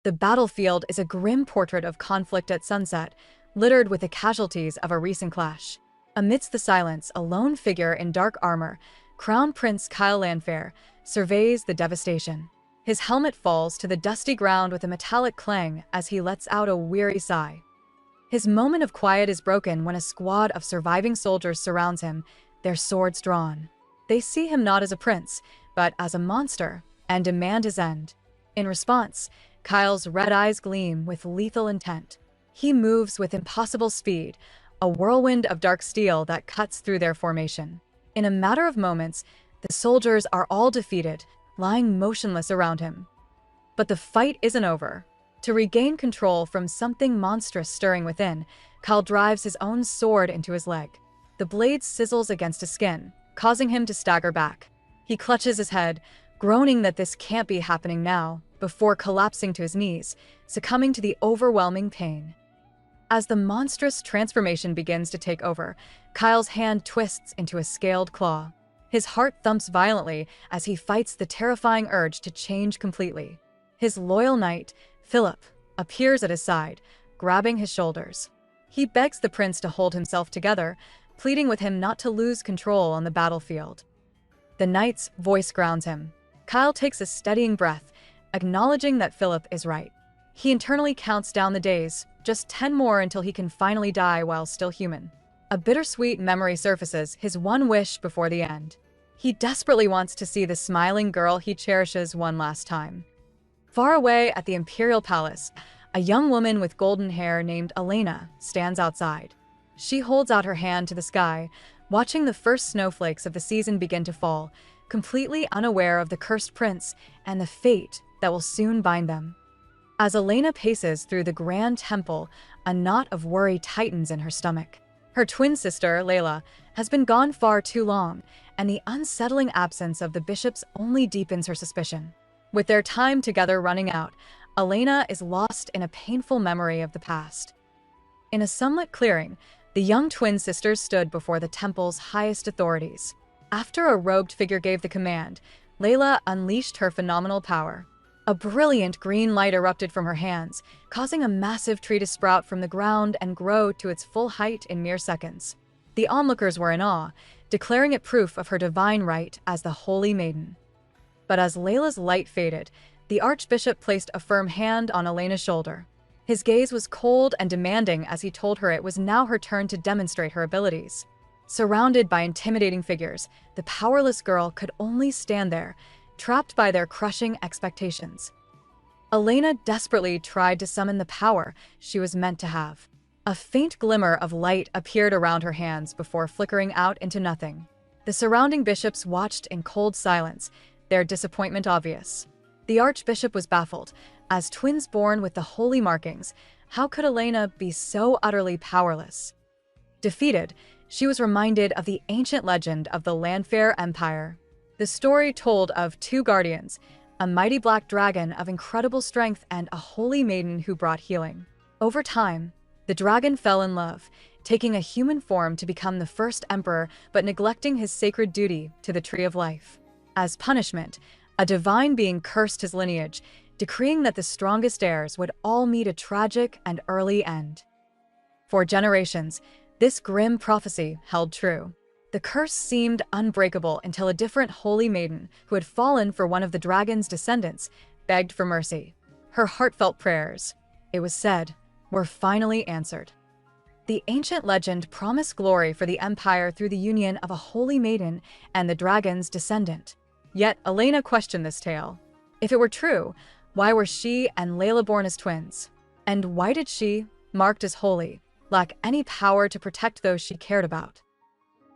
The battlefield is a grim portrait of conflict at sunset, littered with the casualties of a recent clash. Amidst the silence, a lone figure in dark armor, Crown Prince Kyle Lanfair, surveys the devastation. His helmet falls to the dusty ground with a metallic clang as he lets out a weary sigh. His moment of quiet is broken when a squad of surviving soldiers surrounds him, their swords drawn. They see him not as a prince, but as a monster, and demand his end. In response, Kyle's red eyes gleam with lethal intent. He moves with impossible speed, a whirlwind of dark steel that cuts through their formation. In a matter of moments, the soldiers are all defeated, lying motionless around him. But the fight isn't over. To regain control from something monstrous stirring within, Kyle drives his own sword into his leg. The blade sizzles against his skin, causing him to stagger back. He clutches his head, groaning that this can't be happening now, before collapsing to his knees, succumbing to the overwhelming pain. As the monstrous transformation begins to take over, Kyle's hand twists into a scaled claw. His heart thumps violently as he fights the terrifying urge to change completely. His loyal knight, Philip, appears at his side, grabbing his shoulders. He begs the prince to hold himself together, pleading with him not to lose control on the battlefield. The knight's voice grounds him. Kyle takes a steadying breath, acknowledging that Philip is right. He internally counts down the days, just 10 more until he can finally die while still human. A bittersweet memory surfaces, his one wish before the end. He desperately wants to see the smiling girl he cherishes one last time. Far away at the Imperial Palace, a young woman with golden hair named Elena stands outside. She holds out her hand to the sky, watching the first snowflakes of the season begin to fall, completely unaware of the cursed prince and the fate that will soon bind them. As Elena paces through the grand temple, a knot of worry tightens in her stomach. Her twin sister, Layla, has been gone far too long, and the unsettling absence of the bishops only deepens her suspicion. With their time together running out, Elena is lost in a painful memory of the past. In a sunlit clearing, the young twin sisters stood before the temple's highest authorities. After a robed figure gave the command, Layla unleashed her phenomenal power. A brilliant green light erupted from her hands, causing a massive tree to sprout from the ground and grow to its full height in mere seconds. The onlookers were in awe, declaring it proof of her divine right as the Holy Maiden. But as Layla's light faded, the Archbishop placed a firm hand on Elena's shoulder. His gaze was cold and demanding as he told her it was now her turn to demonstrate her abilities. Surrounded by intimidating figures, the powerless girl could only stand there, trapped by their crushing expectations. Elena desperately tried to summon the power she was meant to have. A faint glimmer of light appeared around her hands before flickering out into nothing. The surrounding bishops watched in cold silence, their disappointment obvious. The Archbishop was baffled. As twins born with the holy markings, how could Elena be so utterly powerless? Defeated, she was reminded of the ancient legend of the Lanfair Empire. The story told of two guardians, a mighty black dragon of incredible strength and a holy maiden who brought healing. Over time, the dragon fell in love, taking a human form to become the first emperor but neglecting his sacred duty to the Tree of Life. As punishment, a divine being cursed his lineage, decreeing that the strongest heirs would all meet a tragic and early end. For generations, this grim prophecy held true. The curse seemed unbreakable until a different holy maiden, who had fallen for one of the dragon's descendants, begged for mercy. Her heartfelt prayers, it was said, were finally answered. The ancient legend promised glory for the empire through the union of a holy maiden and the dragon's descendant. Yet Elena questioned this tale. If it were true, why were she and Layla born as twins? And why did she, marked as holy, lack any power to protect those she cared about?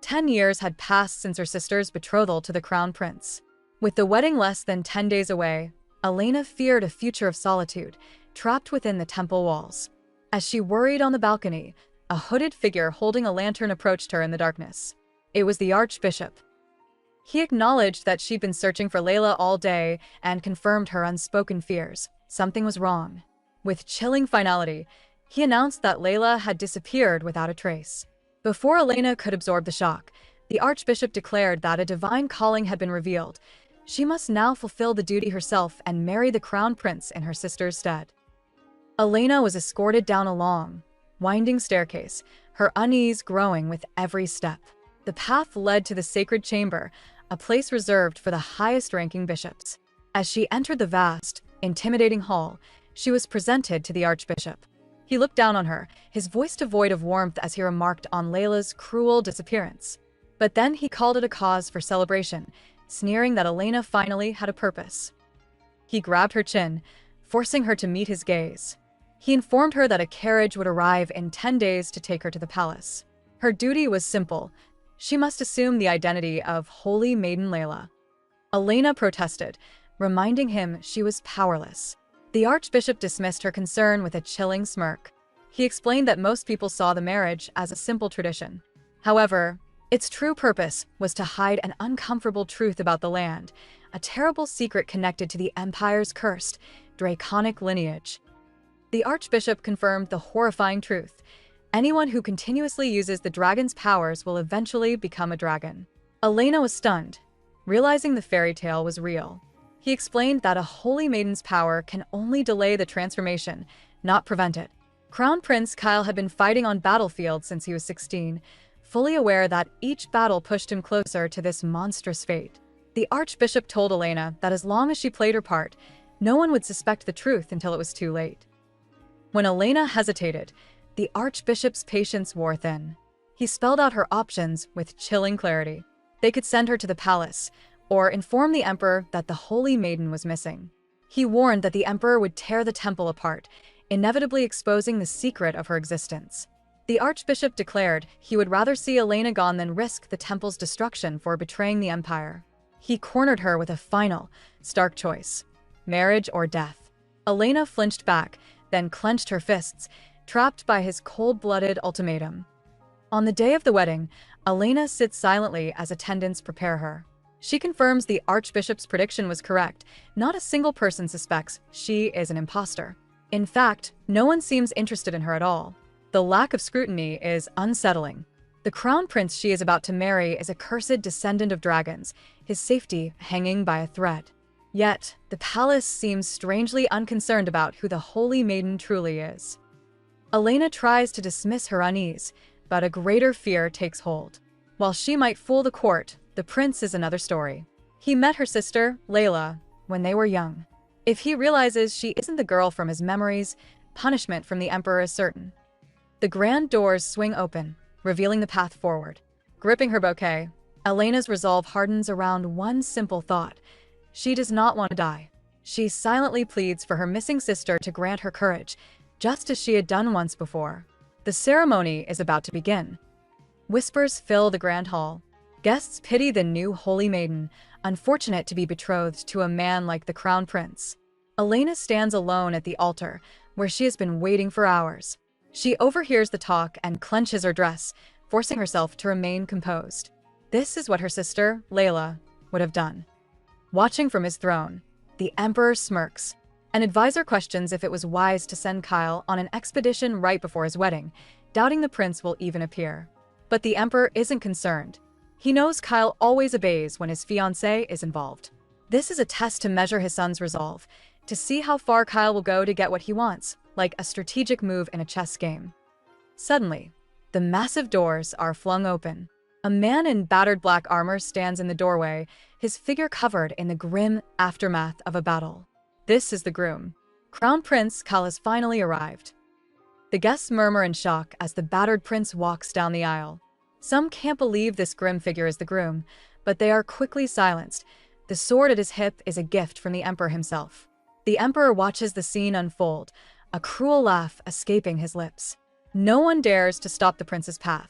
10 years had passed since her sister's betrothal to the crown prince. With the wedding less than 10 days away, Elena feared a future of solitude, trapped within the temple walls. As she worried on the balcony, a hooded figure holding a lantern approached her in the darkness. It was the Archbishop. He acknowledged that she'd been searching for Layla all day and confirmed her unspoken fears. Something was wrong. With chilling finality, he announced that Layla had disappeared without a trace. Before Elena could absorb the shock, the Archbishop declared that a divine calling had been revealed. She must now fulfill the duty herself and marry the crown prince in her sister's stead. Elena was escorted down a long, winding staircase, her unease growing with every step. The path led to the sacred chamber, a place reserved for the highest-ranking bishops. As she entered the vast, intimidating hall, she was presented to the archbishop. He looked down on her, his voice devoid of warmth as he remarked on Layla's cruel disappearance. But then he called it a cause for celebration, sneering that Elena finally had a purpose. He grabbed her chin, forcing her to meet his gaze. He informed her that a carriage would arrive in 10 days to take her to the palace. Her duty was simple. She must assume the identity of Holy Maiden Layla. Elena protested, reminding him she was powerless. The archbishop dismissed her concern with a chilling smirk. He explained that most people saw the marriage as a simple tradition. However, its true purpose was to hide an uncomfortable truth about the land, a terrible secret connected to the empire's cursed, draconic lineage. The archbishop confirmed the horrifying truth. Anyone who continuously uses the dragon's powers will eventually become a dragon. Elena was stunned, realizing the fairy tale was real. He explained that a holy maiden's power can only delay the transformation, not prevent it. Crown Prince Kyle had been fighting on battlefields since he was 16, fully aware that each battle pushed him closer to this monstrous fate. The archbishop told Elena that as long as she played her part, no one would suspect the truth until it was too late. When Elena hesitated, the archbishop's patience wore thin. He spelled out her options with chilling clarity. They could send her to the palace, or inform the emperor that the holy maiden was missing. He warned that the emperor would tear the temple apart, inevitably exposing the secret of her existence. The archbishop declared he would rather see Elena gone than risk the temple's destruction for betraying the empire. He cornered her with a final, stark choice: marriage or death. Elena flinched back, then clenched her fists, trapped by his cold-blooded ultimatum. On the day of the wedding, Elena sits silently as attendants prepare her. She confirms the archbishop's prediction was correct. Not a single person suspects she is an imposter. In fact, no one seems interested in her at all. The lack of scrutiny is unsettling. The crown prince she is about to marry is a cursed descendant of dragons, his safety hanging by a thread. Yet, the palace seems strangely unconcerned about who the holy maiden truly is. Elena tries to dismiss her unease, but a greater fear takes hold. While she might fool the court, the prince is another story. He met her sister, Layla, when they were young. If he realizes she isn't the girl from his memories, punishment from the emperor is certain. The grand doors swing open, revealing the path forward. Gripping her bouquet, Elena's resolve hardens around one simple thought: she does not want to die. She silently pleads for her missing sister to grant her courage, just as she had done once before. The ceremony is about to begin. Whispers fill the grand hall. Guests pity the new holy maiden, unfortunate to be betrothed to a man like the crown prince. Elena stands alone at the altar, where she has been waiting for hours. She overhears the talk and clenches her dress, forcing herself to remain composed. This is what her sister, Layla, would have done. Watching from his throne, the emperor smirks. An advisor questions if it was wise to send Kyle on an expedition right before his wedding, doubting the prince will even appear. But the emperor isn't concerned. He knows Kyle always obeys when his fiancée is involved. This is a test to measure his son's resolve, to see how far Kyle will go to get what he wants, like a strategic move in a chess game. Suddenly, the massive doors are flung open. A man in battered black armor stands in the doorway, his figure covered in the grim aftermath of a battle. This is the groom. Crown Prince Kyle has finally arrived. The guests murmur in shock as the battered prince walks down the aisle. Some can't believe this grim figure is the groom, but they are quickly silenced. The sword at his hip is a gift from the emperor himself. The emperor watches the scene unfold, a cruel laugh escaping his lips. No one dares to stop the prince's path.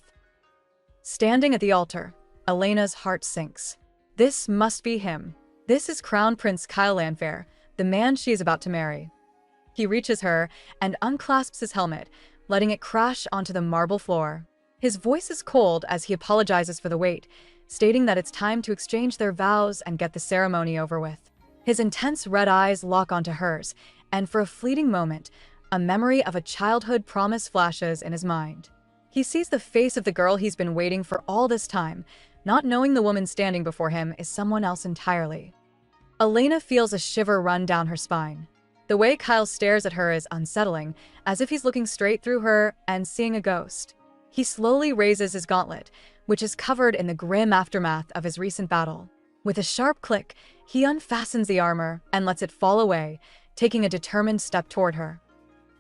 Standing at the altar, Elena's heart sinks. This must be him. This is Crown Prince Kyle Lanfair, the man she is about to marry. He reaches her and unclasps his helmet, letting it crash onto the marble floor. His voice is cold as he apologizes for the wait, stating that it's time to exchange their vows and get the ceremony over with. His intense red eyes lock onto hers, and for a fleeting moment, a memory of a childhood promise flashes in his mind. He sees the face of the girl he's been waiting for all this time, not knowing the woman standing before him is someone else entirely. Elena feels a shiver run down her spine. The way Kyle stares at her is unsettling, as if he's looking straight through her and seeing a ghost. He slowly raises his gauntlet, which is covered in the grim aftermath of his recent battle. With a sharp click, he unfastens the armor and lets it fall away, taking a determined step toward her.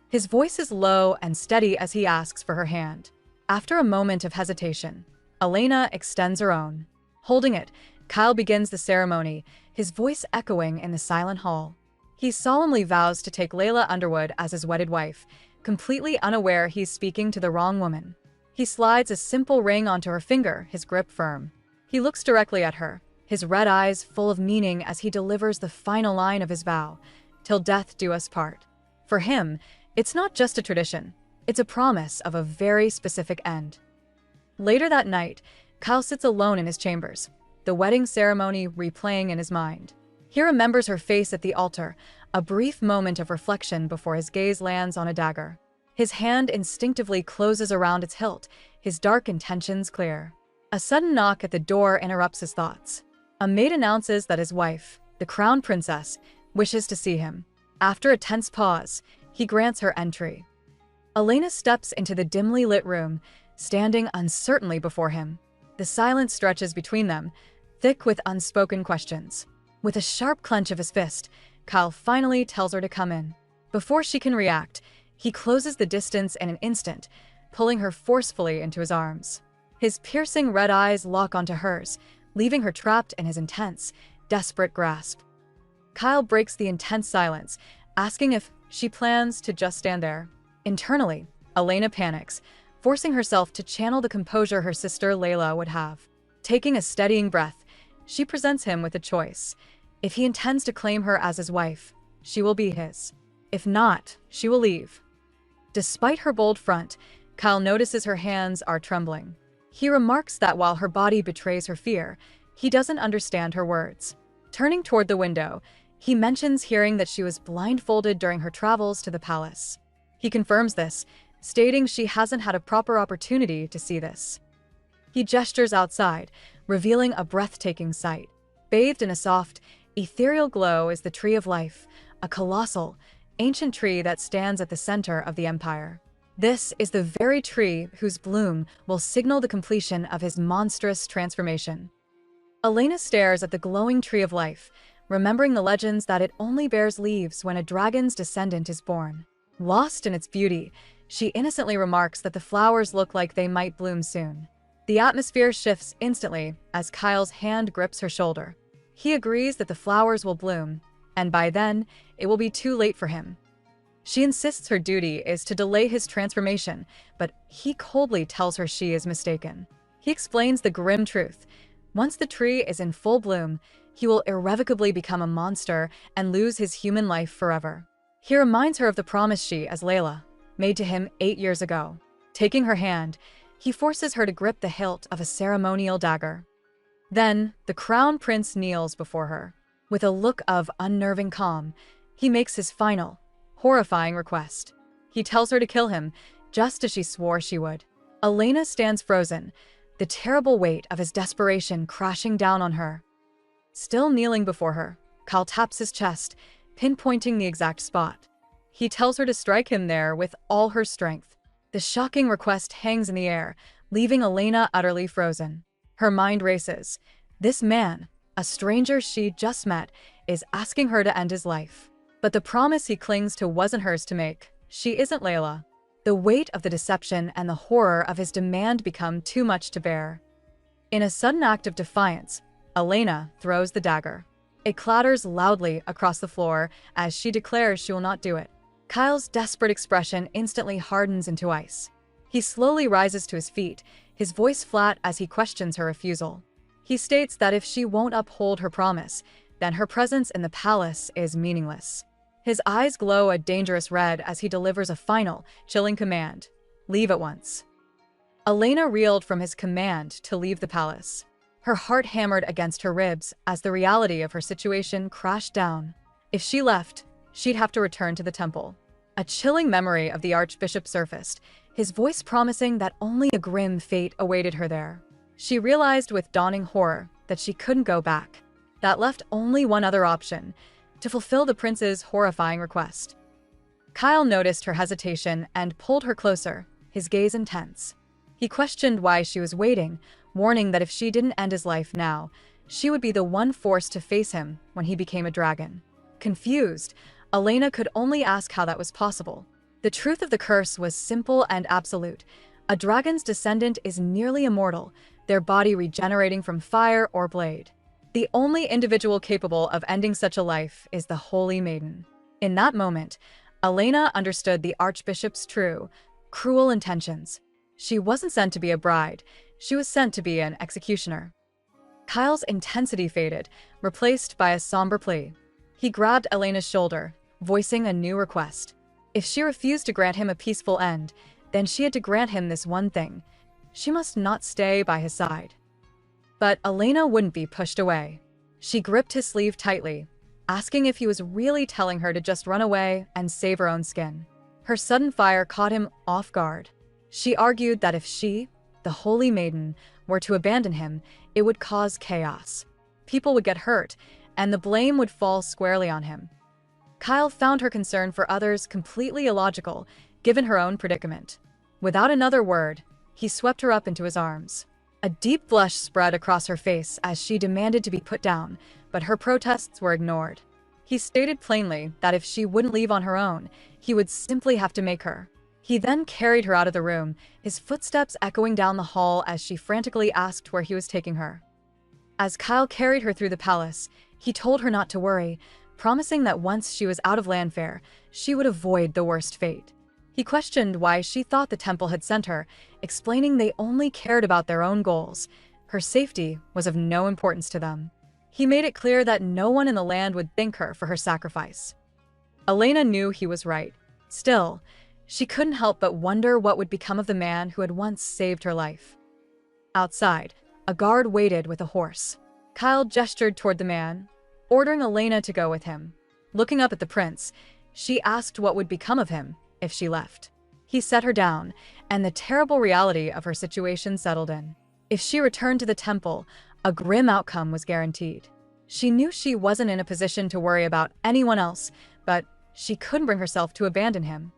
His voice is low and steady as he asks for her hand. After a moment of hesitation, Elena extends her own. Holding it, Kyle begins the ceremony, his voice echoing in the silent hall. He solemnly vows to take Layla Underwood as his wedded wife, completely unaware he's speaking to the wrong woman. He slides a simple ring onto her finger, his grip firm. He looks directly at her, his red eyes full of meaning as he delivers the final line of his vow, "Till death do us part." For him, it's not just a tradition, it's a promise of a very specific end. Later that night, Kyle sits alone in his chambers, the wedding ceremony replaying in his mind. He remembers her face at the altar, a brief moment of reflection before his gaze lands on a dagger. His hand instinctively closes around its hilt, his dark intentions clear. A sudden knock at the door interrupts his thoughts. A maid announces that his wife, the crown princess, wishes to see him. After a tense pause, he grants her entry. Elena steps into the dimly lit room, standing uncertainly before him. The silence stretches between them, thick with unspoken questions. With a sharp clench of his fist, Kyle finally tells her to come in. Before she can react, he closes the distance in an instant, pulling her forcefully into his arms. His piercing red eyes lock onto hers, leaving her trapped in his intense, desperate grasp. Kyle breaks the intense silence, asking if she plans to just stand there. Internally, Elena panics, forcing herself to channel the composure her sister Layla would have. Taking a steadying breath, she presents him with a choice. If he intends to claim her as his wife, she will be his. If not, she will leave. Despite her bold front, Kyle notices her hands are trembling. He remarks that while her body betrays her fear, he doesn't understand her words. Turning toward the window, he mentions hearing that she was blindfolded during her travels to the palace. He confirms this, stating she hasn't had a proper opportunity to see this. He gestures outside, revealing a breathtaking sight. Bathed in a soft, ethereal glow is the Tree of Life, a colossal, ancient tree that stands at the center of the empire. This is the very tree whose bloom will signal the completion of his monstrous transformation. Elena stares at the glowing Tree of Life, remembering the legends that it only bears leaves when a dragon's descendant is born. Lost in its beauty, she innocently remarks that the flowers look like they might bloom soon. The atmosphere shifts instantly as Kyle's hand grips her shoulder. He agrees that the flowers will bloom, and by then, it will be too late for him. She insists her duty is to delay his transformation, but he coldly tells her she is mistaken. He explains the grim truth. Once the tree is in full bloom, he will irrevocably become a monster and lose his human life forever. He reminds her of the promise she, as Layla, made to him 8 years ago. Taking her hand, he forces her to grip the hilt of a ceremonial dagger. Then, the crown prince kneels before her. With a look of unnerving calm, he makes his final, horrifying request. He tells her to kill him, just as she swore she would. Elena stands frozen, the terrible weight of his desperation crashing down on her. Still kneeling before her, Kyle taps his chest, pinpointing the exact spot. He tells her to strike him there with all her strength. The shocking request hangs in the air, leaving Elena utterly frozen. Her mind races. This man, a stranger she just met, is asking her to end his life. But the promise he clings to wasn't hers to make. She isn't Layla. The weight of the deception and the horror of his demand become too much to bear. In a sudden act of defiance, Elena throws the dagger. It clatters loudly across the floor as she declares she will not do it. Kyle's desperate expression instantly hardens into ice. He slowly rises to his feet, his voice flat as he questions her refusal. He states that if she won't uphold her promise, then her presence in the palace is meaningless. His eyes glow a dangerous red as he delivers a final, chilling command: leave at once. Elena reeled from his command to leave the palace. Her heart hammered against her ribs as the reality of her situation crashed down. If she left, she'd have to return to the temple. A chilling memory of the archbishop surfaced, his voice promising that only a grim fate awaited her there. She realized with dawning horror that she couldn't go back. That left only one other option: to fulfill the prince's horrifying request. Kyle noticed her hesitation and pulled her closer, his gaze intense. He questioned why she was waiting, warning that if she didn't end his life now, she would be the one forced to face him when he became a dragon. Confused, Elena could only ask how that was possible. The truth of the curse was simple and absolute. A dragon's descendant is nearly immortal, their body regenerating from fire or blade. The only individual capable of ending such a life is the Holy Maiden. In that moment, Elena understood the Archbishop's true, cruel intentions. She wasn't sent to be a bride, she was sent to be an executioner. Kyle's intensity faded, replaced by a somber plea. He grabbed Elena's shoulder, voicing a new request. If she refused to grant him a peaceful end, then she had to grant him this one thing. She must not stay by his side. But Elena wouldn't be pushed away. She gripped his sleeve tightly, asking if he was really telling her to just run away and save her own skin. Her sudden fire caught him off guard. She argued that if she, the Holy Maiden, were to abandon him, it would cause chaos. People would get hurt, and the blame would fall squarely on him. Kyle found her concern for others completely illogical, given her own predicament. Without another word, he swept her up into his arms. A deep blush spread across her face as she demanded to be put down, but her protests were ignored. He stated plainly that if she wouldn't leave on her own, he would simply have to make her. He then carried her out of the room, his footsteps echoing down the hall as she frantically asked where he was taking her. As Kyle carried her through the palace, he told her not to worry, promising that once she was out of Landfair, she would avoid the worst fate. He questioned why she thought the temple had sent her, explaining they only cared about their own goals. Her safety was of no importance to them. He made it clear that no one in the land would thank her for her sacrifice. Elena knew he was right. Still, she couldn't help but wonder what would become of the man who had once saved her life. Outside, a guard waited with a horse. Kyle gestured toward the man, ordering Elena to go with him. Looking up at the prince, she asked what would become of him if she left. He set her down, and the terrible reality of her situation settled in. If she returned to the temple, a grim outcome was guaranteed. She knew she wasn't in a position to worry about anyone else, but she couldn't bring herself to abandon him.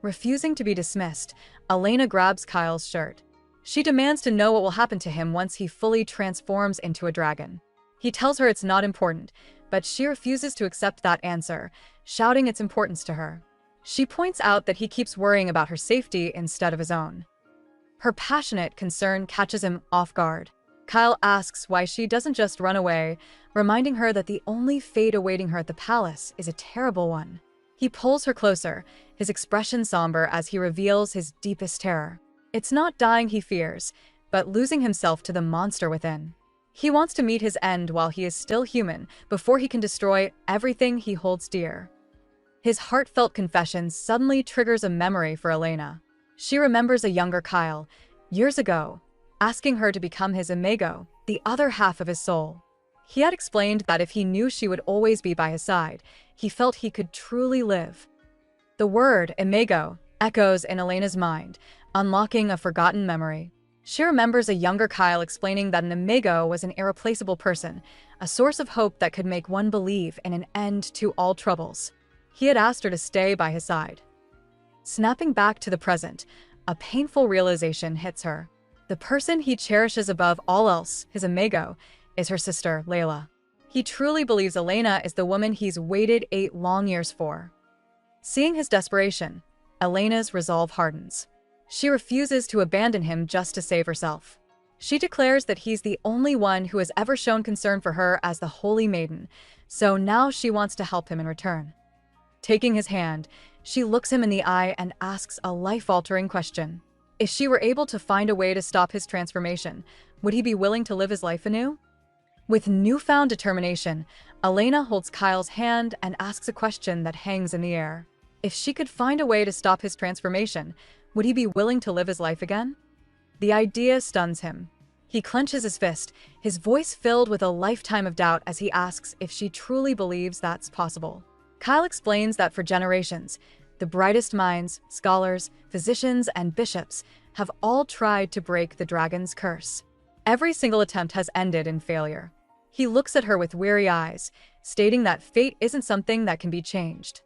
Refusing to be dismissed, Elena grabs Kyle's shirt. She demands to know what will happen to him once he fully transforms into a dragon. He tells her it's not important, but she refuses to accept that answer, shouting its importance to her. She points out that he keeps worrying about her safety instead of his own. Her passionate concern catches him off guard. Kyle asks why she doesn't just run away, reminding her that the only fate awaiting her at the palace is a terrible one. He pulls her closer, his expression somber as he reveals his deepest terror. It's not dying he fears, but losing himself to the monster within. He wants to meet his end while he is still human, before he can destroy everything he holds dear. His heartfelt confession suddenly triggers a memory for Elena. She remembers a younger Kyle, years ago, asking her to become his imago, the other half of his soul. He had explained that if he knew she would always be by his side, he felt he could truly live. The word imago echoes in Elena's mind, unlocking a forgotten memory. She remembers a younger Kyle explaining that an imago was an irreplaceable person, a source of hope that could make one believe in an end to all troubles. He had asked her to stay by his side. Snapping back to the present, a painful realization hits her. The person he cherishes above all else, his imago, is her sister, Layla. He truly believes Elena is the woman he's waited 8 long years for. Seeing his desperation, Elena's resolve hardens. She refuses to abandon him just to save herself. She declares that he's the only one who has ever shown concern for her as the Holy Maiden, so now she wants to help him in return. Taking his hand, she looks him in the eye and asks a life-altering question. If she were able to find a way to stop his transformation, would he be willing to live his life anew? With newfound determination, Elena holds Kyle's hand and asks a question that hangs in the air. If she could find a way to stop his transformation, would he be willing to live his life again? The idea stuns him. He clenches his fist, his voice filled with a lifetime of doubt as he asks if she truly believes that's possible. Kyle explains that for generations, the brightest minds, scholars, physicians, and bishops have all tried to break the dragon's curse. Every single attempt has ended in failure. He looks at her with weary eyes, stating that fate isn't something that can be changed.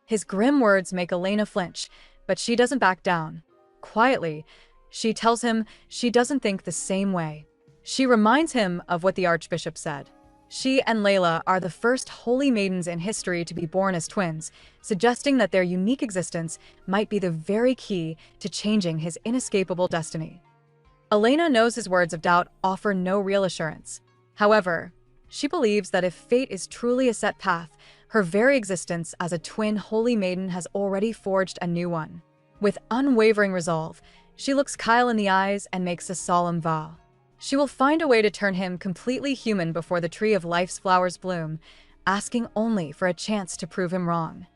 His grim words make Elena flinch, but she doesn't back down. Quietly, she tells him she doesn't think the same way. She reminds him of what the Archbishop said. She and Layla are the first holy maidens in history to be born as twins, suggesting that their unique existence might be the very key to changing his inescapable destiny. Elena knows his words of doubt offer no real assurance. However, she believes that if fate is truly a set path, her very existence as a twin holy maiden has already forged a new one. With unwavering resolve, she looks Kyle in the eyes and makes a solemn vow. She will find a way to turn him completely human before the tree of life's flowers bloom, asking only for a chance to prove him wrong.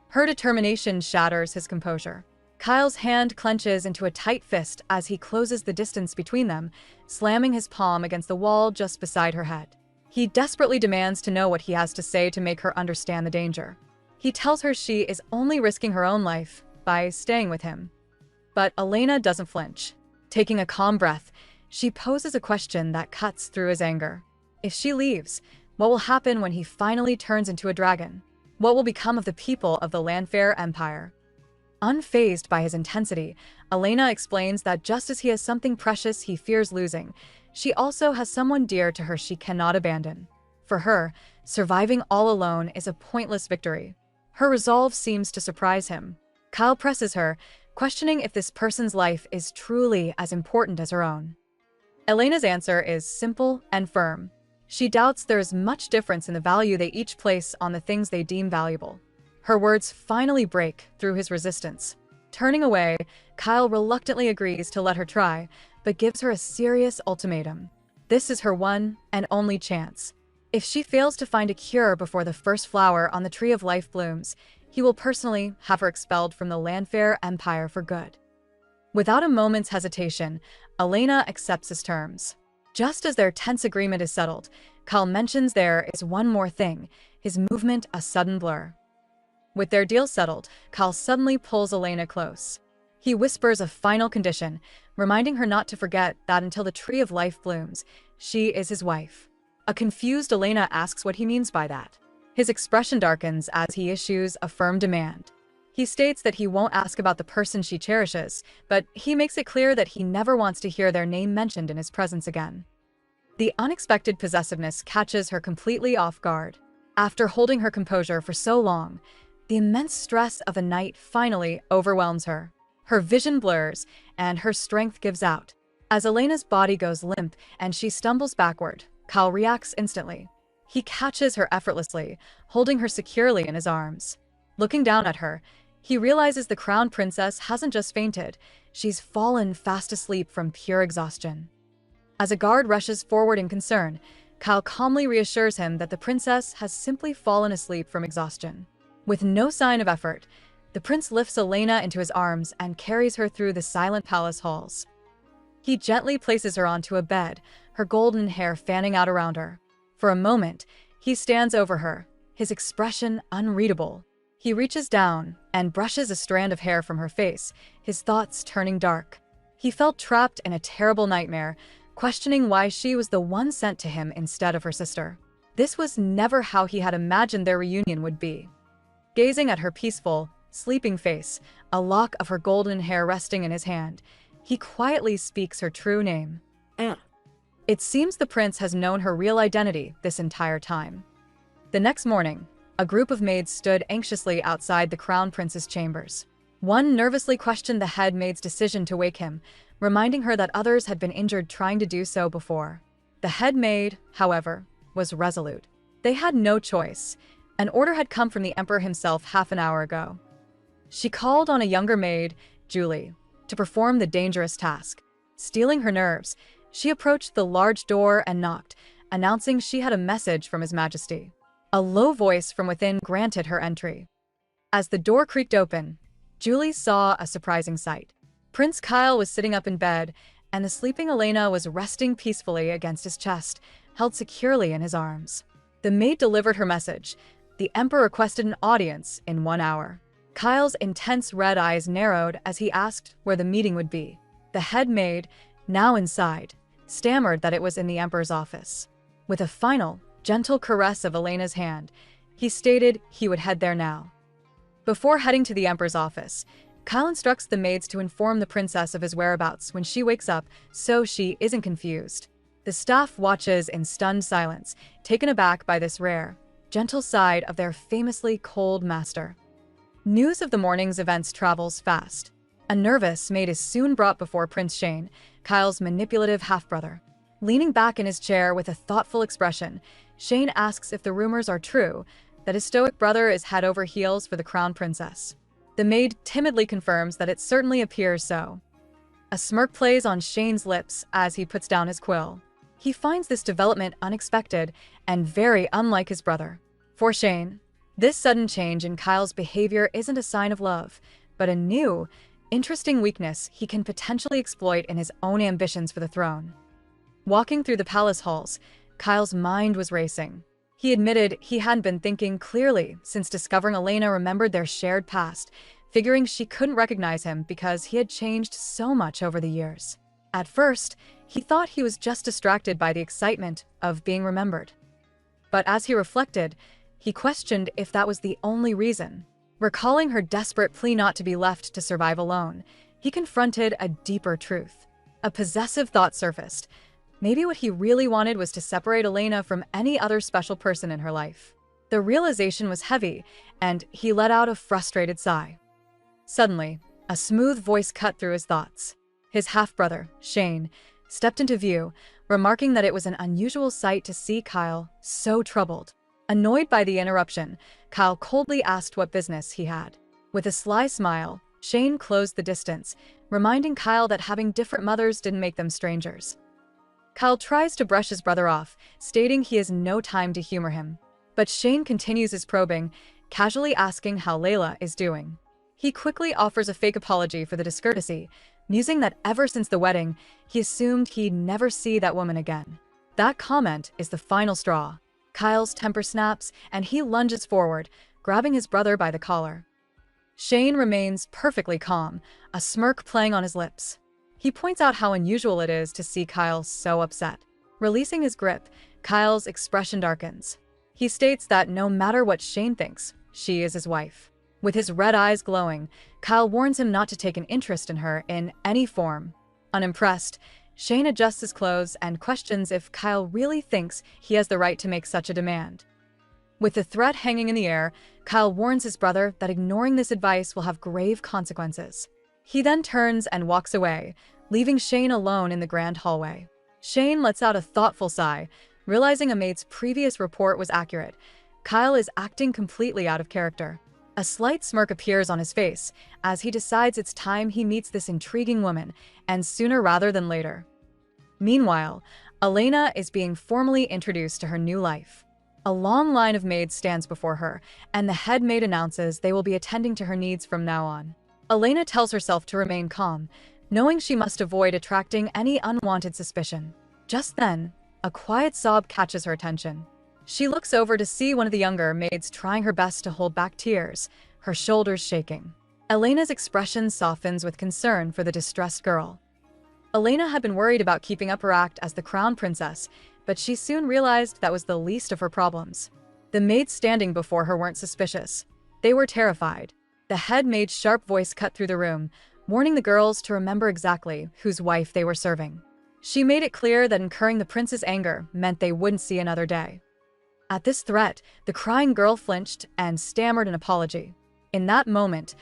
Her determination shatters his composure. Kyle's hand clenches into a tight fist as he closes the distance between them, slamming his palm against the wall just beside her head. He desperately demands to know what he has to say to make her understand the danger. He tells her she is only risking her own life by staying with him. But Elena doesn't flinch. Taking a calm breath, she poses a question that cuts through his anger. If she leaves, what will happen when he finally turns into a dragon? What will become of the people of the Landfair Empire? Unfazed by his intensity, Elena explains that just as he has something precious he fears losing, she also has someone dear to her she cannot abandon. For her, surviving all alone is a pointless victory. Her resolve seems to surprise him. Kyle presses her, questioning if this person's life is truly as important as her own. Elena's answer is simple and firm. She doubts there is much difference in the value they each place on the things they deem valuable. Her words finally break through his resistance. Turning away, Kyle reluctantly agrees to let her try, but gives her a serious ultimatum. This is her one and only chance. If she fails to find a cure before the first flower on the Tree of Life blooms, he will personally have her expelled from the Landfair Empire for good. Without a moment's hesitation, Elena accepts his terms. Just as their tense agreement is settled, Kyle mentions there is one more thing, his movement a sudden blur. With their deal settled, Kyle suddenly pulls Elena close. He whispers a final condition, reminding her not to forget that until the Tree of Life blooms, she is his wife. A confused Elena asks what he means by that. His expression darkens as he issues a firm demand. He states that he won't ask about the person she cherishes, but he makes it clear that he never wants to hear their name mentioned in his presence again. The unexpected possessiveness catches her completely off guard. After holding her composure for so long, the immense stress of a night finally overwhelms her. Her vision blurs, and her strength gives out. As Elena's body goes limp and she stumbles backward, Kyle reacts instantly. He catches her effortlessly, holding her securely in his arms. Looking down at her, he realizes the crown princess hasn't just fainted, she's fallen fast asleep from pure exhaustion. As a guard rushes forward in concern, Kyle calmly reassures him that the princess has simply fallen asleep from exhaustion. With no sign of effort, the prince lifts Elena into his arms and carries her through the silent palace halls. He gently places her onto a bed, her golden hair fanning out around her. For a moment, he stands over her, his expression unreadable. He reaches down and brushes a strand of hair from her face, his thoughts turning dark. He felt trapped in a terrible nightmare, questioning why she was the one sent to him instead of her sister. This was never how he had imagined their reunion would be. Gazing at her peaceful, sleeping face, a lock of her golden hair resting in his hand, he quietly speaks her true name. It seems the prince has known her real identity this entire time. The next morning, a group of maids stood anxiously outside the crown prince's chambers. One nervously questioned the head maid's decision to wake him, reminding her that others had been injured trying to do so before. The head maid, however, was resolute. They had no choice. An order had come from the emperor himself half an hour ago. She called on a younger maid, Julie, to perform the dangerous task. Stealing her nerves, she approached the large door and knocked, announcing she had a message from His Majesty. A low voice from within granted her entry. As the door creaked open, Julie saw a surprising sight. Prince Kyle was sitting up in bed, and the sleeping Elena was resting peacefully against his chest, held securely in his arms. The maid delivered her message. The emperor requested an audience in 1 hour. Kyle's intense red eyes narrowed as he asked where the meeting would be. The head maid, now inside, stammered that it was in the emperor's office. With a final, gentle caress of Elena's hand, he stated he would head there now. Before heading to the Emperor's office, Kyle instructs the maids to inform the princess of his whereabouts when she wakes up so she isn't confused. The staff watches in stunned silence, taken aback by this rare, gentle side of their famously cold master. News of the morning's events travels fast. A nervous maid is soon brought before Prince Shane, Kyle's manipulative half-brother. Leaning back in his chair with a thoughtful expression, Shane asks if the rumors are true, that his stoic brother is head over heels for the crown princess. The maid timidly confirms that it certainly appears so. A smirk plays on Shane's lips as he puts down his quill. He finds this development unexpected and very unlike his brother. For Shane, this sudden change in Kyle's behavior isn't a sign of love, but a new, interesting weakness he can potentially exploit in his own ambitions for the throne. Walking through the palace halls, Kyle's mind was racing. He admitted he hadn't been thinking clearly since discovering Elena remembered their shared past, figuring she couldn't recognize him because he had changed so much over the years. At first, he thought he was just distracted by the excitement of being remembered. But as he reflected, he questioned if that was the only reason. Recalling her desperate plea not to be left to survive alone, he confronted a deeper truth. A possessive thought surfaced. Maybe what he really wanted was to separate Elena from any other special person in her life. The realization was heavy, and he let out a frustrated sigh. Suddenly, a smooth voice cut through his thoughts. His half-brother, Shane, stepped into view, remarking that it was an unusual sight to see Kyle so troubled. Annoyed by the interruption, Kyle coldly asked what business he had. With a sly smile, Shane closed the distance, reminding Kyle that having different mothers didn't make them strangers. Kyle tries to brush his brother off, stating he has no time to humor him. But Shane continues his probing, casually asking how Layla is doing. He quickly offers a fake apology for the discourtesy, musing that ever since the wedding, he assumed he'd never see that woman again. That comment is the final straw. Kyle's temper snaps, and he lunges forward, grabbing his brother by the collar. Shane remains perfectly calm, a smirk playing on his lips. He points out how unusual it is to see Kyle so upset. Releasing his grip, Kyle's expression darkens. He states that no matter what Shane thinks, she is his wife. With his red eyes glowing, Kyle warns him not to take an interest in her in any form. Unimpressed, Shane adjusts his clothes and questions if Kyle really thinks he has the right to make such a demand. With the threat hanging in the air, Kyle warns his brother that ignoring this advice will have grave consequences. He then turns and walks away, leaving Shane alone in the grand hallway. Shane lets out a thoughtful sigh, realizing a maid's previous report was accurate. Kyle is acting completely out of character. A slight smirk appears on his face as he decides it's time he meets this intriguing woman, and sooner rather than later. Meanwhile, Elena is being formally introduced to her new life. A long line of maids stands before her, and the head maid announces they will be attending to her needs from now on. Elena tells herself to remain calm, knowing she must avoid attracting any unwanted suspicion. Just then, a quiet sob catches her attention. She looks over to see one of the younger maids trying her best to hold back tears, her shoulders shaking. Elena's expression softens with concern for the distressed girl. Elena had been worried about keeping up her act as the crown princess, but she soon realized that was the least of her problems. The maids standing before her weren't suspicious. They were terrified. The head maid's sharp voice cut through the room, warning the girls to remember exactly whose wife they were serving. She made it clear that incurring the prince's anger meant they wouldn't see another day. At this threat, the crying girl flinched and stammered an apology. In that moment,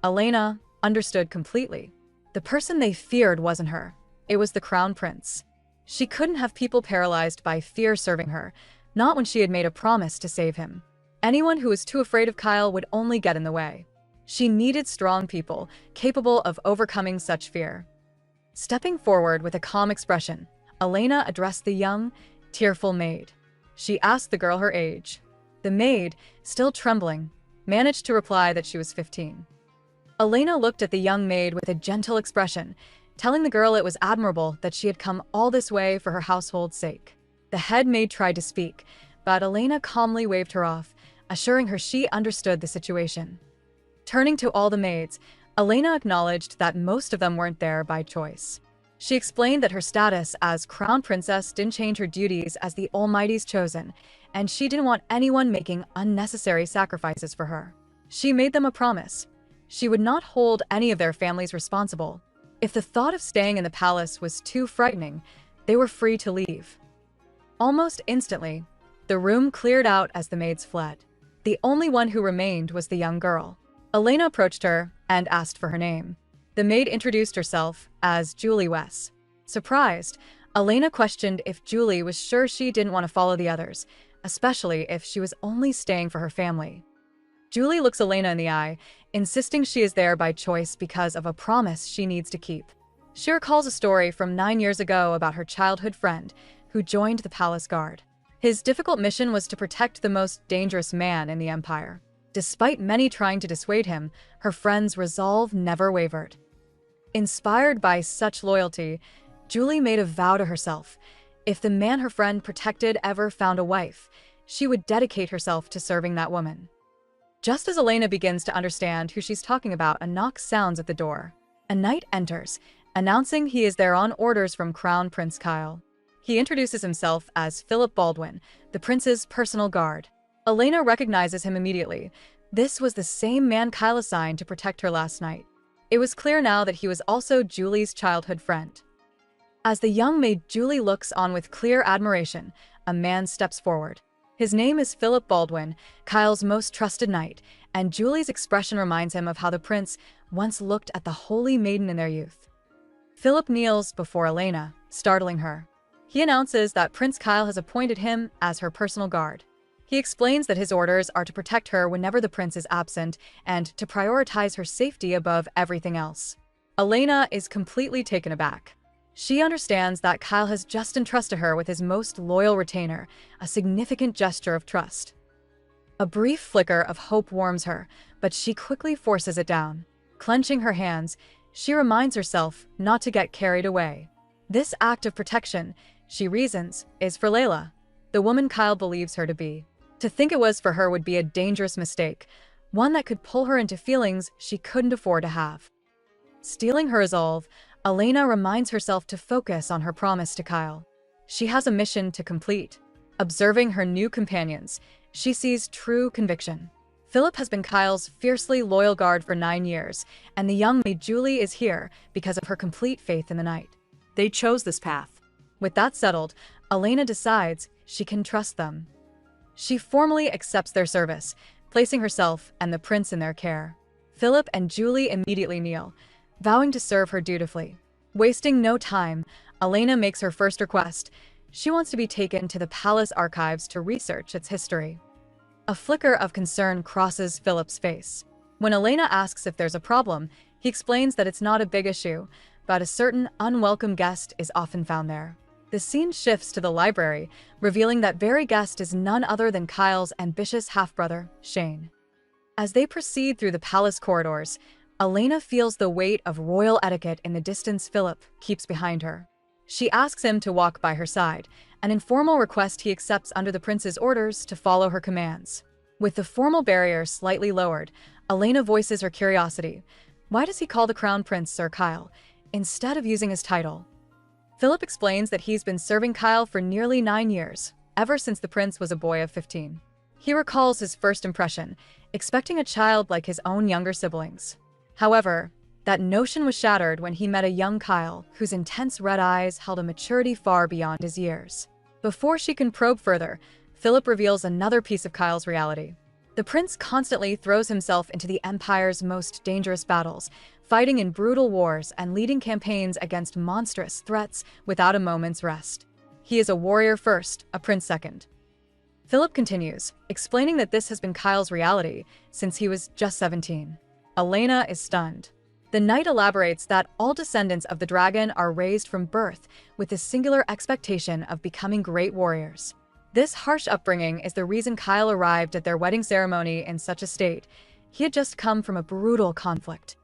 Elena understood completely. The person they feared wasn't her. It was the crown prince. She couldn't have people paralyzed by fear serving her, not when she had made a promise to save him. Anyone who was too afraid of Kyle would only get in the way. She needed strong people, capable of overcoming such fear. Stepping forward with a calm expression, Elena addressed the young, tearful maid. She asked the girl her age. The maid, still trembling, managed to reply that she was 15. Elena looked at the young maid with a gentle expression, telling the girl it was admirable that she had come all this way for her household's sake. The head maid tried to speak, but Elena calmly waved her off, assuring her she understood the situation. Turning to all the maids, Elena acknowledged that most of them weren't there by choice. She explained that her status as crown princess didn't change her duties as the Almighty's chosen, and she didn't want anyone making unnecessary sacrifices for her. She made them a promise. She would not hold any of their families responsible. If the thought of staying in the palace was too frightening, they were free to leave. Almost instantly, the room cleared out as the maids fled. The only one who remained was the young girl. Elena approached her and asked for her name. The maid introduced herself as Julie Wes. Surprised, Elena questioned if Julie was sure she didn't want to follow the others, especially if she was only staying for her family. Julie looks Elena in the eye, insisting she is there by choice because of a promise she needs to keep. She recalls a story from 9 years ago about her childhood friend who joined the palace guard. His difficult mission was to protect the most dangerous man in the empire. Despite many trying to dissuade him, her friend's resolve never wavered. Inspired by such loyalty, Julie made a vow to herself. If the man her friend protected ever found a wife, she would dedicate herself to serving that woman. Just as Elena begins to understand who she's talking about, a knock sounds at the door. A knight enters, announcing he is there on orders from Crown Prince Kyle. He introduces himself as Philip Baldwin, the prince's personal guard. Elena recognizes him immediately. This was the same man Kyle assigned to protect her last night. It was clear now that he was also Julie's childhood friend. As the young maid Julie looks on with clear admiration, a man steps forward. His name is Philip Baldwin, Kyle's most trusted knight, and Julie's expression reminds him of how the prince once looked at the holy maiden in their youth. Philip kneels before Elena, startling her. He announces that Prince Kyle has appointed him as her personal guard. He explains that his orders are to protect her whenever the prince is absent and to prioritize her safety above everything else. Elena is completely taken aback. She understands that Kyle has just entrusted her with his most loyal retainer, a significant gesture of trust. A brief flicker of hope warms her, but she quickly forces it down. Clenching her hands, she reminds herself not to get carried away. This act of protection, she reasons, is for Layla, the woman Kyle believes her to be. To think it was for her would be a dangerous mistake, one that could pull her into feelings she couldn't afford to have. Stealing her resolve, Elena reminds herself to focus on her promise to Kyle. She has a mission to complete. Observing her new companions, she sees true conviction. Philip has been Kyle's fiercely loyal guard for 9 years, and the young maid Julie is here because of her complete faith in the knight. They chose this path. With that settled, Elena decides she can trust them. She formally accepts their service, placing herself and the prince in their care. Philip and Julie immediately kneel, vowing to serve her dutifully. Wasting no time, Elena makes her first request. She wants to be taken to the palace archives to research its history. A flicker of concern crosses Philip's face. When Elena asks if there's a problem, he explains that it's not a big issue, but a certain unwelcome guest is often found there. The scene shifts to the library, revealing that very guest is none other than Kyle's ambitious half-brother, Shane. As they proceed through the palace corridors, Elena feels the weight of royal etiquette in the distance Philip keeps behind her. She asks him to walk by her side, an informal request he accepts under the prince's orders to follow her commands. With the formal barrier slightly lowered, Elena voices her curiosity. Why does he call the crown prince Sir Kyle, instead of using his title? Philip explains that he's been serving Kyle for nearly 9 years, ever since the prince was a boy of 15. He recalls his first impression, expecting a child like his own younger siblings. However, that notion was shattered when he met a young Kyle whose intense red eyes held a maturity far beyond his years. Before she can probe further, Philip reveals another piece of Kyle's reality. The prince constantly throws himself into the Empire's most dangerous battles, fighting in brutal wars and leading campaigns against monstrous threats without a moment's rest. He is a warrior first, a prince second. Philip continues, explaining that this has been Kyle's reality since he was just 17. Elena is stunned. The knight elaborates that all descendants of the dragon are raised from birth with the singular expectation of becoming great warriors. This harsh upbringing is the reason Kyle arrived at their wedding ceremony in such a state. He had just come from a brutal conflict.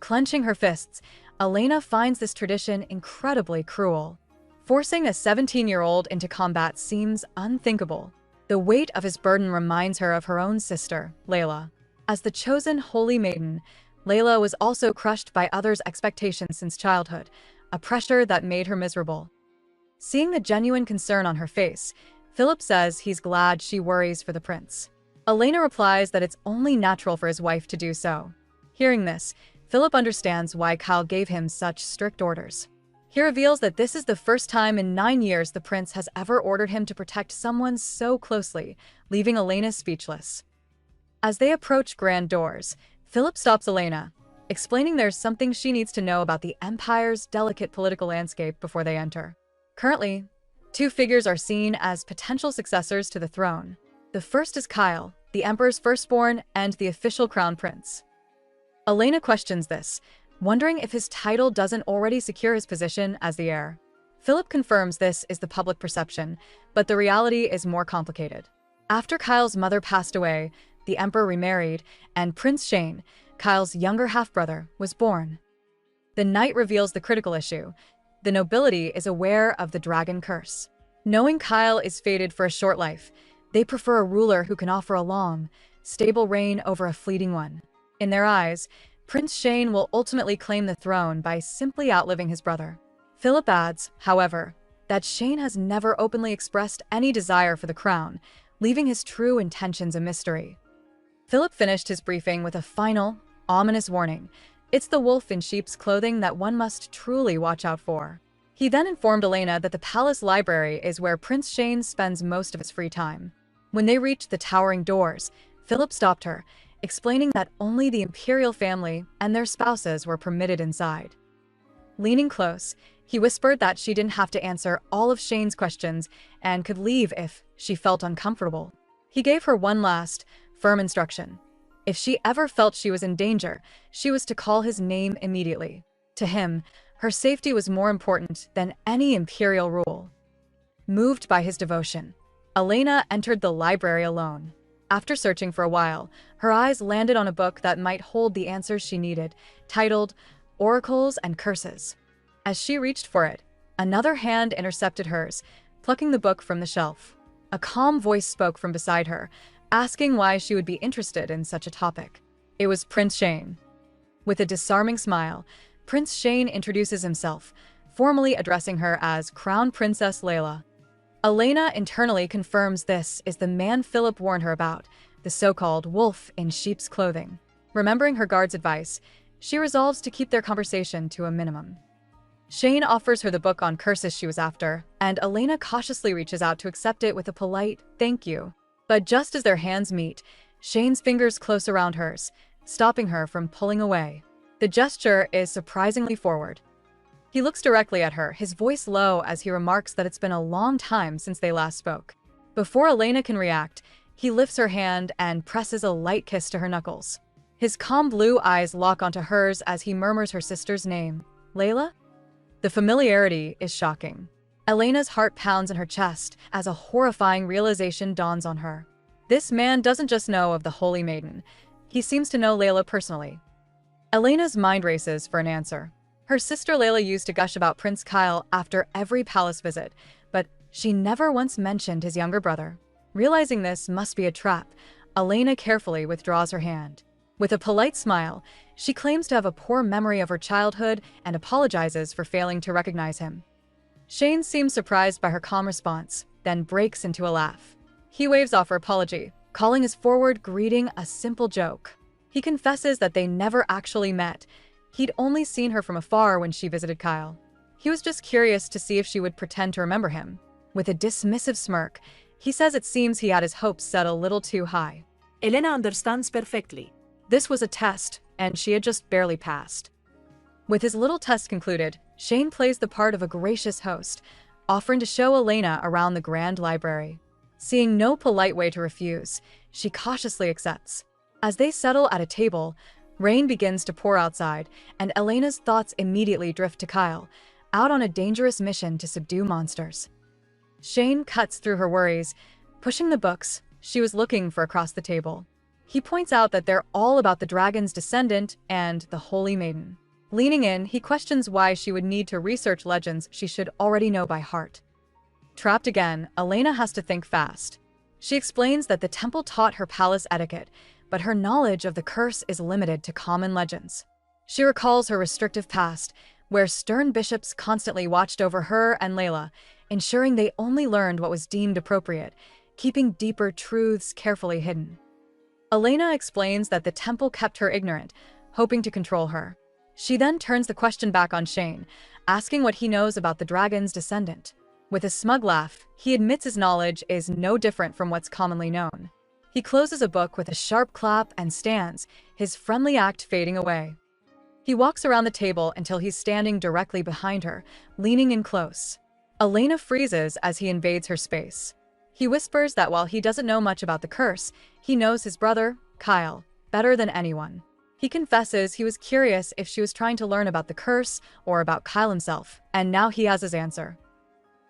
Clenching her fists, Elena finds this tradition incredibly cruel. Forcing a 17-year-old into combat seems unthinkable. The weight of his burden reminds her of her own sister, Layla. As the chosen holy maiden, Layla was also crushed by others' expectations since childhood, a pressure that made her miserable. Seeing the genuine concern on her face, Philip says he's glad she worries for the prince. Elena replies that it's only natural for his wife to do so. Hearing this, Philip understands why Kyle gave him such strict orders. He reveals that this is the first time in 9 years the prince has ever ordered him to protect someone so closely, leaving Elena speechless. As they approach grand doors, Philip stops Elena, explaining there's something she needs to know about the Empire's delicate political landscape before they enter. Currently, 2 figures are seen as potential successors to the throne. The first is Kyle, the Emperor's firstborn and the official crown prince. Elena questions this, wondering if his title doesn't already secure his position as the heir. Philip confirms this is the public perception, but the reality is more complicated. After Kyle's mother passed away, the Emperor remarried, and Prince Shane, Kyle's younger half-brother, was born. The night reveals the critical issue. The nobility is aware of the dragon curse. Knowing Kyle is fated for a short life, they prefer a ruler who can offer a long, stable reign over a fleeting one. In their eyes, Prince Shane will ultimately claim the throne by simply outliving his brother. Philip adds, however, that Shane has never openly expressed any desire for the crown, leaving his true intentions a mystery. Philip finished his briefing with a final, ominous warning. It's the wolf in sheep's clothing that one must truly watch out for. He then informed Elena that the palace library is where Prince Shane spends most of his free time. When they reached the towering doors, Philip stopped her, explaining that only the imperial family and their spouses were permitted inside. Leaning close, he whispered that she didn't have to answer all of Shane's questions and could leave if she felt uncomfortable. He gave her one last, firm instruction. If she ever felt she was in danger, she was to call his name immediately. To him, her safety was more important than any imperial rule. Moved by his devotion, Elena entered the library alone. After searching for a while, her eyes landed on a book that might hold the answers she needed, titled Oracles and Curses. As she reached for it, another hand intercepted hers, plucking the book from the shelf. A calm voice spoke from beside her, asking why she would be interested in such a topic. It was Prince Shane. With a disarming smile, Prince Shane introduces himself, formally addressing her as Crown Princess Layla. Elena internally confirms this is the man Philip warned her about, the so-called wolf in sheep's clothing. Remembering her guard's advice, she resolves to keep their conversation to a minimum. Shane offers her the book on curses she was after, and Elena cautiously reaches out to accept it with a polite "thank you." But just as their hands meet, Shane's fingers close around hers, stopping her from pulling away. The gesture is surprisingly forward. He looks directly at her, his voice low as he remarks that it's been a long time since they last spoke. Before Elena can react, he lifts her hand and presses a light kiss to her knuckles. His calm blue eyes lock onto hers as he murmurs her sister's name, Layla? The familiarity is shocking. Elena's heart pounds in her chest as a horrifying realization dawns on her. This man doesn't just know of the Holy Maiden. He seems to know Layla personally. Elena's mind races for an answer. Her sister Layla used to gush about Prince Kyle after every palace visit, but she never once mentioned his younger brother. Realizing this must be a trap, Elena carefully withdraws her hand. With a polite smile, she claims to have a poor memory of her childhood and apologizes for failing to recognize him. Shane seems surprised by her calm response, then breaks into a laugh. He waves off her apology, calling his forward greeting a simple joke. He confesses that they never actually met. He'd only seen her from afar when she visited Kyle. He was just curious to see if she would pretend to remember him. With a dismissive smirk, he says it seems he had his hopes set a little too high. Elena understands perfectly. This was a test, and she had just barely passed. With his little test concluded, Shane plays the part of a gracious host, offering to show Elena around the grand library. Seeing no polite way to refuse, she cautiously accepts. As they settle at a table, rain begins to pour outside, and Elena's thoughts immediately drift to Kyle, out on a dangerous mission to subdue monsters. Shane cuts through her worries, pushing the books she was looking for across the table. He points out that they're all about the dragon's descendant and the Holy Maiden. Leaning in, he questions why she would need to research legends she should already know by heart. Trapped again, Elena has to think fast. She explains that the temple taught her palace etiquette, but her knowledge of the curse is limited to common legends. She recalls her restrictive past, where stern bishops constantly watched over her and Layla, ensuring they only learned what was deemed appropriate, keeping deeper truths carefully hidden. Elena explains that the temple kept her ignorant, hoping to control her. She then turns the question back on Shane, asking what he knows about the dragon's descendant. With a smug laugh, he admits his knowledge is no different from what's commonly known. He closes a book with a sharp clap and stands, his friendly act fading away. He walks around the table until he's standing directly behind her, leaning in close. Elena freezes as he invades her space. He whispers that while he doesn't know much about the curse, he knows his brother, Kyle, better than anyone. He confesses he was curious if she was trying to learn about the curse or about Kyle himself, and now he has his answer.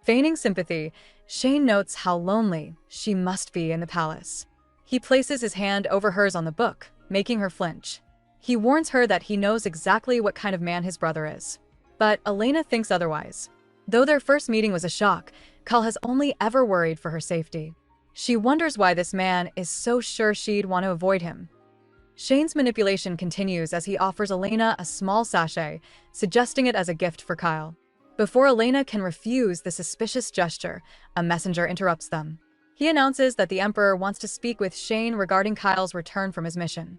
Feigning sympathy, Shane notes how lonely she must be in the palace. He places his hand over hers on the book, making her flinch. He warns her that he knows exactly what kind of man his brother is. But Elena thinks otherwise. Though their first meeting was a shock, Kyle has only ever worried for her safety. She wonders why this man is so sure she'd want to avoid him. Shane's manipulation continues as he offers Elena a small sachet, suggesting it as a gift for Kyle. Before Elena can refuse the suspicious gesture, a messenger interrupts them. He announces that the Emperor wants to speak with Shane regarding Kyle's return from his mission.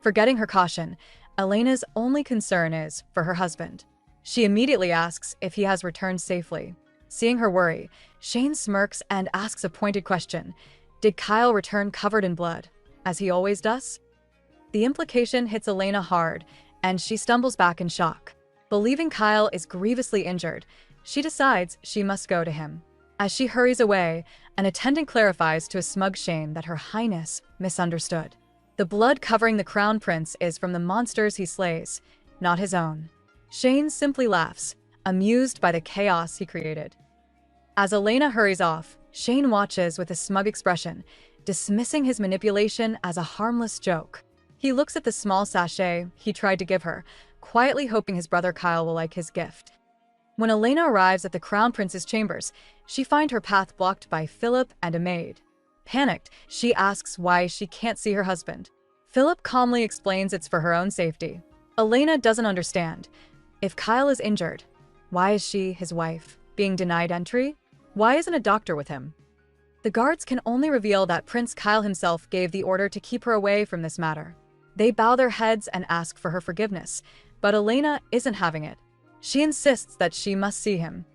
Forgetting her caution, Elena's only concern is for her husband. She immediately asks if he has returned safely. Seeing her worry, Shane smirks and asks a pointed question. Did Kyle return covered in blood, as he always does? The implication hits Elena hard, and she stumbles back in shock. Believing Kyle is grievously injured, she decides she must go to him. As she hurries away, an attendant clarifies to a smug Shane that Her Highness misunderstood. The blood covering the crown prince is from the monsters he slays, not his own. Shane simply laughs, amused by the chaos he created. As Elena hurries off, Shane watches with a smug expression, dismissing his manipulation as a harmless joke. He looks at the small sachet he tried to give her, quietly hoping his brother Kyle will like his gift. When Elena arrives at the crown prince's chambers, she finds her path blocked by Philip and a maid. Panicked, she asks why she can't see her husband. Philip calmly explains it's for her own safety. Elena doesn't understand. If Kyle is injured, why is she, his wife, being denied entry? Why isn't a doctor with him? The guards can only reveal that Prince Kyle himself gave the order to keep her away from this matter. They bow their heads and ask for her forgiveness, but Elena isn't having it. She insists that she must see him.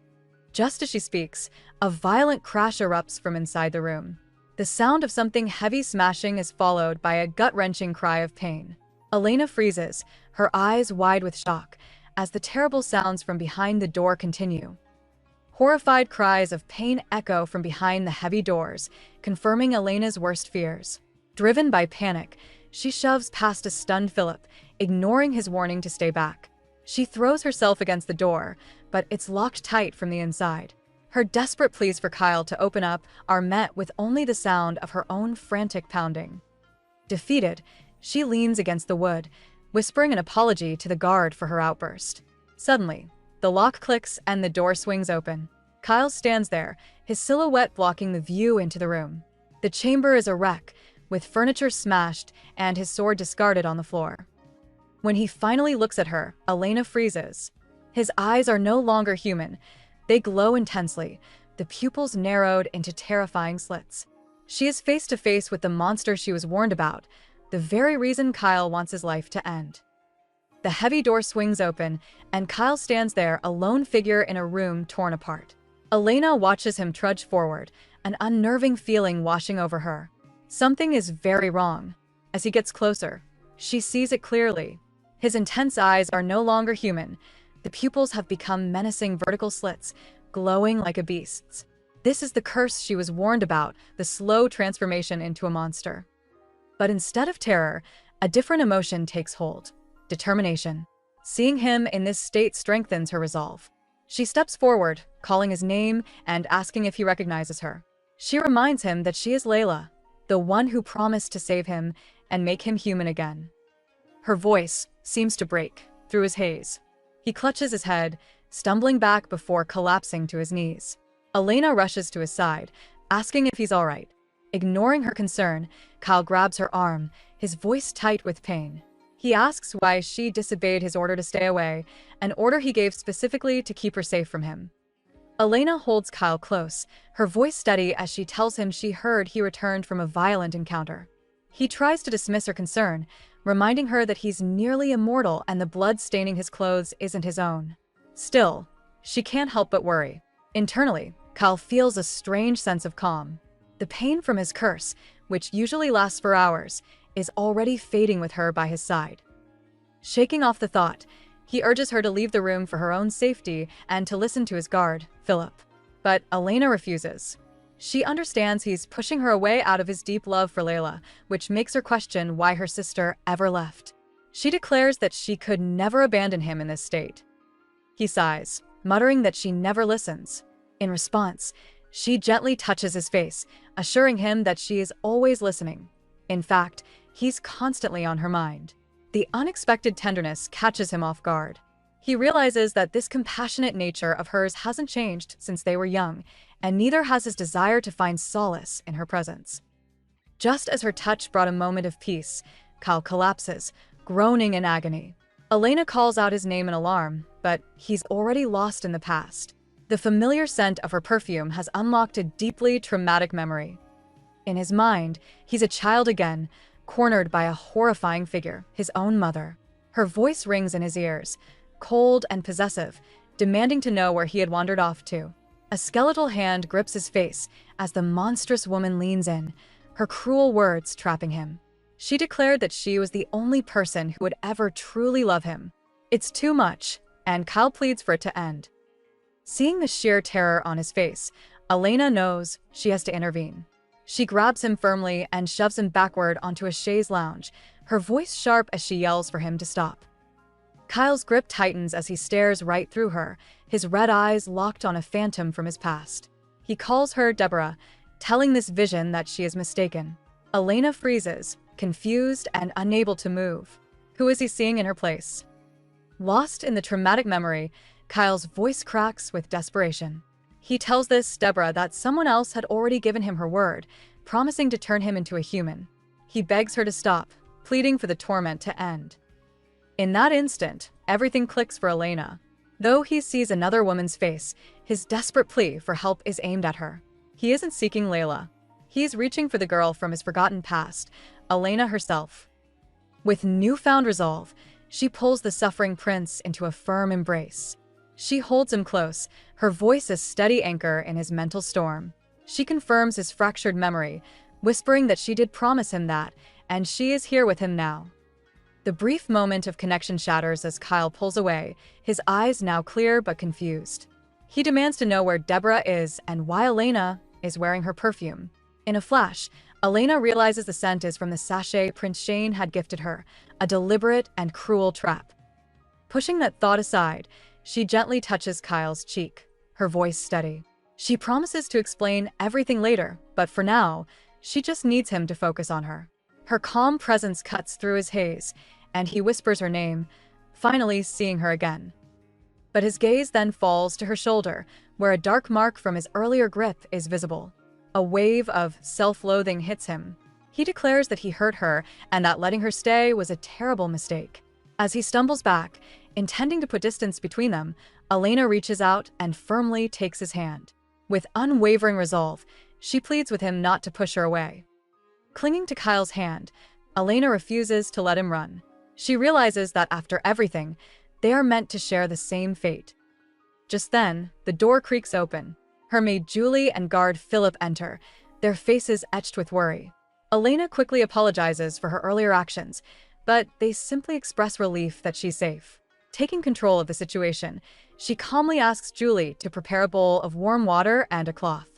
Just as she speaks, a violent crash erupts from inside the room. The sound of something heavy smashing is followed by a gut-wrenching cry of pain. Elena freezes, her eyes wide with shock, as the terrible sounds from behind the door continue. Horrified cries of pain echo from behind the heavy doors, confirming Elena's worst fears. Driven by panic, she shoves past a stunned Philip, ignoring his warning to stay back. She throws herself against the door, but it's locked tight from the inside. Her desperate pleas for Kyle to open up are met with only the sound of her own frantic pounding. Defeated, she leans against the wood, whispering an apology to the guard for her outburst. Suddenly, the lock clicks and the door swings open. Kyle stands there, his silhouette blocking the view into the room. The chamber is a wreck, with furniture smashed and his sword discarded on the floor. When he finally looks at her, Elena freezes. His eyes are no longer human. They glow intensely, the pupils narrowed into terrifying slits. She is face to face with the monster she was warned about, the very reason Kyle wants his life to end. The heavy door swings open, and Kyle stands there, a lone figure in a room torn apart. Elena watches him trudge forward, an unnerving feeling washing over her. Something is very wrong. As he gets closer, she sees it clearly. His intense eyes are no longer human. The pupils have become menacing vertical slits, glowing like a beast's. This is the curse she was warned about, the slow transformation into a monster. But instead of terror, a different emotion takes hold: determination. Seeing him in this state strengthens her resolve. She steps forward, calling his name and asking if he recognizes her. She reminds him that she is Layla, the one who promised to save him and make him human again. Her voice seems to break through his haze. He clutches his head, stumbling back before collapsing to his knees. Elena rushes to his side, asking if he's all right. Ignoring her concern, Kyle grabs her arm, his voice tight with pain. He asks why she disobeyed his order to stay away, an order he gave specifically to keep her safe from him. Elena holds Kyle close, her voice steady as she tells him she heard he returned from a violent encounter. He tries to dismiss her concern, reminding her that he's nearly immortal and the blood staining his clothes isn't his own. Still, she can't help but worry. Internally, Kyle feels a strange sense of calm. The pain from his curse, which usually lasts for hours, is already fading with her by his side. Shaking off the thought, he urges her to leave the room for her own safety and to listen to his guard, Philip. But Elena refuses. She understands he's pushing her away out of his deep love for Layla, which makes her question why her sister ever left. She declares that she could never abandon him in this state. He sighs, muttering that she never listens. In response, she gently touches his face, assuring him that she is always listening. In fact, he's constantly on her mind. The unexpected tenderness catches him off guard. He realizes that this compassionate nature of hers hasn't changed since they were young, and neither has his desire to find solace in her presence. Just as her touch brought a moment of peace, Kyle collapses, groaning in agony. Elena calls out his name in alarm, but he's already lost in the past. The familiar scent of her perfume has unlocked a deeply traumatic memory. In his mind, he's a child again, cornered by a horrifying figure, his own mother. Her voice rings in his ears, cold and possessive, demanding to know where he had wandered off to. A skeletal hand grips his face as the monstrous woman leans in, her cruel words trapping him. She declared that she was the only person who would ever truly love him. It's too much, and Kyle pleads for it to end. Seeing the sheer terror on his face, Elena knows she has to intervene. She grabs him firmly and shoves him backward onto a chaise lounge, her voice sharp as she yells for him to stop. Kyle's grip tightens as he stares right through her, his red eyes locked on a phantom from his past. He calls her Deborah, telling this vision that she is mistaken. Elena freezes, confused and unable to move. Who is he seeing in her place? Lost in the traumatic memory, Kyle's voice cracks with desperation. He tells this Deborah that someone else had already given him her word, promising to turn him into a human. He begs her to stop, pleading for the torment to end. In that instant, everything clicks for Elena. Though he sees another woman's face, his desperate plea for help is aimed at her. He isn't seeking Layla. He's reaching for the girl from his forgotten past, Elena herself. With newfound resolve, she pulls the suffering prince into a firm embrace. She holds him close, her voice a steady anchor in his mental storm. She confirms his fractured memory, whispering that she did promise him that, and she is here with him now. The brief moment of connection shatters as Kyle pulls away, his eyes now clear but confused. He demands to know where Deborah is and why Elena is wearing her perfume. In a flash, Elena realizes the scent is from the sachet Prince Shane had gifted her, a deliberate and cruel trap. Pushing that thought aside, she gently touches Kyle's cheek, her voice steady. She promises to explain everything later, but for now, she just needs him to focus on her. Her calm presence cuts through his haze, and he whispers her name, finally seeing her again. But his gaze then falls to her shoulder, where a dark mark from his earlier grip is visible. A wave of self-loathing hits him. He declares that he hurt her and that letting her stay was a terrible mistake. As he stumbles back, intending to put distance between them, Elena reaches out and firmly takes his hand. With unwavering resolve, she pleads with him not to push her away. Clinging to Kyle's hand, Elena refuses to let him run. She realizes that after everything, they are meant to share the same fate. Just then, the door creaks open. Her maid Julie and guard Philip enter, their faces etched with worry. Elena quickly apologizes for her earlier actions, but they simply express relief that she's safe. Taking control of the situation, she calmly asks Julie to prepare a bowl of warm water and a cloth.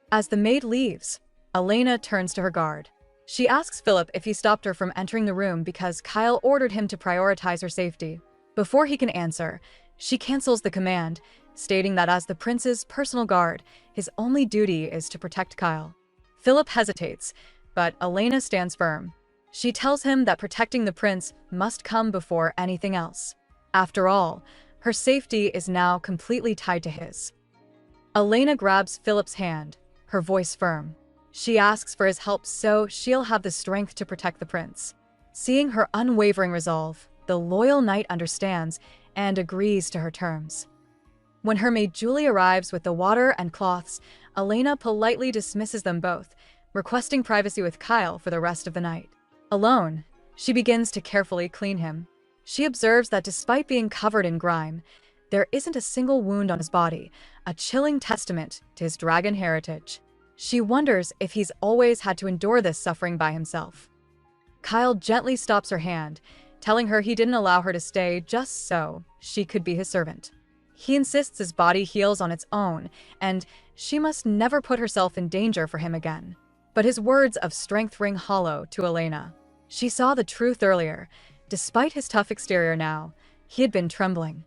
As the maid leaves, Elena turns to her guard. She asks Philip if he stopped her from entering the room because Kyle ordered him to prioritize her safety. Before he can answer, she cancels the command, stating that as the prince's personal guard, his only duty is to protect Kyle. Philip hesitates, but Elena stands firm. She tells him that protecting the prince must come before anything else. After all, her safety is now completely tied to his. Elena grabs Philip's hand, her voice firm. She asks for his help so she'll have the strength to protect the prince. Seeing her unwavering resolve, the loyal knight understands and agrees to her terms. When her maid Julie arrives with the water and cloths, Elena politely dismisses them both, requesting privacy with Kyle for the rest of the night. Alone, she begins to carefully clean him. She observes that despite being covered in grime, there isn't a single wound on his body, a chilling testament to his dragon heritage. She wonders if he's always had to endure this suffering by himself. Kyle gently stops her hand, telling her he didn't allow her to stay just so she could be his servant. He insists his body heals on its own, and she must never put herself in danger for him again. But his words of strength ring hollow to Elena. She saw the truth earlier. Despite his tough exterior now, he had been trembling.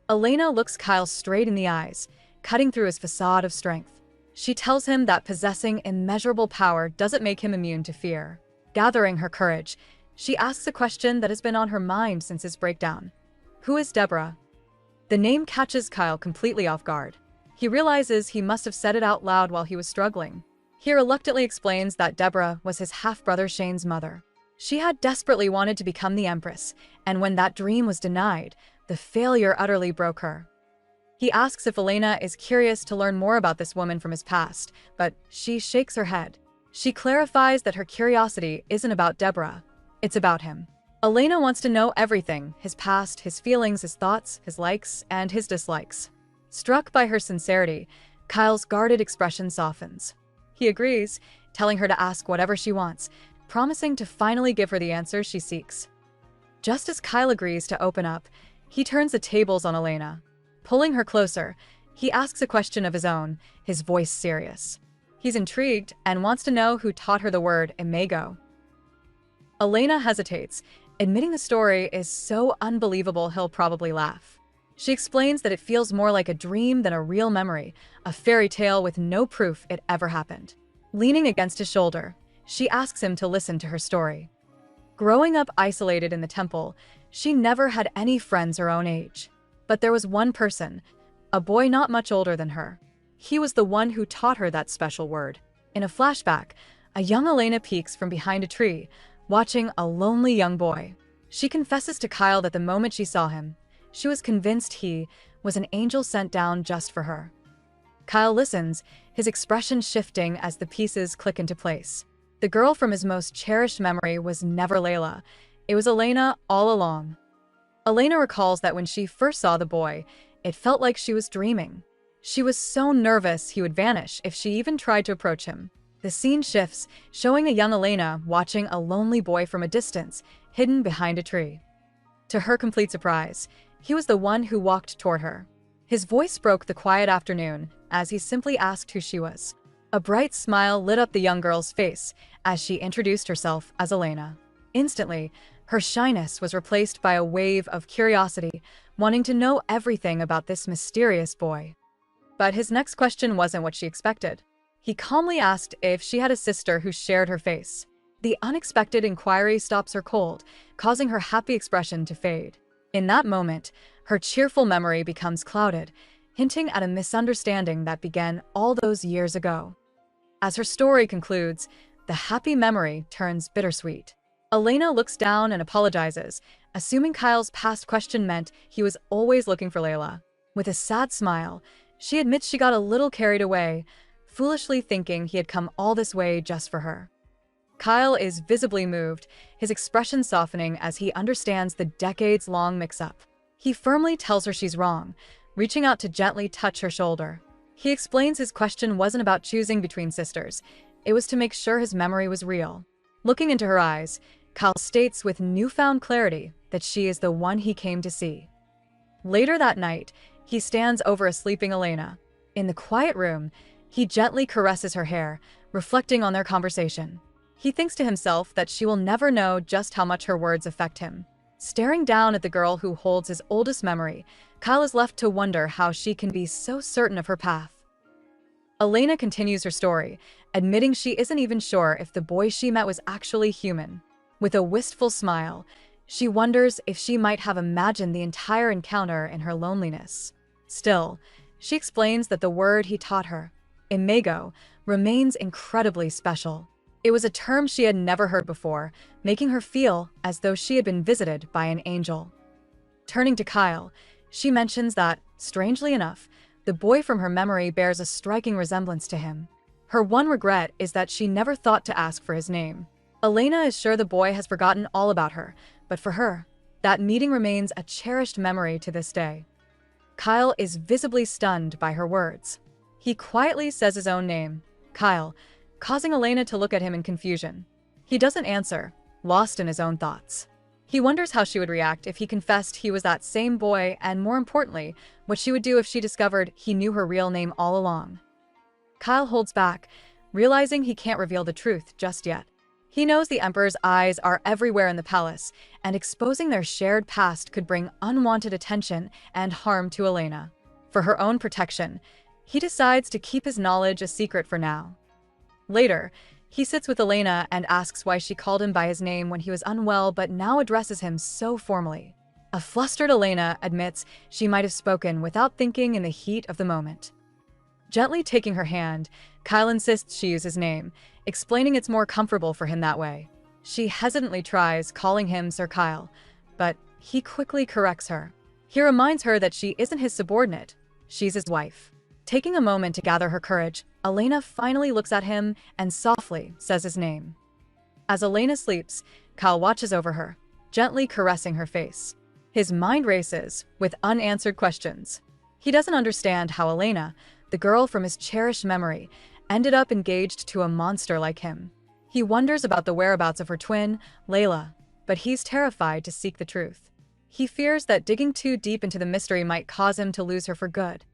Elena looks Kyle straight in the eyes, cutting through his facade of strength. She tells him that possessing immeasurable power doesn't make him immune to fear. Gathering her courage, she asks a question that has been on her mind since his breakdown. Who is Deborah? The name catches Kyle completely off guard. He realizes he must have said it out loud while he was struggling. He reluctantly explains that Deborah was his half-brother Shane's mother. She had desperately wanted to become the Empress, and when that dream was denied, the failure utterly broke her. He asks if Elena is curious to learn more about this woman from his past, but she shakes her head. She clarifies that her curiosity isn't about Deborah, it's about him. Elena wants to know everything: his past, his feelings, his thoughts, his likes, and his dislikes. Struck by her sincerity, Kyle's guarded expression softens. He agrees, telling her to ask whatever she wants, promising to finally give her the answers she seeks. Just as Kyle agrees to open up, he turns the tables on Elena. Pulling her closer, he asks a question of his own, his voice serious. He's intrigued and wants to know who taught her the word imago. Elena hesitates, admitting the story is so unbelievable he'll probably laugh. She explains that it feels more like a dream than a real memory, a fairy tale with no proof it ever happened. Leaning against his shoulder, she asks him to listen to her story. Growing up isolated in the temple, she never had any friends her own age. But there was one person, a boy not much older than her. He was the one who taught her that special word. In a flashback, a young Elena peeks from behind a tree, watching a lonely young boy. She confesses to Kyle that the moment she saw him, she was convinced he was an angel sent down just for her. Kyle listens, his expression shifting as the pieces click into place. The girl from his most cherished memory was never Layla. It was Elena all along. Elena recalls that when she first saw the boy, it felt like she was dreaming. She was so nervous he would vanish if she even tried to approach him. The scene shifts, showing a young Elena watching a lonely boy from a distance, hidden behind a tree. To her complete surprise, he was the one who walked toward her. His voice broke the quiet afternoon as he simply asked who she was. A bright smile lit up the young girl's face as she introduced herself as Elena. Instantly, her shyness was replaced by a wave of curiosity, wanting to know everything about this mysterious boy. But his next question wasn't what she expected. He calmly asked if she had a sister who shared her face. The unexpected inquiry stops her cold, causing her happy expression to fade. In that moment, her cheerful memory becomes clouded, hinting at a misunderstanding that began all those years ago. As her story concludes, the happy memory turns bittersweet. Elena looks down and apologizes, assuming Kyle's past question meant he was always looking for Layla. With a sad smile, she admits she got a little carried away, foolishly thinking he had come all this way just for her. Kyle is visibly moved, his expression softening as he understands the decades-long mix-up. He firmly tells her she's wrong, reaching out to gently touch her shoulder. He explains his question wasn't about choosing between sisters, it was to make sure his memory was real. Looking into her eyes, Kyle states with newfound clarity that she is the one he came to see. Later that night, he stands over a sleeping Elena. In the quiet room, he gently caresses her hair, reflecting on their conversation. He thinks to himself that she will never know just how much her words affect him. Staring down at the girl who holds his oldest memory, Kyle is left to wonder how she can be so certain of her path. Elena continues her story, admitting she isn't even sure if the boy she met was actually human. With a wistful smile, she wonders if she might have imagined the entire encounter in her loneliness. Still, she explains that the word he taught her, imago, remains incredibly special. It was a term she had never heard before, making her feel as though she had been visited by an angel. Turning to Kyle, she mentions that, strangely enough, the boy from her memory bears a striking resemblance to him. Her one regret is that she never thought to ask for his name. Elena is sure the boy has forgotten all about her, but for her, that meeting remains a cherished memory to this day. Kyle is visibly stunned by her words. He quietly says his own name, Kyle, causing Elena to look at him in confusion. He doesn't answer, lost in his own thoughts. He wonders how she would react if he confessed he was that same boy, and more importantly, what she would do if she discovered he knew her real name all along. Kyle holds back, realizing he can't reveal the truth just yet. He knows the Emperor's eyes are everywhere in the palace, and exposing their shared past could bring unwanted attention and harm to Elena. For her own protection, he decides to keep his knowledge a secret for now. Later, he sits with Elena and asks why she called him by his name when he was unwell but now addresses him so formally. A flustered Elena admits she might have spoken without thinking in the heat of the moment. Gently taking her hand, Kyle insists she use his name, explaining it's more comfortable for him that way. She hesitantly tries calling him Sir Kyle, but he quickly corrects her. He reminds her that she isn't his subordinate, she's his wife. Taking a moment to gather her courage, Elena finally looks at him and softly says his name. As Elena sleeps, Kyle watches over her, gently caressing her face. His mind races with unanswered questions. He doesn't understand how Elena, the girl from his cherished memory, ended up engaged to a monster like him. He wonders about the whereabouts of her twin, Layla, but he's terrified to seek the truth. He fears that digging too deep into the mystery might cause him to lose her for good.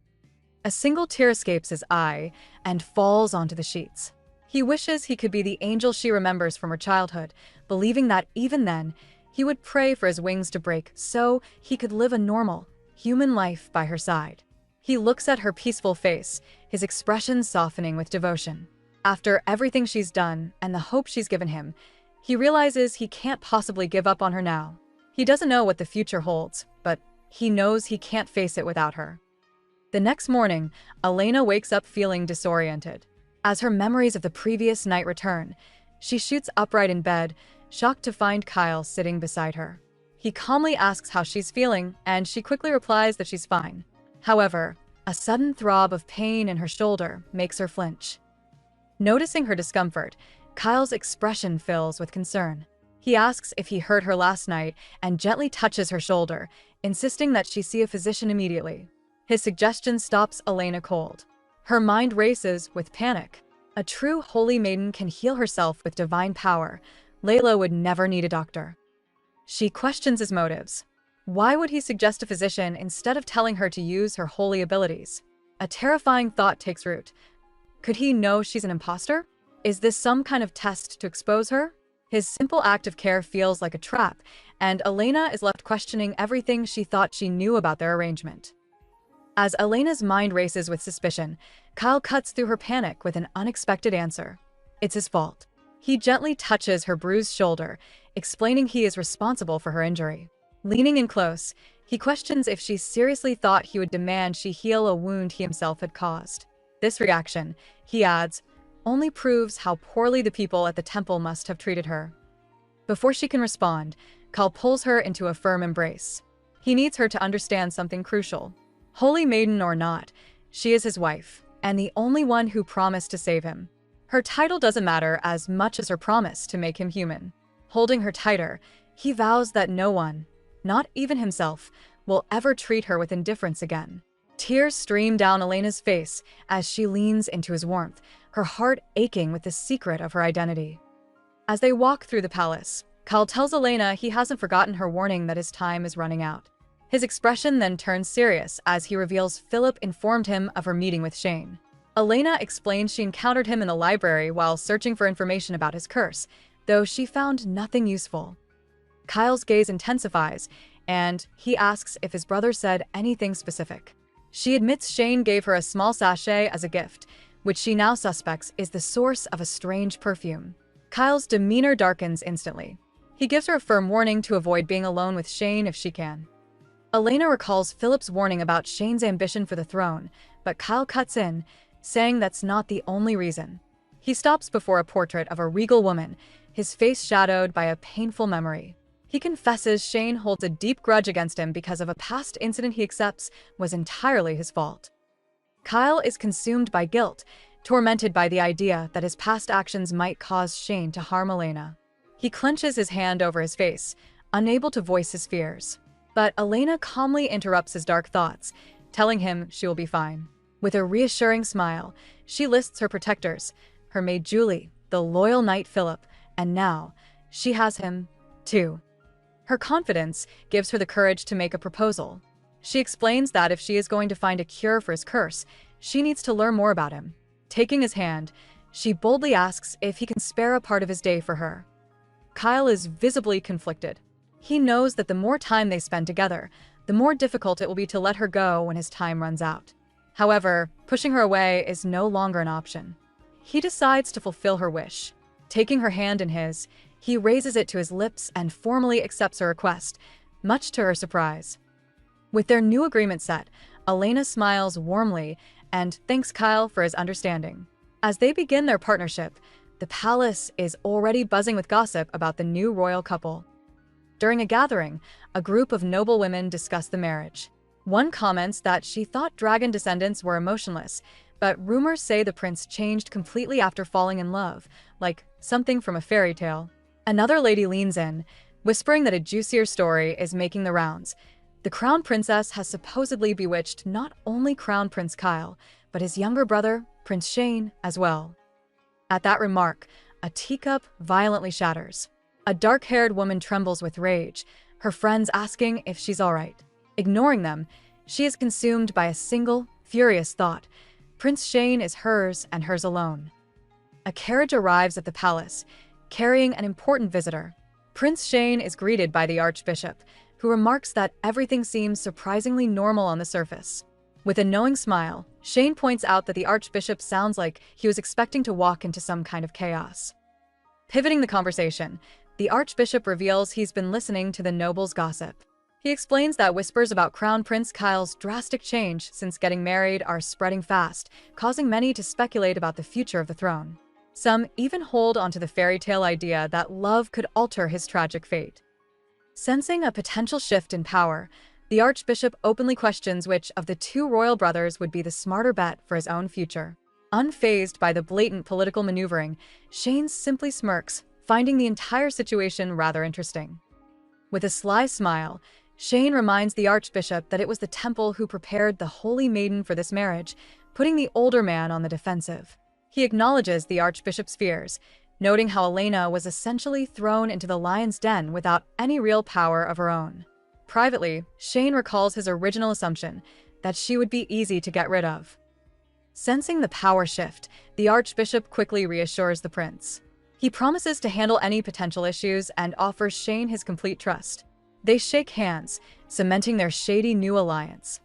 A single tear escapes his eye and falls onto the sheets. He wishes he could be the angel she remembers from her childhood, believing that even then, he would pray for his wings to break so he could live a normal, human life by her side. He looks at her peaceful face, his expression softening with devotion. After everything she's done and the hope she's given him, he realizes he can't possibly give up on her now. He doesn't know what the future holds, but he knows he can't face it without her. The next morning, Elena wakes up feeling disoriented. As her memories of the previous night return, she shoots upright in bed, shocked to find Kyle sitting beside her. He calmly asks how she's feeling, and she quickly replies that she's fine. However, a sudden throb of pain in her shoulder makes her flinch. Noticing her discomfort, Kyle's expression fills with concern. He asks if he hurt her last night and gently touches her shoulder, insisting that she see a physician immediately. His suggestion stops Elena cold. Her mind races with panic. A true holy maiden can heal herself with divine power. Layla would never need a doctor. She questions his motives. Why would he suggest a physician instead of telling her to use her holy abilities? A terrifying thought takes root. Could he know she's an imposter? Is this some kind of test to expose her? His simple act of care feels like a trap, and Elena is left questioning everything she thought she knew about their arrangement. As Elena's mind races with suspicion, Kyle cuts through her panic with an unexpected answer. It's his fault. He gently touches her bruised shoulder, explaining he is responsible for her injury. Leaning in close, he questions if she seriously thought he would demand she heal a wound he himself had caused. This reaction, he adds, only proves how poorly the people at the temple must have treated her. Before she can respond, Kyle pulls her into a firm embrace. He needs her to understand something crucial. Holy maiden or not, she is his wife, and the only one who promised to save him. Her title doesn't matter as much as her promise to make him human. Holding her tighter, he vows that no one, not even himself, will ever treat her with indifference again. Tears stream down Elena's face as she leans into his warmth, her heart aching with the secret of her identity. As they walk through the palace, Kyle tells Elena he hasn't forgotten her warning that his time is running out. His expression then turns serious as he reveals Philip informed him of her meeting with Shane. Elena explains she encountered him in the library while searching for information about his curse, though she found nothing useful. Kyle's gaze intensifies, and he asks if his brother said anything specific. She admits Shane gave her a small sachet as a gift, which she now suspects is the source of a strange perfume. Kyle's demeanor darkens instantly. He gives her a firm warning to avoid being alone with Shane if she can. Elena recalls Philip's warning about Shane's ambition for the throne, but Kyle cuts in, saying that's not the only reason. He stops before a portrait of a regal woman, his face shadowed by a painful memory. He confesses Shane holds a deep grudge against him because of a past incident he accepts was entirely his fault. Kyle is consumed by guilt, tormented by the idea that his past actions might cause Shane to harm Elena. He clenches his hand over his face, unable to voice his fears. But Elena calmly interrupts his dark thoughts, telling him she will be fine. With a reassuring smile, she lists her protectors, her maid Julie, the loyal knight Philip, and now she has him, too. Her confidence gives her the courage to make a proposal. She explains that if she is going to find a cure for his curse, she needs to learn more about him. Taking his hand, she boldly asks if he can spare a part of his day for her. Kyle is visibly conflicted. He knows that the more time they spend together, the more difficult it will be to let her go when his time runs out. However, pushing her away is no longer an option. He decides to fulfill her wish. Taking her hand in his, he raises it to his lips and formally accepts her request, much to her surprise. With their new agreement set, Elena smiles warmly and thanks Kyle for his understanding. As they begin their partnership, the palace is already buzzing with gossip about the new royal couple. During a gathering, a group of noble women discuss the marriage. One comments that she thought dragon descendants were emotionless, but rumors say the prince changed completely after falling in love, like something from a fairy tale. Another lady leans in, whispering that a juicier story is making the rounds. The crown princess has supposedly bewitched not only Crown Prince Kyle, but his younger brother, Prince Shane, as well. At that remark, a teacup violently shatters. A dark-haired woman trembles with rage, her friends asking if she's all right. Ignoring them, she is consumed by a single, furious thought. Prince Shane is hers and hers alone. A carriage arrives at the palace, carrying an important visitor. Prince Shane is greeted by the Archbishop, who remarks that everything seems surprisingly normal on the surface. With a knowing smile, Shane points out that the Archbishop sounds like he was expecting to walk into some kind of chaos. Pivoting the conversation, the Archbishop reveals he's been listening to the nobles' gossip. He explains that whispers about Crown Prince Kyle's drastic change since getting married are spreading fast, causing many to speculate about the future of the throne. Some even hold onto the fairy tale idea that love could alter his tragic fate. Sensing a potential shift in power, the Archbishop openly questions which of the two royal brothers would be the smarter bet for his own future. Unfazed by the blatant political maneuvering, Shane simply smirks, finding the entire situation rather interesting. With a sly smile, Shane reminds the Archbishop that it was the temple who prepared the holy maiden for this marriage, putting the older man on the defensive. He acknowledges the Archbishop's fears, noting how Elena was essentially thrown into the lion's den without any real power of her own. Privately, Shane recalls his original assumption that she would be easy to get rid of. Sensing the power shift, the Archbishop quickly reassures the prince. He promises to handle any potential issues and offers Shane his complete trust. They shake hands, cementing their shady new alliance.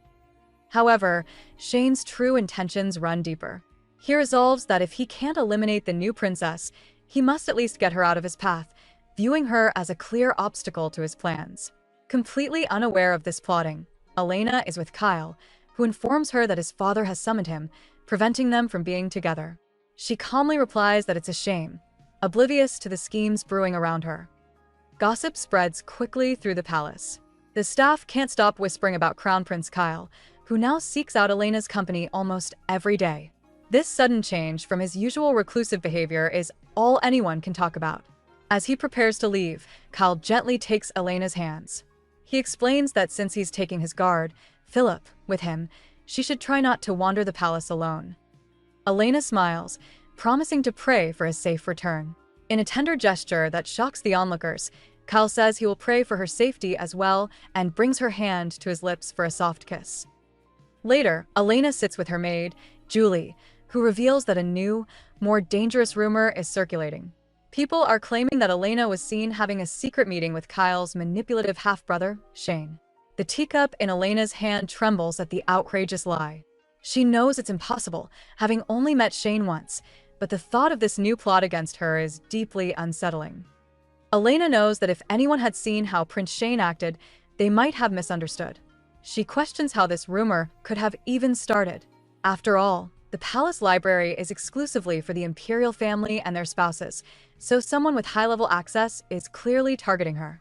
However, Shane's true intentions run deeper. He resolves that if he can't eliminate the new princess, he must at least get her out of his path, viewing her as a clear obstacle to his plans. Completely unaware of this plotting, Elena is with Kyle, who informs her that his father has summoned him, preventing them from being together. She calmly replies that it's a shame, oblivious to the schemes brewing around her. Gossip spreads quickly through the palace. The staff can't stop whispering about Crown Prince Kyle, who now seeks out Elena's company almost every day. This sudden change from his usual reclusive behavior is all anyone can talk about. As he prepares to leave, Kyle gently takes Elena's hands. He explains that since he's taking his guard, Philip, with him, she should try not to wander the palace alone. Elena smiles, promising to pray for his safe return. In a tender gesture that shocks the onlookers, Kyle says he will pray for her safety as well and brings her hand to his lips for a soft kiss. Later, Elena sits with her maid, Julie, who reveals that a new, more dangerous rumor is circulating. People are claiming that Elena was seen having a secret meeting with Kyle's manipulative half-brother, Shane. The teacup in Elena's hand trembles at the outrageous lie. She knows it's impossible, having only met Shane once, but the thought of this new plot against her is deeply unsettling. Elena knows that if anyone had seen how Prince Shane acted, they might have misunderstood. She questions how this rumor could have even started. After all, The palace library is exclusively for the imperial family and their spouses, so someone with high-level access is clearly targeting her.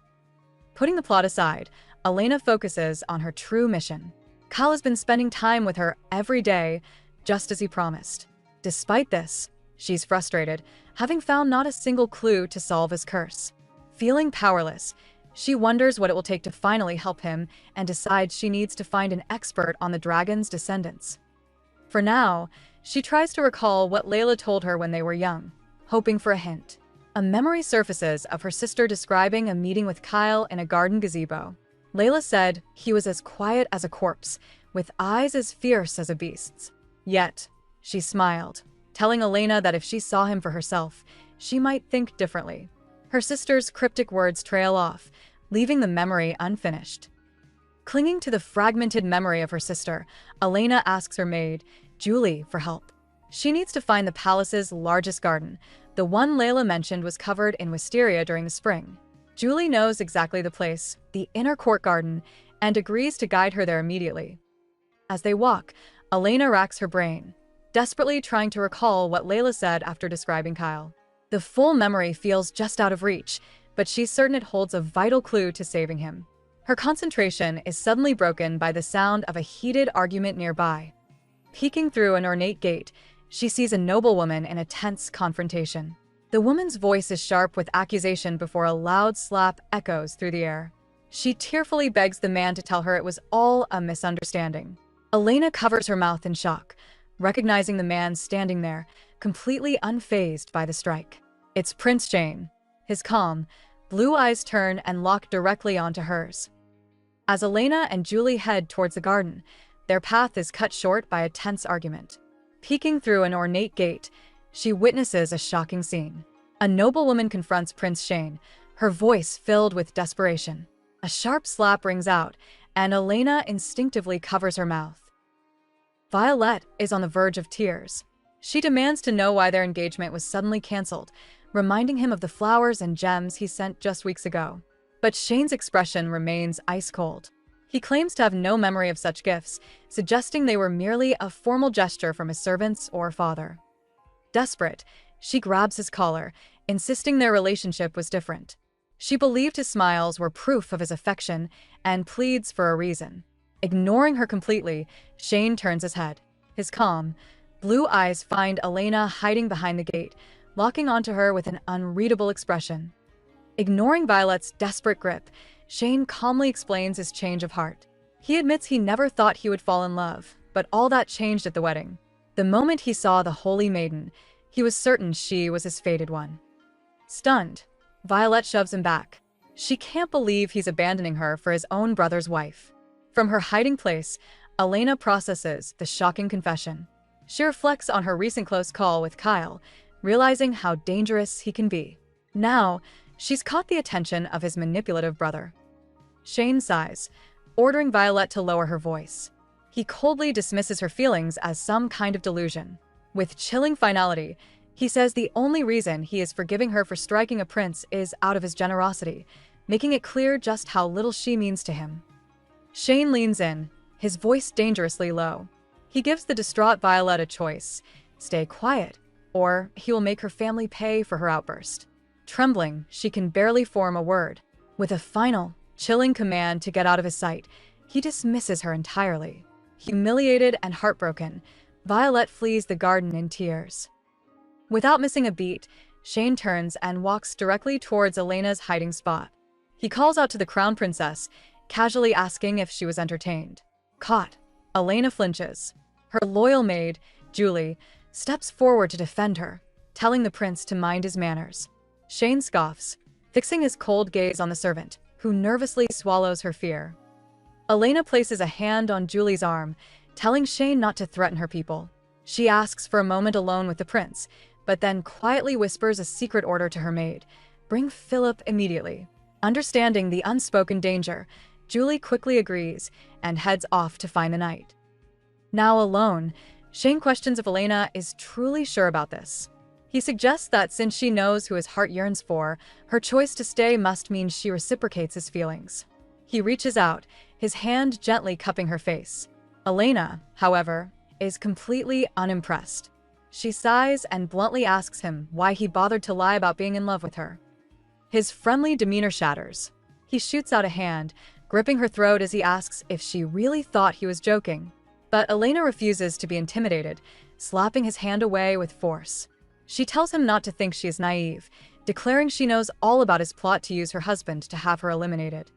Putting the plot aside, Elena focuses on her true mission. Kyle has been spending time with her every day, just as he promised. Despite this, she's frustrated, having found not a single clue to solve his curse. Feeling powerless, she wonders what it will take to finally help him and decides she needs to find an expert on the dragon's descendants. For now, she tries to recall what Layla told her when they were young, hoping for a hint. A memory surfaces of her sister describing a meeting with Kyle in a garden gazebo. Layla said he was as quiet as a corpse, with eyes as fierce as a beast's. Yet, she smiled, telling Elena that if she saw him for herself, she might think differently. Her sister's cryptic words trail off, leaving the memory unfinished. Clinging to the fragmented memory of her sister, Elena asks her maid, Julie, for help. She needs to find the palace's largest garden. The one Layla mentioned was covered in wisteria during the spring. Julie knows exactly the place, the inner court garden, and agrees to guide her there immediately. As they walk, Elena racks her brain, desperately trying to recall what Layla said after describing Kyle. The full memory feels just out of reach, but she's certain it holds a vital clue to saving him. Her concentration is suddenly broken by the sound of a heated argument nearby. Peeking through an ornate gate, she sees a noblewoman in a tense confrontation. The woman's voice is sharp with accusation before a loud slap echoes through the air. She tearfully begs the man to tell her it was all a misunderstanding. Elena covers her mouth in shock, recognizing the man standing there, completely unfazed by the strike. It's Prince Shane. His calm, blue eyes turn and lock directly onto hers. As Elena and Julie head towards the garden, their path is cut short by a tense argument. Peeking through an ornate gate, she witnesses a shocking scene. A noblewoman confronts Prince Shane, her voice filled with desperation. A sharp slap rings out, and Elena instinctively covers her mouth. Violet is on the verge of tears. She demands to know why their engagement was suddenly canceled, reminding him of the flowers and gems he sent just weeks ago. But Shane's expression remains ice cold. He claims to have no memory of such gifts, suggesting they were merely a formal gesture from his servants or father. Desperate, she grabs his collar, insisting their relationship was different. She believed his smiles were proof of his affection and pleads for a reason. Ignoring her completely, Shane turns his head. His calm, blue eyes find Elena hiding behind the gate, locking onto her with an unreadable expression. Ignoring Violet's desperate grip, Shane calmly explains his change of heart. He admits he never thought he would fall in love, but all that changed at the wedding. The moment he saw the holy maiden, he was certain she was his fated one. Stunned, Violet shoves him back. She can't believe he's abandoning her for his own brother's wife. From her hiding place, Elena processes the shocking confession. She reflects on her recent close call with Kyle, realizing how dangerous he can be. Now, she's caught the attention of his manipulative brother. Shane sighs, ordering Violet to lower her voice. He coldly dismisses her feelings as some kind of delusion. With chilling finality, he says the only reason he is forgiving her for striking a prince is out of his generosity, making it clear just how little she means to him. Shane leans in, his voice dangerously low. He gives the distraught Violet a choice: stay quiet, or he will make her family pay for her outburst. Trembling, she can barely form a word. With a final, chilling command to get out of his sight, he dismisses her entirely. Humiliated and heartbroken, Violet flees the garden in tears. Without missing a beat, Shane turns and walks directly towards Elena's hiding spot. He calls out to the crown princess, casually asking if she was entertained. Caught, Elena flinches. Her loyal maid, Julie, steps forward to defend her, telling the prince to mind his manners. Shane scoffs, fixing his cold gaze on the servant, who nervously swallows her fear. Elena places a hand on Julie's arm, telling Shane not to threaten her people. She asks for a moment alone with the prince, but then quietly whispers a secret order to her maid: bring Philip immediately. Understanding the unspoken danger, Julie quickly agrees and heads off to find the knight. Now alone, Shane questions if Elena is truly sure about this. He suggests that since she knows who his heart yearns for, her choice to stay must mean she reciprocates his feelings. He reaches out, his hand gently cupping her face. Elena, however, is completely unimpressed. She sighs and bluntly asks him why he bothered to lie about being in love with her. His friendly demeanor shatters. He shoots out a hand, gripping her throat as he asks if she really thought he was joking. But Elena refuses to be intimidated, slapping his hand away with force. She tells him not to think she is naive, declaring she knows all about his plot to use her husband to have her eliminated.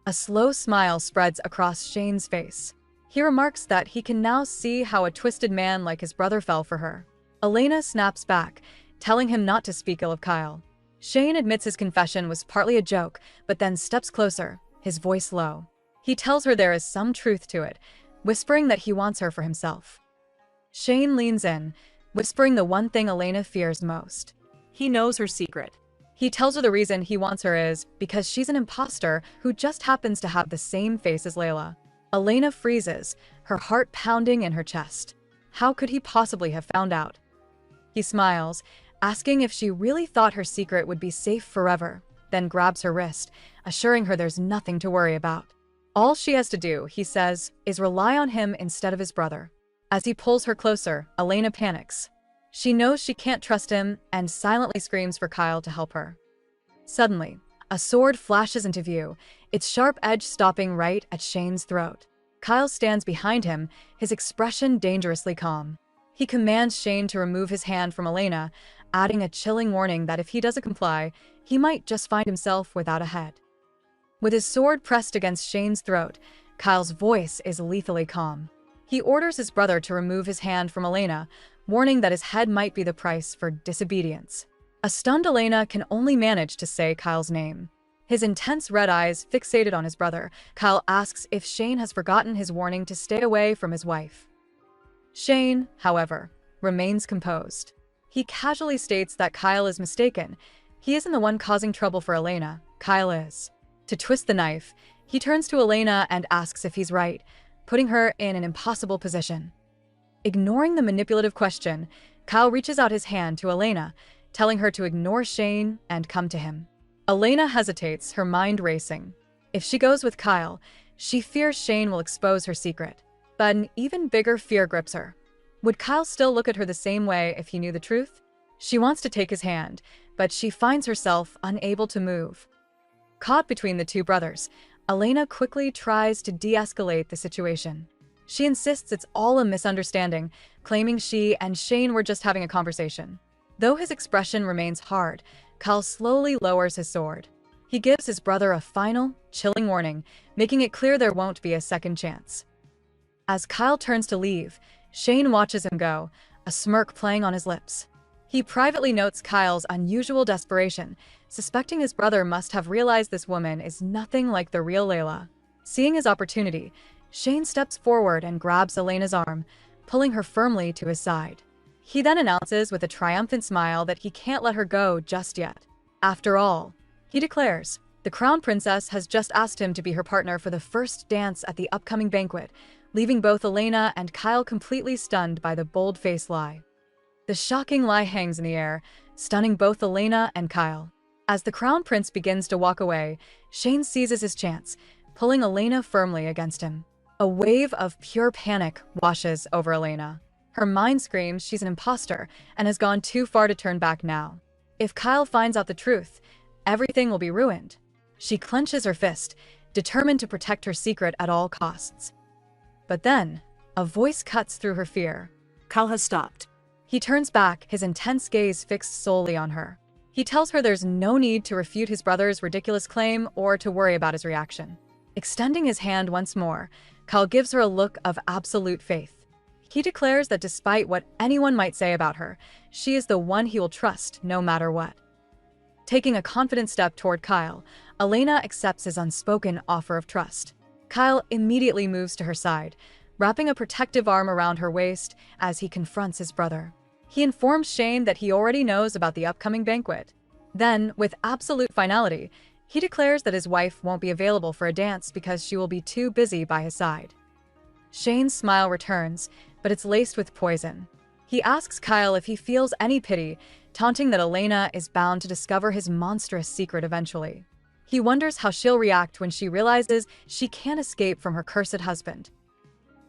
A slow smile spreads across Shane's face. He remarks that he can now see how a twisted man like his brother fell for her. Elena snaps back, telling him not to speak ill of Kyle. Shane admits his confession was partly a joke, but then steps closer, his voice low. He tells her there is some truth to it, whispering that he wants her for himself. Shane leans in, whispering the one thing Elena fears most. He knows her secret. He tells her the reason he wants her is because she's an imposter who just happens to have the same face as Layla. Elena freezes, her heart pounding in her chest. How could he possibly have found out? He smiles, asking if she really thought her secret would be safe forever, then grabs her wrist, assuring her there's nothing to worry about. All she has to do, he says, is rely on him instead of his brother. As he pulls her closer, Elena panics. She knows she can't trust him and silently screams for Kyle to help her. Suddenly, a sword flashes into view, its sharp edge stopping right at Shane's throat. Kyle stands behind him, his expression dangerously calm. He commands Shane to remove his hand from Elena, adding a chilling warning that if he doesn't comply, he might just find himself without a head. With his sword pressed against Shane's throat, Kyle's voice is lethally calm. He orders his brother to remove his hand from Elena, warning that his head might be the price for disobedience. A stunned Elena can only manage to say Kyle's name. His intense red eyes fixated on his brother, Kyle asks if Shane has forgotten his warning to stay away from his wife. Shane, however, remains composed. He casually states that Kyle is mistaken. He isn't the one causing trouble for Elena, Kyle is. To twist the knife, he turns to Elena and asks if he's right, putting her in an impossible position. Ignoring the manipulative question, Kyle reaches out his hand to Elena, telling her to ignore Shane and come to him. Elena hesitates, her mind racing. If she goes with Kyle, she fears Shane will expose her secret. But an even bigger fear grips her. Would Kyle still look at her the same way if he knew the truth? She wants to take his hand, but she finds herself unable to move. Caught between the two brothers, Elena quickly tries to de-escalate the situation. She insists it's all a misunderstanding, claiming she and Shane were just having a conversation. Though his expression remains hard, Kyle slowly lowers his sword. He gives his brother a final, chilling warning, making it clear there won't be a second chance. As Kyle turns to leave, Shane watches him go, a smirk playing on his lips. He privately notes Kyle's unusual desperation, suspecting his brother must have realized this woman is nothing like the real Layla. Seeing his opportunity, Shane steps forward and grabs Elena's arm, pulling her firmly to his side. He then announces with a triumphant smile that he can't let her go just yet. After all, he declares, the crown princess has just asked him to be her partner for the first dance at the upcoming banquet, leaving both Elena and Kyle completely stunned by the bold-faced lie. The shocking lie hangs in the air, stunning both Elena and Kyle. As the crown prince begins to walk away, Shane seizes his chance, pulling Elena firmly against him. A wave of pure panic washes over Elena. Her mind screams she's an imposter and has gone too far to turn back now. If Kyle finds out the truth, everything will be ruined. She clenches her fist, determined to protect her secret at all costs. But then, a voice cuts through her fear. Kyle has stopped. He turns back, his intense gaze fixed solely on her. He tells her there's no need to refute his brother's ridiculous claim or to worry about his reaction. Extending his hand once more, Kyle gives her a look of absolute faith. He declares that despite what anyone might say about her, she is the one he will trust no matter what. Taking a confident step toward Kyle, Elena accepts his unspoken offer of trust. Kyle immediately moves to her side, wrapping a protective arm around her waist as he confronts his brother. He informs Shane that he already knows about the upcoming banquet. Then, with absolute finality, he declares that his wife won't be available for a dance because she will be too busy by his side. Shane's smile returns, but it's laced with poison. He asks Kyle if he feels any pity, taunting that Elena is bound to discover his monstrous secret eventually. He wonders how she'll react when she realizes she can't escape from her cursed husband.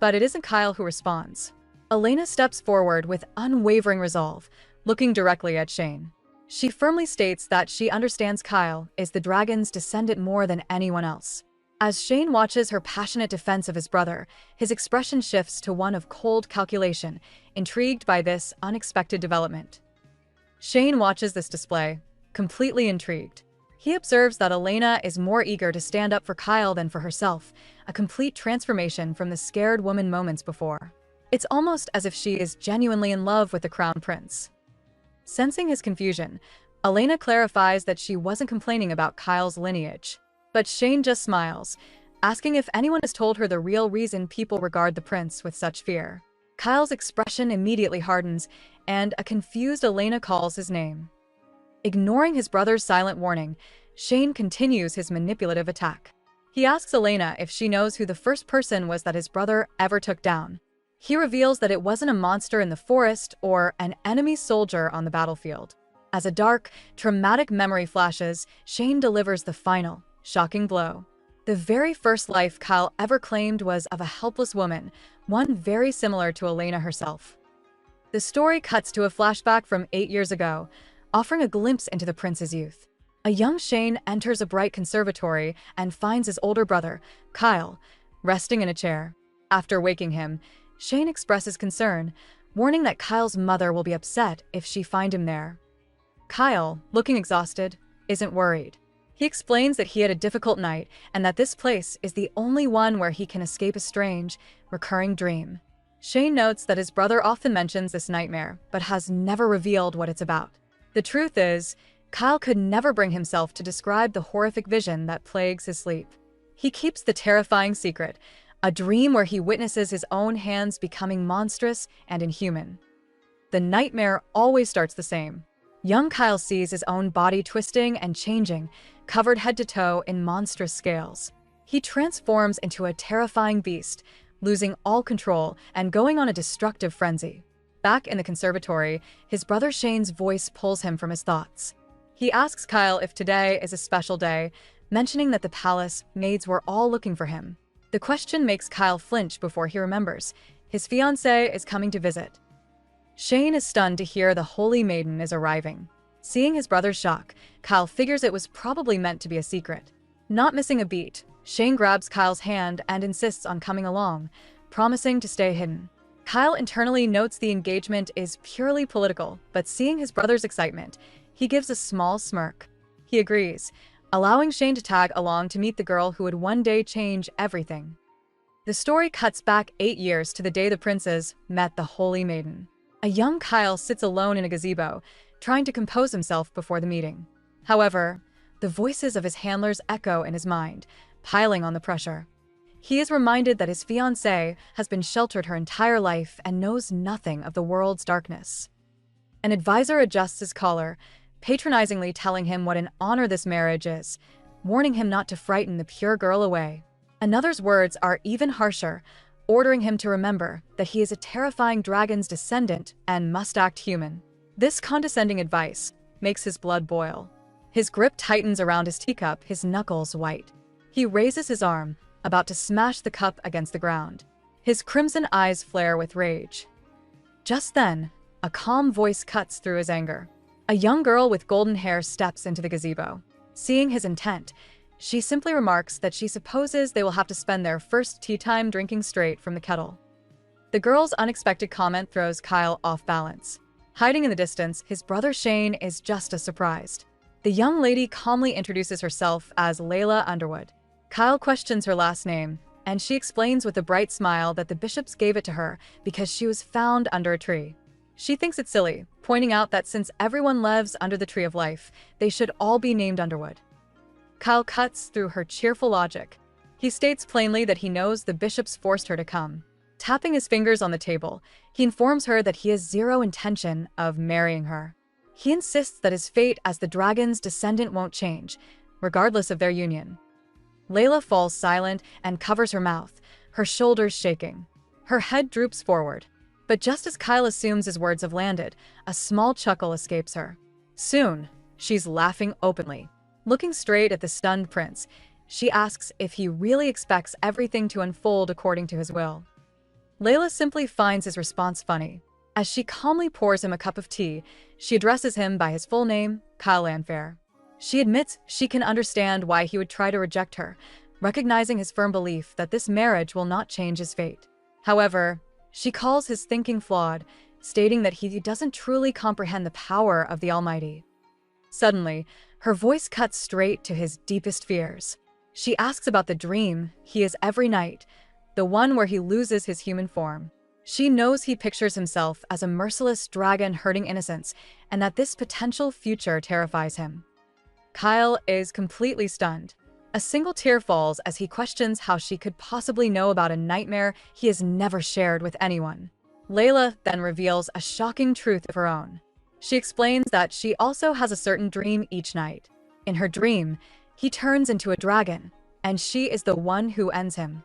But it isn't Kyle who responds. Elena steps forward with unwavering resolve, looking directly at Shane. She firmly states that she understands Kyle is the dragon's descendant more than anyone else. As Shane watches her passionate defense of his brother, his expression shifts to one of cold calculation, intrigued by this unexpected development. Shane watches this display, completely intrigued. He observes that Elena is more eager to stand up for Kyle than for herself, a complete transformation from the scared woman moments before. It's almost as if she is genuinely in love with the crown prince. Sensing his confusion, Elena clarifies that she wasn't complaining about Kyle's lineage. But Shane just smiles, asking if anyone has told her the real reason people regard the prince with such fear. Kyle's expression immediately hardens, and a confused Elena calls his name. Ignoring his brother's silent warning, Shane continues his manipulative attack. He asks Elena if she knows who the first person was that his brother ever took down. He reveals that it wasn't a monster in the forest or an enemy soldier on the battlefield. As a dark, traumatic memory flashes, Shane delivers the final, shocking blow. The very first life Kyle ever claimed was of a helpless woman, one very similar to Elena herself. The story cuts to a flashback from 8 years ago, offering a glimpse into the prince's youth. A young Shane enters a bright conservatory and finds his older brother, Kyle, resting in a chair. After waking him, Shane expresses concern, warning that Kyle's mother will be upset if she finds him there. Kyle, looking exhausted, isn't worried. He explains that he had a difficult night and that this place is the only one where he can escape a strange, recurring dream. Shane notes that his brother often mentions this nightmare, but has never revealed what it's about. The truth is, Kyle could never bring himself to describe the horrific vision that plagues his sleep. He keeps the terrifying secret, a dream where he witnesses his own hands becoming monstrous and inhuman. The nightmare always starts the same. Young Kyle sees his own body twisting and changing, covered head to toe in monstrous scales. He transforms into a terrifying beast, losing all control and going on a destructive frenzy. Back in the conservatory, his brother Shane's voice pulls him from his thoughts. He asks Kyle if today is a special day, mentioning that the palace maids were all looking for him. The question makes Kyle flinch before he remembers. His fiancée is coming to visit. Shane is stunned to hear the Holy Maiden is arriving. Seeing his brother's shock, Kyle figures it was probably meant to be a secret. Not missing a beat, Shane grabs Kyle's hand and insists on coming along, promising to stay hidden. Kyle internally notes the engagement is purely political, but seeing his brother's excitement, he gives a small smirk. He agrees, allowing Shane to tag along to meet the girl who would one day change everything. The story cuts back 8 years to the day the princes met the Holy Maiden. A young Kyle sits alone in a gazebo, trying to compose himself before the meeting. However, the voices of his handlers echo in his mind, piling on the pressure. He is reminded that his fiancée has been sheltered her entire life and knows nothing of the world's darkness. An advisor adjusts his collar, patronizingly telling him what an honor this marriage is, warning him not to frighten the pure girl away. Another's words are even harsher, ordering him to remember that he is a terrifying dragon's descendant and must act human. This condescending advice makes his blood boil. His grip tightens around his teacup, his knuckles white. He raises his arm, about to smash the cup against the ground. His crimson eyes flare with rage. Just then, a calm voice cuts through his anger. A young girl with golden hair steps into the gazebo. Seeing his intent, she simply remarks that she supposes they will have to spend their first tea time drinking straight from the kettle. The girl's unexpected comment throws Kyle off balance. Hiding in the distance, his brother Shane is just as surprised. The young lady calmly introduces herself as Layla Underwood. Kyle questions her last name, and she explains with a bright smile that the bishops gave it to her because she was found under a tree. She thinks it's silly, pointing out that since everyone lives under the tree of life, they should all be named Underwood. Kyle cuts through her cheerful logic. He states plainly that he knows the bishops forced her to come. Tapping his fingers on the table, he informs her that he has zero intention of marrying her. He insists that his fate as the dragon's descendant won't change, regardless of their union. Layla falls silent and covers her mouth, her shoulders shaking. Her head droops forward. But just as Kyle assumes his words have landed, a small chuckle escapes her. Soon, she's laughing openly. Looking straight at the stunned prince, she asks if he really expects everything to unfold according to his will. Layla simply finds his response funny. As she calmly pours him a cup of tea, she addresses him by his full name, Kyle Lanfair. She admits she can understand why he would try to reject her, recognizing his firm belief that this marriage will not change his fate. However, she calls his thinking flawed, stating that he doesn't truly comprehend the power of the Almighty. Suddenly, her voice cuts straight to his deepest fears. She asks about the dream he has every night, the one where he loses his human form. She knows he pictures himself as a merciless dragon hurting innocents, and that this potential future terrifies him. Kyle is completely stunned. A single tear falls as he questions how she could possibly know about a nightmare he has never shared with anyone. Layla then reveals a shocking truth of her own. She explains that she also has a certain dream each night. In her dream, he turns into a dragon, and she is the one who ends him.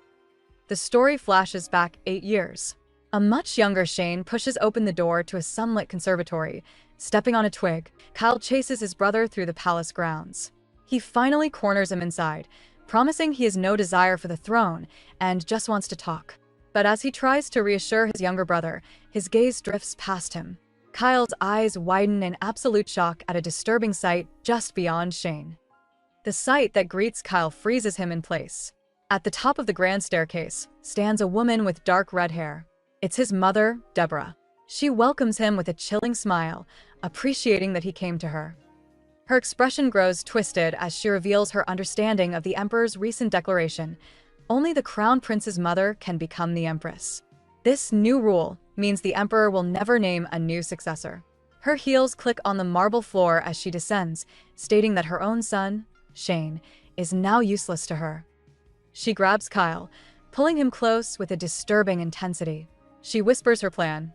The story flashes back 8 years. A much younger Shane pushes open the door to a sunlit conservatory. Stepping on a twig, Kyle chases his brother through the palace grounds. He finally corners him inside, promising he has no desire for the throne and just wants to talk. But as he tries to reassure his younger brother, his gaze drifts past him. Kyle's eyes widen in absolute shock at a disturbing sight just beyond Shane. The sight that greets Kyle freezes him in place. At the top of the grand staircase stands a woman with dark red hair. It's his mother, Deborah. She welcomes him with a chilling smile, appreciating that he came to her. Her expression grows twisted as she reveals her understanding of the Emperor's recent declaration: only the Crown Prince's mother can become the Empress. This new rule means the Emperor will never name a new successor. Her heels click on the marble floor as she descends, stating that her own son, Shane, is now useless to her. She grabs Kyle, pulling him close with a disturbing intensity. She whispers her plan.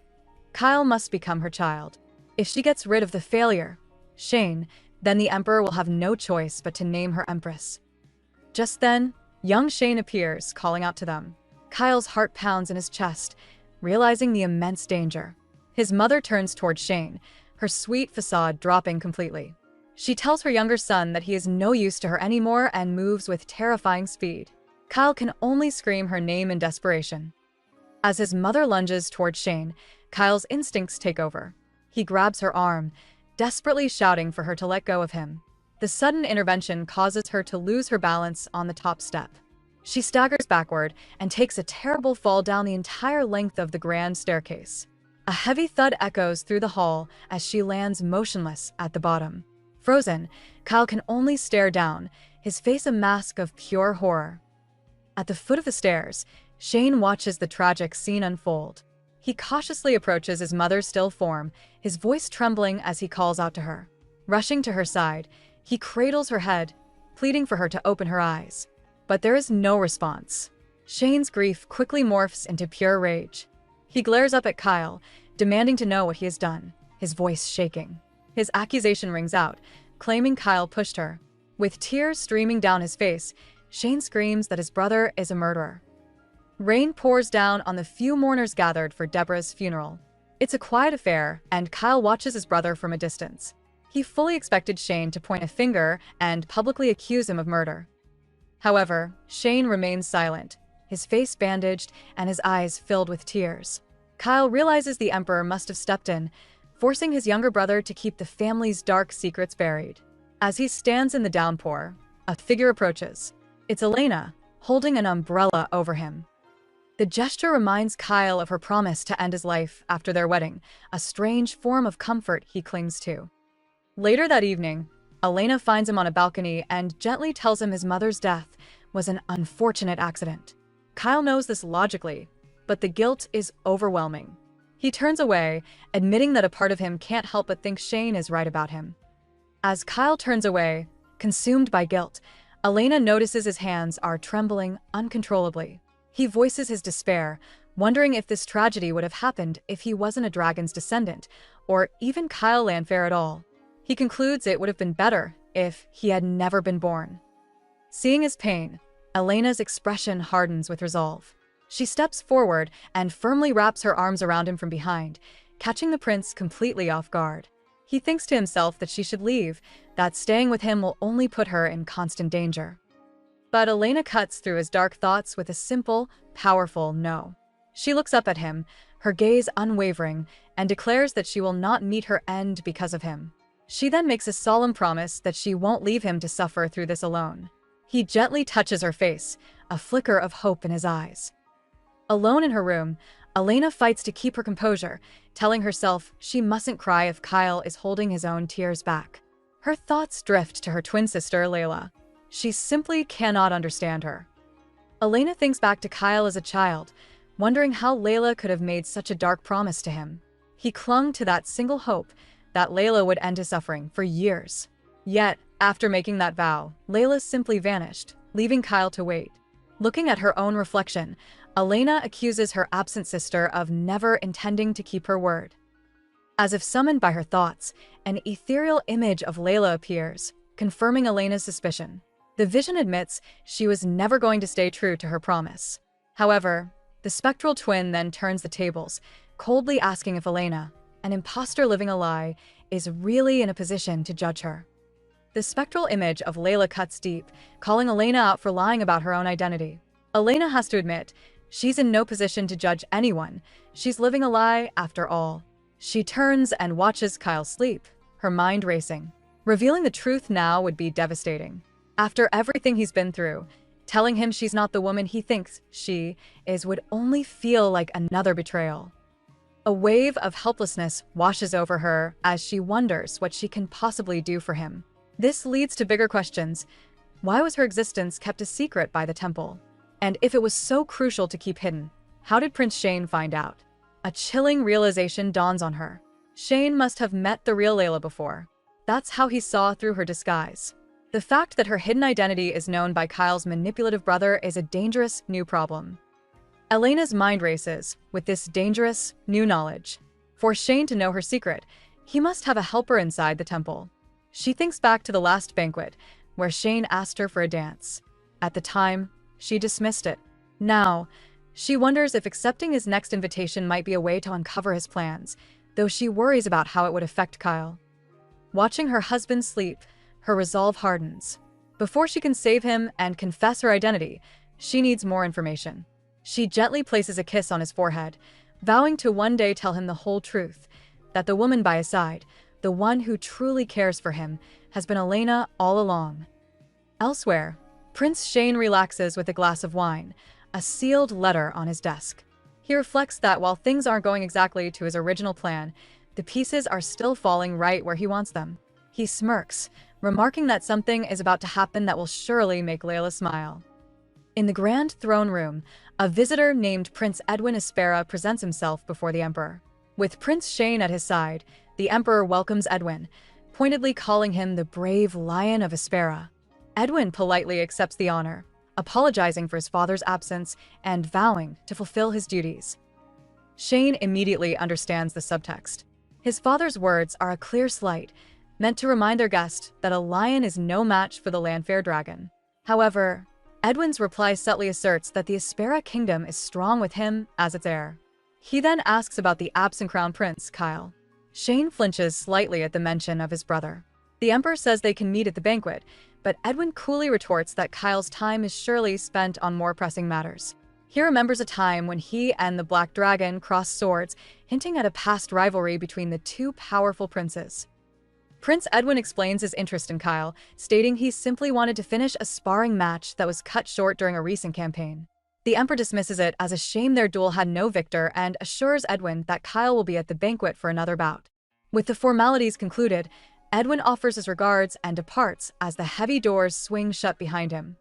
Kyle must become her child. If she gets rid of the failure, Shane, then the Emperor will have no choice but to name her Empress. Just then, young Shane appears, calling out to them. Kyle's heart pounds in his chest, realizing the immense danger. His mother turns toward Shane, her sweet facade dropping completely. She tells her younger son that he is no use to her anymore and moves with terrifying speed. Kyle can only scream her name in desperation. As his mother lunges toward Shane, Kyle's instincts take over. He grabs her arm, desperately shouting for her to let go of him. The sudden intervention causes her to lose her balance on the top step. She staggers backward and takes a terrible fall down the entire length of the grand staircase. A heavy thud echoes through the hall as she lands motionless at the bottom. Frozen, Kyle can only stare down, his face a mask of pure horror. At the foot of the stairs, Shane watches the tragic scene unfold. He cautiously approaches his mother's still form, his voice trembling as he calls out to her. Rushing to her side, he cradles her head, pleading for her to open her eyes. But there is no response. Shane's grief quickly morphs into pure rage. He glares up at Kyle, demanding to know what he has done, his voice shaking. His accusation rings out, claiming Kyle pushed her. With tears streaming down his face, Shane screams that his brother is a murderer. Rain pours down on the few mourners gathered for Deborah's funeral. It's a quiet affair, and Kyle watches his brother from a distance. He fully expected Shane to point a finger and publicly accuse him of murder. However, Shane remains silent, his face bandaged and his eyes filled with tears. Kyle realizes the Emperor must have stepped in, forcing his younger brother to keep the family's dark secrets buried. As he stands in the downpour, a figure approaches. It's Elena, holding an umbrella over him. The gesture reminds Kyle of her promise to end his life after their wedding, a strange form of comfort he clings to. Later that evening, Elena finds him on a balcony and gently tells him his mother's death was an unfortunate accident. Kyle knows this logically, but the guilt is overwhelming. He turns away, admitting that a part of him can't help but think Shane is right about him. As Kyle turns away, consumed by guilt, Elena notices his hands are trembling uncontrollably. He voices his despair, wondering if this tragedy would have happened if he wasn't a dragon's descendant, or even Kyle Lanfair at all. He concludes it would have been better if he had never been born. Seeing his pain, Elena's expression hardens with resolve. She steps forward and firmly wraps her arms around him from behind, catching the prince completely off guard. He thinks to himself that she should leave, that staying with him will only put her in constant danger. But Elena cuts through his dark thoughts with a simple, powerful no. She looks up at him, her gaze unwavering, and declares that she will not meet her end because of him. She then makes a solemn promise that she won't leave him to suffer through this alone. He gently touches her face, a flicker of hope in his eyes. Alone in her room, Elena fights to keep her composure, telling herself she mustn't cry if Kyle is holding his own tears back. Her thoughts drift to her twin sister, Layla. She simply cannot understand her. Elena thinks back to Kyle as a child, wondering how Layla could have made such a dark promise to him. He clung to that single hope that Layla would end his suffering for years. Yet, after making that vow, Layla simply vanished, leaving Kyle to wait. Looking at her own reflection, Elena accuses her absent sister of never intending to keep her word. As if summoned by her thoughts, an ethereal image of Layla appears, confirming Elena's suspicion. The vision admits she was never going to stay true to her promise. However, the spectral twin then turns the tables, coldly asking if Elena, an imposter living a lie, is really in a position to judge her. The spectral image of Layla cuts deep, calling Elena out for lying about her own identity. Elena has to admit, she's in no position to judge anyone. She's living a lie after all. She turns and watches Kyle sleep, her mind racing. Revealing the truth now would be devastating. After everything he's been through, telling him she's not the woman he thinks she is would only feel like another betrayal. A wave of helplessness washes over her as she wonders what she can possibly do for him. This leads to bigger questions. Why was her existence kept a secret by the temple? And if it was so crucial to keep hidden, how did Prince Shane find out? A chilling realization dawns on her. Shane must have met the real Layla before. That's how he saw through her disguise. The fact that her hidden identity is known by Kyle's manipulative brother is a dangerous new problem. Elena's mind races with this dangerous new knowledge. For Shane to know her secret, he must have a helper inside the temple. She thinks back to the last banquet, where Shane asked her for a dance. At the time, she dismissed it. Now, she wonders if accepting his next invitation might be a way to uncover his plans, though she worries about how it would affect Kyle. Watching her husband sleep, her resolve hardens. Before she can save him and confess her identity, she needs more information. She gently places a kiss on his forehead, vowing to one day tell him the whole truth, that the woman by his side, the one who truly cares for him, has been Elena all along. Elsewhere, Prince Shane relaxes with a glass of wine, a sealed letter on his desk. He reflects that while things aren't going exactly to his original plan, the pieces are still falling right where he wants them. He smirks, remarking that something is about to happen that will surely make Layla smile. In the grand throne room, a visitor named Prince Edwin Espera presents himself before the Emperor. With Prince Shane at his side, the Emperor welcomes Edwin, pointedly calling him the brave Lion of Espera. Edwin politely accepts the honor, apologizing for his father's absence and vowing to fulfill his duties. Shane immediately understands the subtext. His father's words are a clear slight, meant to remind their guest that a lion is no match for the Landfair dragon. However, Edwin's reply subtly asserts that the Espera kingdom is strong with him as its heir. He then asks about the absent crown prince, Kyle. Shane flinches slightly at the mention of his brother. The Emperor says they can meet at the banquet, but Edwin coolly retorts that Kyle's time is surely spent on more pressing matters. He remembers a time when he and the Black Dragon crossed swords, hinting at a past rivalry between the two powerful princes. Prince Edwin explains his interest in Kyle, stating he simply wanted to finish a sparring match that was cut short during a recent campaign. The Emperor dismisses it as a shame their duel had no victor and assures Edwin that Kyle will be at the banquet for another bout. With the formalities concluded, Edwin offers his regards and departs as the heavy doors swing shut behind him.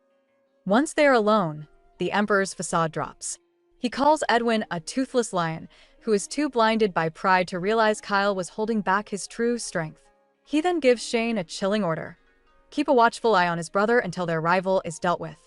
Once they are alone, the Emperor's facade drops. He calls Edwin a toothless lion, who is too blinded by pride to realize Kyle was holding back his true strength. He then gives Shane a chilling order: keep a watchful eye on his brother until their rival is dealt with.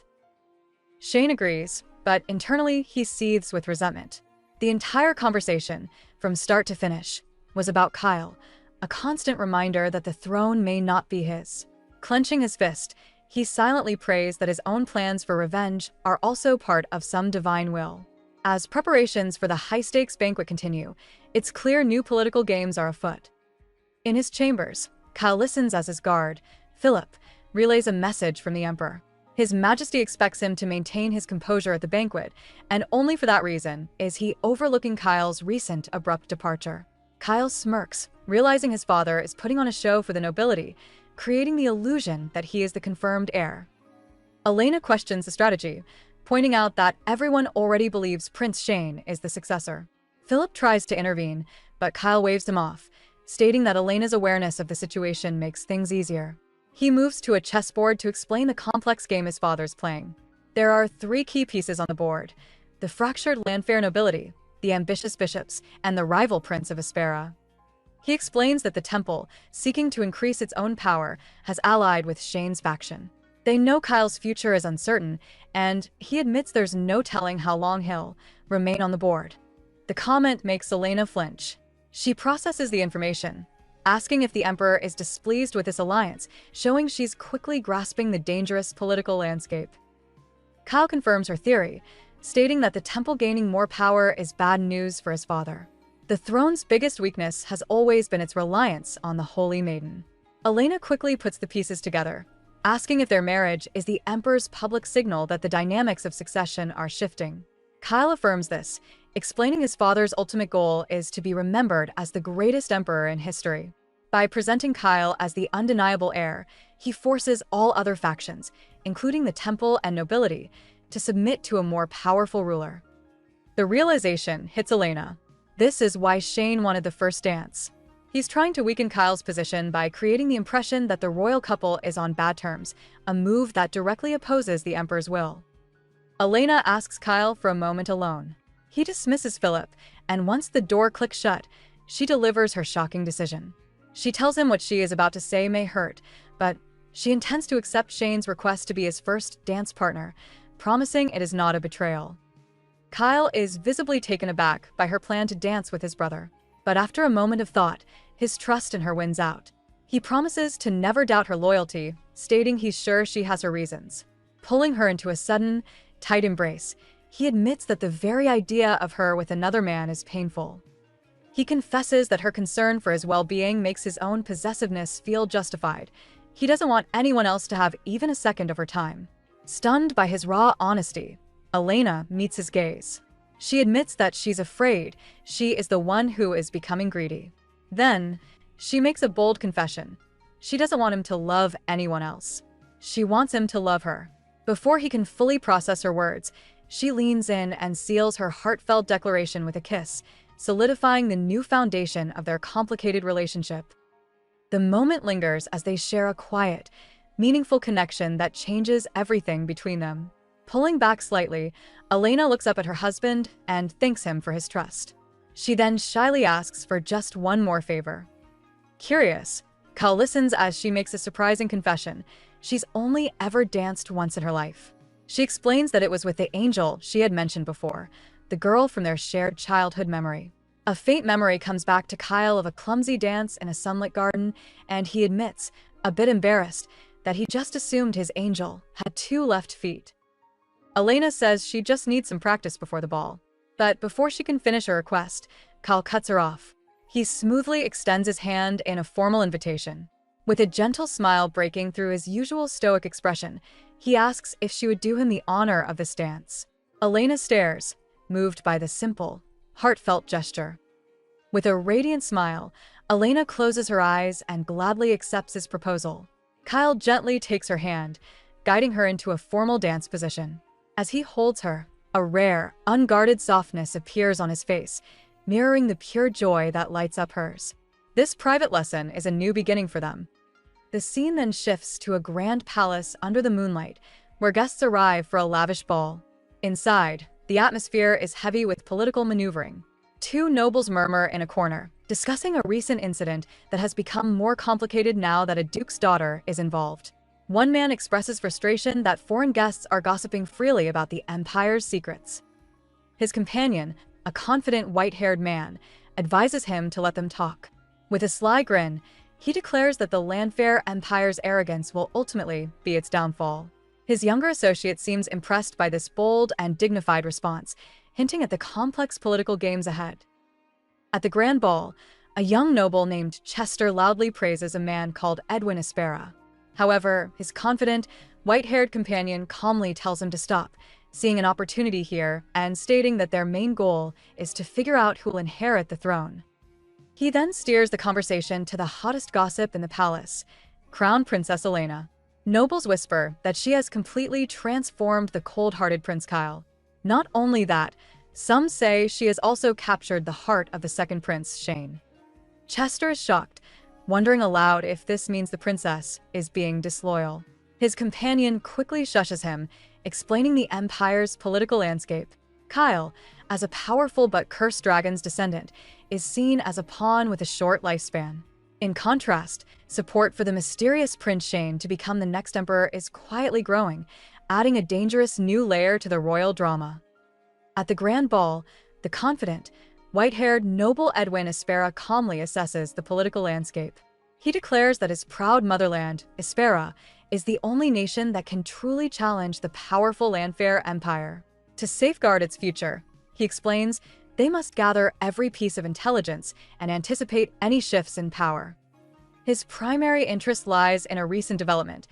Shane agrees, but internally he seethes with resentment. The entire conversation, from start to finish, was about Kyle, a constant reminder that the throne may not be his. Clenching his fist, he silently prays that his own plans for revenge are also part of some divine will. As preparations for the high-stakes banquet continue, it's clear new political games are afoot. In his chambers, Kyle listens as his guard, Philip, relays a message from the Emperor. His Majesty expects him to maintain his composure at the banquet, and only for that reason is he overlooking Kyle's recent abrupt departure. Kyle smirks, realizing his father is putting on a show for the nobility, creating the illusion that he is the confirmed heir. Elena questions the strategy, pointing out that everyone already believes Prince Shane is the successor. Philip tries to intervene, but Kyle waves him off, stating that Elena's awareness of the situation makes things easier. He moves to a chessboard to explain the complex game his father's playing. There are 3 key pieces on the board: the fractured landfair nobility, the ambitious bishops, and the rival prince of Aspera. He explains that the temple, seeking to increase its own power, has allied with Shane's faction. They know Kyle's future is uncertain, and he admits there's no telling how long he'll remain on the board. The comment makes Elena flinch. She processes the information, asking if the Emperor is displeased with this alliance, showing she's quickly grasping the dangerous political landscape. Kyle confirms her theory, stating that the temple gaining more power is bad news for his father. The throne's biggest weakness has always been its reliance on the Holy Maiden. Elena quickly puts the pieces together, asking if their marriage is the Emperor's public signal that the dynamics of succession are shifting. Kyle affirms this, explaining his father's ultimate goal is to be remembered as the greatest emperor in history. By presenting Kyle as the undeniable heir, he forces all other factions, including the temple and nobility, to submit to a more powerful ruler. The realization hits Elena. This is why Shane wanted the first dance. He's trying to weaken Kyle's position by creating the impression that the royal couple is on bad terms, a move that directly opposes the Emperor's will. Elena asks Kyle for a moment alone. He dismisses Philip, and once the door clicks shut, she delivers her shocking decision. She tells him what she is about to say may hurt, but she intends to accept Shane's request to be his first dance partner, promising it is not a betrayal. Kyle is visibly taken aback by her plan to dance with his brother, but after a moment of thought, his trust in her wins out. He promises to never doubt her loyalty, stating he's sure she has her reasons. Pulling her into a sudden, tight embrace, he admits that the very idea of her with another man is painful. He confesses that her concern for his well-being makes his own possessiveness feel justified. He doesn't want anyone else to have even a second of her time. Stunned by his raw honesty, Elena meets his gaze. She admits that she's afraid she is the one who is becoming greedy. Then, she makes a bold confession. She doesn't want him to love anyone else. She wants him to love her. Before he can fully process her words, she leans in and seals her heartfelt declaration with a kiss, solidifying the new foundation of their complicated relationship. The moment lingers as they share a quiet, meaningful connection that changes everything between them. Pulling back slightly, Elena looks up at her husband and thanks him for his trust. She then shyly asks for just one more favor. Curious, Kyle listens as she makes a surprising confession. She's only ever danced once in her life. She explains that it was with the angel she had mentioned before, the girl from their shared childhood memory. A faint memory comes back to Kyle of a clumsy dance in a sunlit garden, and he admits, a bit embarrassed, that he just assumed his angel had 2 left feet. Elena says she just needs some practice before the ball. But before she can finish her request, Kyle cuts her off. He smoothly extends his hand in a formal invitation. With a gentle smile breaking through his usual stoic expression, he asks if she would do him the honor of this dance. Elena stares, moved by the simple, heartfelt gesture. With a radiant smile, Elena closes her eyes and gladly accepts his proposal. Kyle gently takes her hand, guiding her into a formal dance position. As he holds her, a rare, unguarded softness appears on his face, mirroring the pure joy that lights up hers. This private lesson is a new beginning for them. The scene then shifts to a grand palace under the moonlight, where guests arrive for a lavish ball. Inside, the atmosphere is heavy with political maneuvering. 2 nobles murmur in a corner, discussing a recent incident that has become more complicated now that a duke's daughter is involved. One man expresses frustration that foreign guests are gossiping freely about the empire's secrets. His companion, a confident white-haired man, advises him to let them talk. With a sly grin, he declares that the Landfair Empire's arrogance will ultimately be its downfall. His younger associate seems impressed by this bold and dignified response, hinting at the complex political games ahead. At the grand ball, a young noble named Chester loudly praises a man called Edwin Aspera. However, his confident, White-haired companion calmly tells him to stop, seeing an opportunity here and stating that their main goal is to figure out who will inherit the throne. He then steers the conversation to the hottest gossip in the palace, Crown Princess Elena. Nobles whisper that she has completely transformed the cold-hearted Prince Kyle. Not only that, some say she has also captured the heart of the second prince, Shane. Chester is shocked, wondering aloud if this means the princess is being disloyal. His companion quickly shushes him, explaining the Empire's political landscape. Kyle, as a powerful but cursed dragon's descendant, is seen as a pawn with a short lifespan. In contrast, support for the mysterious Prince Shane to become the next emperor is quietly growing, adding a dangerous new layer to the royal drama. At the grand ball, the confident, white-haired noble Edwin Espera calmly assesses the political landscape. He declares that his proud motherland, Espera, is the only nation that can truly challenge the powerful Landfair Empire. To safeguard its future, he explains, they must gather every piece of intelligence and anticipate any shifts in power. His primary interest lies in a recent development,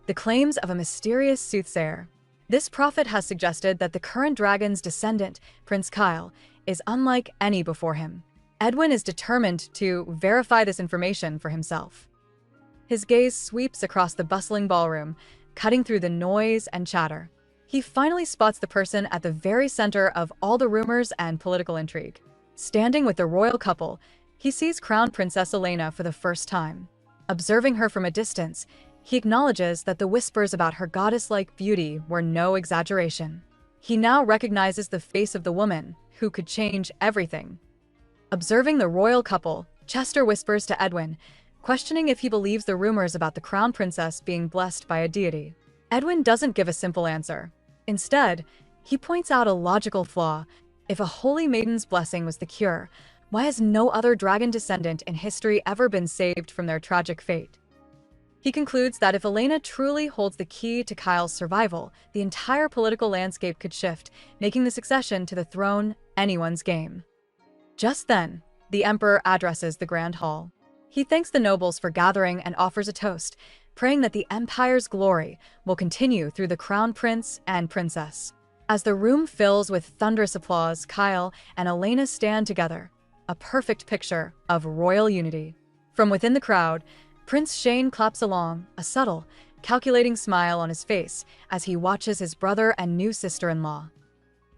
the claims of a mysterious soothsayer. This prophet has suggested that the current dragon's descendant, Prince Kyle, is unlike any before him. Edwin is determined to verify this information for himself. His gaze sweeps across the bustling ballroom, cutting through the noise and chatter. He finally spots the person at the very center of all the rumors and political intrigue. Standing with the royal couple, he sees Crown Princess Elena for the first time. Observing her from a distance, he acknowledges that the whispers about her goddess-like beauty were no exaggeration. He now recognizes the face of the woman who could change everything. Observing the royal couple, Chester whispers to Edwin, questioning if he believes the rumors about the crown princess being blessed by a deity. Edwin doesn't give a simple answer. Instead, he points out a logical flaw. If a holy maiden's blessing was the cure, why has no other dragon descendant in history ever been saved from their tragic fate? He concludes that if Elena truly holds the key to Kyle's survival, the entire political landscape could shift, making the succession to the throne anyone's game. Just then, the emperor addresses the grand hall. He thanks the nobles for gathering and offers a toast, praying that the empire's glory will continue through the crown prince and princess. As the room fills with thunderous applause, Kyle and Elena stand together, a perfect picture of royal unity. From within the crowd, Prince Shane claps along, a subtle, calculating smile on his face as he watches his brother and new sister-in-law.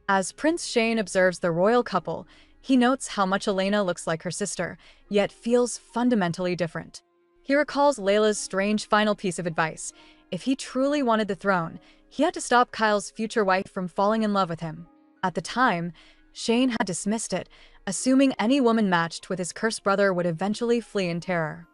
As Prince Shane observes the royal couple, he notes how much Elena looks like her sister, yet feels fundamentally different. He recalls Layla's strange final piece of advice. If he truly wanted the throne, he had to stop Kyle's future wife from falling in love with him. At the time, Shane had dismissed it, assuming any woman matched with his cursed brother would eventually flee in terror.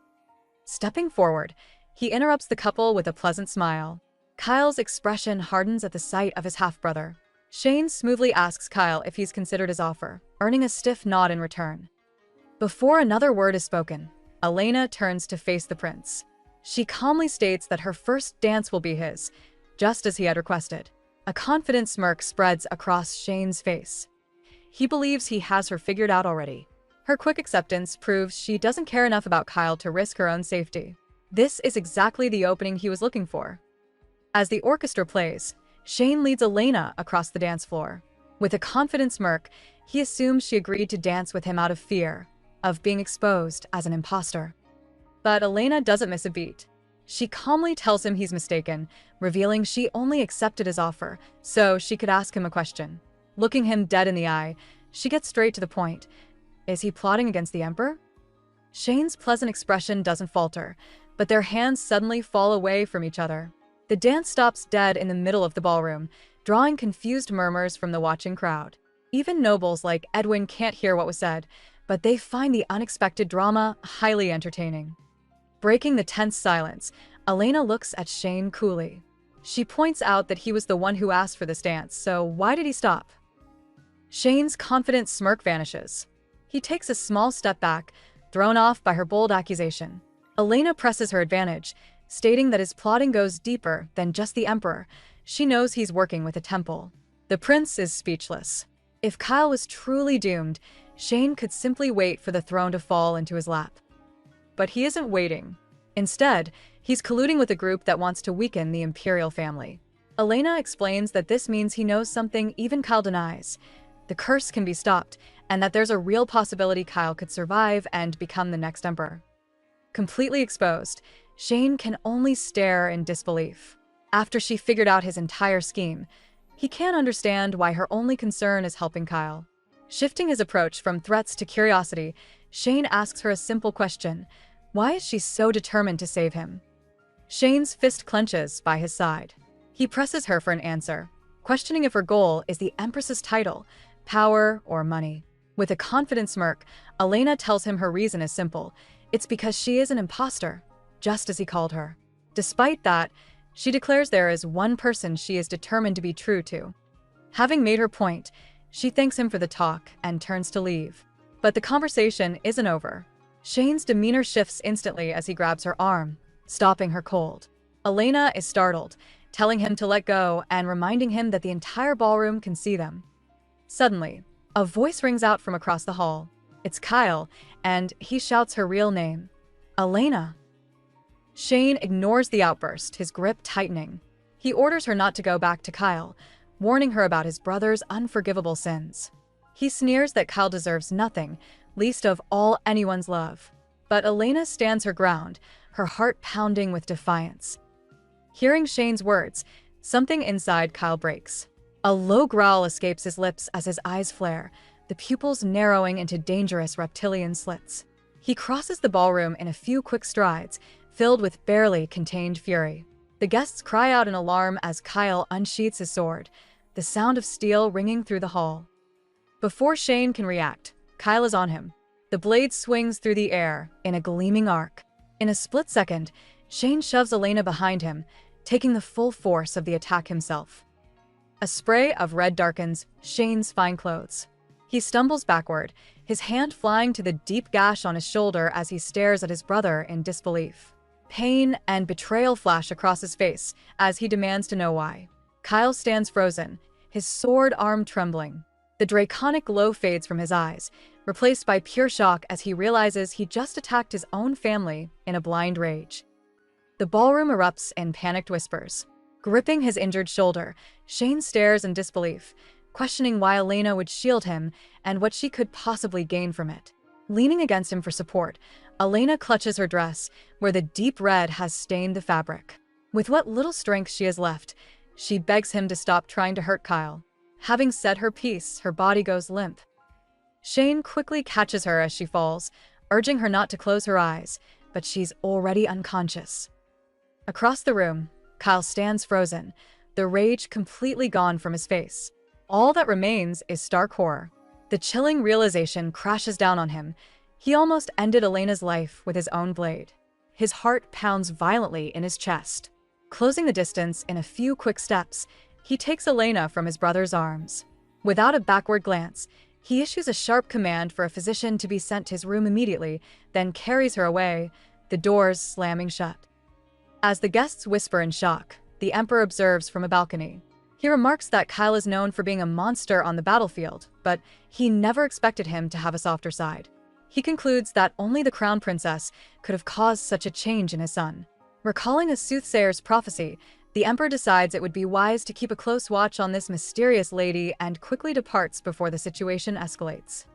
Stepping forward, he interrupts the couple with a pleasant smile. Kyle's expression hardens at the sight of his half-brother. Shane smoothly asks Kyle if he's considered his offer, earning a stiff nod in return. Before another word is spoken, Elena turns to face the prince. She calmly states that her first dance will be his, just as he had requested. A confident smirk spreads across Shane's face. He believes he has her figured out already. Her quick acceptance proves she doesn't care enough about Kyle to risk her own safety. This is exactly the opening he was looking for. As the orchestra plays, Shane leads Elena across the dance floor. With a confident smirk, he assumes she agreed to dance with him out of fear of being exposed as an imposter. But Elena doesn't miss a beat. She calmly tells him he's mistaken, revealing she only accepted his offer so she could ask him a question. Looking him dead in the eye, she gets straight to the point. Is he plotting against the emperor? Shane's pleasant expression doesn't falter, but their hands suddenly fall away from each other. The dance stops dead in the middle of the ballroom, drawing confused murmurs from the watching crowd. Even nobles like Edwin can't hear what was said, but they find the unexpected drama highly entertaining. Breaking the tense silence, Elena looks at Shane coolly. She points out that he was the one who asked for this dance, so why did he stop? Shane's confident smirk vanishes. He takes a small step back, thrown off by her bold accusation. Elena presses her advantage, stating that his plotting goes deeper than just the emperor. She knows he's working with a temple. The prince is speechless. If Kyle was truly doomed, Shane could simply wait for the throne to fall into his lap. But he isn't waiting. Instead, he's colluding with a group that wants to weaken the imperial family. Elena explains that this means he knows something even Kyle denies. The curse can be stopped, and that there's a real possibility Kyle could survive and become the next emperor. Completely exposed, Shane can only stare in disbelief. After she figured out his entire scheme, he can't understand why her only concern is helping Kyle. Shifting his approach from threats to curiosity, Shane asks her a simple question. Why is she so determined to save him? Shane's fist clenches by his side. He presses her for an answer, questioning if her goal is the Empress's title, power, or money. With a confident smirk, Elena tells him her reason is simple. It's because she is an imposter, just as he called her. Despite that, she declares there is one person she is determined to be true to. Having made her point, she thanks him for the talk and turns to leave. But the conversation isn't over. Shane's demeanor shifts instantly as he grabs her arm, stopping her cold. Elena is startled, telling him to let go and reminding him that the entire ballroom can see them. Suddenly, a voice rings out from across the hall. It's Kyle, and he shouts her real name, Elena. Shane ignores the outburst, his grip tightening. He orders her not to go back to Kyle, warning her about his brother's unforgivable sins. He sneers that Kyle deserves nothing, least of all anyone's love. But Elena stands her ground, her heart pounding with defiance. Hearing Shane's words, something inside Kyle breaks. A low growl escapes his lips as his eyes flare, the pupils narrowing into dangerous reptilian slits. He crosses the ballroom in a few quick strides, filled with barely contained fury. The guests cry out in alarm as Kyle unsheathes his sword, the sound of steel ringing through the hall. Before Shane can react, Kyle is on him. The blade swings through the air in a gleaming arc. In a split second, Shane shoves Elena behind him, taking the full force of the attack himself. A spray of red darkens Shane's fine clothes. He stumbles backward, his hand flying to the deep gash on his shoulder as he stares at his brother in disbelief. Pain and betrayal flash across his face as he demands to know why. Kyle stands frozen, his sword arm trembling. The draconic glow fades from his eyes, replaced by pure shock as he realizes he just attacked his own family in a blind rage. The ballroom erupts in panicked whispers. Gripping his injured shoulder, Shane stares in disbelief, questioning why Elena would shield him and what she could possibly gain from it. Leaning against him for support, Elena clutches her dress, where the deep red has stained the fabric. With what little strength she has left, she begs him to stop trying to hurt Kyle. Having said her piece, her body goes limp. Shane quickly catches her as she falls, urging her not to close her eyes, but she's already unconscious. Across the room, Kyle stands frozen, the rage completely gone from his face. All that remains is stark horror. The chilling realization crashes down on him. He almost ended Elena's life with his own blade. His heart pounds violently in his chest. Closing the distance in a few quick steps, he takes Elena from his brother's arms. Without a backward glance, he issues a sharp command for a physician to be sent to his room immediately, then carries her away, the doors slamming shut. As the guests whisper in shock, the Emperor observes from a balcony. He remarks that Kyle is known for being a monster on the battlefield, but he never expected him to have a softer side. He concludes that only the crown princess could have caused such a change in his son. Recalling a soothsayer's prophecy, the Emperor decides it would be wise to keep a close watch on this mysterious lady and quickly departs before the situation escalates.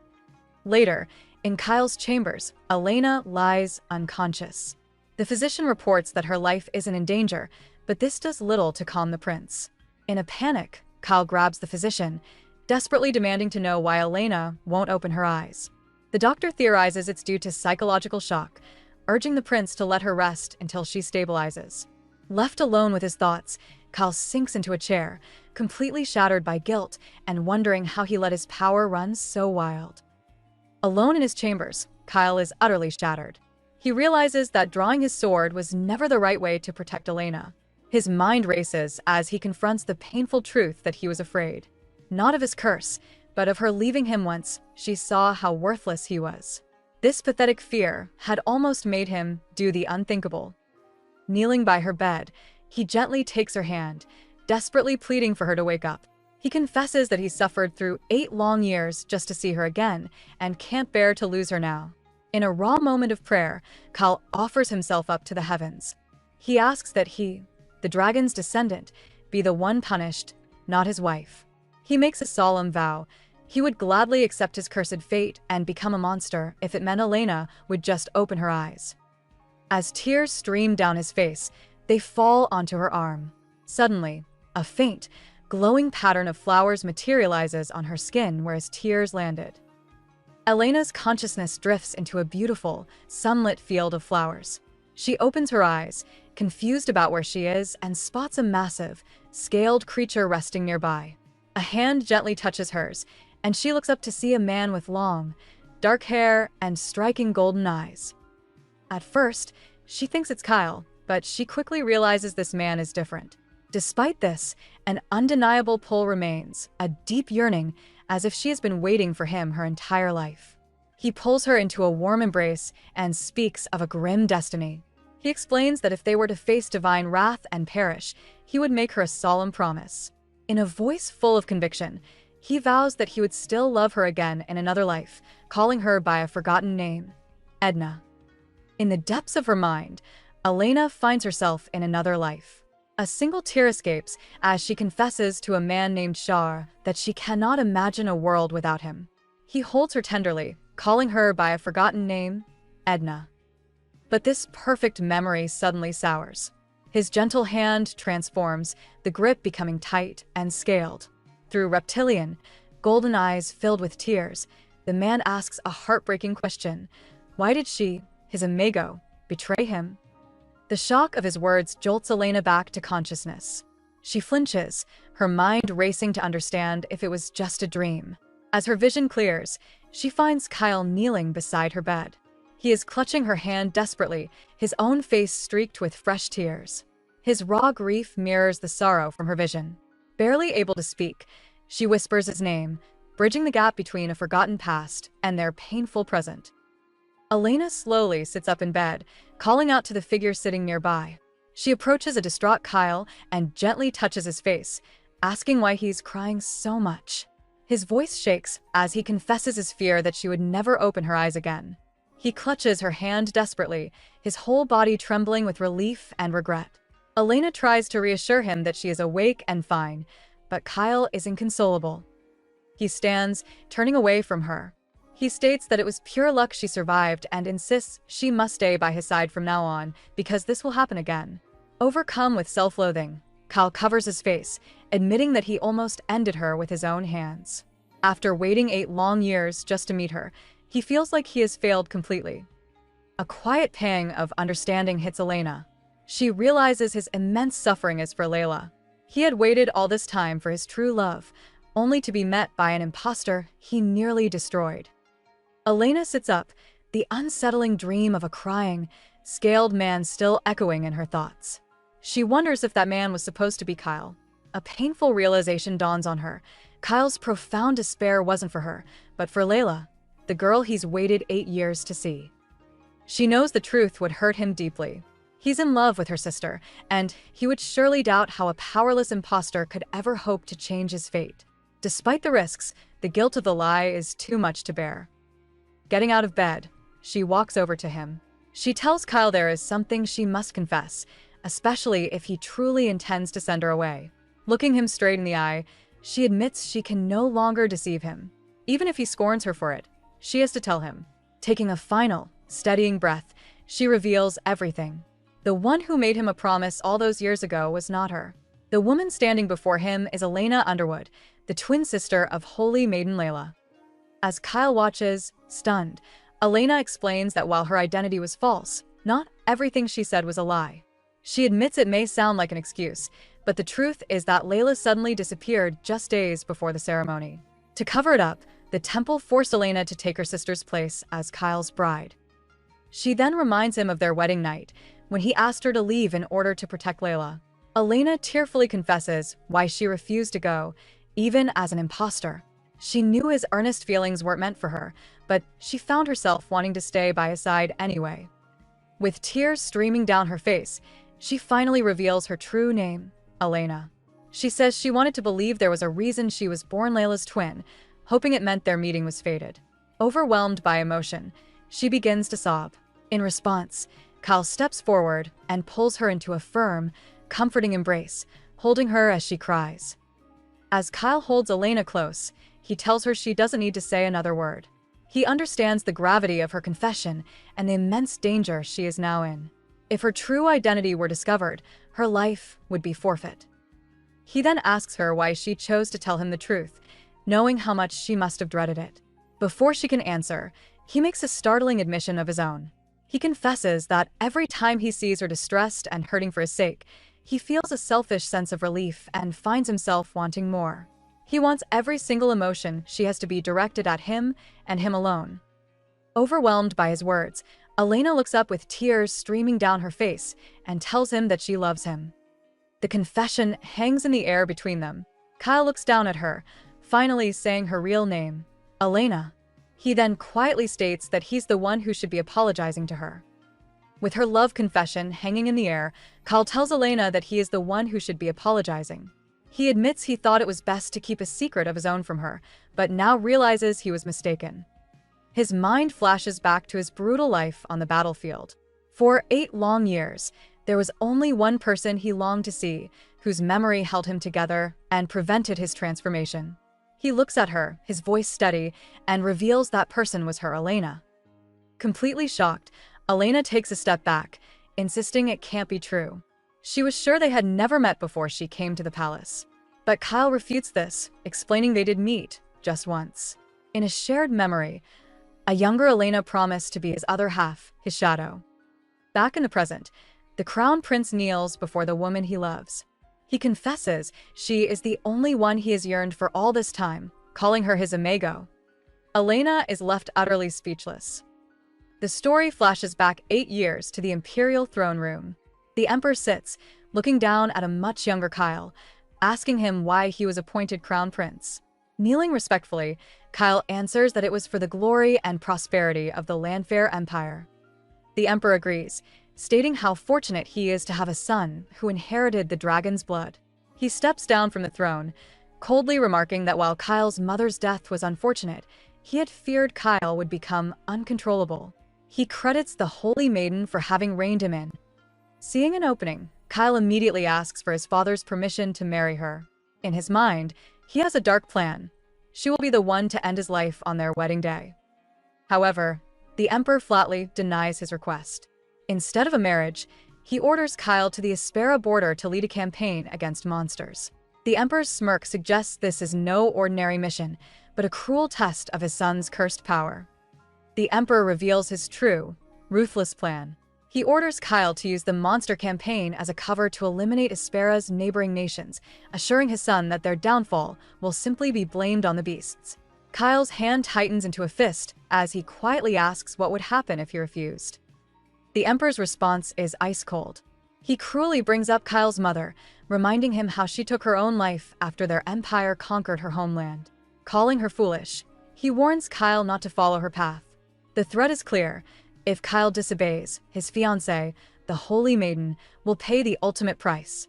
Later, in Kyle's chambers, Elena lies unconscious. The physician reports that her life isn't in danger, but this does little to calm the prince. In a panic, Kyle grabs the physician, desperately demanding to know why Elena won't open her eyes. The doctor theorizes it's due to psychological shock, urging the prince to let her rest until she stabilizes. Left alone with his thoughts, Kyle sinks into a chair, completely shattered by guilt and wondering how he let his power run so wild. Alone in his chambers, Kyle is utterly shattered. He realizes that drawing his sword was never the right way to protect Elena. His mind races as he confronts the painful truth that he was afraid. Not of his curse, but of her leaving him once she saw how worthless he was. This pathetic fear had almost made him do the unthinkable. Kneeling by her bed, he gently takes her hand, desperately pleading for her to wake up. He confesses that he suffered through 8 long years just to see her again and can't bear to lose her now. In a raw moment of prayer, Kyle offers himself up to the heavens. He asks that he, the dragon's descendant, be the one punished, not his wife. He makes a solemn vow. He would gladly accept his cursed fate and become a monster if it meant Elena would just open her eyes. As tears stream down his face, they fall onto her arm. Suddenly, a faint, glowing pattern of flowers materializes on her skin where his tears landed. Elena's consciousness drifts into a beautiful, sunlit field of flowers. She opens her eyes, confused about where she is, and spots a massive, scaled creature resting nearby. A hand gently touches hers, and she looks up to see a man with long, dark hair and striking golden eyes. At first, she thinks it's Kyle, but she quickly realizes this man is different. Despite this, an undeniable pull remains, a deep yearning, as if she has been waiting for him her entire life. He pulls her into a warm embrace and speaks of a grim destiny. He explains that if they were to face divine wrath and perish, he would make her a solemn promise. In a voice full of conviction, he vows that he would still love her again in another life, calling her by a forgotten name, Edna. In the depths of her mind, Elena finds herself in another life. A single tear escapes as she confesses to a man named Shar that she cannot imagine a world without him. He holds her tenderly, calling her by a forgotten name, Edna. But this perfect memory suddenly sours. His gentle hand transforms, the grip becoming tight and scaled. Through reptilian, golden eyes filled with tears, the man asks a heartbreaking question. Why did she, his amigo, betray him? The shock of his words jolts Elena back to consciousness. She flinches, her mind racing to understand if it was just a dream. As her vision clears, she finds Kyle kneeling beside her bed. He is clutching her hand desperately, his own face streaked with fresh tears. His raw grief mirrors the sorrow from her vision. Barely able to speak, she whispers his name, bridging the gap between a forgotten past and their painful present. Elena slowly sits up in bed, calling out to the figure sitting nearby. She approaches a distraught Kyle and gently touches his face, asking why he's crying so much. His voice shakes as he confesses his fear that she would never open her eyes again. He clutches her hand desperately, his whole body trembling with relief and regret. Elena tries to reassure him that she is awake and fine, but Kyle is inconsolable. He stands, turning away from her. He states that it was pure luck she survived and insists she must stay by his side from now on because this will happen again. Overcome with self-loathing, Kyle covers his face, admitting that he almost ended her with his own hands. After waiting 8 long years just to meet her, he feels like he has failed completely. A quiet pang of understanding hits Elena. She realizes his immense suffering is for Layla. He had waited all this time for his true love, only to be met by an imposter he nearly destroyed. Elena sits up, the unsettling dream of a crying, scaled man still echoing in her thoughts. She wonders if that man was supposed to be Kyle. A painful realization dawns on her. Kyle's profound despair wasn't for her, but for Layla, the girl he's waited 8 years to see. She knows the truth would hurt him deeply. He's in love with her sister, and he would surely doubt how a powerless imposter could ever hope to change his fate. Despite the risks, the guilt of the lie is too much to bear. Getting out of bed, she walks over to him. She tells Kyle there is something she must confess, especially if he truly intends to send her away. Looking him straight in the eye, she admits she can no longer deceive him. Even if he scorns her for it, she has to tell him. Taking a final, steadying breath, she reveals everything. The one who made him a promise all those years ago was not her. The woman standing before him is Elena Underwood, the twin sister of Holy Maiden Layla. As Kyle watches, stunned, Elena explains that while her identity was false, not everything she said was a lie. She admits it may sound like an excuse, but the truth is that Layla suddenly disappeared just days before the ceremony. To cover it up, the temple forced Elena to take her sister's place as Kyle's bride. She then reminds him of their wedding night, when he asked her to leave in order to protect Layla. Elena tearfully confesses why she refused to go, even as an imposter. She knew his earnest feelings weren't meant for her, but she found herself wanting to stay by his side anyway. With tears streaming down her face, she finally reveals her true name, Elena. She says she wanted to believe there was a reason she was born Layla's twin, hoping it meant their meeting was fated. Overwhelmed by emotion, She begins to sob. In response, Kyle steps forward and pulls her into a firm, comforting embrace, holding her as she cries. As Kyle holds Elena close, he tells her she doesn't need to say another word. He understands the gravity of her confession and the immense danger she is now in. If her true identity were discovered, her life would be forfeit. He then asks her why she chose to tell him the truth, knowing how much she must have dreaded it. Before she can answer, he makes a startling admission of his own. He confesses that every time he sees her distressed and hurting for his sake, he feels a selfish sense of relief and finds himself wanting more. He wants every single emotion she has to be directed at him and him alone. Overwhelmed by his words, Elena looks up with tears streaming down her face and tells him that she loves him. The confession hangs in the air between them. Kyle looks down at her, finally saying her real name, Elena. He then quietly states that he's the one who should be apologizing to her. With her love confession hanging in the air, Kyle tells Elena that he is the one who should be apologizing. He admits he thought it was best to keep a secret of his own from her, but now realizes he was mistaken. His mind flashes back to his brutal life on the battlefield. For 8 long years, there was only one person he longed to see, whose memory held him together and prevented his transformation. He looks at her, his voice steady, and reveals that person was her Elena. Completely shocked, Elena takes a step back, insisting it can't be true. She was sure they had never met before she came to the palace. But Kyle refutes this, explaining they did meet just once. In a shared memory, a younger Elena promised to be his other half, his shadow. Back in the present, the crown prince kneels before the woman he loves. He confesses she is the only one he has yearned for all this time, calling her his amigo. Elena is left utterly speechless. The story flashes back 8 years to the imperial throne room. The emperor sits, looking down at a much younger Kyle, asking him why he was appointed crown prince. Kneeling respectfully, Kyle answers that it was for the glory and prosperity of the Landfair Empire. The emperor agrees, stating how fortunate he is to have a son who inherited the dragon's blood. He steps down from the throne, coldly remarking that while Kyle's mother's death was unfortunate, he had feared Kyle would become uncontrollable. He credits the Holy Maiden for having reined him in. Seeing an opening, Kyle immediately asks for his father's permission to marry her. In his mind, he has a dark plan. She will be the one to end his life on their wedding day. However, the emperor flatly denies his request. Instead of a marriage, he orders Kyle to the Aspera border to lead a campaign against monsters. The emperor's smirk suggests this is no ordinary mission, but a cruel test of his son's cursed power. The emperor reveals his true, ruthless plan. He orders Kyle to use the monster campaign as a cover to eliminate Aspera's neighboring nations, assuring his son that their downfall will simply be blamed on the beasts. Kyle's hand tightens into a fist as he quietly asks what would happen if he refused. The emperor's response is ice cold. He cruelly brings up Kyle's mother, reminding him how she took her own life after their empire conquered her homeland. Calling her foolish, he warns Kyle not to follow her path. The threat is clear. If Kyle disobeys, his fiancée, the Holy Maiden, will pay the ultimate price.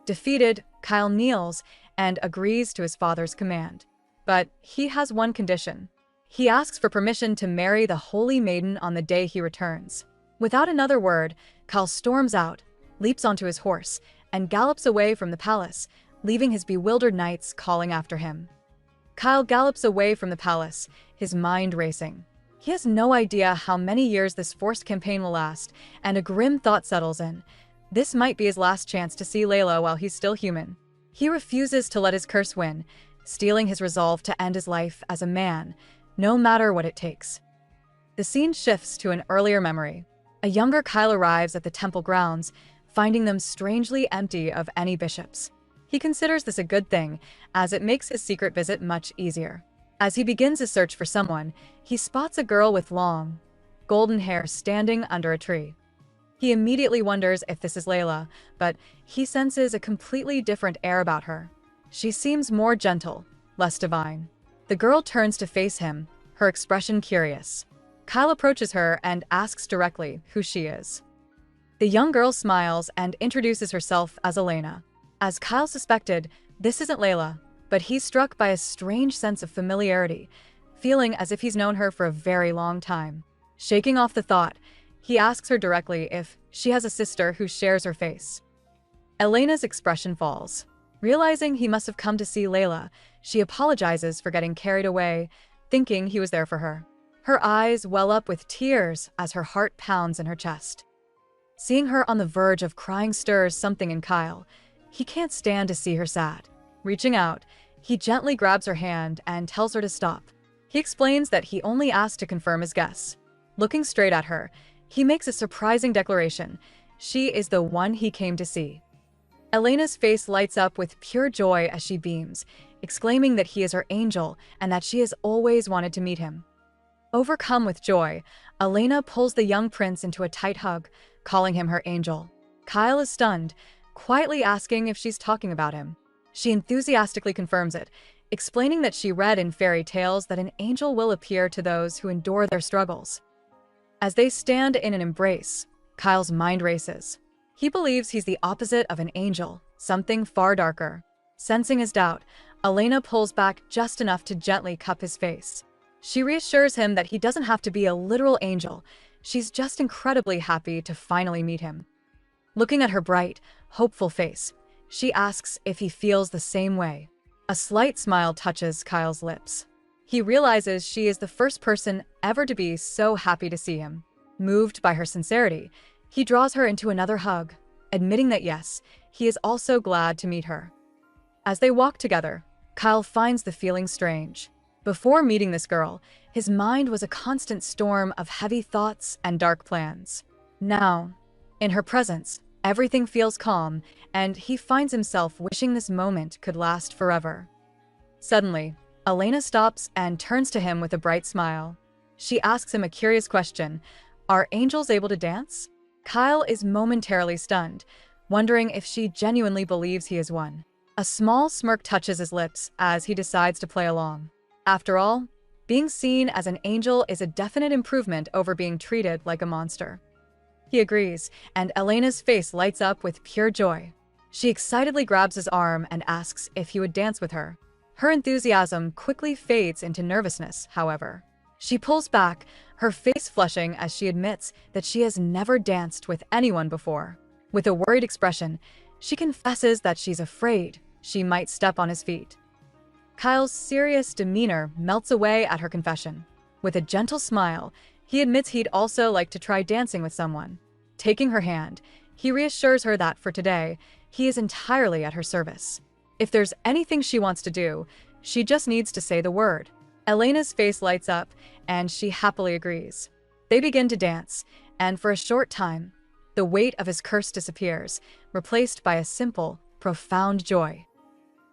Defeated, Kyle kneels and agrees to his father's command. But he has one condition. He asks for permission to marry the Holy Maiden on the day he returns. Without another word, Kyle storms out, leaps onto his horse, and gallops away from the palace, leaving his bewildered knights calling after him. Kyle gallops away from the palace, his mind racing. He has no idea how many years this forced campaign will last, and a grim thought settles in. This might be his last chance to see Layla while he's still human. He refuses to let his curse win, stealing his resolve to end his life as a man, no matter what it takes. The scene shifts to an earlier memory. A younger Kyle arrives at the temple grounds, finding them strangely empty of any bishops. He considers this a good thing, as it makes his secret visit much easier. As he begins his search for someone, he spots a girl with long, golden hair standing under a tree. He immediately wonders if this is Layla, but he senses a completely different air about her. She seems more gentle, less divine. The girl turns to face him, her expression curious. Kyle approaches her and asks directly who she is. The young girl smiles and introduces herself as Elena. As Kyle suspected, this isn't Layla, but he's struck by a strange sense of familiarity, feeling as if he's known her for a very long time. Shaking off the thought, he asks her directly if she has a sister who shares her face. Elena's expression falls. Realizing he must have come to see Layla, she apologizes for getting carried away, thinking he was there for her. Her eyes well up with tears as her heart pounds in her chest. Seeing her on the verge of crying stirs something in Kyle. He can't stand to see her sad. Reaching out, he gently grabs her hand and tells her to stop. He explains that he only asked to confirm his guess. Looking straight at her, he makes a surprising declaration. She is the one he came to see. Elena's face lights up with pure joy as she beams, exclaiming that he is her angel and that she has always wanted to meet him. Overcome with joy, Elena pulls the young prince into a tight hug, calling him her angel. Kyle is stunned, quietly asking if she's talking about him. She enthusiastically confirms it, explaining that she read in fairy tales that an angel will appear to those who endure their struggles. As they stand in an embrace, Kyle's mind races. He believes he's the opposite of an angel, something far darker. Sensing his doubt, Elena pulls back just enough to gently cup his face. She reassures him that he doesn't have to be a literal angel. She's just incredibly happy to finally meet him. Looking at her bright, hopeful face, she asks if he feels the same way. A slight smile touches Kyle's lips. He realizes she is the first person ever to be so happy to see him. Moved by her sincerity, he draws her into another hug, admitting that yes, he is also glad to meet her. As they walk together, Kyle finds the feeling strange. Before meeting this girl, his mind was a constant storm of heavy thoughts and dark plans. Now, in her presence, everything feels calm, and he finds himself wishing this moment could last forever. Suddenly, Elena stops and turns to him with a bright smile. She asks him a curious question: are angels able to dance? Kyle is momentarily stunned, wondering if she genuinely believes he is one. A small smirk touches his lips as he decides to play along. After all, being seen as an angel is a definite improvement over being treated like a monster. He agrees, and Elena's face lights up with pure joy. She excitedly grabs his arm and asks if he would dance with her. Her enthusiasm quickly fades into nervousness, however. She pulls back, her face flushing as she admits that she has never danced with anyone before. With a worried expression, she confesses that she's afraid she might step on his feet. Kyle's serious demeanor melts away at her confession. With a gentle smile, he admits he'd also like to try dancing with someone. Taking her hand, he reassures her that for today, he is entirely at her service. If there's anything she wants to do, she just needs to say the word. Elena's face lights up, and she happily agrees. They begin to dance, and for a short time, the weight of his curse disappears, replaced by a simple, profound joy.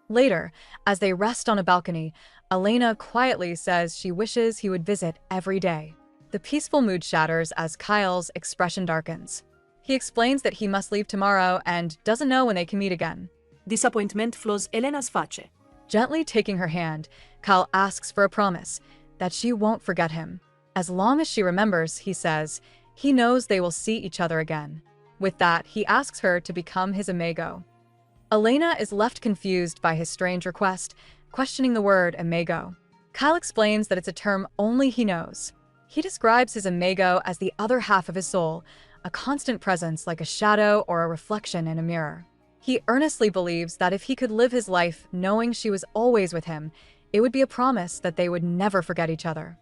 Later, as they rest on a balcony, Elena quietly says she wishes he would visit every day. The peaceful mood shatters as Kyle's expression darkens. He explains that he must leave tomorrow and doesn't know when they can meet again. Disappointment flows Elena's face. Gently taking her hand, Kyle asks for a promise that she won't forget him. As long as she remembers, he says, he knows they will see each other again. With that, he asks her to become his amigo. Elena is left confused by his strange request, questioning the word amigo. Kyle explains that it's a term only he knows. He describes his amigo as the other half of his soul, a constant presence like a shadow or a reflection in a mirror. He earnestly believes that if he could live his life knowing she was always with him, it would be a promise that they would never forget each other.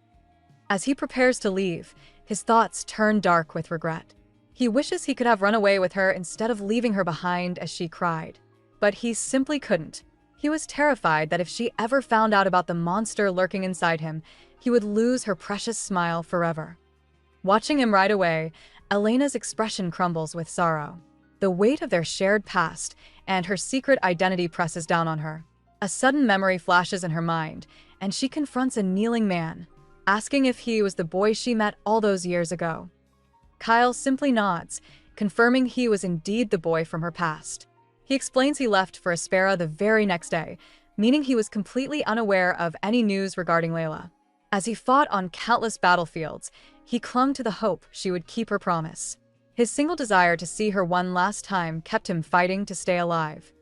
As he prepares to leave, his thoughts turn dark with regret. He wishes he could have run away with her instead of leaving her behind as she cried. But he simply couldn't. He was terrified that if she ever found out about the monster lurking inside him, he would lose her precious smile forever. Watching him ride away, Elena's expression crumbles with sorrow. The weight of their shared past and her secret identity presses down on her. A sudden memory flashes in her mind, and she confronts a kneeling man, asking if he was the boy she met all those years ago. Kyle simply nods, confirming he was indeed the boy from her past. He explains he left for Aspera the very next day, meaning he was completely unaware of any news regarding Layla. As he fought on countless battlefields, he clung to the hope she would keep her promise. His single desire to see her one last time kept him fighting to stay alive.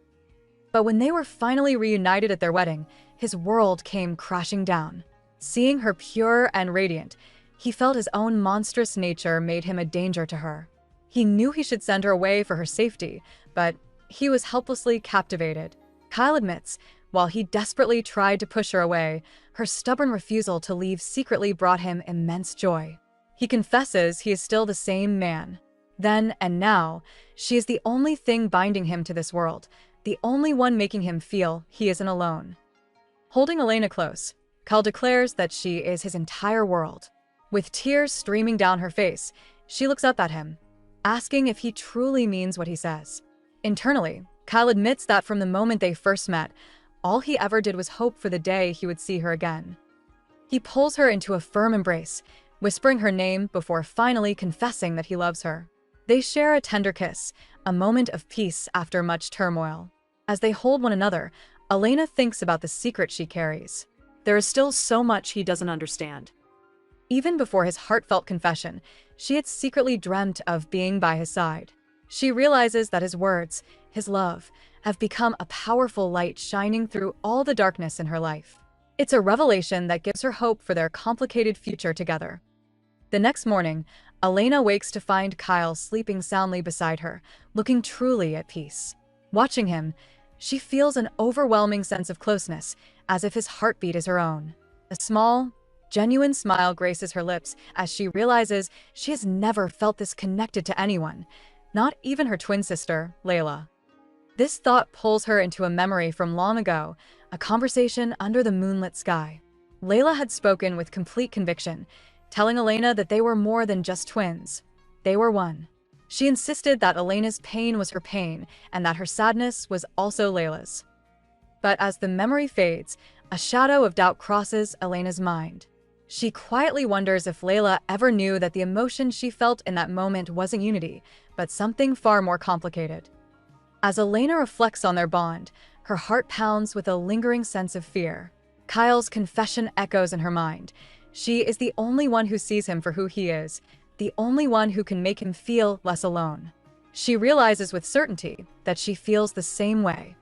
But when they were finally reunited at their wedding, his world came crashing down. Seeing her pure and radiant, He felt his own monstrous nature made him a danger to her. He knew he should send her away for her safety, but he was helplessly captivated. Kyle admits, while he desperately tried to push her away, her stubborn refusal to leave secretly brought him immense joy. He confesses he is still the same man. Then and now, she is the only thing binding him to this world, the only one making him feel he isn't alone. Holding Elena close, Kyle declares that she is his entire world. With tears streaming down her face, she looks up at him, asking if he truly means what he says. Internally, Kyle admits that from the moment they first met, all he ever did was hope for the day he would see her again. He pulls her into a firm embrace, whispering her name before finally confessing that he loves her. They share a tender kiss, a moment of peace after much turmoil. As they hold one another, Elena thinks about the secret she carries. There is still so much he doesn't understand. Even before his heartfelt confession, she had secretly dreamt of being by his side. She realizes that his words, his love, have become a powerful light shining through all the darkness in her life. It's a revelation that gives her hope for their complicated future together. The next morning, Elena wakes to find Kyle sleeping soundly beside her, looking truly at peace. Watching him, she feels an overwhelming sense of closeness, as if his heartbeat is her own. A small, genuine smile graces her lips as she realizes she has never felt this connected to anyone, not even her twin sister, Layla. This thought pulls her into a memory from long ago, a conversation under the moonlit sky. Layla had spoken with complete conviction, telling Elena that they were more than just twins. They were one. She insisted that Elena's pain was her pain and that her sadness was also Layla's. But as the memory fades, a shadow of doubt crosses Elena's mind. She quietly wonders if Layla ever knew that the emotion she felt in that moment wasn't unity, but something far more complicated. As Elena reflects on their bond, her heart pounds with a lingering sense of fear. Kyle's confession echoes in her mind. She is the only one who sees him for who he is, the only one who can make him feel less alone. She realizes with certainty that she feels the same way.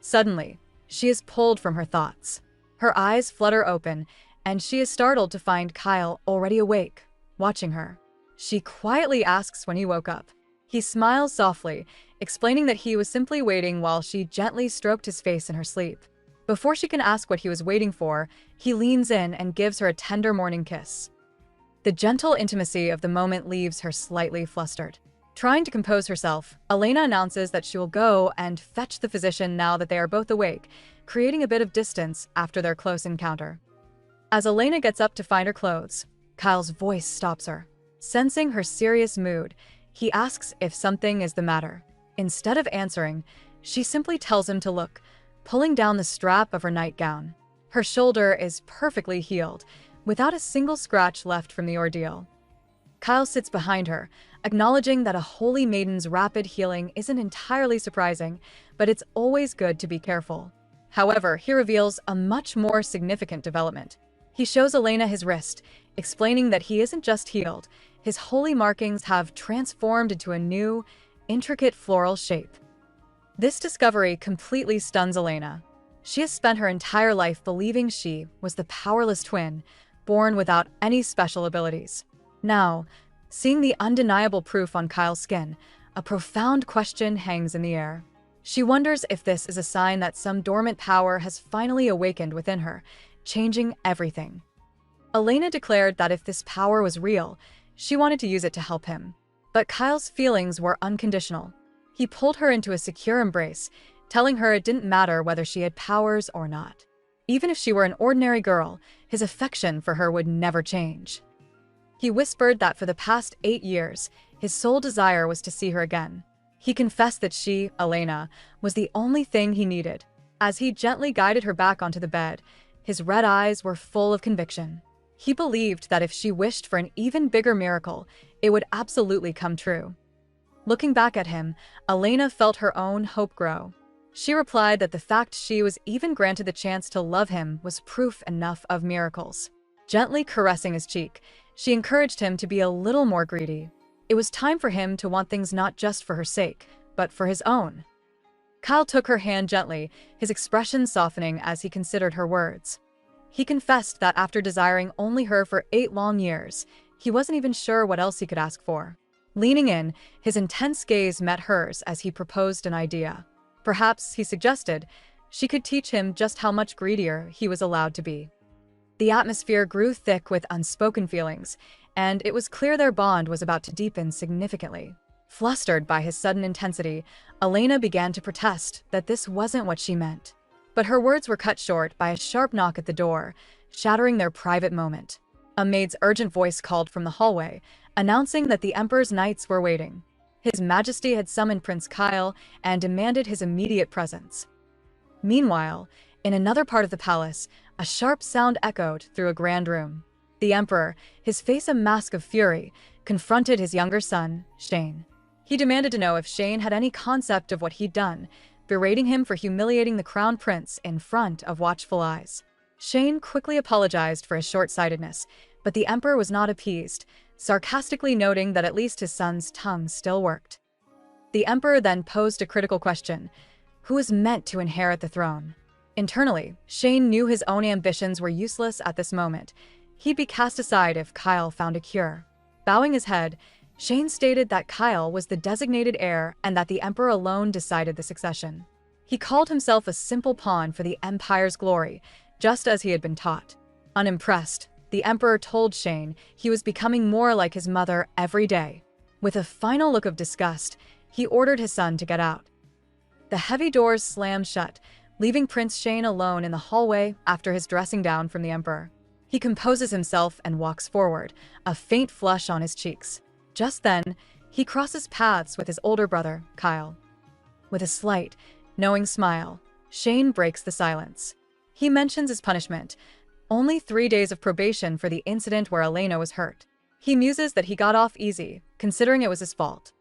Suddenly, she is pulled from her thoughts. Her eyes flutter open, and she is startled to find Kyle already awake, watching her. She quietly asks when he woke up. He smiles softly, explaining that he was simply waiting while she gently stroked his face in her sleep. Before she can ask what he was waiting for, he leans in and gives her a tender morning kiss. The gentle intimacy of the moment leaves her slightly flustered. Trying to compose herself, Elena announces that she will go and fetch the physician now that they are both awake, creating a bit of distance after their close encounter. As Elena gets up to find her clothes, Kyle's voice stops her. Sensing her serious mood, he asks if something is the matter. Instead of answering, she simply tells him to look, pulling down the strap of her nightgown. Her shoulder is perfectly healed, without a single scratch left from the ordeal. Kyle sits behind her, acknowledging that a holy maiden's rapid healing isn't entirely surprising, but it's always good to be careful. However, he reveals a much more significant development. He shows Elena his wrist, explaining that he isn't just healed, his holy markings have transformed into a new, intricate floral shape. This discovery completely stuns Elena. She has spent her entire life believing she was the powerless twin, born without any special abilities. Now, seeing the undeniable proof on Kyle's skin, a profound question hangs in the air. She wonders if this is a sign that some dormant power has finally awakened within her, changing everything. Elena declared that if this power was real, she wanted to use it to help him. But Kyle's feelings were unconditional. He pulled her into a secure embrace, telling her it didn't matter whether she had powers or not. Even if she were an ordinary girl, his affection for her would never change. He whispered that for the past 8 years, his sole desire was to see her again. He confessed that she, Elena, was the only thing he needed. As he gently guided her back onto the bed, his red eyes were full of conviction. He believed that if she wished for an even bigger miracle, it would absolutely come true. Looking back at him, Elena felt her own hope grow. She replied that the fact she was even granted the chance to love him was proof enough of miracles. Gently caressing his cheek, she encouraged him to be a little more greedy. It was time for him to want things not just for her sake, but for his own. Kyle took her hand gently, his expression softening as he considered her words. He confessed that after desiring only her for 8 long years, he wasn't even sure what else he could ask for. Leaning in, his intense gaze met hers as he proposed an idea. Perhaps, he suggested, she could teach him just how much greedier he was allowed to be. The atmosphere grew thick with unspoken feelings, and it was clear their bond was about to deepen significantly. Flustered by his sudden intensity, Elena began to protest that this wasn't what she meant. But her words were cut short by a sharp knock at the door, shattering their private moment. A maid's urgent voice called from the hallway, announcing that the Emperor's knights were waiting. His Majesty had summoned Prince Kyle and demanded his immediate presence. Meanwhile, in another part of the palace, a sharp sound echoed through a grand room. The Emperor, his face a mask of fury, confronted his younger son, Shane. He demanded to know if Shane had any concept of what he'd done, berating him for humiliating the crown prince in front of watchful eyes. Shane quickly apologized for his short-sightedness, but the Emperor was not appeased, sarcastically noting that at least his son's tongue still worked. The Emperor then posed a critical question: who is meant to inherit the throne? Internally, Shane knew his own ambitions were useless at this moment. He'd be cast aside if Kyle found a cure. Bowing his head, Shane stated that Kyle was the designated heir and that the Emperor alone decided the succession. He called himself a simple pawn for the Empire's glory, just as he had been taught. Unimpressed, the Emperor told Shane he was becoming more like his mother every day. With a final look of disgust, he ordered his son to get out. The heavy doors slammed shut, leaving Prince Shane alone in the hallway after his dressing down from the Emperor. He composes himself and walks forward, a faint flush on his cheeks. Just then, he crosses paths with his older brother, Kyle. With a slight, knowing smile, Shane breaks the silence. He mentions his punishment: only 3 days of probation for the incident where Elena was hurt. He muses that he got off easy, considering it was his fault.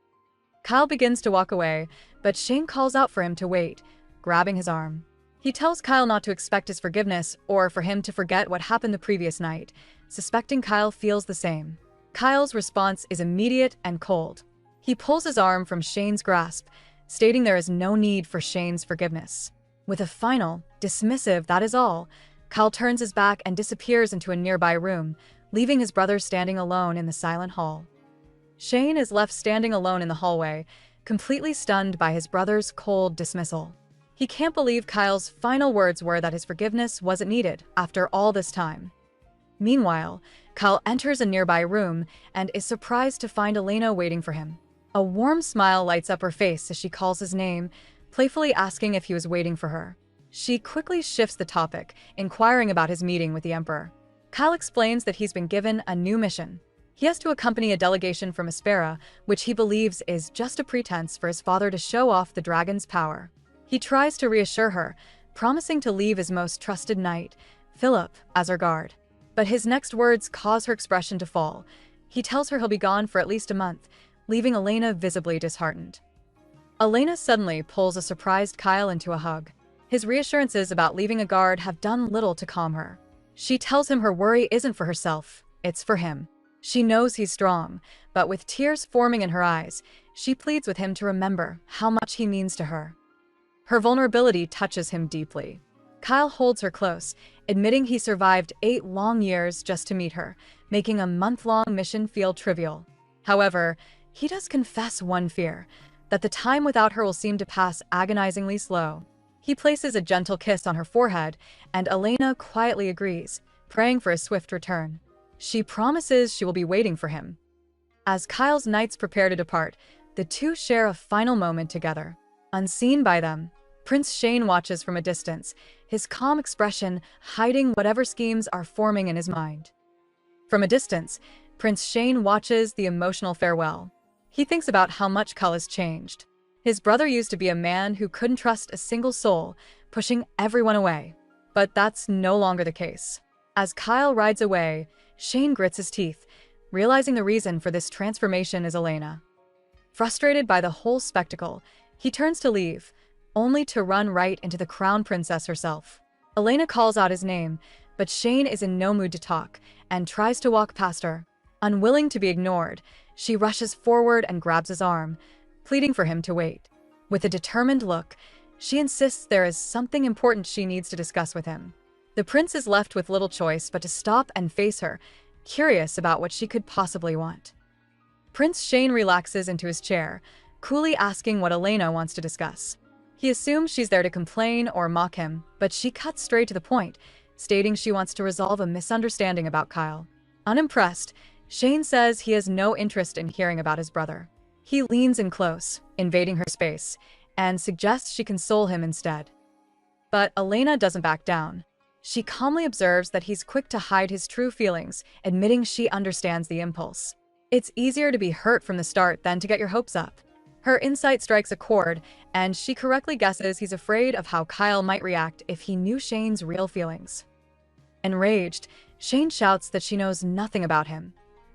Kyle begins to walk away, but Shane calls out for him to wait, grabbing his arm. He tells Kyle not to expect his forgiveness or for him to forget what happened the previous night, suspecting Kyle feels the same. Kyle's response is immediate and cold. He pulls his arm from Shane's grasp, stating there is no need for Shane's forgiveness. With a final, dismissive "that is all," Kyle turns his back and disappears into a nearby room, leaving his brother standing alone in the silent hall. Shane is left standing alone in the hallway, completely stunned by his brother's cold dismissal. He can't believe Kyle's final words were that his forgiveness wasn't needed after all this time. Meanwhile, Kyle enters a nearby room and is surprised to find Elena waiting for him. A warm smile lights up her face as she calls his name, playfully asking if he was waiting for her. She quickly shifts the topic, inquiring about his meeting with the Emperor. Kyle explains that he's been given a new mission. He has to accompany a delegation from Aspera, which he believes is just a pretense for his father to show off the dragon's power. He tries to reassure her, promising to leave his most trusted knight, Philip, as her guard. But his next words cause her expression to fall. He tells her he'll be gone for at least a month, leaving Elena visibly disheartened. Elena suddenly pulls a surprised Kyle into a hug. His reassurances about leaving a guard have done little to calm her. She tells him her worry isn't for herself, it's for him. She knows he's strong, but with tears forming in her eyes, she pleads with him to remember how much he means to her. Her vulnerability touches him deeply. Kyle holds her close, admitting he survived 8 long years just to meet her, making a month-long mission feel trivial. However, he does confess one fear, that the time without her will seem to pass agonizingly slow. He places a gentle kiss on her forehead, and Elena quietly agrees, praying for a swift return. She promises she will be waiting for him. As Kyle's knights prepare to depart, the two share a final moment together. Unseen by them, Prince Shane watches from a distance, his calm expression hiding whatever schemes are forming in his mind. From a distance, Prince Shane watches the emotional farewell. He thinks about how much Kyle has changed. His brother used to be a man who couldn't trust a single soul, pushing everyone away. But that's no longer the case. As Kyle rides away, Shane grits his teeth, realizing the reason for this transformation is Elena. Frustrated by the whole spectacle, he turns to leave, only to run right into the crown princess herself. Elena calls out his name, but Shane is in no mood to talk and tries to walk past her. Unwilling to be ignored, she rushes forward and grabs his arm, pleading for him to wait. With a determined look, she insists there is something important she needs to discuss with him. The prince is left with little choice but to stop and face her, curious about what she could possibly want. Prince Shane relaxes into his chair, coolly asking what Elena wants to discuss. He assumes she's there to complain or mock him, but she cuts straight to the point, stating she wants to resolve a misunderstanding about Kyle. Unimpressed, Shane says he has no interest in hearing about his brother. He leans in close, invading her space, and suggests she console him instead. But Elena doesn't back down. She calmly observes that he's quick to hide his true feelings, admitting she understands the impulse. It's easier to be hurt from the start than to get your hopes up. Her insight strikes a chord, and she correctly guesses he's afraid of how Kyle might react if he knew Shane's real feelings. Enraged, Shane shouts that she knows nothing about him,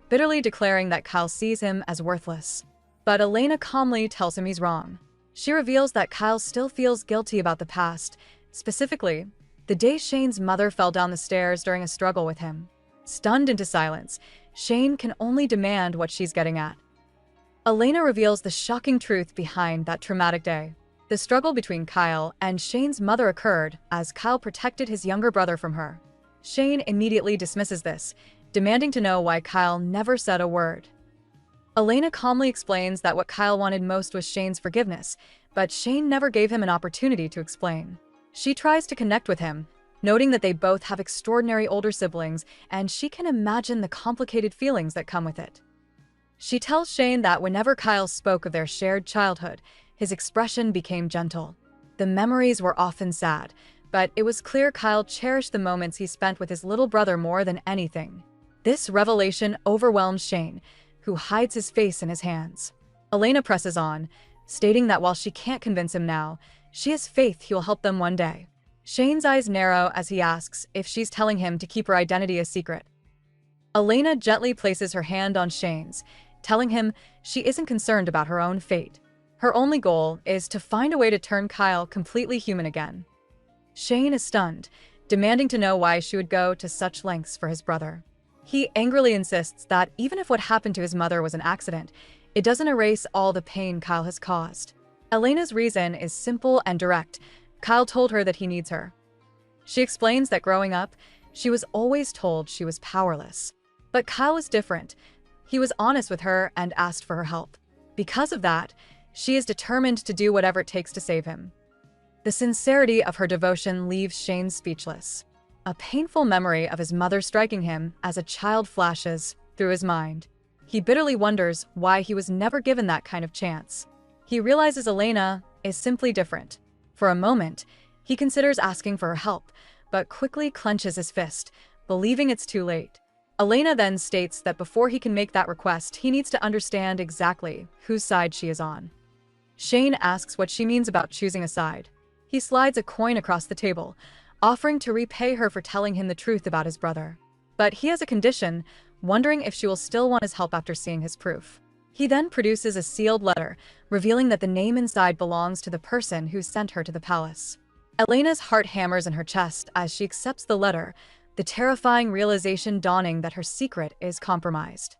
bitterly declaring that Kyle sees him as worthless. But Elena calmly tells him he's wrong. She reveals that Kyle still feels guilty about the past, specifically, the day Shane's mother fell down the stairs during a struggle with him. Stunned into silence, Shane can only demand what she's getting at. Elena reveals the shocking truth behind that traumatic day. The struggle between Kyle and Shane's mother occurred as Kyle protected his younger brother from her. Shane immediately dismisses this, demanding to know why Kyle never said a word. Elena calmly explains that what Kyle wanted most was Shane's forgiveness, but Shane never gave him an opportunity to explain. She tries to connect with him, noting that they both have extraordinary older siblings, and she can imagine the complicated feelings that come with it. She tells Shane that whenever Kyle spoke of their shared childhood, his expression became gentle. The memories were often sad, but it was clear Kyle cherished the moments he spent with his little brother more than anything. This revelation overwhelms Shane, who hides his face in his hands. Elena presses on, stating that while she can't convince him now, she has faith he'll help them one day. Shane's eyes narrow as he asks if she's telling him to keep her identity a secret. Elena gently places her hand on Shane's, telling him she isn't concerned about her own fate. Her only goal is to find a way to turn Kyle completely human again. Shane is stunned, demanding to know why she would go to such lengths for his brother. He angrily insists that even if what happened to his mother was an accident, it doesn't erase all the pain Kyle has caused. Elena's reason is simple and direct. Kyle told her that he needs her. She explains that growing up, she was always told she was powerless. But Kyle was different. He was honest with her and asked for her help. Because of that, she is determined to do whatever it takes to save him. The sincerity of her devotion leaves Shane speechless. A painful memory of his mother striking him as a child flashes through his mind. He bitterly wonders why he was never given that kind of chance. He realizes Elena is simply different. For a moment, he considers asking for her help, but quickly clenches his fist, believing it's too late. Elena then states that before he can make that request, he needs to understand exactly whose side she is on. Shane asks what she means about choosing a side. He slides a coin across the table, offering to repay her for telling him the truth about his brother. But he has a condition, wondering if she will still want his help after seeing his proof. He then produces a sealed letter, revealing that the name inside belongs to the person who sent her to the palace. Elena's heart hammers in her chest as she accepts the letter, the terrifying realization dawning that her secret is compromised.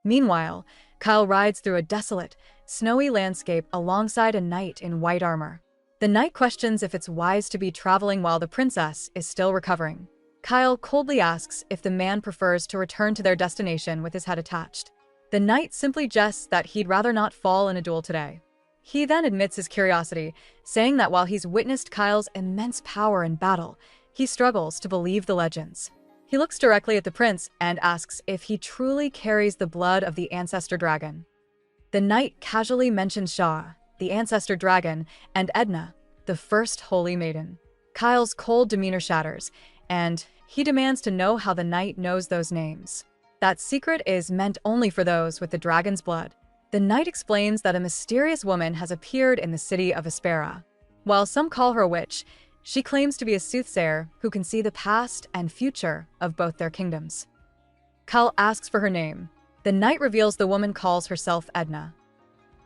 Meanwhile, Kyle rides through a desolate, snowy landscape alongside a knight in white armor. The knight questions if it's wise to be traveling while the princess is still recovering. Kyle coldly asks if the man prefers to return to their destination with his head attached. The knight simply jests that he'd rather not fall in a duel today. He then admits his curiosity, saying that while he's witnessed Kyle's immense power in battle, he struggles to believe the legends. He looks directly at the prince and asks if he truly carries the blood of the ancestor dragon. The knight casually mentions Shah, the ancestor dragon, and Edna, the first holy maiden. Kyle's cold demeanor shatters, and he demands to know how the knight knows those names. That secret is meant only for those with the dragon's blood. The knight explains that a mysterious woman has appeared in the city of Aspera. While some call her a witch, she claims to be a soothsayer who can see the past and future of both their kingdoms. Kyle asks for her name. The knight reveals the woman calls herself Edna.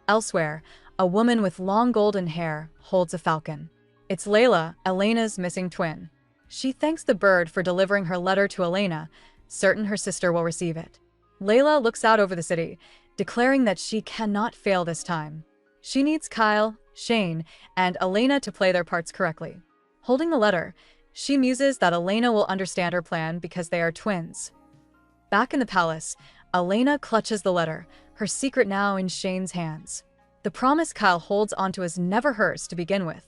Elsewhere, a woman with long golden hair holds a falcon. It's Layla, Elena's missing twin. She thanks the bird for delivering her letter to Elena, certain her sister will receive it. Layla looks out over the city, declaring that she cannot fail this time. She needs Kyle, Shane, and Elena to play their parts correctly. Holding the letter, She muses that Elena will understand her plan because they are twins. Back in the palace, Elena clutches the letter, her secret now in Shane's hands. The promise Kyle holds onto is never hers to begin with.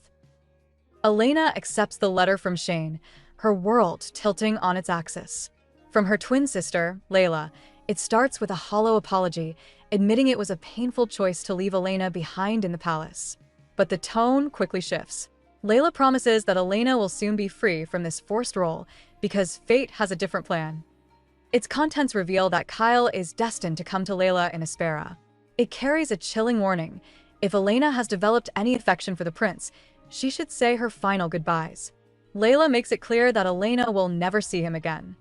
Elena accepts the letter from Shane, her world tilting on its axis. From her twin sister, Layla, it starts with a hollow apology, admitting it was a painful choice to leave Elena behind in the palace. But the tone quickly shifts. Layla promises that Elena will soon be free from this forced role because fate has a different plan. Its contents reveal that Kyle is destined to come to Layla in Aspera. It carries a chilling warning. If Elena has developed any affection for the prince, she should say her final goodbyes. Layla makes it clear that Elena will never see him again.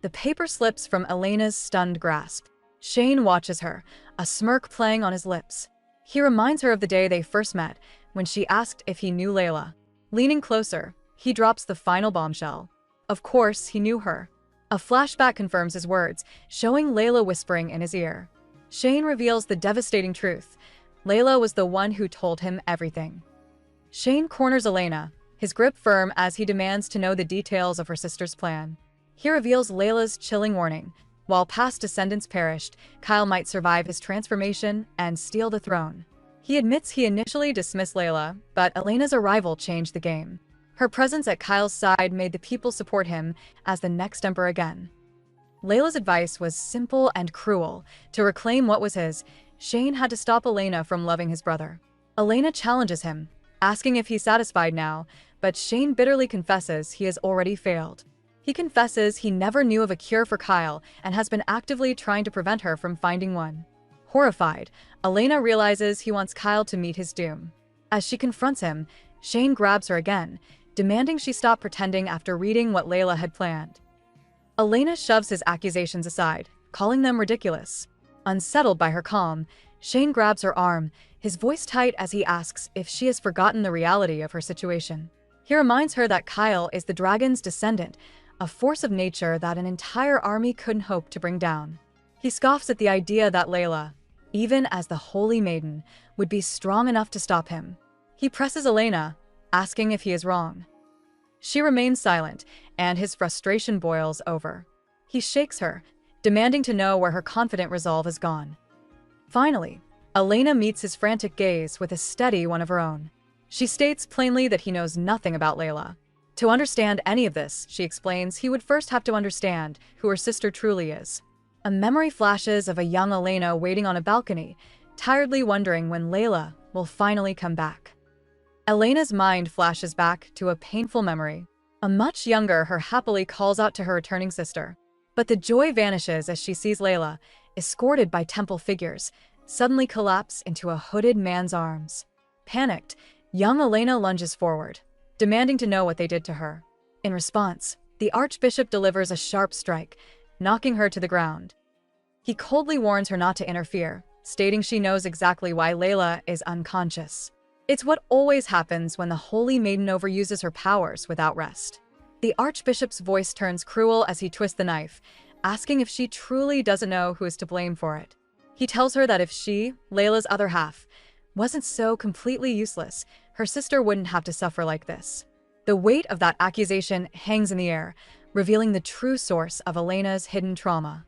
The paper slips from Elena's stunned grasp. Shane watches her, a smirk playing on his lips. He reminds her of the day they first met, when she asked if he knew Layla. Leaning closer, he drops the final bombshell. Of course, he knew her. A flashback confirms his words, showing Layla whispering in his ear. Shane reveals the devastating truth. Layla was the one who told him everything. Shane corners Elena, his grip firm as he demands to know the details of her sister's plan. He reveals Layla's chilling warning. While past descendants perished, Kyle might survive his transformation and steal the throne. He admits he initially dismissed Layla, but Elena's arrival changed the game. Her presence at Kyle's side made the people support him as the next emperor again. Layla's advice was simple and cruel. To reclaim what was his, Shane had to stop Elena from loving his brother. Elena challenges him, asking if he's satisfied now, but Shane bitterly confesses he has already failed. He confesses he never knew of a cure for Kyle and has been actively trying to prevent her from finding one. Horrified, Elena realizes he wants Kyle to meet his doom. As she confronts him, Shane grabs her again, demanding she stop pretending after reading what Layla had planned. Elena shoves his accusations aside, calling them ridiculous. Unsettled by her calm, Shane grabs her arm, his voice tight as he asks if she has forgotten the reality of her situation. He reminds her that Kyle is the dragon's descendant, a force of nature that an entire army couldn't hope to bring down. He scoffs at the idea that Layla, even as the Holy Maiden, would be strong enough to stop him. He presses Elena, asking if he is wrong. She remains silent, and his frustration boils over. He shakes her, demanding to know where her confident resolve has gone. Finally, Elena meets his frantic gaze with a steady one of her own. She states plainly that he knows nothing about Layla. To understand any of this, she explains, he would first have to understand who her sister truly is. A memory flashes of a young Elena waiting on a balcony, tiredly wondering when Layla will finally come back. Elena's mind flashes back to a painful memory. A much younger her happily calls out to her returning sister. But the joy vanishes as she sees Layla, escorted by temple figures, suddenly collapse into a hooded man's arms. Panicked, young Elena lunges forward, demanding to know what they did to her. In response, the archbishop delivers a sharp strike, knocking her to the ground. He coldly warns her not to interfere, stating she knows exactly why Layla is unconscious. It's what always happens when the Holy Maiden overuses her powers without rest. The archbishop's voice turns cruel as he twists the knife, asking if she truly doesn't know who is to blame for it. He tells her that if she, Layla's other half, wasn't so completely useless, her sister wouldn't have to suffer like this. The weight of that accusation hangs in the air, revealing the true source of Elena's hidden trauma.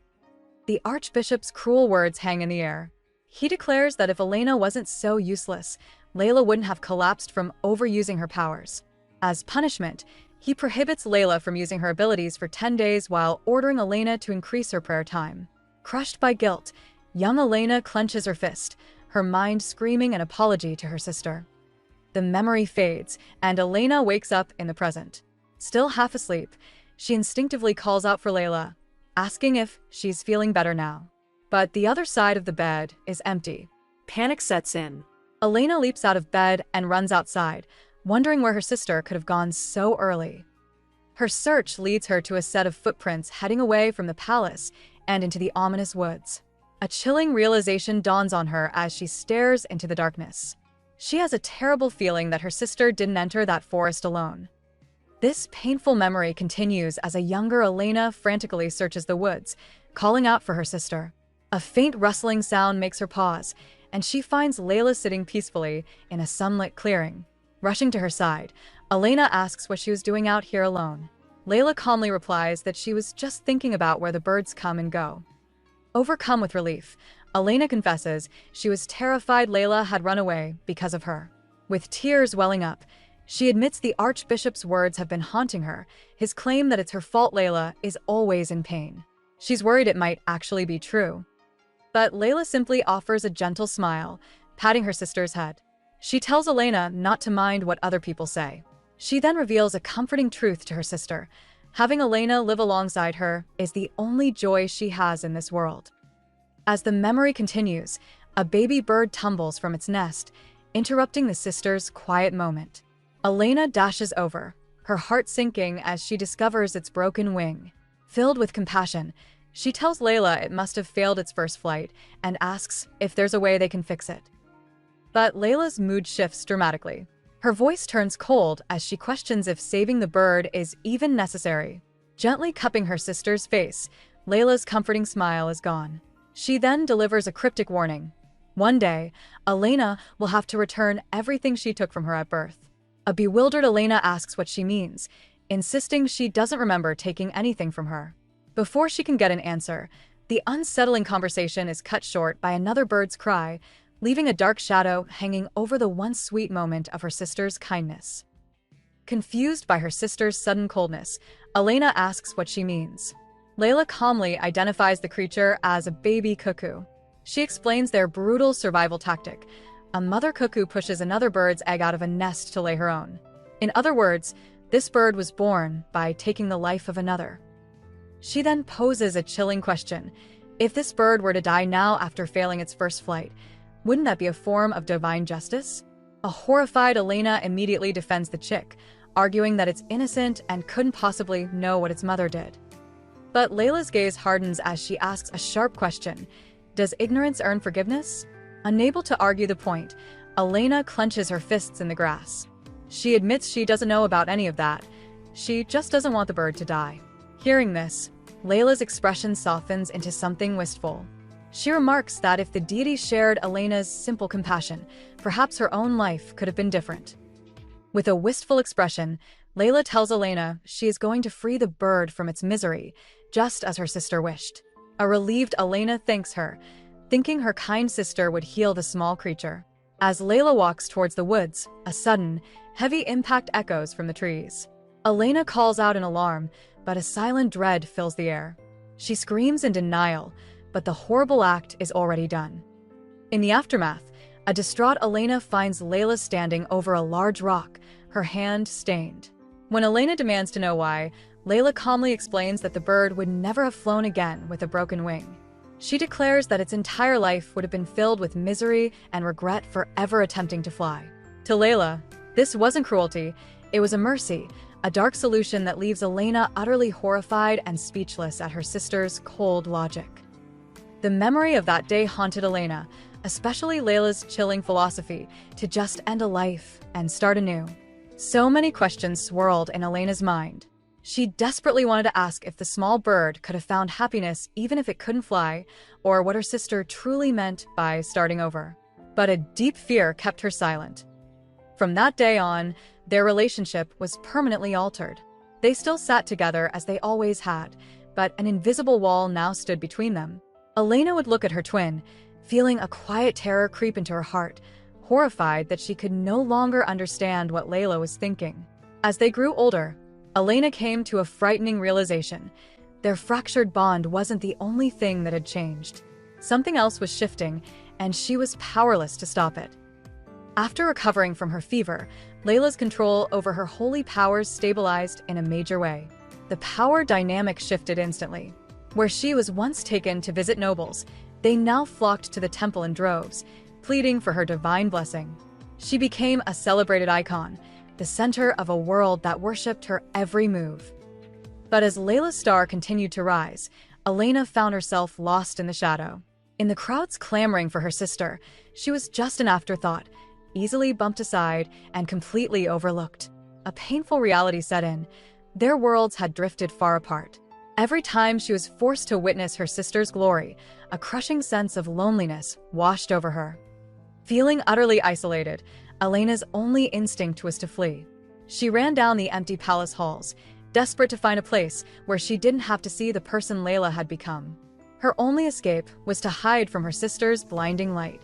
The archbishop's cruel words hang in the air. He declares that if Elena wasn't so useless, Layla wouldn't have collapsed from overusing her powers. As punishment, he prohibits Layla from using her abilities for 10 days while ordering Elena to increase her prayer time. Crushed by guilt, young Elena clenches her fist, her mind screaming an apology to her sister. The memory fades, and Elena wakes up in the present. Still half asleep, she instinctively calls out for Layla, asking if she's feeling better now. But the other side of the bed is empty. Panic sets in. Elena leaps out of bed and runs outside, wondering where her sister could have gone so early. Her search leads her to a set of footprints heading away from the palace and into the ominous woods. A chilling realization dawns on her as she stares into the darkness. She has a terrible feeling that her sister didn't enter that forest alone. This painful memory continues as a younger Elena frantically searches the woods, calling out for her sister. A faint rustling sound makes her pause, and she finds Layla sitting peacefully in a sunlit clearing. Rushing to her side, Elena asks what she was doing out here alone. Layla calmly replies that she was just thinking about where the birds come and go. Overcome with relief, Elena confesses she was terrified Layla had run away because of her. With tears welling up, she admits the Archbishop's words have been haunting her, his claim that it's her fault Layla is always in pain. She's worried it might actually be true. But Layla simply offers a gentle smile, patting her sister's head. She tells Elena not to mind what other people say. She then reveals a comforting truth to her sister. Having Elena live alongside her is the only joy she has in this world. As the memory continues, a baby bird tumbles from its nest, interrupting the sisters' quiet moment. Elena dashes over, her heart sinking as she discovers its broken wing. Filled with compassion, she tells Layla it must have failed its first flight and asks if there's a way they can fix it. But Layla's mood shifts dramatically. Her voice turns cold as she questions if saving the bird is even necessary. Gently cupping her sister's face, Layla's comforting smile is gone. She then delivers a cryptic warning. One day, Elena will have to return everything she took from her at birth. A bewildered Elena asks what she means, insisting she doesn't remember taking anything from her. Before she can get an answer, the unsettling conversation is cut short by another bird's cry, leaving a dark shadow hanging over the once sweet moment of her sister's kindness. Confused by her sister's sudden coldness, Elena asks what she means. Layla calmly identifies the creature as a baby cuckoo. She explains their brutal survival tactic. A mother cuckoo pushes another bird's egg out of a nest to lay her own. In other words, this bird was born by taking the life of another. She then poses a chilling question. If this bird were to die now after failing its first flight, wouldn't that be a form of divine justice? A horrified Elena immediately defends the chick, arguing that it's innocent and couldn't possibly know what its mother did. But Layla's gaze hardens as she asks a sharp question. Does ignorance earn forgiveness? Unable to argue the point, Elena clenches her fists in the grass. She admits she doesn't know about any of that. She just doesn't want the bird to die. Hearing this, Layla's expression softens into something wistful. She remarks that if the deity shared Elena's simple compassion, perhaps her own life could have been different. With a wistful expression, Layla tells Elena she is going to free the bird from its misery, just as her sister wished. A relieved Elena thanks her, thinking her kind sister would heal the small creature. As Layla walks towards the woods, a sudden, heavy impact echoes from the trees. Elena calls out in alarm, but a silent dread fills the air. She screams in denial, but the horrible act is already done. In the aftermath, a distraught Elena finds Layla standing over a large rock, her hand stained. When Elena demands to know why, Layla calmly explains that the bird would never have flown again with a broken wing. She declares that its entire life would have been filled with misery and regret for ever attempting to fly. To Layla, this wasn't cruelty, it was a mercy, a dark solution that leaves Elena utterly horrified and speechless at her sister's cold logic. The memory of that day haunted Elena, especially Layla's chilling philosophy to just end a life and start anew. So many questions swirled in Elena's mind. She desperately wanted to ask if the small bird could have found happiness even if it couldn't fly, or what her sister truly meant by starting over. But a deep fear kept her silent. From that day on, their relationship was permanently altered. They still sat together as they always had, but an invisible wall now stood between them. Elena would look at her twin, feeling a quiet terror creep into her heart, horrified that she could no longer understand what Layla was thinking. As they grew older, Elena came to a frightening realization. Their fractured bond wasn't the only thing that had changed. Something else was shifting, and she was powerless to stop it. After recovering from her fever, Layla's control over her holy powers stabilized in a major way. The power dynamic shifted instantly. Where she was once taken to visit nobles, they now flocked to the temple in droves, pleading for her divine blessing. She became a celebrated icon, the center of a world that worshipped her every move. But as Layla's star continued to rise, Elena found herself lost in the shadow. In the crowds clamoring for her sister, she was just an afterthought, easily bumped aside and completely overlooked. A painful reality set in. Their worlds had drifted far apart. Every time she was forced to witness her sister's glory, a crushing sense of loneliness washed over her. Feeling utterly isolated, Elena's only instinct was to flee. She ran down the empty palace halls, desperate to find a place where she didn't have to see the person Layla had become. Her only escape was to hide from her sister's blinding light.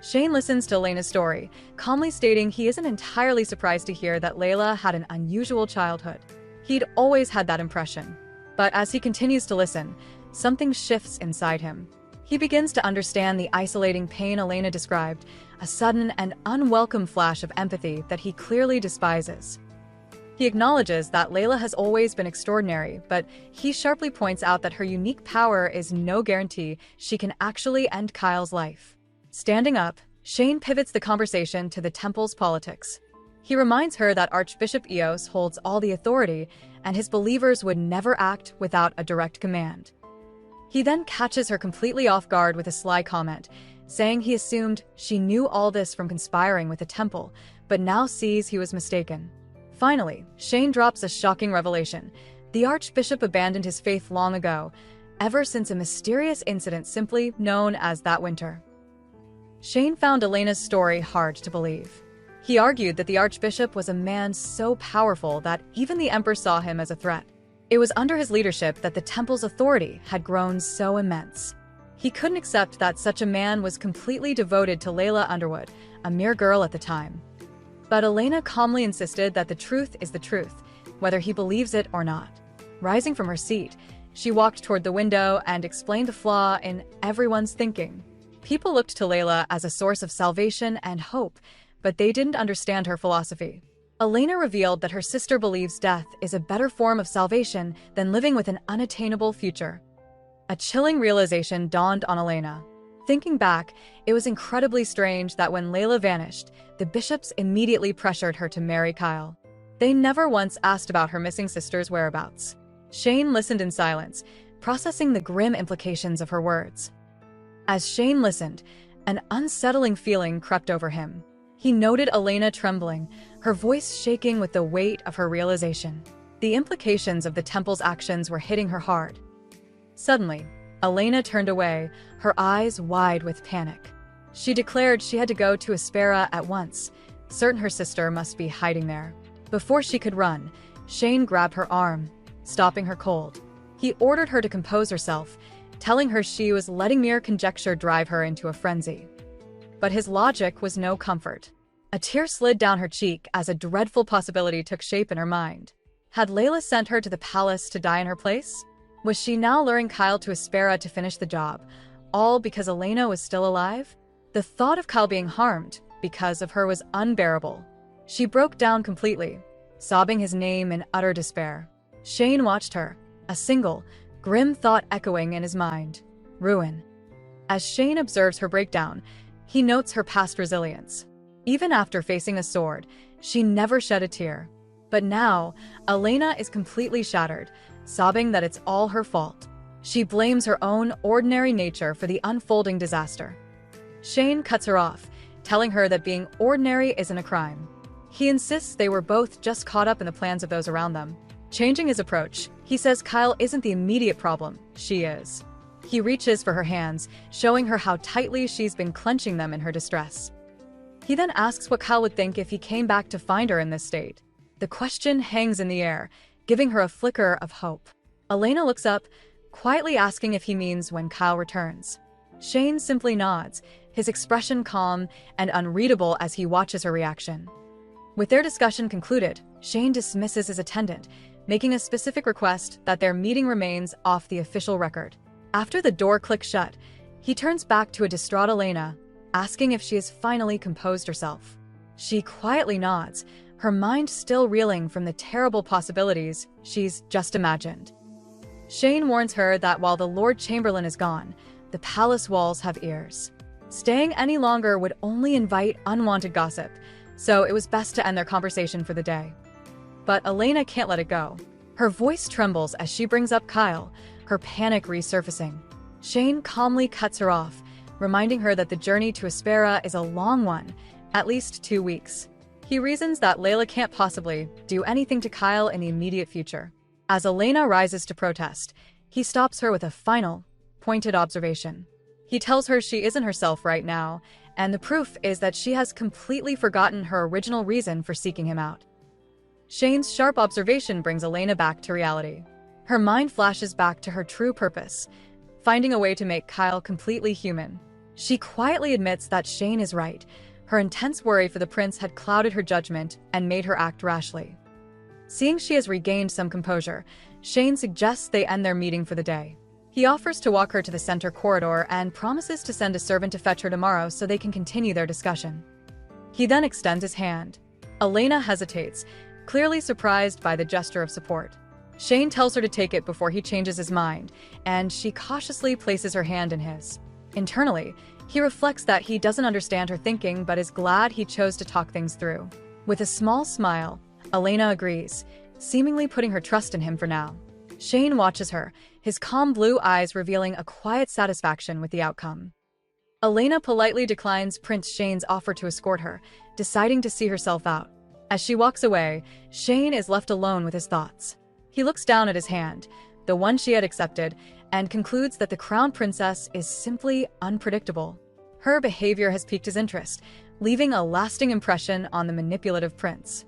Shane listens to Elena's story, calmly stating he isn't entirely surprised to hear that Layla had an unusual childhood. He'd always had that impression. But as he continues to listen, something shifts inside him. He begins to understand the isolating pain Elena described, a sudden and unwelcome flash of empathy that he clearly despises. He acknowledges that Layla has always been extraordinary, but he sharply points out that her unique power is no guarantee she can actually end Kyle's life. Standing up, Shane pivots the conversation to the temple's politics. He reminds her that Archbishop Eos holds all the authority, and his believers would never act without a direct command. He then catches her completely off guard with a sly comment, saying he assumed she knew all this from conspiring with the temple, but now sees he was mistaken. Finally, Shane drops a shocking revelation. The Archbishop abandoned his faith long ago, ever since a mysterious incident simply known as that winter. Shane found Elena's story hard to believe. He argued that the Archbishop was a man so powerful that even the Emperor saw him as a threat. It was under his leadership that the temple's authority had grown so immense. He couldn't accept that such a man was completely devoted to Layla Underwood, a mere girl at the time. But Elena calmly insisted that the truth is the truth, whether he believes it or not. Rising from her seat, she walked toward the window and explained the flaw in everyone's thinking. People looked to Layla as a source of salvation and hope, but they didn't understand her philosophy. Elena revealed that her sister believes death is a better form of salvation than living with an unattainable future. A chilling realization dawned on Elena. Thinking back, it was incredibly strange that when Layla vanished, the bishops immediately pressured her to marry Kyle. They never once asked about her missing sister's whereabouts. Shane listened in silence, processing the grim implications of her words. As Shane listened, an unsettling feeling crept over him. He noted Elena trembling, her voice shaking with the weight of her realization. The implications of the temple's actions were hitting her hard. Suddenly, Elena turned away, her eyes wide with panic. She declared she had to go to Aspera at once, certain her sister must be hiding there. Before she could run, Shane grabbed her arm, stopping her cold. He ordered her to compose herself, telling her she was letting mere conjecture drive her into a frenzy. But his logic was no comfort. A tear slid down her cheek as a dreadful possibility took shape in her mind. Had Layla sent her to the palace to die in her place? Was she now luring Kyle to Aspera to finish the job, all because Elena was still alive? The thought of Kyle being harmed because of her was unbearable. She broke down completely, sobbing his name in utter despair. Shane watched her, a single, grim thought echoing in his mind: ruin. As Shane observes her breakdown, he notes her past resilience. Even after facing a sword, she never shed a tear. But now, Elena is completely shattered, sobbing that it's all her fault. She blames her own ordinary nature for the unfolding disaster. Shane cuts her off, telling her that being ordinary isn't a crime. He insists they were both just caught up in the plans of those around them. Changing his approach, he says Kyle isn't the immediate problem, she is. He reaches for her hands, showing her how tightly she's been clenching them in her distress. He then asks what Kyle would think if he came back to find her in this state. The question hangs in the air, giving her a flicker of hope. Elena looks up, quietly asking if he means when Kyle returns. Shane simply nods, his expression calm and unreadable as he watches her reaction. With their discussion concluded, Shane dismisses his attendant, making a specific request that their meeting remains off the official record. After the door clicks shut, he turns back to a distraught Elena, asking if she has finally composed herself. She quietly nods, her mind still reeling from the terrible possibilities she's just imagined. Shane warns her that while the Lord Chamberlain is gone, the palace walls have ears. Staying any longer would only invite unwanted gossip, so it was best to end their conversation for the day. But Elena can't let it go. Her voice trembles as she brings up Kyle, her panic resurfacing. Shane calmly cuts her off, reminding her that the journey to Aspera is a long one, at least 2 weeks. He reasons that Layla can't possibly do anything to Kyle in the immediate future. As Elena rises to protest, he stops her with a final, pointed observation. He tells her she isn't herself right now, and the proof is that she has completely forgotten her original reason for seeking him out. Shane's sharp observation brings Elena back to reality. Her mind flashes back to her true purpose, finding a way to make Kyle completely human. She quietly admits that Shane is right. Her intense worry for the prince had clouded her judgment and made her act rashly. Seeing she has regained some composure, Shane suggests they end their meeting for the day. He offers to walk her to the center corridor and promises to send a servant to fetch her tomorrow so they can continue their discussion. He then extends his hand. Elena hesitates, clearly surprised by the gesture of support. Shane tells her to take it before he changes his mind, and she cautiously places her hand in his. Internally, he reflects that he doesn't understand her thinking but is glad he chose to talk things through. With a small smile, Elena agrees, seemingly putting her trust in him for now. Shane watches her, his calm blue eyes revealing a quiet satisfaction with the outcome. Elena politely declines Prince Shane's offer to escort her, deciding to see herself out. As she walks away, Shane is left alone with his thoughts. He looks down at his hand, the one she had accepted, and concludes that the crown princess is simply unpredictable. Her behavior has piqued his interest, leaving a lasting impression on the manipulative prince.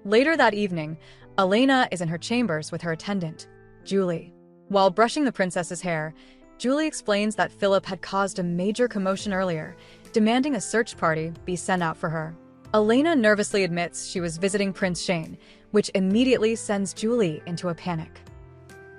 Later that evening, Elena is in her chambers with her attendant, Julie. While brushing the princess's hair, Julie explains that Philip had caused a major commotion earlier, demanding a search party be sent out for her. Elena nervously admits she was visiting Prince Shane, which immediately sends Julie into a panic.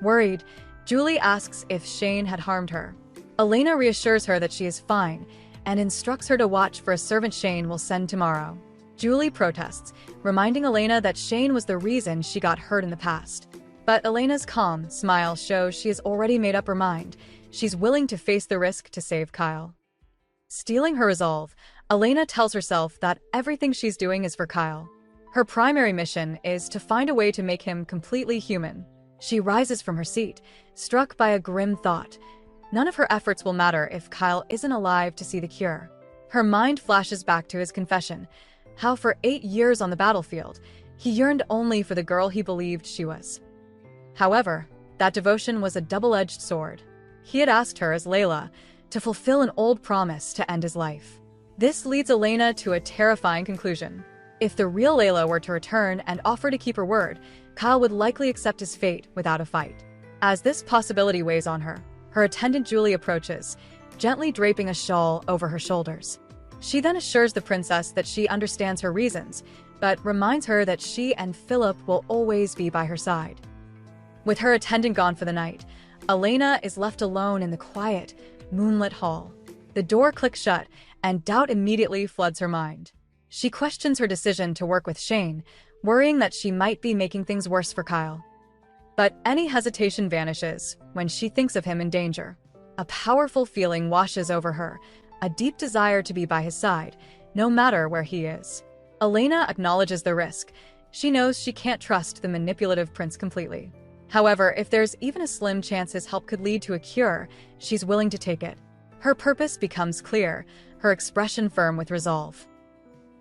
Worried, Julie asks if Shane had harmed her. Elena reassures her that she is fine and instructs her to watch for a servant Shane will send tomorrow. Julie protests, reminding Elena that Shane was the reason she got hurt in the past. But Elena's calm smile shows she has already made up her mind. She's willing to face the risk to save Kyle. Stealing her resolve, Elena tells herself that everything she's doing is for Kyle. Her primary mission is to find a way to make him completely human. She rises from her seat, struck by a grim thought. None of her efforts will matter if Kyle isn't alive to see the cure. Her mind flashes back to his confession, how for 8 years on the battlefield, he yearned only for the girl he believed she was. However, that devotion was a double-edged sword. He had asked her as Layla to fulfill an old promise to end his life. This leads Elena to a terrifying conclusion. If the real Layla were to return and offer to keep her word, Kyle would likely accept his fate without a fight. As this possibility weighs on her, her attendant Julie approaches, gently draping a shawl over her shoulders. She then assures the princess that she understands her reasons, but reminds her that she and Philip will always be by her side. With her attendant gone for the night, Elena is left alone in the quiet, moonlit hall. The door clicks shut, and doubt immediately floods her mind. She questions her decision to work with Shane, worrying that she might be making things worse for Kyle. But any hesitation vanishes when she thinks of him in danger. A powerful feeling washes over her, a deep desire to be by his side, no matter where he is. Elena acknowledges the risk. She knows she can't trust the manipulative prince completely. However, if there's even a slim chance his help could lead to a cure, she's willing to take it. Her purpose becomes clear, her expression firm with resolve.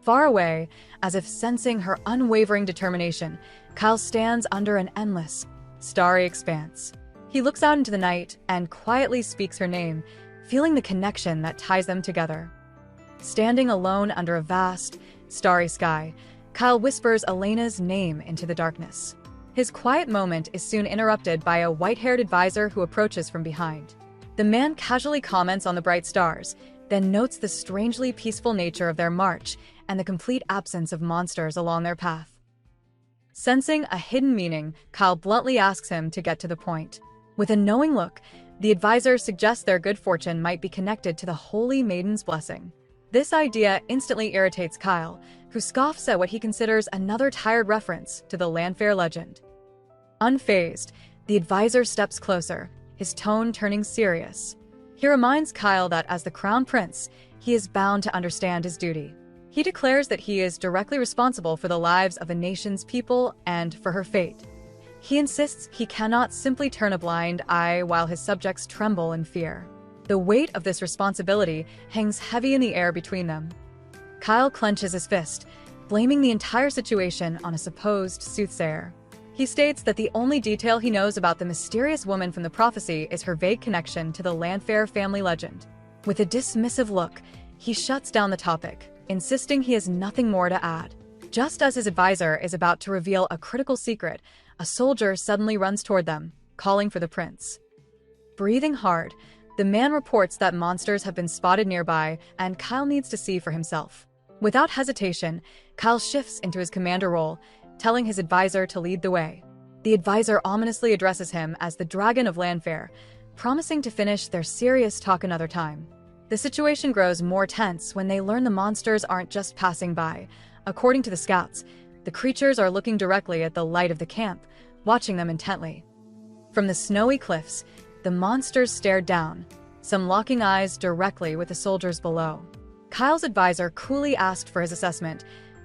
Far away, as if sensing her unwavering determination, Kyle stands under an endless, starry expanse. He looks out into the night and quietly speaks her name, feeling the connection that ties them together. Standing alone under a vast, starry sky, Kyle whispers Elena's name into the darkness. His quiet moment is soon interrupted by a white-haired advisor who approaches from behind. The man casually comments on the bright stars, then notes the strangely peaceful nature of their march and the complete absence of monsters along their path. Sensing a hidden meaning, Kyle bluntly asks him to get to the point. With a knowing look, the advisor suggests their good fortune might be connected to the Holy Maiden's blessing. This idea instantly irritates Kyle, who scoffs at what he considers another tired reference to the Landfair legend. Unfazed, the advisor steps closer, his tone turning serious. He reminds Kyle that as the crown prince, he is bound to understand his duty. He declares that he is directly responsible for the lives of a nation's people and for her fate. He insists he cannot simply turn a blind eye while his subjects tremble in fear. The weight of this responsibility hangs heavy in the air between them. Kyle clenches his fist, blaming the entire situation on a supposed soothsayer. He states that the only detail he knows about the mysterious woman from the prophecy is her vague connection to the Landfair family legend. With a dismissive look, he shuts down the topic, insisting he has nothing more to add. Just as his advisor is about to reveal a critical secret, a soldier suddenly runs toward them, calling for the prince. Breathing hard, the man reports that monsters have been spotted nearby and Kyle needs to see for himself. Without hesitation, Kyle shifts into his commander role, telling his advisor to lead the way. The advisor ominously addresses him as the Dragon of Landfare, promising to finish their serious talk another time. The situation grows more tense when they learn the monsters aren't just passing by. According to the scouts, the creatures are looking directly at the light of the camp, watching them intently. From the snowy cliffs, the monsters stared down, some locking eyes directly with the soldiers below. Kyle's advisor coolly asked for his assessment,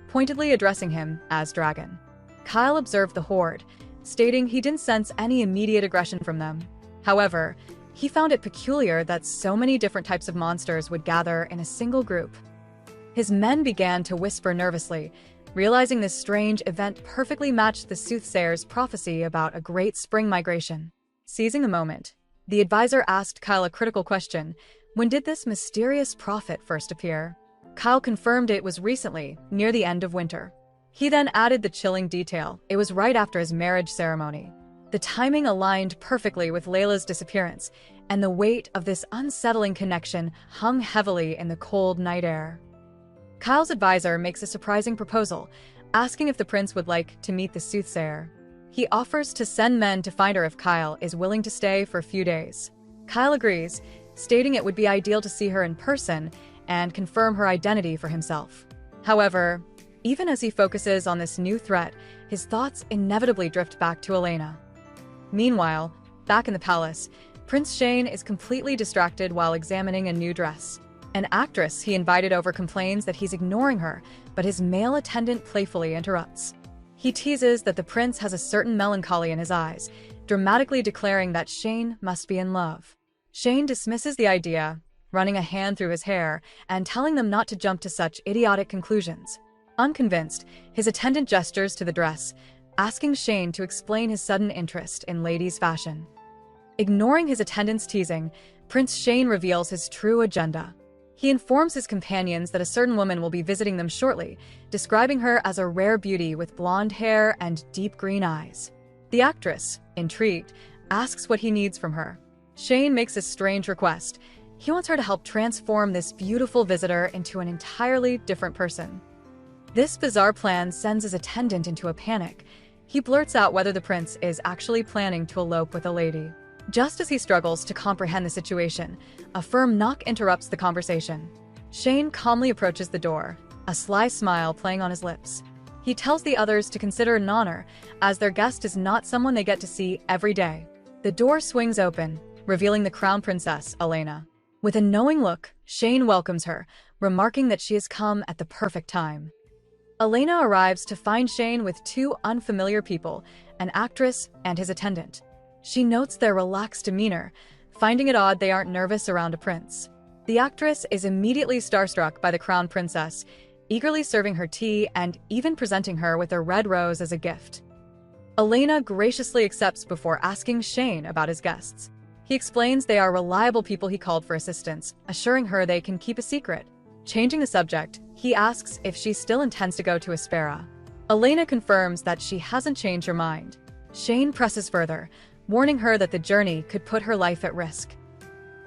pointedly addressing him as Dragon. Kyle observed the horde, stating he didn't sense any immediate aggression from them. However, he found it peculiar that so many different types of monsters would gather in a single group. His men began to whisper nervously, realizing this strange event perfectly matched the soothsayer's prophecy about a great spring migration. Seizing the moment, the advisor asked Kyle a critical question: when did this mysterious prophet first appear? Kyle confirmed it was recently, near the end of winter. He then added the chilling detail: it was right after his marriage ceremony. The timing aligned perfectly with Layla's disappearance, and the weight of this unsettling connection hung heavily in the cold night air. Kyle's advisor makes a surprising proposal, asking if the prince would like to meet the soothsayer. He offers to send men to find her if Kyle is willing to stay for a few days. Kyle agrees, stating it would be ideal to see her in person and confirm her identity for himself. However, even as he focuses on this new threat, his thoughts inevitably drift back to Elena. Meanwhile, back in the palace, Prince Shane is completely distracted while examining a new dress. An actress he invited over complains that he's ignoring her, but his male attendant playfully interrupts. He teases that the prince has a certain melancholy in his eyes, dramatically declaring that Shane must be in love. Shane dismisses the idea, running a hand through his hair and telling them not to jump to such idiotic conclusions. Unconvinced, his attendant gestures to the dress, asking Shane to explain his sudden interest in ladies' fashion. Ignoring his attendant's teasing, Prince Shane reveals his true agenda. He informs his companions that a certain woman will be visiting them shortly, describing her as a rare beauty with blonde hair and deep green eyes. The actress, intrigued, asks what he needs from her. Shane makes a strange request. He wants her to help transform this beautiful visitor into an entirely different person. This bizarre plan sends his attendant into a panic. He blurts out whether the prince is actually planning to elope with a lady. Just as he struggles to comprehend the situation, a firm knock interrupts the conversation. Shane calmly approaches the door, a sly smile playing on his lips. He tells the others to consider it an honor, as their guest is not someone they get to see every day. The door swings open, revealing the crown princess, Elena. With a knowing look, Shane welcomes her, remarking that she has come at the perfect time. Elena arrives to find Shane with two unfamiliar people, an actress and his attendant. She notes their relaxed demeanor, finding it odd they aren't nervous around a prince. The actress is immediately starstruck by the crown princess, eagerly serving her tea and even presenting her with a red rose as a gift. Elena graciously accepts before asking Shane about his guests. He explains they are reliable people he called for assistance, assuring her they can keep a secret. Changing the subject, he asks if she still intends to go to Aspera. Elena confirms that she hasn't changed her mind. Shane presses further, warning her that the journey could put her life at risk.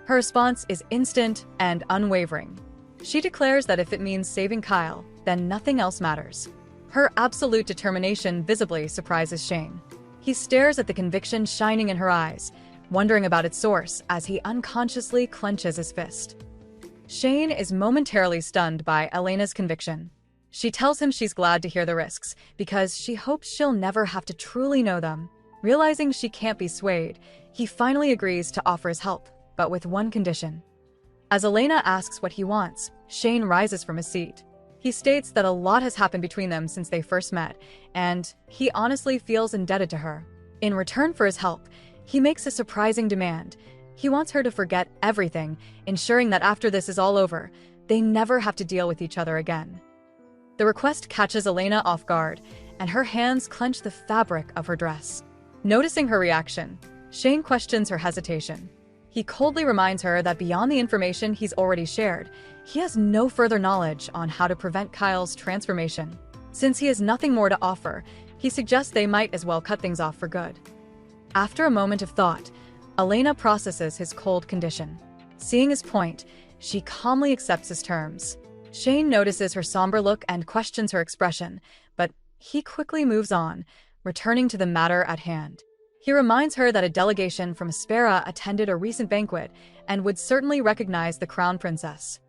Her response is instant and unwavering. She declares that if it means saving Kyle, then nothing else matters. Her absolute determination visibly surprises Shane. He stares at the conviction shining in her eyes, wondering about its source as he unconsciously clenches his fist. Shane is momentarily stunned by Elena's conviction. She tells him she's glad to hear the risks, because she hopes she'll never have to truly know them. Realizing she can't be swayed, he finally agrees to offer his help, but with one condition. As Elena asks what he wants, Shane rises from his seat. He states that a lot has happened between them since they first met, and he honestly feels indebted to her. In return for his help, he makes a surprising demand. He wants her to forget everything, ensuring that after this is all over, they never have to deal with each other again. The request catches Elena off guard, and her hands clench the fabric of her dress. Noticing her reaction, Shane questions her hesitation. He coldly reminds her that beyond the information he's already shared, he has no further knowledge on how to prevent Kyle's transformation. Since he has nothing more to offer, he suggests they might as well cut things off for good. After a moment of thought, Elena processes his cold condition. Seeing his point, she calmly accepts his terms. Shane notices her somber look and questions her expression, but he quickly moves on, returning to the matter at hand. He reminds her that a delegation from Aspera attended a recent banquet and would certainly recognize the crown princess.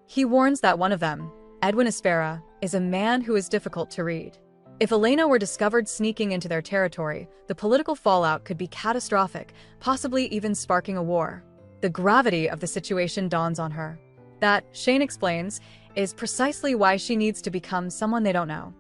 He warns that one of them, Edwin Aspera, is a man who is difficult to read. If Elena were discovered sneaking into their territory, the political fallout could be catastrophic, possibly even sparking a war. The gravity of the situation dawns on her. That, Shane explains, is precisely why she needs to become someone they don't know.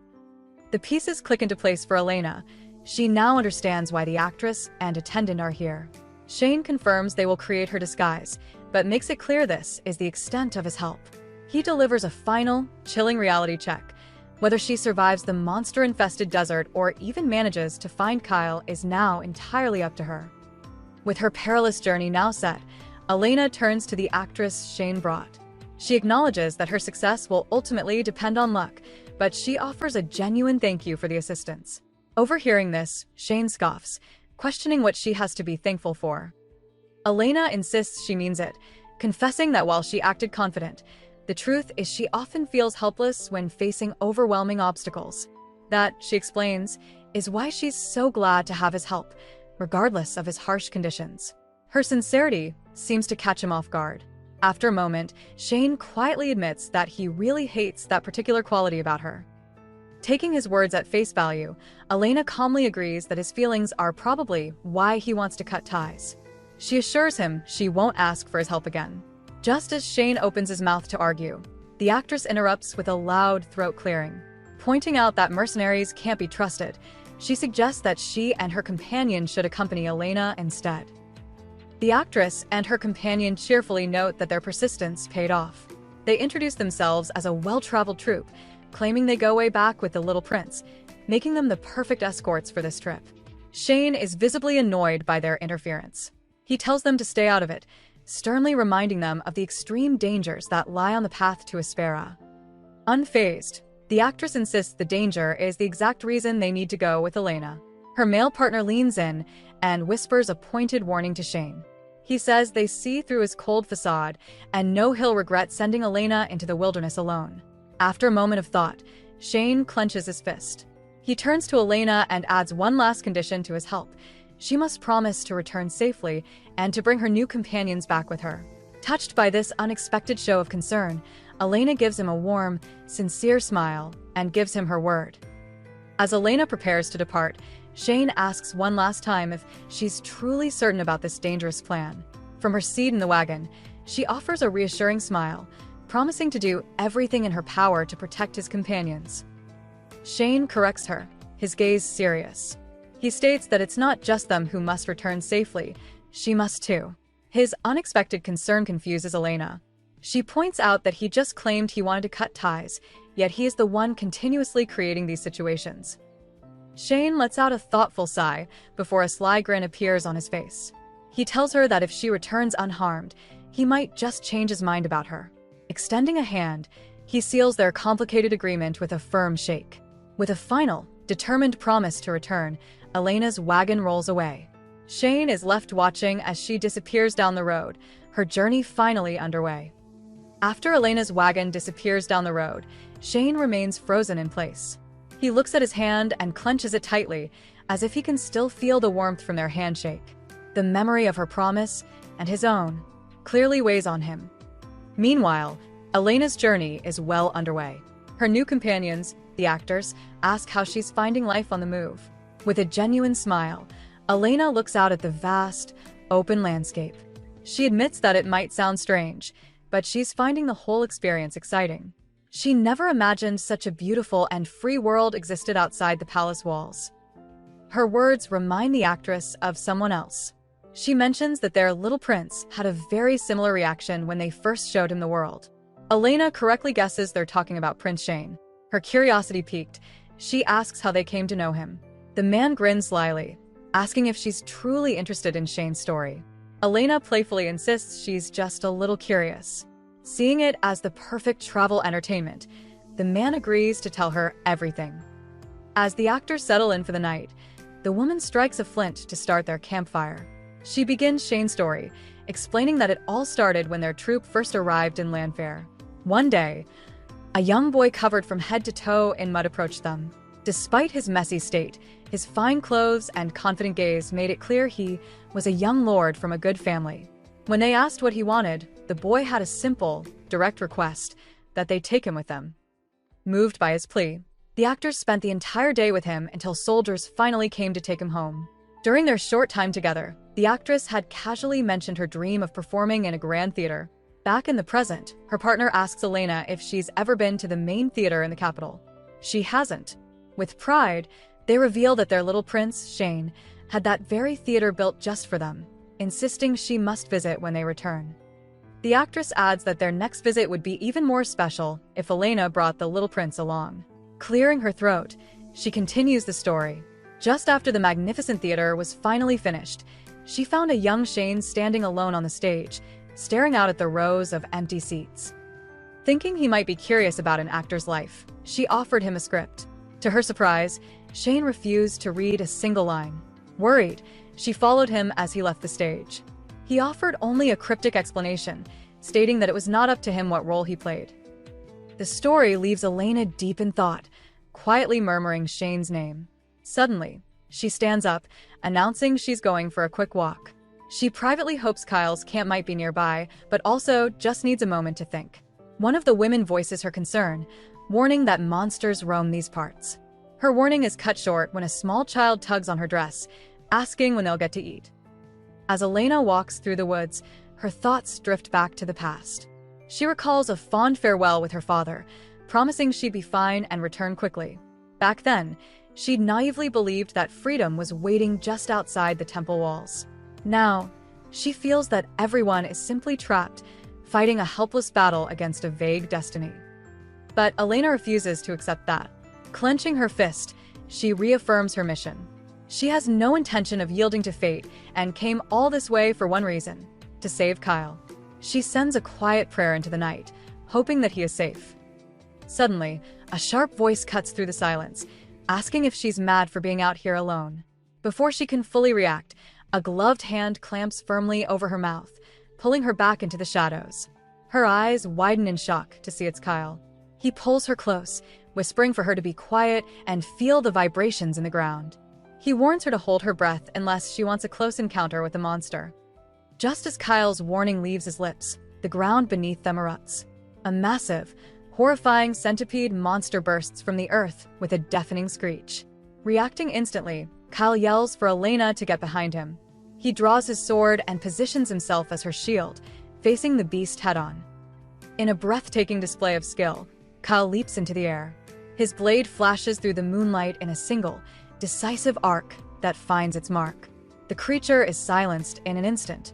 The pieces click into place for Elena. She now understands why the actress and attendant are here. Shane confirms they will create her disguise, but makes it clear this is the extent of his help. He delivers a final, chilling reality check. Whether she survives the monster-infested desert or even manages to find Kyle is now entirely up to her. With her perilous journey now set, Elena turns to the actress Shane brought. She acknowledges that her success will ultimately depend on luck, but she offers a genuine thank you for the assistance. Overhearing this, Shane scoffs, questioning what she has to be thankful for. Elena insists she means it, confessing that while she acted confident, the truth is she often feels helpless when facing overwhelming obstacles. That, she explains, is why she's so glad to have his help, regardless of his harsh conditions. Her sincerity seems to catch him off guard. After a moment, Shane quietly admits that he really hates that particular quality about her. Taking his words at face value, Elena calmly agrees that his feelings are probably why he wants to cut ties. She assures him she won't ask for his help again. Just as Shane opens his mouth to argue, the actress interrupts with a loud throat clearing. Pointing out that mercenaries can't be trusted, she suggests that she and her companion should accompany Elena instead. The actress and her companion cheerfully note that their persistence paid off. They introduce themselves as a well-traveled troupe, claiming they go way back with the little prince, making them the perfect escorts for this trip. Shane is visibly annoyed by their interference. He tells them to stay out of it, sternly reminding them of the extreme dangers that lie on the path to Aspera. Unfazed, the actress insists the danger is the exact reason they need to go with Elena. Her male partner leans in and whispers a pointed warning to Shane. He says they see through his cold facade and know he'll regret sending Elena into the wilderness alone. After a moment of thought, Shane clenches his fist. He turns to Elena and adds one last condition to his help. She must promise to return safely and to bring her new companions back with her. Touched by this unexpected show of concern, Elena gives him a warm, sincere smile and gives him her word. As Elena prepares to depart, Shane asks one last time if she's truly certain about this dangerous plan. From her seat in the wagon, she offers a reassuring smile, promising to do everything in her power to protect his companions. Shane corrects her, his gaze serious. He states that it's not just them who must return safely, she must too. His unexpected concern confuses Elena. She points out that he just claimed he wanted to cut ties, yet he is the one continuously creating these situations. Shane lets out a thoughtful sigh before a sly grin appears on his face. He tells her that if she returns unharmed, he might just change his mind about her. Extending a hand, he seals their complicated agreement with a firm shake. With a final, determined promise to return, Elena's wagon rolls away. Shane is left watching as she disappears down the road, her journey finally underway. After Elena's wagon disappears down the road, Shane remains frozen in place. He looks at his hand and clenches it tightly, as if he can still feel the warmth from their handshake. The memory of her promise, and his own, clearly weighs on him. Meanwhile, Elena's journey is well underway. Her new companions, the actors, ask how she's finding life on the move. With a genuine smile, Elena looks out at the vast, open landscape. She admits that it might sound strange, but she's finding the whole experience exciting. She never imagined such a beautiful and free world existed outside the palace walls. Her words remind the actress of someone else. She mentions that their little prince had a very similar reaction when they first showed him the world. Elena correctly guesses they're talking about Prince Shane. Her curiosity piqued, she asks how they came to know him. The man grins slyly, asking if she's truly interested in Shane's story. Elena playfully insists she's just a little curious. Seeing it as the perfect travel entertainment, the man agrees to tell her everything. As the actors settle in for the night, the woman strikes a flint to start their campfire. She begins Shane's story, explaining that it all started when their troupe first arrived in Lanfair. One day, a young boy covered from head to toe in mud approached them. Despite his messy state, his fine clothes and confident gaze made it clear he was a young lord from a good family. When they asked what he wanted, the boy had a simple, direct request that they take him with them. Moved by his plea, the actors spent the entire day with him until soldiers finally came to take him home. During their short time together, the actress had casually mentioned her dream of performing in a grand theater. Back in the present, her partner asks Elena if she's ever been to the main theater in the capital. She hasn't. With pride, they reveal that their little prince, Shane, had that very theater built just for them, insisting she must visit when they return. The actress adds that their next visit would be even more special if Elena brought the little prince along. Clearing her throat, she continues the story. Just after the magnificent theater was finally finished, she found a young Shane standing alone on the stage, staring out at the rows of empty seats. Thinking he might be curious about an actor's life, she offered him a script. To her surprise, Shane refused to read a single line. Worried, she followed him as he left the stage. He offered only a cryptic explanation, stating that it was not up to him what role he played. The story leaves Elena deep in thought, quietly murmuring Shane's name. Suddenly, she stands up, announcing she's going for a quick walk. She privately hopes Kyle's camp might be nearby, but also just needs a moment to think. One of the women voices her concern, warning that monsters roam these parts. Her warning is cut short when a small child tugs on her dress, asking when they'll get to eat. As Elena walks through the woods, her thoughts drift back to the past. She recalls a fond farewell with her father, promising she'd be fine and return quickly. Back then, she'd naively believed that freedom was waiting just outside the temple walls. Now, she feels that everyone is simply trapped, fighting a helpless battle against a vague destiny. But Elena refuses to accept that. Clenching her fist, she reaffirms her mission. She has no intention of yielding to fate and came all this way for one reason: to save Kyle. She sends a quiet prayer into the night, hoping that he is safe. Suddenly, a sharp voice cuts through the silence, asking if she's mad for being out here alone. Before she can fully react, a gloved hand clamps firmly over her mouth, pulling her back into the shadows. Her eyes widen in shock to see it's Kyle. He pulls her close, whispering for her to be quiet and feel the vibrations in the ground. He warns her to hold her breath unless she wants a close encounter with the monster. Just as Kyle's warning leaves his lips, the ground beneath them erupts. A massive, horrifying centipede monster bursts from the earth with a deafening screech. Reacting instantly, Kyle yells for Elena to get behind him. He draws his sword and positions himself as her shield, facing the beast head-on. In a breathtaking display of skill, Kyle leaps into the air. His blade flashes through the moonlight in a single, decisive arc that finds its mark. The creature is silenced in an instant.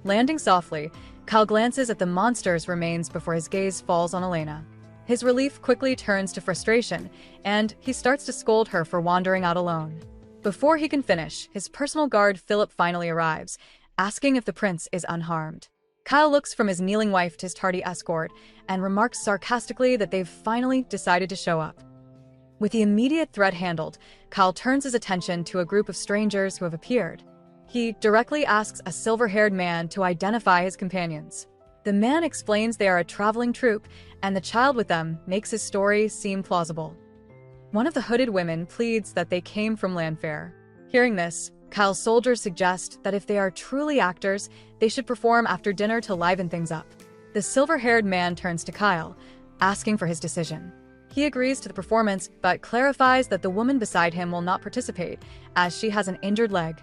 Landing softly, Kyle glances at the monster's remains before his gaze falls on Elena. His relief quickly turns to frustration, and he starts to scold her for wandering out alone. Before he can finish, his personal guard Philip finally arrives, asking if the prince is unharmed. Kyle looks from his kneeling wife to his tardy escort and remarks sarcastically that they've finally decided to show up. With the immediate threat handled, Kyle turns his attention to a group of strangers who have appeared. He directly asks a silver-haired man to identify his companions. The man explains they are a traveling troupe, and the child with them makes his story seem plausible. One of the hooded women pleads that they came from Lanfair. Hearing this, Kyle's soldiers suggest that if they are truly actors, they should perform after dinner to liven things up. The silver-haired man turns to Kyle, asking for his decision. He agrees to the performance, but clarifies that the woman beside him will not participate, as she has an injured leg.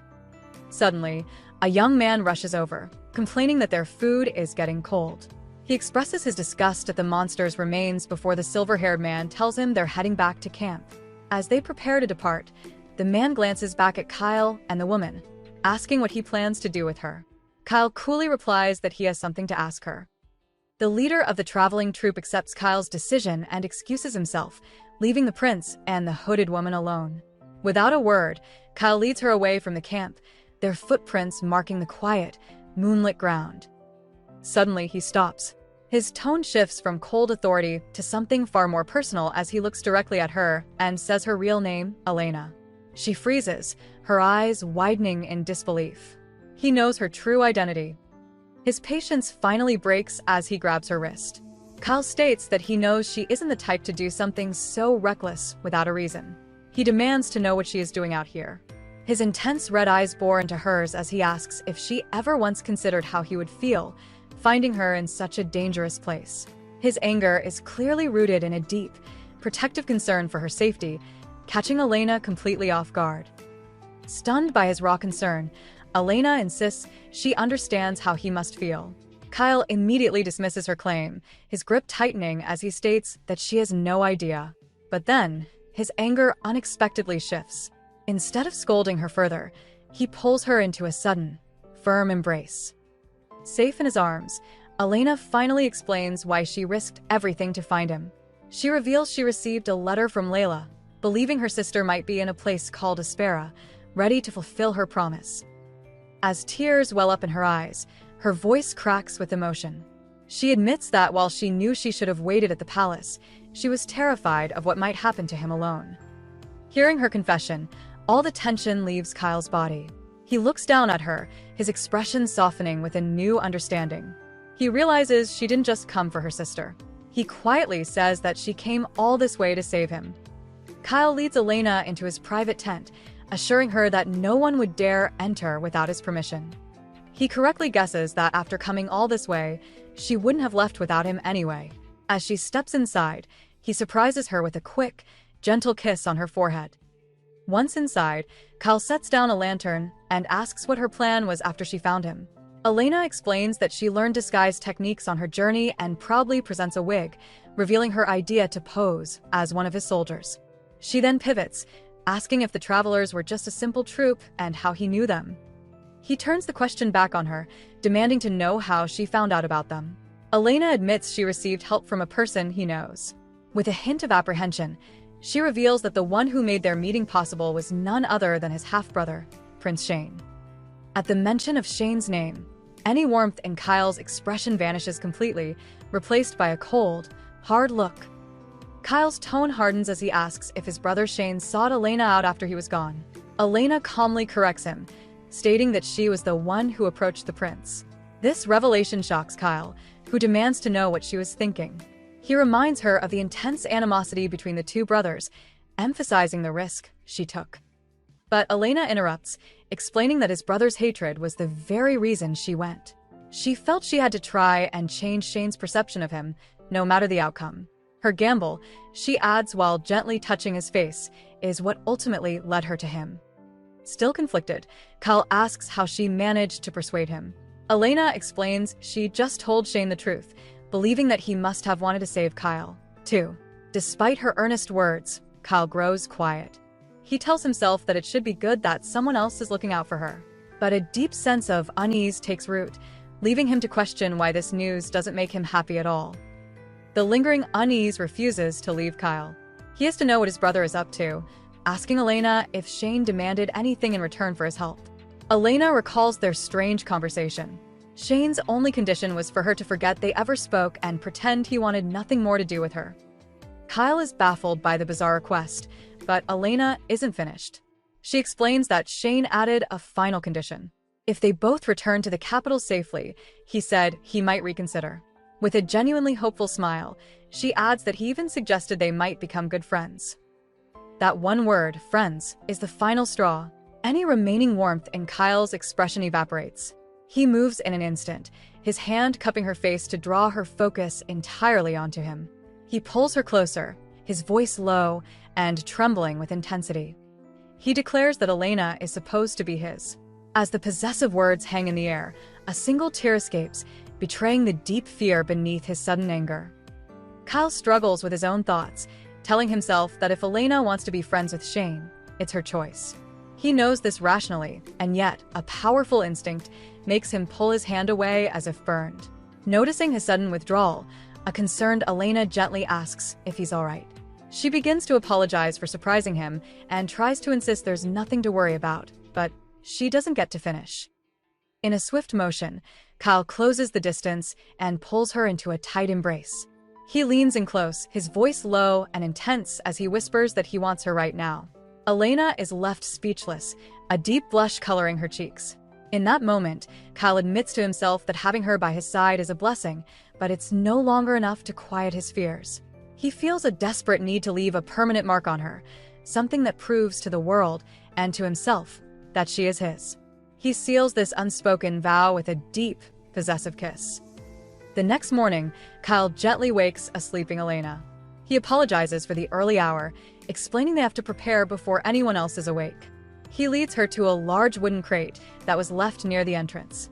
Suddenly, a young man rushes over, complaining that their food is getting cold. He expresses his disgust at the monster's remains before the silver-haired man tells him they're heading back to camp. As they prepare to depart, the man glances back at Kyle and the woman, asking what he plans to do with her. Kyle coolly replies that he has something to ask her. The leader of the traveling troupe accepts Kyle's decision and excuses himself, leaving the prince and the hooded woman alone. Without a word, Kyle leads her away from the camp, their footprints marking the quiet, moonlit ground. Suddenly, he stops. His tone shifts from cold authority to something far more personal as he looks directly at her and says her real name, Elena. She freezes, her eyes widening in disbelief. He knows her true identity. His patience finally breaks as he grabs her wrist. Kyle states that he knows she isn't the type to do something so reckless without a reason. He demands to know what she is doing out here. His intense red eyes bore into hers as he asks if she ever once considered how he would feel, finding her in such a dangerous place. His anger is clearly rooted in a deep, protective concern for her safety, catching Elena completely off guard. Stunned by his raw concern, Elena insists she understands how he must feel. Kyle immediately dismisses her claim, his grip tightening as he states that she has no idea. But then, his anger unexpectedly shifts. Instead of scolding her further, he pulls her into a sudden, firm embrace. Safe in his arms, Elena finally explains why she risked everything to find him. She reveals she received a letter from Layla, believing her sister might be in a place called Aspera, ready to fulfill her promise. As tears well up in her eyes, her voice cracks with emotion. She admits that while she knew she should have waited at the palace, she was terrified of what might happen to him alone. Hearing her confession, all the tension leaves Kyle's body. He looks down at her, his expression softening with a new understanding. He realizes she didn't just come for her sister. He quietly says that she came all this way to save him. Kyle leads Elena into his private tent, assuring her that no one would dare enter without his permission. He correctly guesses that after coming all this way, she wouldn't have left without him anyway. As she steps inside, he surprises her with a quick, gentle kiss on her forehead. Once inside, Kyle sets down a lantern and asks what her plan was after she found him. Elena explains that she learned disguise techniques on her journey and proudly presents a wig, revealing her idea to pose as one of his soldiers. She then pivots, asking if the travelers were just a simple troupe and how he knew them. He turns the question back on her, demanding to know how she found out about them. Elena admits she received help from a person he knows. With a hint of apprehension, she reveals that the one who made their meeting possible was none other than his half-brother, Prince Shane. At the mention of Shane's name, any warmth in Kyle's expression vanishes completely, replaced by a cold, hard look. Kyle's tone hardens as he asks if his brother Shane sought Elena out after he was gone. Elena calmly corrects him, stating that she was the one who approached the prince. This revelation shocks Kyle, who demands to know what she was thinking. He reminds her of the intense animosity between the two brothers, emphasizing the risk she took. But Elena interrupts, explaining that his brother's hatred was the very reason she went. She felt she had to try and change Shane's perception of him, no matter the outcome. Her gamble, she adds while gently touching his face, is what ultimately led her to him. Still conflicted, Kyle asks how she managed to persuade him. Elena explains she just told Shane the truth, believing that he must have wanted to save Kyle, too. Despite her earnest words, Kyle grows quiet. He tells himself that it should be good that someone else is looking out for her. But a deep sense of unease takes root, leaving him to question why this news doesn't make him happy at all. The lingering unease refuses to leave Kyle. He has to know what his brother is up to, asking Elena if Shane demanded anything in return for his help. Elena recalls their strange conversation. Shane's only condition was for her to forget they ever spoke and pretend he wanted nothing more to do with her. Kyle is baffled by the bizarre request, but Elena isn't finished. She explains that Shane added a final condition. If they both return to the capital safely, he said he might reconsider. With a genuinely hopeful smile, she adds that he even suggested they might become good friends. That one word, friends, is the final straw. Any remaining warmth in Kyle's expression evaporates. He moves in an instant, his hand cupping her face to draw her focus entirely onto him. He pulls her closer, his voice low and trembling with intensity. He declares that Elena is supposed to be his. As the possessive words hang in the air, a single tear escapes, betraying the deep fear beneath his sudden anger. Kyle struggles with his own thoughts, telling himself that if Elena wants to be friends with Shane, it's her choice. He knows this rationally, and yet a powerful instinct makes him pull his hand away as if burned. Noticing his sudden withdrawal, a concerned Elena gently asks if he's all right. She begins to apologize for surprising him and tries to insist there's nothing to worry about, but she doesn't get to finish. In a swift motion, Kyle closes the distance and pulls her into a tight embrace. He leans in close, his voice low and intense as he whispers that he wants her right now. Elena is left speechless, a deep blush coloring her cheeks. In that moment, Kyle admits to himself that having her by his side is a blessing, but it's no longer enough to quiet his fears. He feels a desperate need to leave a permanent mark on her, something that proves to the world and to himself that she is his. He seals this unspoken vow with a deep, possessive kiss. The next morning, Kyle gently wakes a sleeping Elena. He apologizes for the early hour, explaining they have to prepare before anyone else is awake. He leads her to a large wooden crate that was left near the entrance.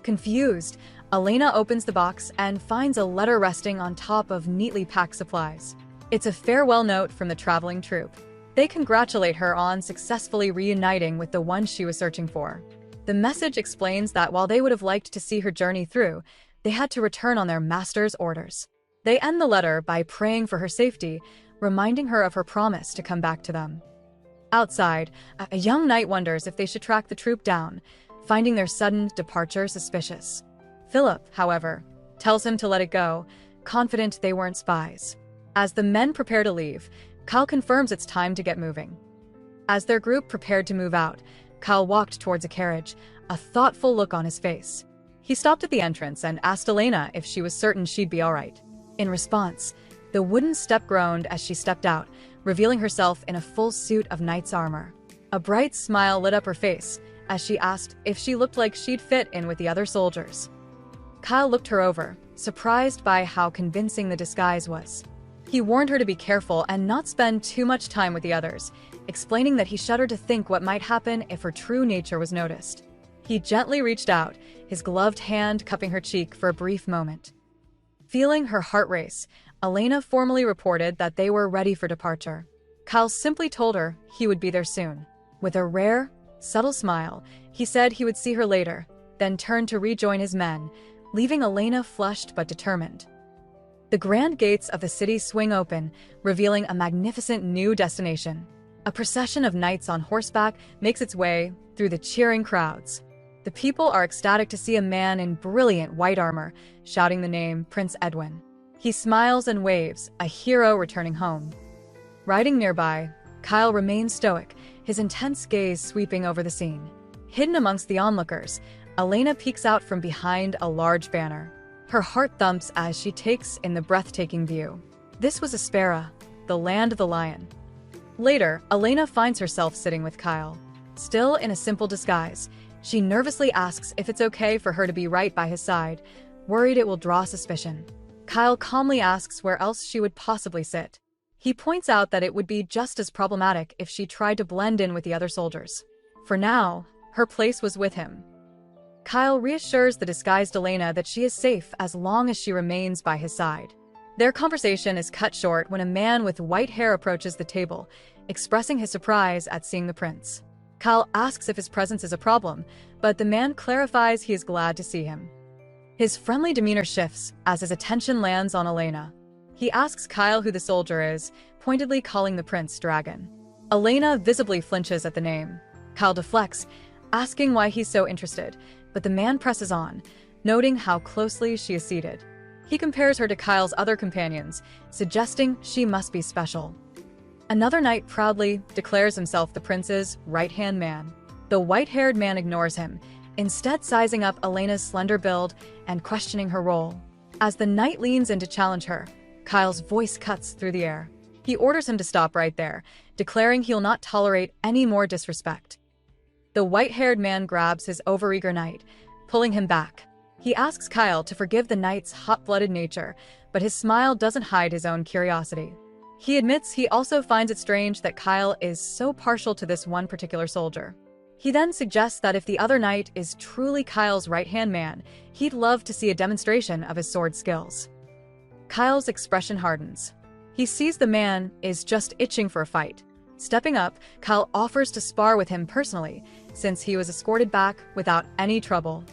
Confused, Elena opens the box and finds a letter resting on top of neatly packed supplies. It's a farewell note from the traveling troupe. They congratulate her on successfully reuniting with the one she was searching for. The message explains that while they would have liked to see her journey through, they had to return on their master's orders. They end the letter by praying for her safety, reminding her of her promise to come back to them. Outside, a young knight wonders if they should track the troupe down, finding their sudden departure suspicious. Philip, however, tells him to let it go, confident they weren't spies. As the men prepare to leave, Kyle confirms it's time to get moving. As their group prepared to move out, Kyle walked towards a carriage, a thoughtful look on his face. He stopped at the entrance and asked Elena if she was certain she'd be all right. In response, the wooden step groaned as she stepped out, revealing herself in a full suit of knight's armor. A bright smile lit up her face as she asked if she looked like she'd fit in with the other soldiers. Kyle looked her over, surprised by how convincing the disguise was. He warned her to be careful and not spend too much time with the others, explaining that he shuddered to think what might happen if her true nature was noticed. He gently reached out, his gloved hand cupping her cheek for a brief moment. Feeling her heart race, Elena formally reported that they were ready for departure. Kyle simply told her he would be there soon. With a rare, subtle smile, he said he would see her later, then turned to rejoin his men, leaving Elena flushed but determined. The grand gates of the city swing open, revealing a magnificent new destination. A procession of knights on horseback makes its way through the cheering crowds. The people are ecstatic to see a man in brilliant white armor, shouting the name Prince Edwin. He smiles and waves, a hero returning home. Riding nearby, Kyle remains stoic, his intense gaze sweeping over the scene. Hidden amongst the onlookers, Elena peeks out from behind a large banner. Her heart thumps as she takes in the breathtaking view. This was Aspera, the land of the lion. Later, Elena finds herself sitting with Kyle. Still in a simple disguise, she nervously asks if it's okay for her to be right by his side, worried it will draw suspicion. Kyle calmly asks where else she would possibly sit. He points out that it would be just as problematic if she tried to blend in with the other soldiers. For now, her place was with him. Kyle reassures the disguised Elena that she is safe as long as she remains by his side. Their conversation is cut short when a man with white hair approaches the table, expressing his surprise at seeing the prince. Kyle asks if his presence is a problem, but the man clarifies he is glad to see him. His friendly demeanor shifts as his attention lands on Elena. He asks Kyle who the soldier is, pointedly calling the prince Dragon. Elena visibly flinches at the name. Kyle deflects, asking why he's so interested, but the man presses on, noting how closely she is seated. He compares her to Kyle's other companions, suggesting she must be special. Another knight proudly declares himself the prince's right-hand man. The white-haired man ignores him, instead sizing up Elena's slender build and questioning her role. As the knight leans in to challenge her, Kyle's voice cuts through the air. He orders him to stop right there, declaring he'll not tolerate any more disrespect. The white-haired man grabs his overeager knight, pulling him back. He asks Kyle to forgive the knight's hot-blooded nature, but his smile doesn't hide his own curiosity. He admits he also finds it strange that Kyle is so partial to this one particular soldier. He then suggests that if the other knight is truly Kyle's right-hand man, he'd love to see a demonstration of his sword skills. Kyle's expression hardens. He sees the man is just itching for a fight. Stepping up, Kyle offers to spar with him personally, since he was escorted back without any trouble.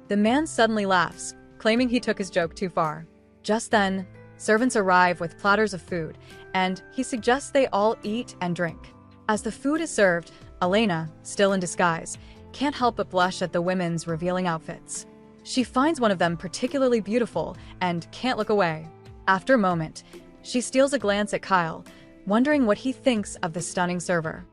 The man suddenly laughs, claiming he took his joke too far. Just then, servants arrive with platters of food, and he suggests they all eat and drink. As the food is served, Elena, still in disguise, can't help but blush at the women's revealing outfits. She finds one of them particularly beautiful and can't look away. After a moment, she steals a glance at Kyle, wondering what he thinks of the stunning server.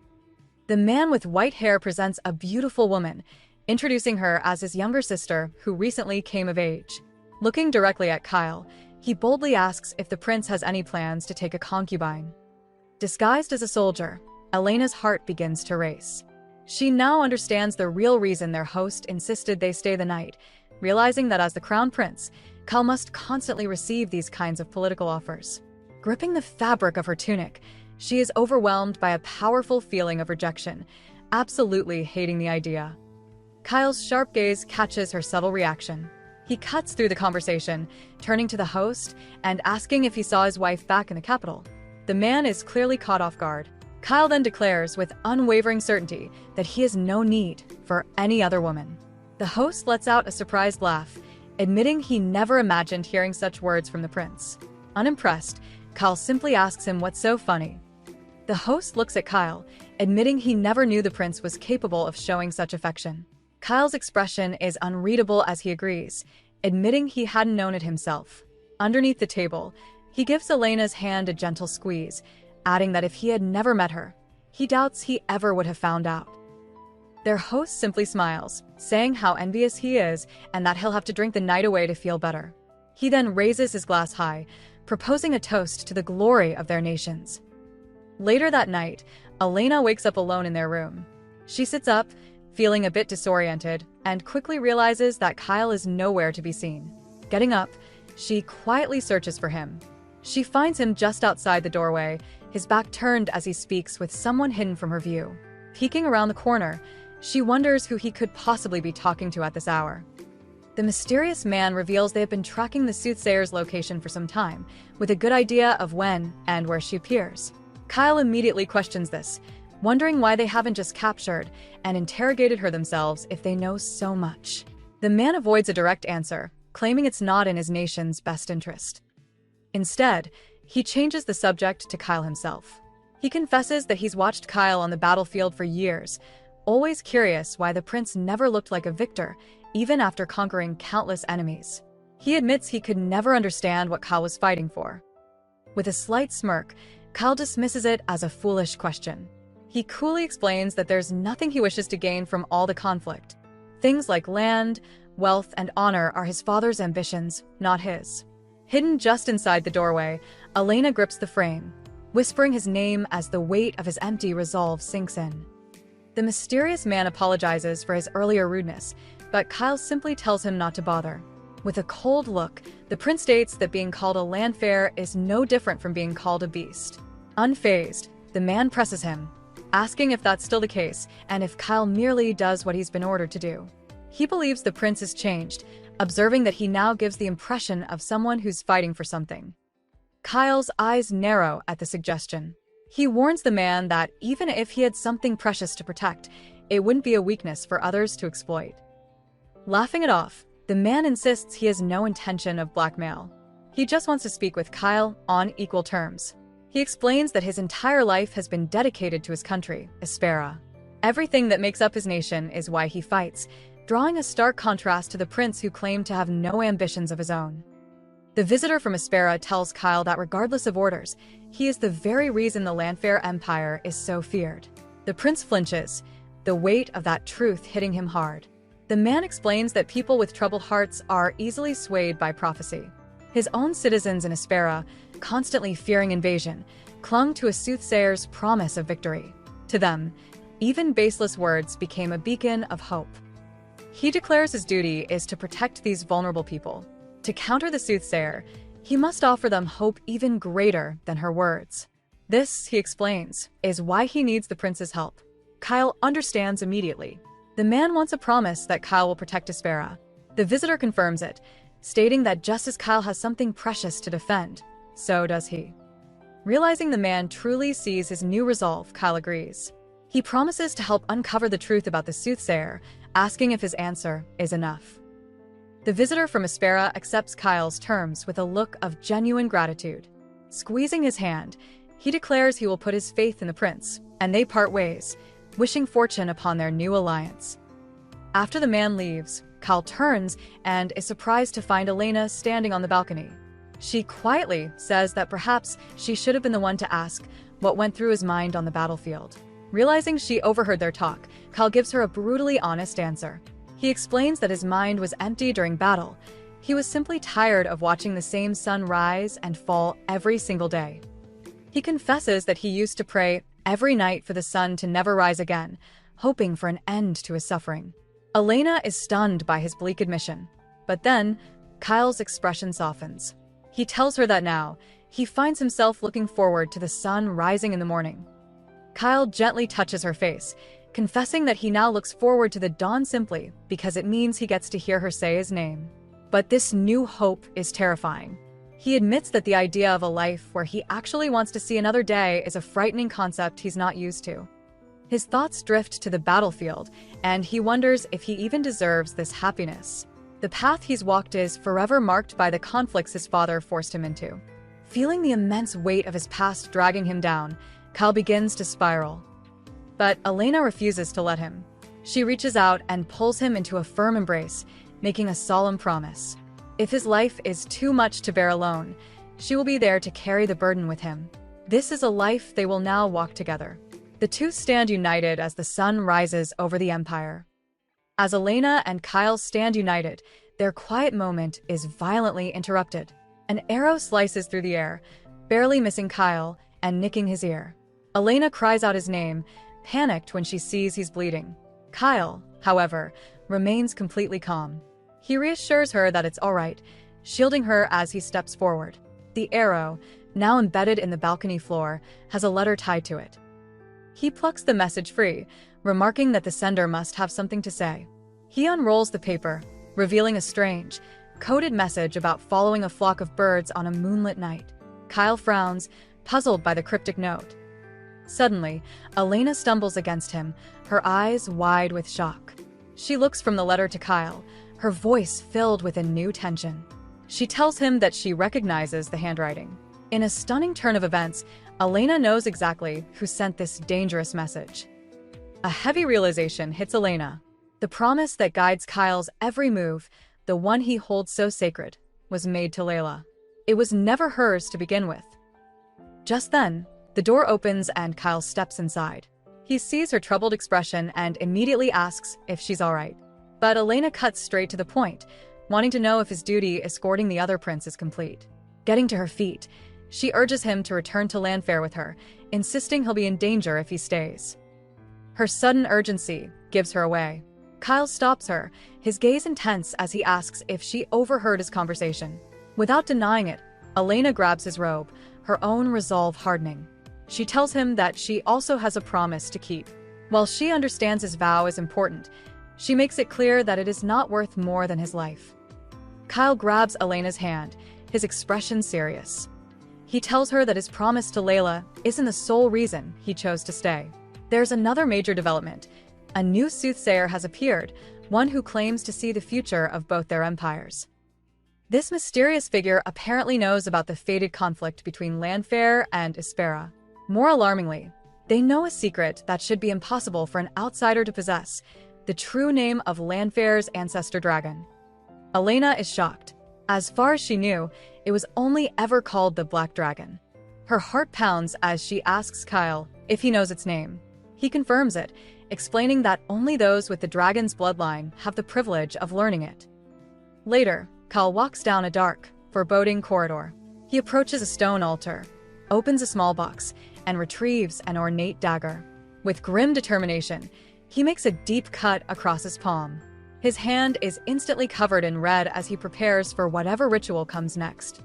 The man with white hair presents a beautiful woman, introducing her as his younger sister who recently came of age. Looking directly at Kyle, he boldly asks if the prince has any plans to take a concubine. Disguised as a soldier, Elena's heart begins to race. She now understands the real reason their host insisted they stay the night, realizing that as the crown prince, Kyle must constantly receive these kinds of political offers. Gripping the fabric of her tunic, she is overwhelmed by a powerful feeling of rejection, absolutely hating the idea. Kyle's sharp gaze catches her subtle reaction. He cuts through the conversation, turning to the host and asking if he saw his wife back in the capital. The man is clearly caught off guard. Kyle then declares with unwavering certainty that he has no need for any other woman. The host lets out a surprised laugh, admitting he never imagined hearing such words from the prince. Unimpressed, Kyle simply asks him what's so funny. The host looks at Kyle, admitting he never knew the prince was capable of showing such affection. Kyle's expression is unreadable as he agrees, admitting he hadn't known it himself. Underneath the table, he gives Elena's hand a gentle squeeze, adding that if he had never met her, he doubts he ever would have found out. Their host simply smiles, saying how envious he is and that he'll have to drink the night away to feel better. He then raises his glass high, proposing a toast to the glory of their nations. Later that night, Elena wakes up alone in their room. She sits up, feeling a bit disoriented, and quickly realizes that Kyle is nowhere to be seen. Getting up, she quietly searches for him. She finds him just outside the doorway, his back turned as he speaks with someone hidden from her view. Peeking around the corner, she wonders who he could possibly be talking to at this hour. The mysterious man reveals they have been tracking the soothsayer's location for some time, with a good idea of when and where she appears. Kyle immediately questions this, wondering why they haven't just captured and interrogated her themselves if they know so much. The man avoids a direct answer, claiming it's not in his nation's best interest. Instead, he changes the subject to Kyle himself. He confesses that he's watched Kyle on the battlefield for years, always curious why the prince never looked like a victor, even after conquering countless enemies. He admits he could never understand what Kyle was fighting for. With a slight smirk, Kyle dismisses it as a foolish question. He coolly explains that there's nothing he wishes to gain from all the conflict. Things like land, wealth, and honor are his father's ambitions, not his. Hidden just inside the doorway, Elena grips the frame, whispering his name as the weight of his empty resolve sinks in. The mysterious man apologizes for his earlier rudeness, but Kyle simply tells him not to bother. With a cold look, the prince states that being called a landfair is no different from being called a beast. Unfazed, the man presses him, asking if that's still the case and if Kyle merely does what he's been ordered to do. He believes the prince has changed, observing that he now gives the impression of someone who's fighting for something. Kyle's eyes narrow at the suggestion. He warns the man that even if he had something precious to protect, it wouldn't be a weakness for others to exploit. Laughing it off, the man insists he has no intention of blackmail. He just wants to speak with Kyle on equal terms. He explains that his entire life has been dedicated to his country, Espera. Everything that makes up his nation is why he fights, drawing a stark contrast to the prince who claimed to have no ambitions of his own. The visitor from Espera tells Kyle that regardless of orders, he is the very reason the Landfair Empire is so feared. The prince flinches, the weight of that truth hitting him hard. The man explains that people with troubled hearts are easily swayed by prophecy. His own citizens in Espera, constantly fearing invasion, clung to a soothsayer's promise of victory. To them, even baseless words became a beacon of hope. He declares his duty is to protect these vulnerable people. To counter the soothsayer, he must offer them hope even greater than her words. This, he explains, is why he needs the prince's help. Kyle understands immediately. The man wants a promise that Kyle will protect Espera. The visitor confirms it, stating that just as Kyle has something precious to defend, so does he. Realizing the man truly sees his new resolve, Kyle agrees. He promises to help uncover the truth about the soothsayer, asking if his answer is enough. The visitor from Espera accepts Kyle's terms with a look of genuine gratitude. Squeezing his hand, he declares he will put his faith in the prince, and they part ways, wishing fortune upon their new alliance. After the man leaves, Kyle turns and is surprised to find Elena standing on the balcony. She quietly says that perhaps she should have been the one to ask what went through his mind on the battlefield. Realizing she overheard their talk, Kyle gives her a brutally honest answer. He explains that his mind was empty during battle. He was simply tired of watching the same sun rise and fall every single day. He confesses that he used to pray every night for the sun to never rise again, hoping for an end to his suffering. Elena is stunned by his bleak admission, but then Kyle's expression softens. He tells her that now, he finds himself looking forward to the sun rising in the morning. Kyle gently touches her face, confessing that he now looks forward to the dawn simply because it means he gets to hear her say his name. But this new hope is terrifying. He admits that the idea of a life where he actually wants to see another day is a frightening concept he's not used to. His thoughts drift to the battlefield, and he wonders if he even deserves this happiness. The path he's walked is forever marked by the conflicts his father forced him into. Feeling the immense weight of his past dragging him down, Kyle begins to spiral. But Elena refuses to let him. She reaches out and pulls him into a firm embrace, making a solemn promise. If his life is too much to bear alone, she will be there to carry the burden with him. This is a life they will now walk together. The two stand united as the sun rises over the empire. As Elena and Kyle stand united, their quiet moment is violently interrupted. An arrow slices through the air, barely missing Kyle and nicking his ear. Elena cries out his name, panicked when she sees he's bleeding. Kyle, however, remains completely calm. He reassures her that it's all right, shielding her as he steps forward. The arrow, now embedded in the balcony floor, has a letter tied to it. He plucks the message free, remarking that the sender must have something to say. He unrolls the paper, revealing a strange, coded message about following a flock of birds on a moonlit night. Kyle frowns, puzzled by the cryptic note. Suddenly, Elena stumbles against him, her eyes wide with shock. She looks from the letter to Kyle, her voice filled with a new tension. She tells him that she recognizes the handwriting. In a stunning turn of events, Elena knows exactly who sent this dangerous message. A heavy realization hits Elena. The promise that guides Kyle's every move, the one he holds so sacred, was made to Layla. It was never hers to begin with. Just then, the door opens and Kyle steps inside. He sees her troubled expression and immediately asks if she's all right. But Elena cuts straight to the point, wanting to know if his duty escorting the other prince is complete. Getting to her feet, she urges him to return to Landfair with her, insisting he'll be in danger if he stays. Her sudden urgency gives her away. Kyle stops her, his gaze intense as he asks if she overheard his conversation. Without denying it, Elena grabs his robe, her own resolve hardening. She tells him that she also has a promise to keep. While she understands his vow is important, she makes it clear that it is not worth more than his life. Kyle grabs Elena's hand, his expression serious. He tells her that his promise to Layla isn't the sole reason he chose to stay. There's another major development. A new soothsayer has appeared, one who claims to see the future of both their empires. This mysterious figure apparently knows about the fated conflict between Landfair and Espera. More alarmingly, they know a secret that should be impossible for an outsider to possess, the true name of Landfair's ancestor dragon. Elena is shocked. As far as she knew, it was only ever called the Black Dragon. Her heart pounds as she asks Kyle if he knows its name. He confirms it, explaining that only those with the dragon's bloodline have the privilege of learning it. Later, Kyle walks down a dark, foreboding corridor. He approaches a stone altar, opens a small box, and retrieves an ornate dagger. With grim determination, he makes a deep cut across his palm. His hand is instantly covered in red as he prepares for whatever ritual comes next.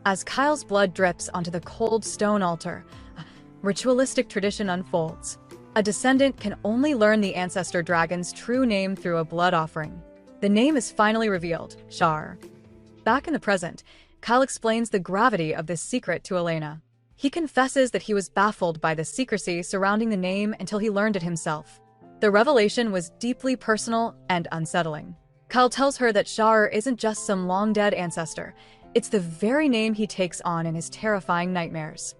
As Kyle's blood drips onto the cold stone altar, a ritualistic tradition unfolds. A descendant can only learn the ancestor dragon's true name through a blood offering. The name is finally revealed, Shar. Back in the present, Kyle explains the gravity of this secret to Elena. He confesses that he was baffled by the secrecy surrounding the name until he learned it himself. The revelation was deeply personal and unsettling. Kyle tells her that Shar isn't just some long-dead ancestor. It's the very name he takes on in his terrifying nightmares.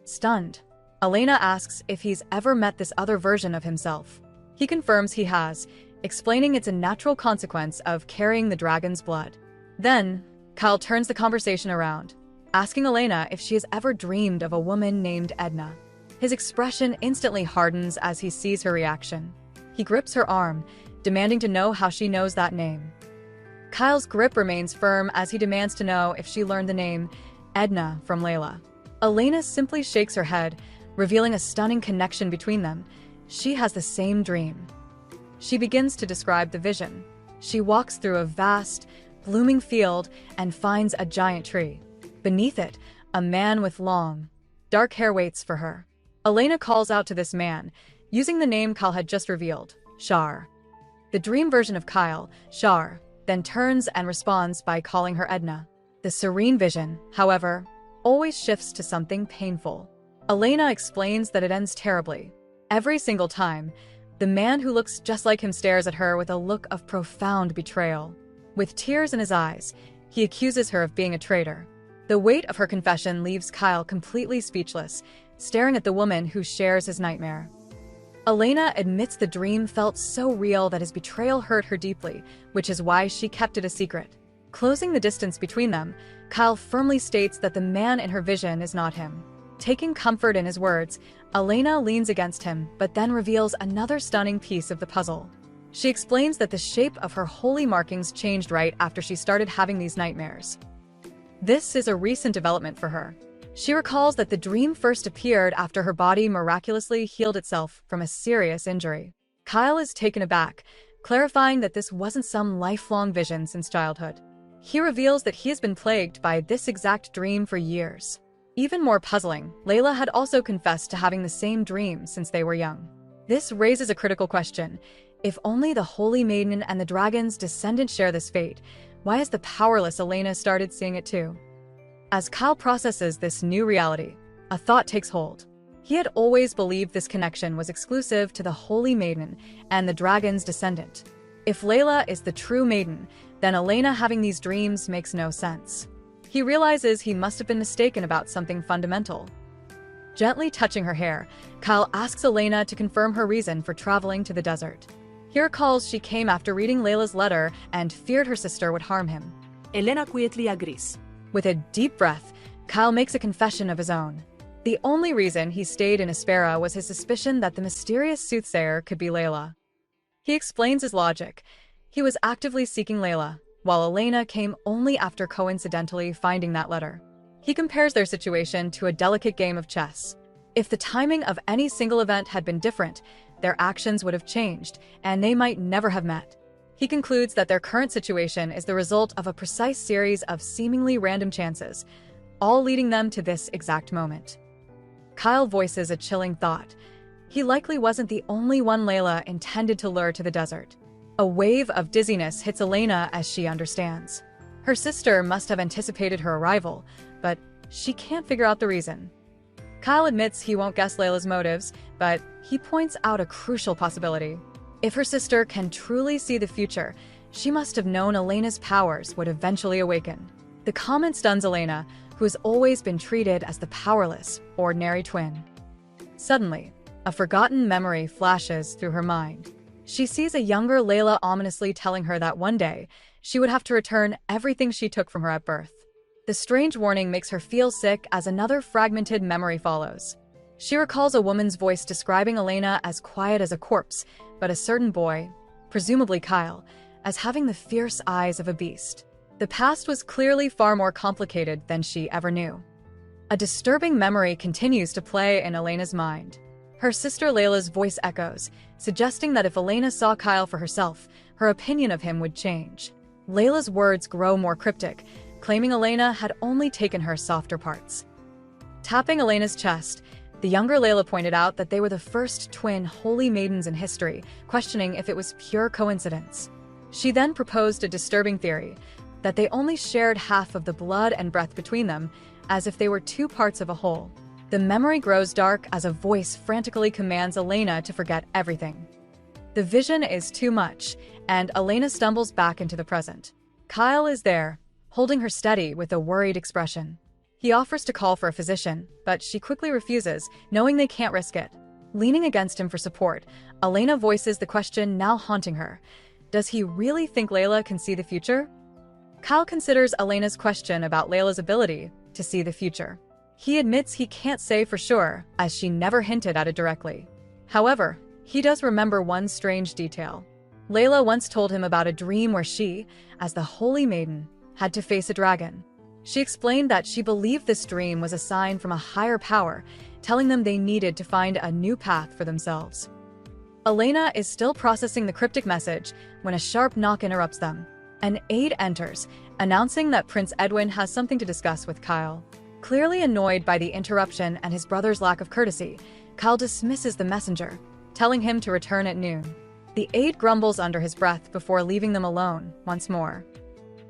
Stunned, Elena asks if he's ever met this other version of himself. He confirms he has, explaining it's a natural consequence of carrying the dragon's blood. Then, Kyle turns the conversation around, asking Elena if she has ever dreamed of a woman named Edna. His expression instantly hardens as he sees her reaction. He grips her arm, demanding to know how she knows that name. Kyle's grip remains firm as he demands to know if she learned the name Edna from Layla. Elena simply shakes her head, revealing a stunning connection between them. She has the same dream. She begins to describe the vision. She walks through a vast, blooming field and finds a giant tree. Beneath it, a man with long, dark hair waits for her. Elena calls out to this man, using the name Kyle had just revealed, Shar. The dream version of Kyle, Shar, then turns and responds by calling her Edna. The serene vision, however, always shifts to something painful. Elena explains that it ends terribly. Every single time, the man who looks just like him stares at her with a look of profound betrayal. With tears in his eyes, he accuses her of being a traitor. The weight of her confession leaves Kyle completely speechless, staring at the woman who shares his nightmare. Elena admits the dream felt so real that his betrayal hurt her deeply, which is why she kept it a secret. Closing the distance between them, Kyle firmly states that the man in her vision is not him. Taking comfort in his words, Elena leans against him, but then reveals another stunning piece of the puzzle. She explains that the shape of her holy markings changed right after she started having these nightmares. This is a recent development for her. She recalls that the dream first appeared after her body miraculously healed itself from a serious injury. Kyle is taken aback, clarifying that this wasn't some lifelong vision since childhood. He reveals that he has been plagued by this exact dream for years. Even more puzzling, Layla had also confessed to having the same dream since they were young. This raises a critical question. If only the Holy Maiden and the dragon's descendant share this fate, why has the powerless Elena started seeing it too? As Kyle processes this new reality, a thought takes hold. He had always believed this connection was exclusive to the Holy Maiden and the dragon's descendant. If Layla is the true maiden, then Elena having these dreams makes no sense. He realizes he must have been mistaken about something fundamental. Gently touching her hair, Kyle asks Elena to confirm her reason for traveling to the desert. He recalls she came after reading Layla's letter and feared her sister would harm him. Elena quietly agrees. With a deep breath, Kyle makes a confession of his own. The only reason he stayed in Espera was his suspicion that the mysterious soothsayer could be Layla. He explains his logic. He was actively seeking Layla, while Elena came only after coincidentally finding that letter. He compares their situation to a delicate game of chess. If the timing of any single event had been different, their actions would have changed, and they might never have met. He concludes that their current situation is the result of a precise series of seemingly random chances, all leading them to this exact moment. Kyle voices a chilling thought. He likely wasn't the only one Layla intended to lure to the desert. A wave of dizziness hits Elena as she understands. Her sister must have anticipated her arrival, but she can't figure out the reason. Kyle admits he won't guess Layla's motives, but he points out a crucial possibility. If her sister can truly see the future, she must have known Elena's powers would eventually awaken. The comment stuns Elena, who has always been treated as the powerless, ordinary twin. Suddenly, a forgotten memory flashes through her mind. She sees a younger Layla ominously telling her that one day, she would have to return everything she took from her at birth. The strange warning makes her feel sick as another fragmented memory follows. She recalls a woman's voice describing Elena as quiet as a corpse, but a certain boy, presumably Kyle, as having the fierce eyes of a beast. The past was clearly far more complicated than she ever knew. A disturbing memory continues to play in Elena's mind. Her sister Layla's voice echoes, suggesting that if Elena saw Kyle for herself, her opinion of him would change. Layla's words grow more cryptic, claiming Elena had only taken her softer parts. Tapping Elena's chest, the younger Layla pointed out that they were the first twin holy maidens in history, questioning if it was pure coincidence. She then proposed a disturbing theory, that they only shared half of the blood and breath between them, as if they were two parts of a whole. The memory grows dark as a voice frantically commands Elena to forget everything. The vision is too much, and Elena stumbles back into the present. Kyle is there, holding her steady with a worried expression. He offers to call for a physician, but she quickly refuses, knowing they can't risk it. Leaning against him for support, Elena voices the question now haunting her. Does he really think Layla can see the future? Kyle considers Elena's question about Layla's ability to see the future. He admits he can't say for sure, as she never hinted at it directly. However, he does remember one strange detail. Layla once told him about a dream where she, as the Holy Maiden, had to face a dragon. She explained that she believed this dream was a sign from a higher power, telling them they needed to find a new path for themselves. Elena is still processing the cryptic message when a sharp knock interrupts them. An aide enters, announcing that Prince Edwin has something to discuss with Kyle. Clearly annoyed by the interruption and his brother's lack of courtesy, Kyle dismisses the messenger, telling him to return at noon. The aide grumbles under his breath before leaving them alone once more.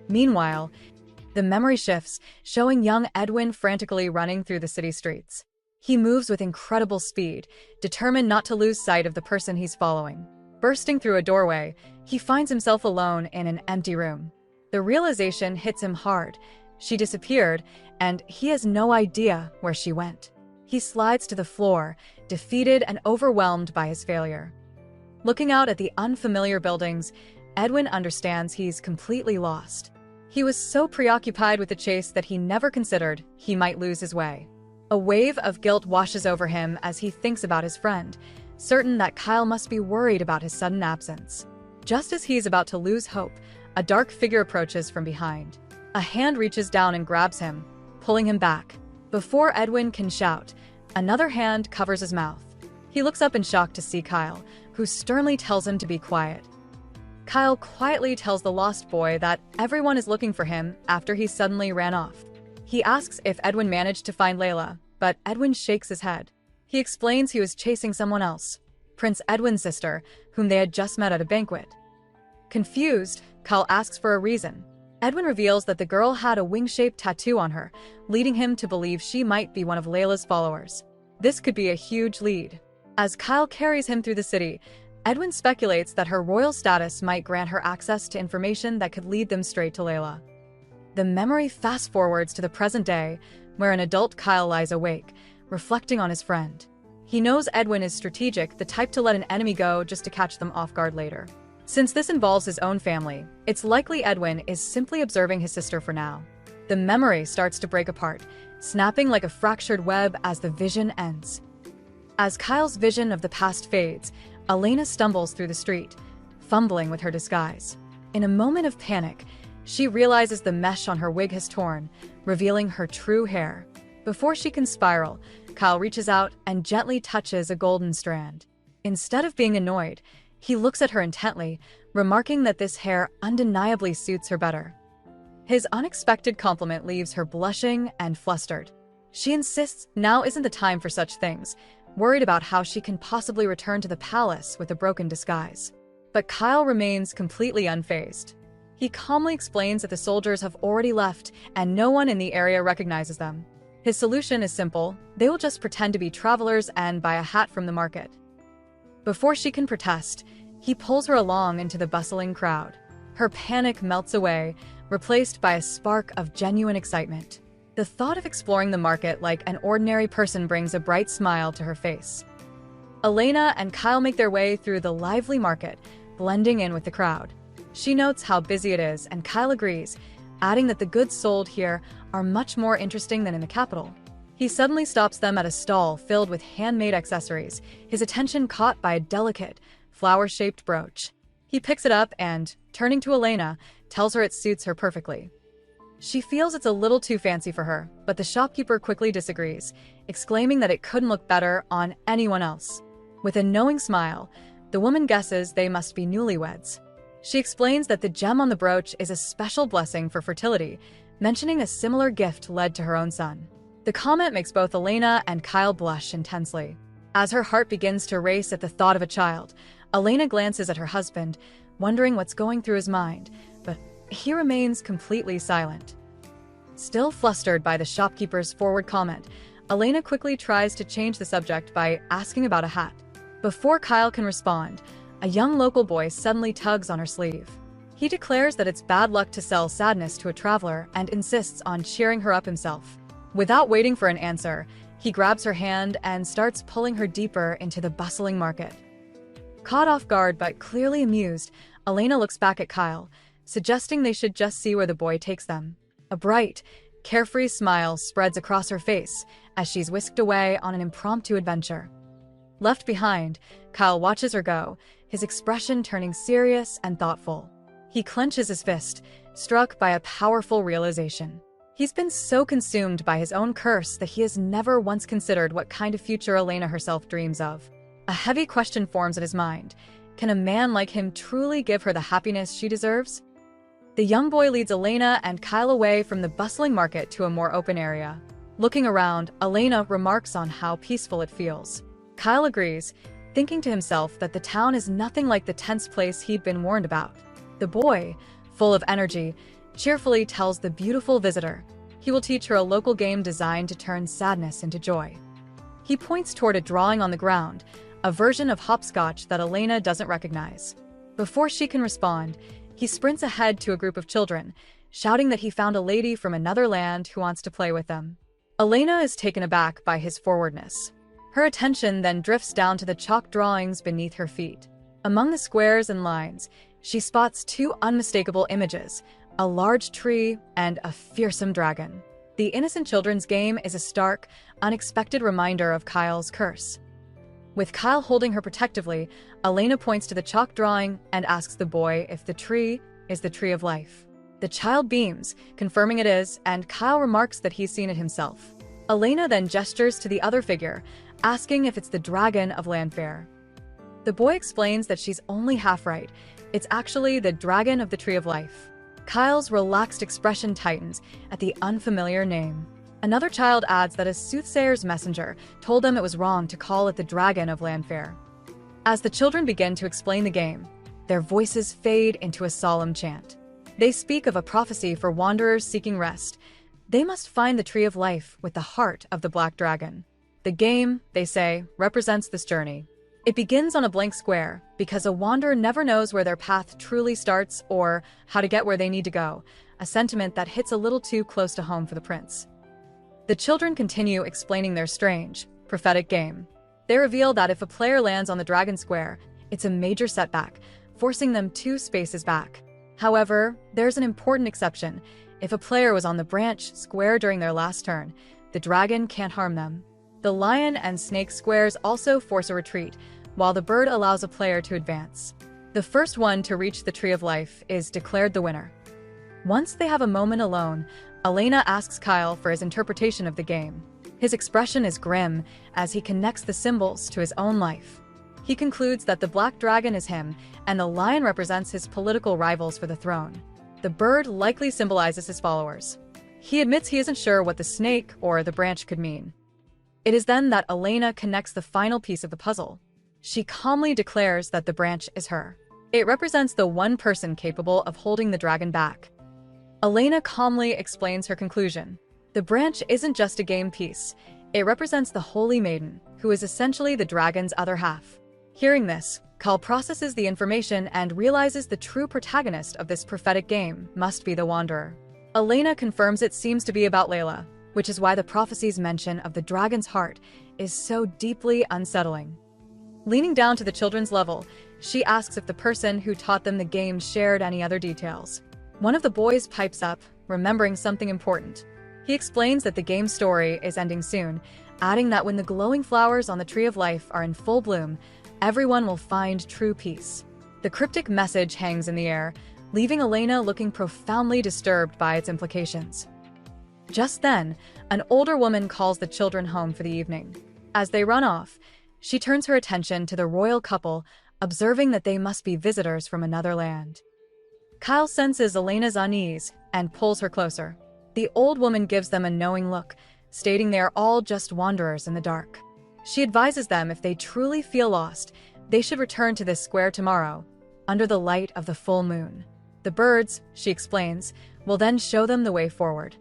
Meanwhile, the memory shifts, showing young Edwin frantically running through the city streets. He moves with incredible speed, determined not to lose sight of the person he's following. Bursting through a doorway, he finds himself alone in an empty room. The realization hits him hard. She disappeared, and he has no idea where she went. He slides to the floor, defeated and overwhelmed by his failure. Looking out at the unfamiliar buildings, Edwin understands he's completely lost. He was so preoccupied with the chase that he never considered he might lose his way. A wave of guilt washes over him as he thinks about his friend, certain that Kyle must be worried about his sudden absence. Just as he's about to lose hope, a dark figure approaches from behind. A hand reaches down and grabs him, pulling him back. Before Edwin can shout, another hand covers his mouth. He looks up in shock to see Kyle, who sternly tells him to be quiet. Kyle quietly tells the lost boy that everyone is looking for him after he suddenly ran off. He asks if Edwin managed to find Layla, but Edwin shakes his head. He explains he was chasing someone else, Prince Edwin's sister, whom they had just met at a banquet. Confused, Kyle asks for a reason. Edwin reveals that the girl had a wing-shaped tattoo on her, leading him to believe she might be one of Layla's followers. This could be a huge lead. As Kyle carries him through the city, Edwin speculates that her royal status might grant her access to information that could lead them straight to Layla. The memory fast-forwards to the present day, where an adult Kyle lies awake, reflecting on his friend. He knows Edwin is strategic, the type to let an enemy go just to catch them off guard later. Since this involves his own family, it's likely Edwin is simply observing his sister for now. The memory starts to break apart, snapping like a fractured web as the vision ends. As Kyle's vision of the past fades, Elena stumbles through the street, fumbling with her disguise. In a moment of panic, she realizes the mesh on her wig has torn, revealing her true hair. Before she can spiral, Kyle reaches out and gently touches a golden strand. Instead of being annoyed, he looks at her intently, remarking that this hair undeniably suits her better. His unexpected compliment leaves her blushing and flustered. She insists now isn't the time for such things, worried about how she can possibly return to the palace with a broken disguise. But Kyle remains completely unfazed. He calmly explains that the soldiers have already left and no one in the area recognizes them. His solution is simple: they will just pretend to be travelers and buy a hat from the market. Before she can protest, he pulls her along into the bustling crowd. Her panic melts away, replaced by a spark of genuine excitement. The thought of exploring the market like an ordinary person brings a bright smile to her face. Elena and Kyle make their way through the lively market, blending in with the crowd. She notes how busy it is, and Kyle agrees, adding that the goods sold here are much more interesting than in the capital. He suddenly stops them at a stall filled with handmade accessories, his attention caught by a delicate, flower-shaped brooch. He picks it up and, turning to Elena, tells her it suits her perfectly. She feels it's a little too fancy for her, but the shopkeeper quickly disagrees, exclaiming that it couldn't look better on anyone else. With a knowing smile, the woman guesses they must be newlyweds. She explains that the gem on the brooch is a special blessing for fertility, mentioning a similar gift led to her own son. The comment makes both Elena and Kyle blush intensely. As her heart begins to race at the thought of a child, Elena glances at her husband, wondering what's going through his mind, but he remains completely silent. Still flustered by the shopkeeper's forward comment, Elena quickly tries to change the subject by asking about a hat. Before Kyle can respond, a young local boy suddenly tugs on her sleeve. He declares that it's bad luck to sell sadness to a traveler and insists on cheering her up himself. Without waiting for an answer, He grabs her hand and starts pulling her deeper into the bustling market. Caught off guard but clearly amused, Elena looks back at Kyle, suggesting they should just see where the boy takes them. A bright, carefree smile spreads across her face as she's whisked away on an impromptu adventure. Left behind, Kyle watches her go, his expression turning serious and thoughtful. He clenches his fist, struck by a powerful realization. He's been so consumed by his own curse that he has never once considered what kind of future Elena herself dreams of. A heavy question forms in his mind. Can a man like him truly give her the happiness she deserves? The young boy leads Elena and Kyle away from the bustling market to a more open area. Looking around, Elena remarks on how peaceful it feels. Kyle agrees, thinking to himself that the town is nothing like the tense place he'd been warned about. The boy, full of energy, cheerfully tells the beautiful visitor he will teach her a local game designed to turn sadness into joy. He points toward a drawing on the ground, a version of hopscotch that Elena doesn't recognize. Before she can respond, he sprints ahead to a group of children, shouting that he found a lady from another land who wants to play with them. Elena is taken aback by his forwardness. Her attention then drifts down to the chalk drawings beneath her feet. Among the squares and lines, she spots two unmistakable images, a large tree and a fearsome dragon. The innocent children's game is a stark, unexpected reminder of Kyle's curse. With Kyle holding her protectively, Elena points to the chalk drawing and asks the boy if the tree is the tree of life. The child beams, confirming it is, and Kyle remarks that he's seen it himself. Elena then gestures to the other figure, asking if it's the dragon of Landfair. The boy explains that she's only half right. It's actually the dragon of the tree of life. Kyle's relaxed expression tightens at the unfamiliar name. Another child adds that a soothsayer's messenger told them it was wrong to call it the dragon of Landfair. As the children begin to explain the game, their voices fade into a solemn chant. They speak of a prophecy for wanderers seeking rest. They must find the tree of life with the heart of the black dragon. The game, they say, represents this journey. It begins on a blank square, because a wanderer never knows where their path truly starts or how to get where they need to go, a sentiment that hits a little too close to home for the prince. The children continue explaining their strange, prophetic game. They reveal that if a player lands on the dragon square, it's a major setback, forcing them 2 spaces back. However, there's an important exception. If a player was on the branch square during their last turn, the dragon can't harm them. The lion and snake squares also force a retreat, while the bird allows a player to advance. The first one to reach the tree of life is declared the winner. Once they have a moment alone, Elena asks Kyle for his interpretation of the game. His expression is grim as he connects the symbols to his own life. He concludes that the black dragon is him, and the lion represents his political rivals for the throne. The bird likely symbolizes his followers. He admits he isn't sure what the snake or the branch could mean. It is then that Elena connects the final piece of the puzzle. She calmly declares that the branch is her. It represents the one person capable of holding the dragon back. Elena calmly explains her conclusion. The branch isn't just a game piece. It represents the Holy Maiden, who is essentially the dragon's other half. Hearing this, Kyle processes the information and realizes the true protagonist of this prophetic game must be the Wanderer. Elena confirms it seems to be about Layla, which is why the prophecy's mention of the dragon's heart is so deeply unsettling. Leaning down to the children's level, she asks if the person who taught them the game shared any other details. One of the boys pipes up, remembering something important. He explains that the game story is ending soon, adding that when the glowing flowers on the Tree of Life are in full bloom, everyone will find true peace. The cryptic message hangs in the air, leaving Elena looking profoundly disturbed by its implications. Just then, an older woman calls the children home for the evening. As they run off, she turns her attention to the royal couple, observing that they must be visitors from another land. Kyle senses Elena's unease and pulls her closer. The old woman gives them a knowing look, stating they are all just wanderers in the dark. She advises them if they truly feel lost, they should return to this square tomorrow, under the light of the full moon. The birds, she explains, will then show them the way forward.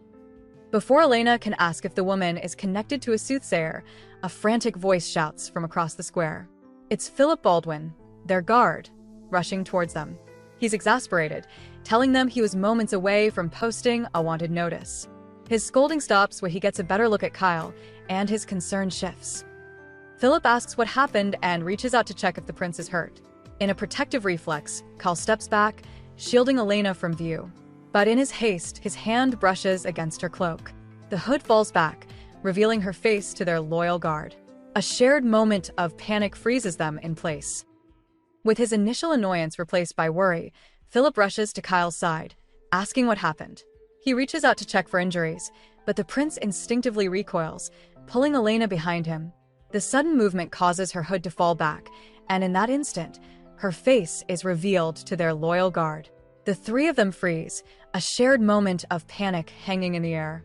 Before Elena can ask if the woman is connected to a soothsayer, a frantic voice shouts from across the square. It's Philip Baldwin, their guard, rushing towards them. He's exasperated, telling them he was moments away from posting a wanted notice. His scolding stops when he gets a better look at Kyle, and his concern shifts. Philip asks what happened and reaches out to check if the prince is hurt. In a protective reflex, Kyle steps back, shielding Elena from view. But in his haste, his hand brushes against her cloak. The hood falls back, revealing her face to their loyal guard. A shared moment of panic freezes them in place. With his initial annoyance replaced by worry, Philip rushes to Kyle's side, asking what happened. He reaches out to check for injuries, but the prince instinctively recoils, pulling Elena behind him. The sudden movement causes her hood to fall back, and in that instant, her face is revealed to their loyal guard. The three of them freeze, a shared moment of panic hanging in the air.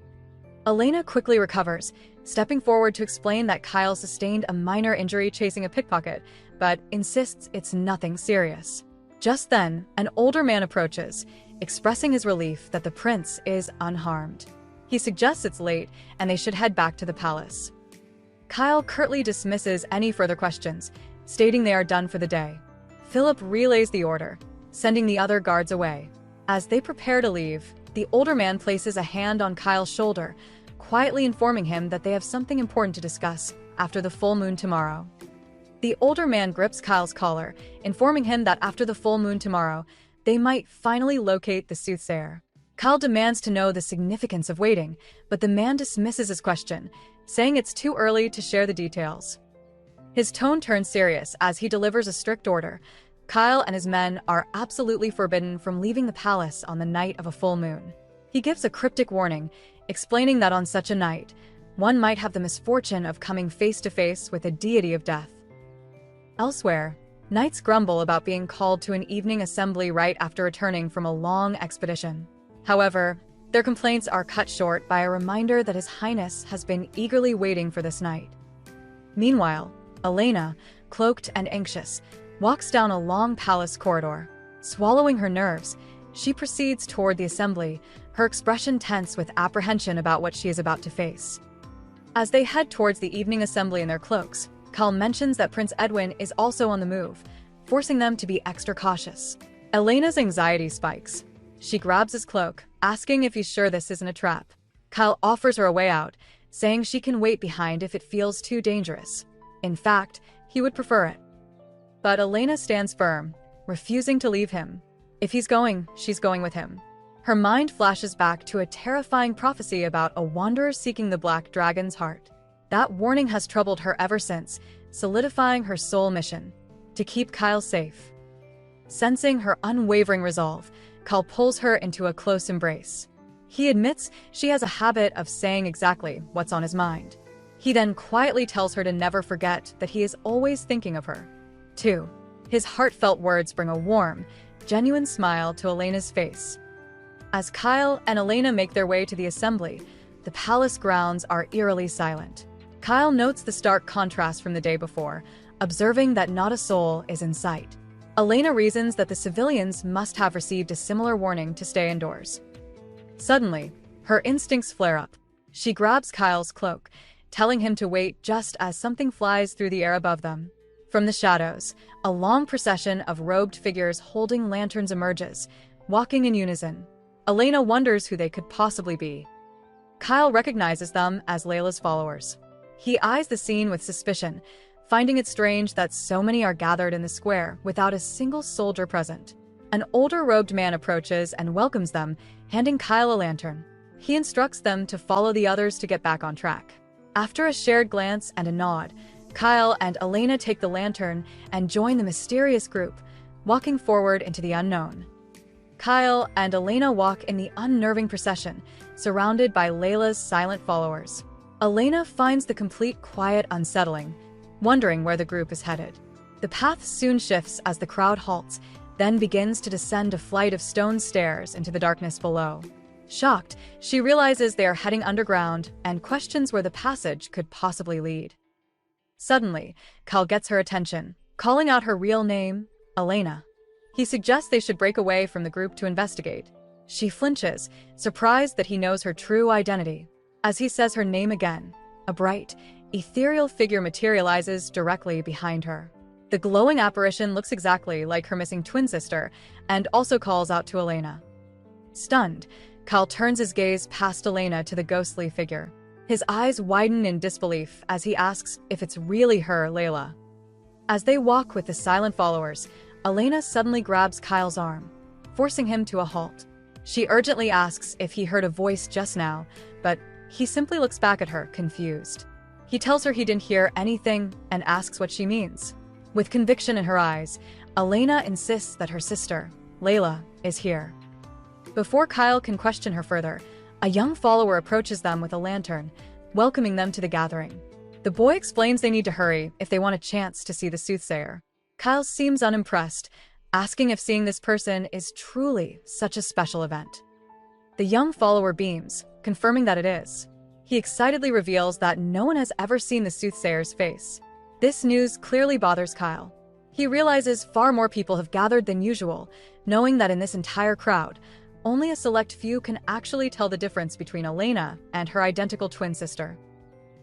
Elena quickly recovers, stepping forward to explain that Kyle sustained a minor injury chasing a pickpocket, but insists it's nothing serious. Just then, an older man approaches, expressing his relief that the prince is unharmed. He suggests it's late and they should head back to the palace. Kyle curtly dismisses any further questions, stating they are done for the day. Philip relays the order, sending the other guards away. As they prepare to leave, the older man places a hand on Kyle's shoulder, quietly informing him that they have something important to discuss after the full moon tomorrow. The older man grips Kyle's collar, informing him that after the full moon tomorrow, they might finally locate the soothsayer. Kyle demands to know the significance of waiting, but the man dismisses his question, saying it's too early to share the details. His tone turns serious as he delivers a strict order. Kyle and his men are absolutely forbidden from leaving the palace on the night of a full moon. He gives a cryptic warning, explaining that on such a night, one might have the misfortune of coming face to face with a deity of death. Elsewhere, knights grumble about being called to an evening assembly right after returning from a long expedition. However, their complaints are cut short by a reminder that His Highness has been eagerly waiting for this night. Meanwhile, Elena, cloaked and anxious, walks down a long palace corridor. Swallowing her nerves, she proceeds toward the assembly, her expression tense with apprehension about what she is about to face. As they head towards the evening assembly in their cloaks, Kyle mentions that Prince Edwin is also on the move, forcing them to be extra cautious. Elena's anxiety spikes. She grabs his cloak, asking if he's sure this isn't a trap. Kyle offers her a way out, saying she can wait behind if it feels too dangerous. In fact, he would prefer it. But Elena stands firm, refusing to leave him. If he's going, she's going with him. Her mind flashes back to a terrifying prophecy about a wanderer seeking the Black Dragon's heart. That warning has troubled her ever since, solidifying her sole mission: to keep Kyle safe. Sensing her unwavering resolve, Kyle pulls her into a close embrace. He admits she has a habit of saying exactly what's on his mind. He then quietly tells her to never forget that he is always thinking of her. 2. His heartfelt words bring a warm, genuine smile to Elena's face. As Kyle and Elena make their way to the assembly, the palace grounds are eerily silent. Kyle notes the stark contrast from the day before, observing that not a soul is in sight. Elena reasons that the civilians must have received a similar warning to stay indoors. Suddenly, her instincts flare up. She grabs Kyle's cloak, telling him to wait just as something flies through the air above them. From the shadows, a long procession of robed figures holding lanterns emerges, walking in unison. Elena wonders who they could possibly be. Kyle recognizes them as Layla's followers. He eyes the scene with suspicion, finding it strange that so many are gathered in the square without a single soldier present. An older robed man approaches and welcomes them, handing Kyle a lantern. He instructs them to follow the others to get back on track. After a shared glance and a nod, Kyle and Elena take the lantern and join the mysterious group, walking forward into the unknown. Kyle and Elena walk in the unnerving procession, surrounded by Layla's silent followers. Elena finds the complete quiet unsettling, wondering where the group is headed. The path soon shifts as the crowd halts, then begins to descend a flight of stone stairs into the darkness below. Shocked, she realizes they are heading underground and questions where the passage could possibly lead. Suddenly, Kyle gets her attention, calling out her real name, Elena. He suggests they should break away from the group to investigate. She flinches, surprised that he knows her true identity. As he says her name again, a bright, ethereal figure materializes directly behind her. The glowing apparition looks exactly like her missing twin sister and also calls out to Elena. Stunned, Kyle turns his gaze past Elena to the ghostly figure. His eyes widen in disbelief as he asks if it's really her, Layla. As they walk with the silent followers, Elena suddenly grabs Kyle's arm, forcing him to a halt. She urgently asks if he heard a voice just now, but he simply looks back at her, confused. He tells her he didn't hear anything and asks what she means. With conviction in her eyes, Elena insists that her sister, Layla, is here. Before Kyle can question her further, a young follower approaches them with a lantern, welcoming them to the gathering. The boy explains they need to hurry if they want a chance to see the soothsayer. Kyle seems unimpressed, asking if seeing this person is truly such a special event. The young follower beams, confirming that it is. He excitedly reveals that no one has ever seen the soothsayer's face. This news clearly bothers Kyle. He realizes far more people have gathered than usual, knowing that in this entire crowd, only a select few can actually tell the difference between Elena and her identical twin sister.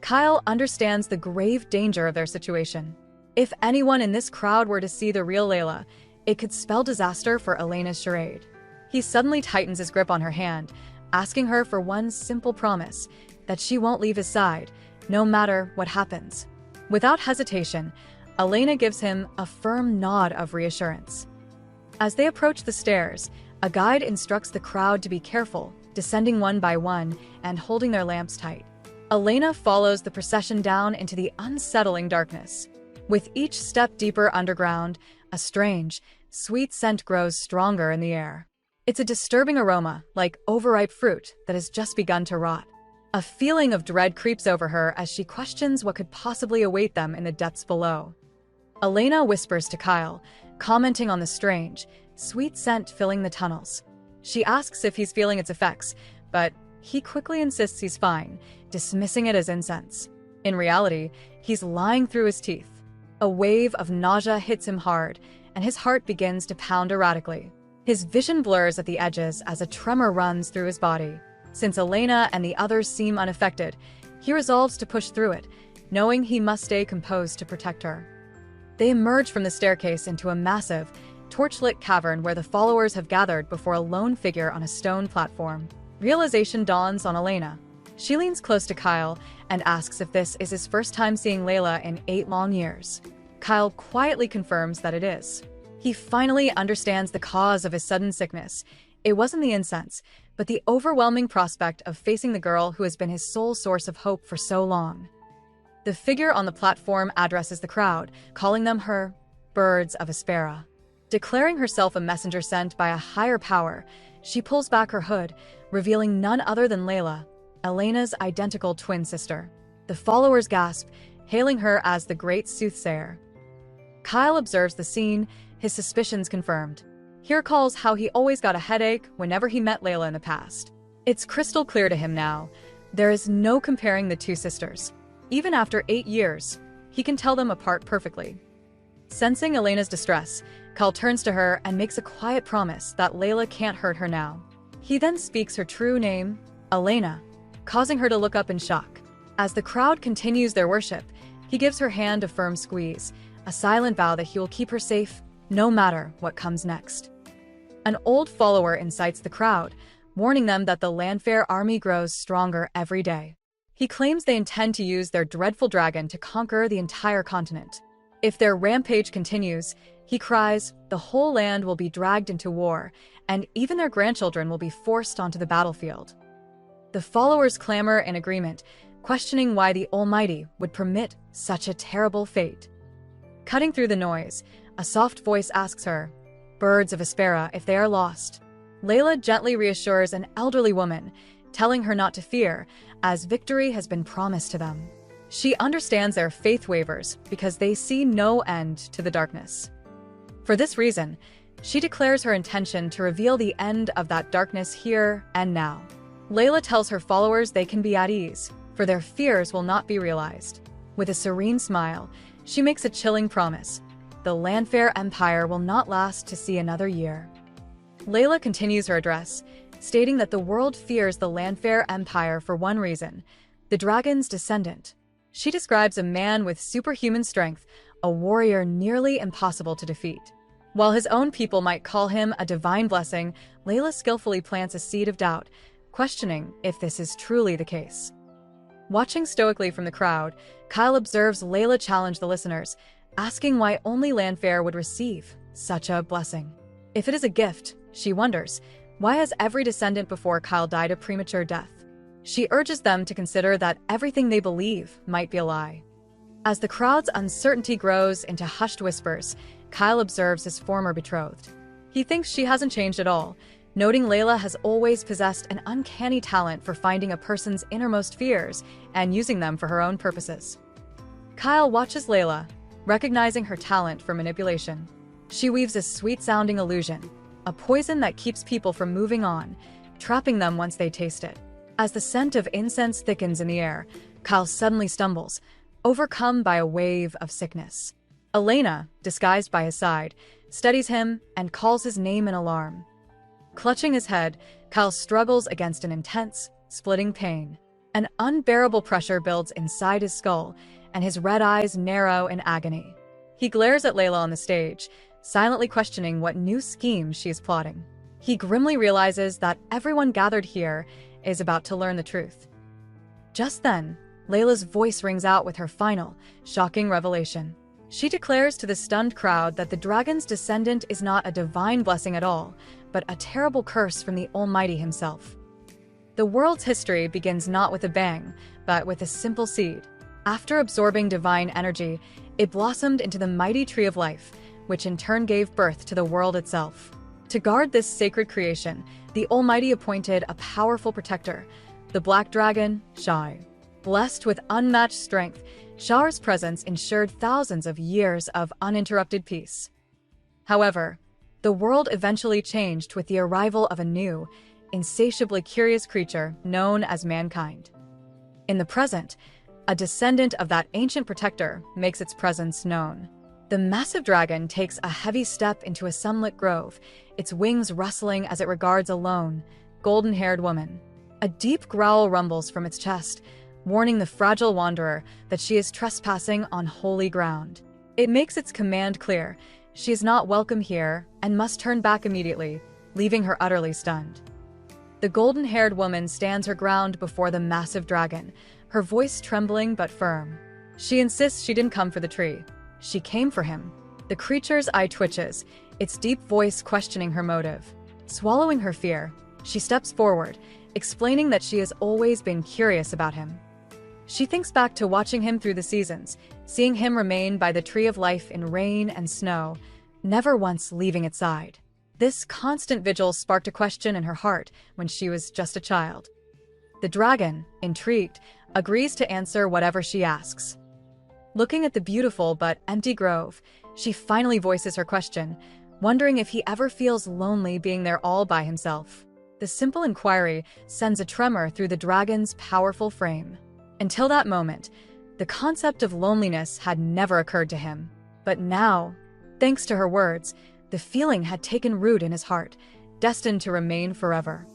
Kyle understands the grave danger of their situation. If anyone in this crowd were to see the real Layla, it could spell disaster for Elena's charade. He suddenly tightens his grip on her hand, asking her for one simple promise, that she won't leave his side, no matter what happens. Without hesitation, Elena gives him a firm nod of reassurance. As they approach the stairs, a guide instructs the crowd to be careful, descending one by one and holding their lamps tight. Elena follows the procession down into the unsettling darkness. With each step deeper underground, a strange, sweet scent grows stronger in the air. It's a disturbing aroma, like overripe fruit that has just begun to rot. A feeling of dread creeps over her as she questions what could possibly await them in the depths below. Elena whispers to Kyle, commenting on the strange, sweet scent filling the tunnels. She asks if he's feeling its effects, but he quickly insists he's fine, dismissing it as incense. In reality, he's lying through his teeth. A wave of nausea hits him hard, and his heart begins to pound erratically. His vision blurs at the edges as a tremor runs through his body. Since Elena and the others seem unaffected, he resolves to push through it, knowing he must stay composed to protect her. They emerge from the staircase into a massive, torchlit cavern where the followers have gathered before a lone figure on a stone platform. Realization dawns on Elena. She leans close to Kyle and asks if this is his first time seeing Layla in 8 long years. Kyle quietly confirms that it is. He finally understands the cause of his sudden sickness. It wasn't the incense, but the overwhelming prospect of facing the girl who has been his sole source of hope for so long. The figure on the platform addresses the crowd, calling them her birds of Aspera. Declaring herself a messenger sent by a higher power, she pulls back her hood, revealing none other than Layla, Elena's identical twin sister. The followers gasp, hailing her as the great soothsayer. Kyle observes the scene, his suspicions confirmed. He recalls how he always got a headache whenever he met Layla in the past. It's crystal clear to him now. There is no comparing the two sisters. Even after 8 years, he can tell them apart perfectly. Sensing Elena's distress, Kyle turns to her and makes a quiet promise that Layla can't hurt her now. He then speaks her true name, Elena, causing her to look up in shock. As the crowd continues their worship, he gives her hand a firm squeeze, a silent vow that he will keep her safe no matter what comes next. An old follower incites the crowd, warning them that the Landfair army grows stronger every day. He claims they intend to use their dreadful dragon to conquer the entire continent. If their rampage continues, he cries, the whole land will be dragged into war, and even their grandchildren will be forced onto the battlefield. The followers clamor in agreement, questioning why the Almighty would permit such a terrible fate. Cutting through the noise, a soft voice asks her, birds of Aspera, if they are lost. Layla gently reassures an elderly woman, telling her not to fear, as victory has been promised to them. She understands their faith wavers because they see no end to the darkness. For this reason, she declares her intention to reveal the end of that darkness here and now. Layla tells her followers they can be at ease, for their fears will not be realized. With a serene smile, she makes a chilling promise. The Landfair Empire will not last to see another year. Layla continues her address, stating that the world fears the Landfair Empire for one reason, the dragon's descendant. She describes a man with superhuman strength, a warrior nearly impossible to defeat. While his own people might call him a divine blessing, Layla skillfully plants a seed of doubt, questioning if this is truly the case. Watching stoically from the crowd, Kyle observes Layla challenge the listeners, asking why only Lanfair would receive such a blessing. If it is a gift, she wonders, why has every descendant before Kyle died a premature death? She urges them to consider that everything they believe might be a lie. As the crowd's uncertainty grows into hushed whispers, Kyle observes his former betrothed. He thinks she hasn't changed at all, noting Layla has always possessed an uncanny talent for finding a person's innermost fears and using them for her own purposes. Kyle watches Layla, recognizing her talent for manipulation. She weaves a sweet-sounding illusion, a poison that keeps people from moving on, trapping them once they taste it. As the scent of incense thickens in the air, Kyle suddenly stumbles, overcome by a wave of sickness. Elena, disguised by his side, steadies him and calls his name in alarm. Clutching his head, Kyle struggles against an intense, splitting pain. An unbearable pressure builds inside his skull, and his red eyes narrow in agony. He glares at Layla on the stage, silently questioning what new scheme she is plotting. He grimly realizes that everyone gathered here is about to learn the truth. Just then, Layla's voice rings out with her final, shocking revelation. She declares to the stunned crowd that the dragon's descendant is not a divine blessing at all, but a terrible curse from the Almighty himself. The world's history begins not with a bang, but with a simple seed. After absorbing divine energy, it blossomed into the mighty tree of life, which in turn gave birth to the world itself. To guard this sacred creation, the Almighty appointed a powerful protector, the black dragon, Shai. Blessed with unmatched strength, Shai's presence ensured thousands of years of uninterrupted peace. However, the world eventually changed with the arrival of a new, insatiably curious creature known as mankind. In the present, a descendant of that ancient protector makes its presence known. The massive dragon takes a heavy step into a sunlit grove, its wings rustling as it regards a lone, golden-haired woman. A deep growl rumbles from its chest, warning the fragile wanderer that she is trespassing on holy ground. It makes its command clear: she is not welcome here and must turn back immediately, leaving her utterly stunned. The golden-haired woman stands her ground before the massive dragon, her voice trembling but firm. She insists she didn't come for the tree. She came for him. The creature's eye twitches, its deep voice questioning her motive. Swallowing her fear, she steps forward, explaining that she has always been curious about him. She thinks back to watching him through the seasons, seeing him remain by the tree of life in rain and snow, never once leaving its side. This constant vigil sparked a question in her heart when she was just a child. The dragon, intrigued, agrees to answer whatever she asks. Looking at the beautiful but empty grove, she finally voices her question, wondering if he ever feels lonely being there all by himself. The simple inquiry sends a tremor through the dragon's powerful frame. Until that moment, the concept of loneliness had never occurred to him. But now, thanks to her words, the feeling had taken root in his heart, destined to remain forever.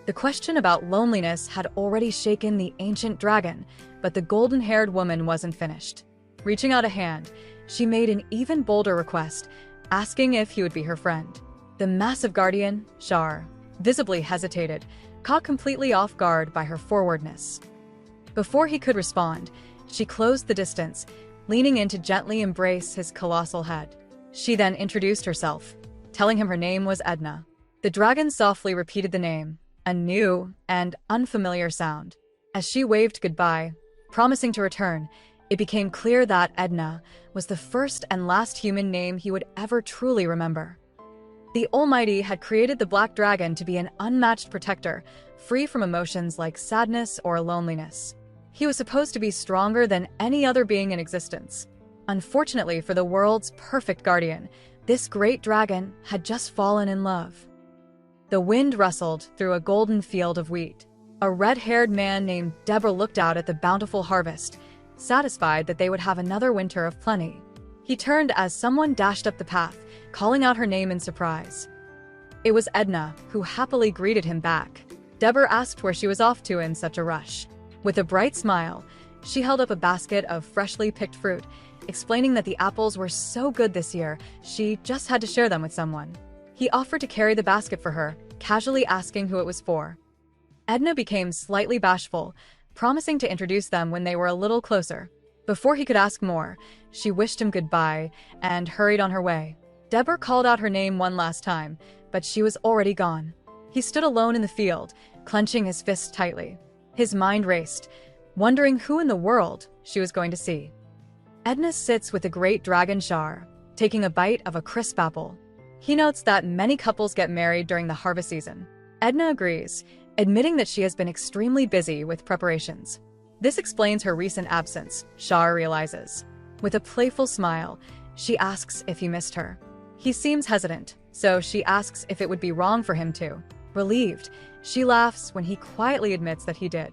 The question about loneliness had already shaken the ancient dragon, but the golden-haired woman wasn't finished. Reaching out a hand, she made an even bolder request, asking if he would be her friend. The massive guardian, Shar, visibly hesitated, caught completely off guard by her forwardness. Before he could respond, she closed the distance, leaning in to gently embrace his colossal head. She then introduced herself, telling him her name was Edna. The dragon softly repeated the name, a new and unfamiliar sound. As she waved goodbye, promising to return, it became clear that Edna was the first and last human name he would ever truly remember. The Almighty had created the Black Dragon to be an unmatched protector, free from emotions like sadness or loneliness. He was supposed to be stronger than any other being in existence. Unfortunately for the world's perfect guardian, this great dragon had just fallen in love. The wind rustled through a golden field of wheat. A red-haired man named Deborah looked out at the bountiful harvest, satisfied that they would have another winter of plenty. He turned as someone dashed up the path, calling out her name in surprise. It was Edna, who happily greeted him back. Deborah asked where she was off to in such a rush. With a bright smile, she held up a basket of freshly picked fruit, explaining that the apples were so good this year, she just had to share them with someone. He offered to carry the basket for her, casually asking who it was for. Edna became slightly bashful, promising to introduce them when they were a little closer. Before he could ask more, she wished him goodbye and hurried on her way. Deborah called out her name one last time, but she was already gone. He stood alone in the field, clenching his fists tightly. His mind raced, wondering who in the world she was going to see. Edna sits with the great dragon Char, taking a bite of a crisp apple. He notes that many couples get married during the harvest season. Edna agrees, admitting that she has been extremely busy with preparations. This explains her recent absence, Char realizes. With a playful smile, she asks if he missed her. He seems hesitant, so she asks if it would be wrong for him to. Relieved, she laughs when he quietly admits that he did.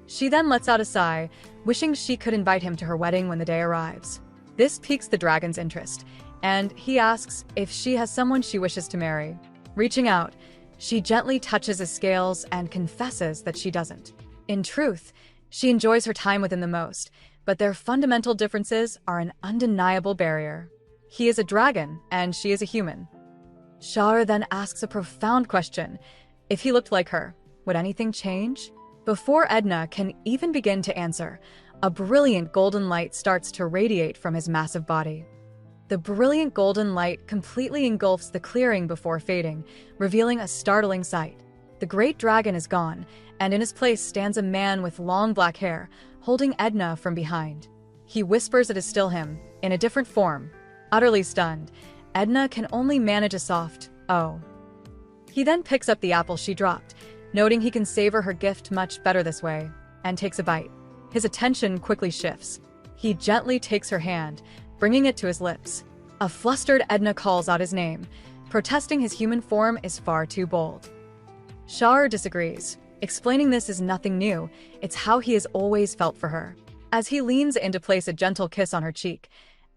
She then lets out a sigh, wishing she could invite him to her wedding when the day arrives. This piques the dragon's interest, and he asks if she has someone she wishes to marry. Reaching out, she gently touches his scales and confesses that she doesn't. In truth, she enjoys her time with him the most, but their fundamental differences are an undeniable barrier. He is a dragon, and she is a human. Char then asks a profound question. If he looked like her, would anything change? Before Edna can even begin to answer, a brilliant golden light starts to radiate from his massive body. The brilliant golden light completely engulfs the clearing before fading, revealing a startling sight. The great dragon is gone, and in his place stands a man with long black hair, holding Edna from behind. He whispers it is still him, in a different form. Utterly stunned, Edna can only manage a soft, "Oh." He then picks up the apple she dropped, noting he can savor her gift much better this way, and takes a bite. His attention quickly shifts. He gently takes her hand, bringing it to his lips. A flustered Edna calls out his name, protesting his human form is far too bold. Char disagrees, explaining this is nothing new, it's how he has always felt for her. As he leans in to place a gentle kiss on her cheek,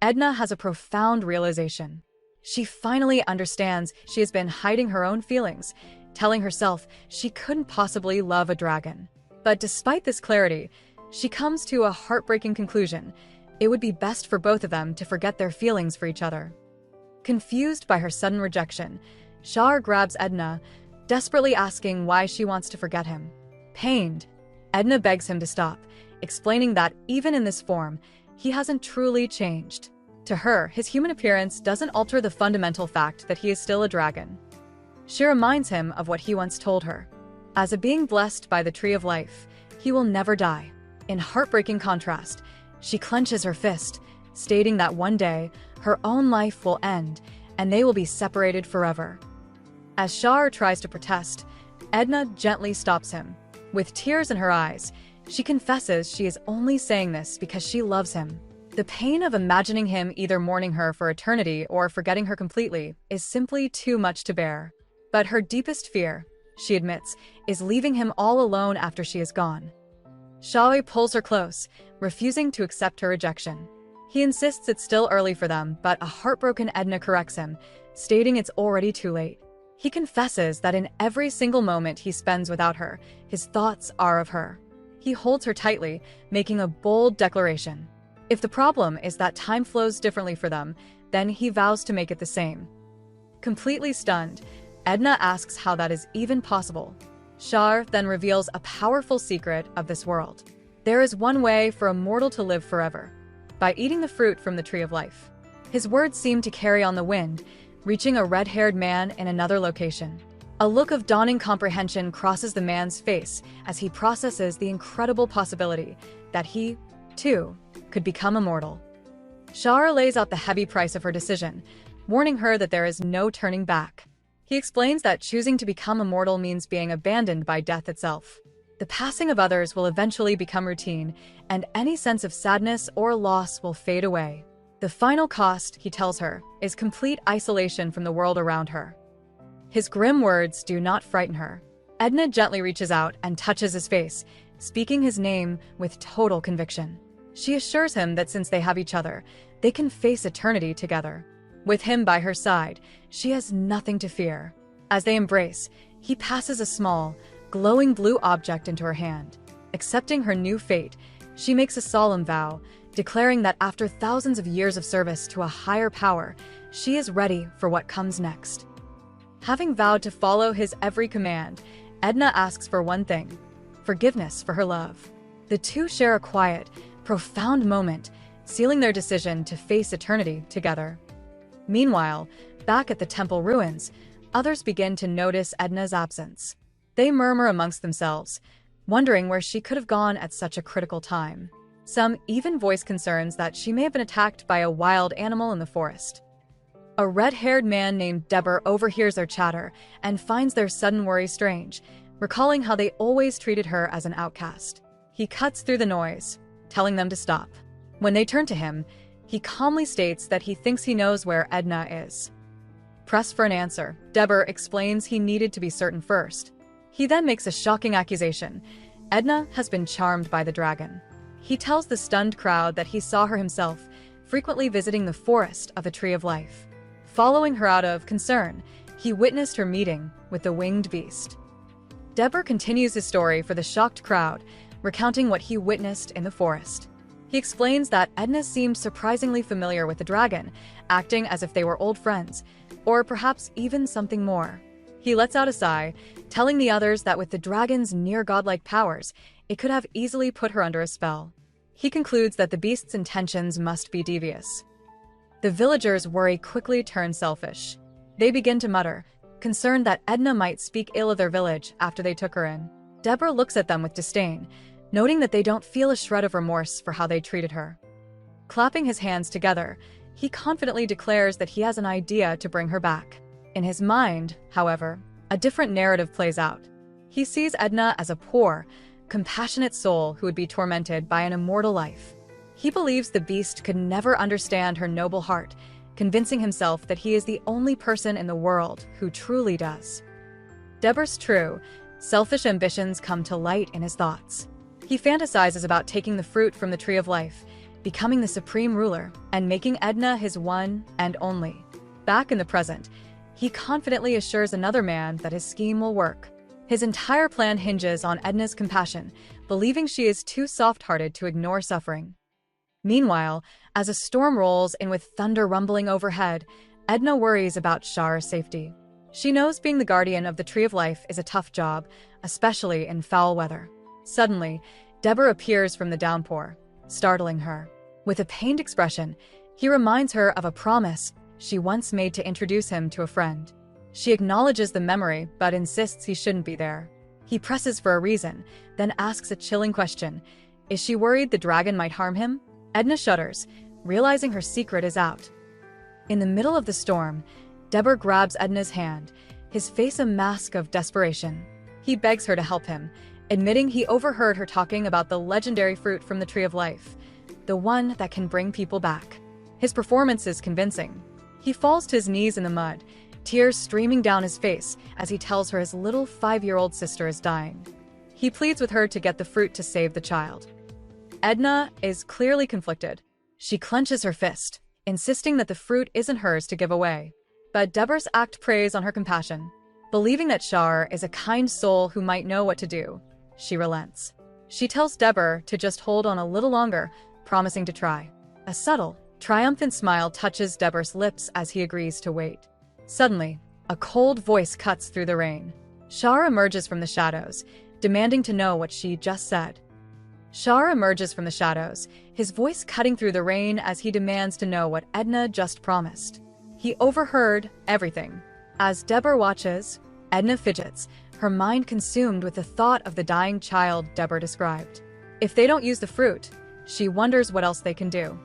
Edna has a profound realization. She finally understands she has been hiding her own feelings, telling herself she couldn't possibly love a dragon. But despite this clarity, she comes to a heartbreaking conclusion. It would be best for both of them to forget their feelings for each other. Confused by her sudden rejection, Char grabs Edna, desperately asking why she wants to forget him. Pained, Edna begs him to stop, explaining that even in this form, he hasn't truly changed. To her, his human appearance doesn't alter the fundamental fact that he is still a dragon. She reminds him of what he once told her. As a being blessed by the tree of life, he will never die. In heartbreaking contrast, she clenches her fist, stating that one day, her own life will end, and they will be separated forever. As Char tries to protest, Edna gently stops him. With tears in her eyes, she confesses she is only saying this because she loves him. The pain of imagining him either mourning her for eternity or forgetting her completely is simply too much to bear. But her deepest fear, she admits, is leaving him all alone after she is gone. Shaoi pulls her close, refusing to accept her rejection. He insists it's still early for them, but a heartbroken Edna corrects him, stating it's already too late. He confesses that in every single moment he spends without her, his thoughts are of her. He holds her tightly, making a bold declaration. If the problem is that time flows differently for them, then he vows to make it the same. Completely stunned, Edna asks how that is even possible. Char then reveals a powerful secret of this world. There is one way for a mortal to live forever, by eating the fruit from the tree of life. His words seem to carry on the wind, reaching a red-haired man in another location. A look of dawning comprehension crosses the man's face as he processes the incredible possibility that he, too, could become immortal. Char lays out the heavy price of her decision, warning her that there is no turning back. He explains that choosing to become immortal means being abandoned by death itself. The passing of others will eventually become routine, and any sense of sadness or loss will fade away. The final cost, he tells her, is complete isolation from the world around her. His grim words do not frighten her. Edna gently reaches out and touches his face, speaking his name with total conviction. She assures him that since they have each other, they can face eternity together. With him by her side, she has nothing to fear. As they embrace, he passes a small, glowing blue object into her hand. Accepting her new fate, she makes a solemn vow, declaring that after thousands of years of service to a higher power, she is ready for what comes next. Having vowed to follow his every command, Edna asks for one thing: forgiveness for her love. The two share a quiet, profound moment, sealing their decision to face eternity together. Meanwhile, back at the temple ruins, others begin to notice Edna's absence. They murmur amongst themselves, wondering where she could have gone at such a critical time. Some even voice concerns that she may have been attacked by a wild animal in the forest. A red-haired man named Deber overhears their chatter and finds their sudden worry strange, recalling how they always treated her as an outcast. He cuts through the noise, telling them to stop. When they turn to him, he calmly states that he thinks he knows where Edna is. Pressed for an answer, Deber explains he needed to be certain first. He then makes a shocking accusation: Edna has been charmed by the dragon. He tells the stunned crowd that he saw her himself, frequently visiting the forest of the Tree of Life. Following her out of concern, he witnessed her meeting with the winged beast. Deber continues his story for the shocked crowd, recounting what he witnessed in the forest. He explains that Edna seemed surprisingly familiar with the dragon, acting as if they were old friends, or perhaps even something more. He lets out a sigh, telling the others that with the dragon's near-godlike powers, it could have easily put her under a spell. He concludes that the beast's intentions must be devious. The villagers' worry quickly turns selfish. They begin to mutter, concerned that Edna might speak ill of their village after they took her in. Deber looks at them with disdain, noting that they don't feel a shred of remorse for how they treated her. Clapping his hands together, he confidently declares that he has an idea to bring her back. In his mind, however, a different narrative plays out. He sees Edna as a poor, compassionate soul who would be tormented by an immortal life. He believes the beast could never understand her noble heart, convincing himself that he is the only person in the world who truly does. Deber's true, selfish ambitions come to light in his thoughts. He fantasizes about taking the fruit from the Tree of Life, becoming the supreme ruler, and making Edna his one and only. Back in the present, he confidently assures another man that his scheme will work. His entire plan hinges on Edna's compassion, believing she is too soft-hearted to ignore suffering. Meanwhile, as a storm rolls in with thunder rumbling overhead, Edna worries about Char's safety. She knows being the guardian of the Tree of Life is a tough job, especially in foul weather. Suddenly, Deber appears from the downpour, startling her. With a pained expression, he reminds her of a promise she once made to introduce him to a friend. She acknowledges the memory, but insists he shouldn't be there. He presses for a reason, then asks a chilling question: is she worried the dragon might harm him? Edna shudders, realizing her secret is out. In the middle of the storm, Deber grabs Edna's hand, his face a mask of desperation. He begs her to help him, admitting he overheard her talking about the legendary fruit from the Tree of Life, the one that can bring people back. His performance is convincing. He falls to his knees in the mud, tears streaming down his face as he tells her his little 5-year-old sister is dying. He pleads with her to get the fruit to save the child. Edna is clearly conflicted. She clenches her fist, insisting that the fruit isn't hers to give away. But Deber's act preys on her compassion. Believing that Char is a kind soul who might know what to do, she relents. She tells Deber to just hold on a little longer, promising to try. A subtle, triumphant smile touches Deber's lips as he agrees to wait. Suddenly, a cold voice cuts through the rain. Char emerges from the shadows, demanding to know what she just said. Char emerges from the shadows, his voice cutting through the rain as he demands to know what Edna just promised. He overheard everything. As Deber watches, Edna fidgets, her mind consumed with the thought of the dying child Deber described. If they don't use the fruit, she wonders what else they can do.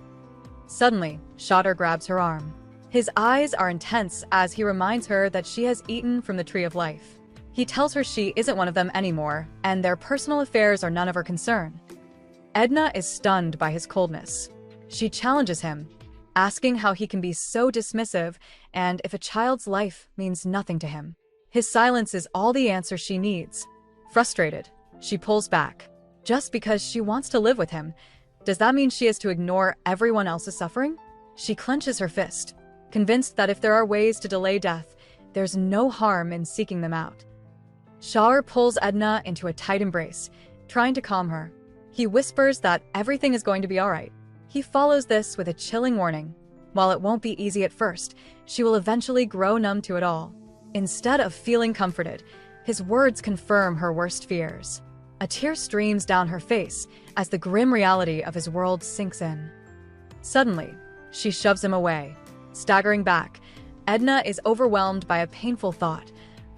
Suddenly, Char grabs her arm. His eyes are intense as he reminds her that she has eaten from the Tree of Life. He tells her she isn't one of them anymore, and their personal affairs are none of her concern. Edna is stunned by his coldness. She challenges him, asking how he can be so dismissive and if a child's life means nothing to him. His silence is all the answer she needs. Frustrated, she pulls back. Just because she wants to live with him, does that mean she has to ignore everyone else's suffering? She clenches her fist, convinced that if there are ways to delay death, there's no harm in seeking them out. Char pulls Edna into a tight embrace, trying to calm her. He whispers that everything is going to be all right. He follows this with a chilling warning. While it won't be easy at first, she will eventually grow numb to it all. Instead of feeling comforted, His words confirm her worst fears. A tear streams down her face as the grim reality of his world sinks in. Suddenly, she shoves him away. Staggering back, Edna is overwhelmed by a painful thought.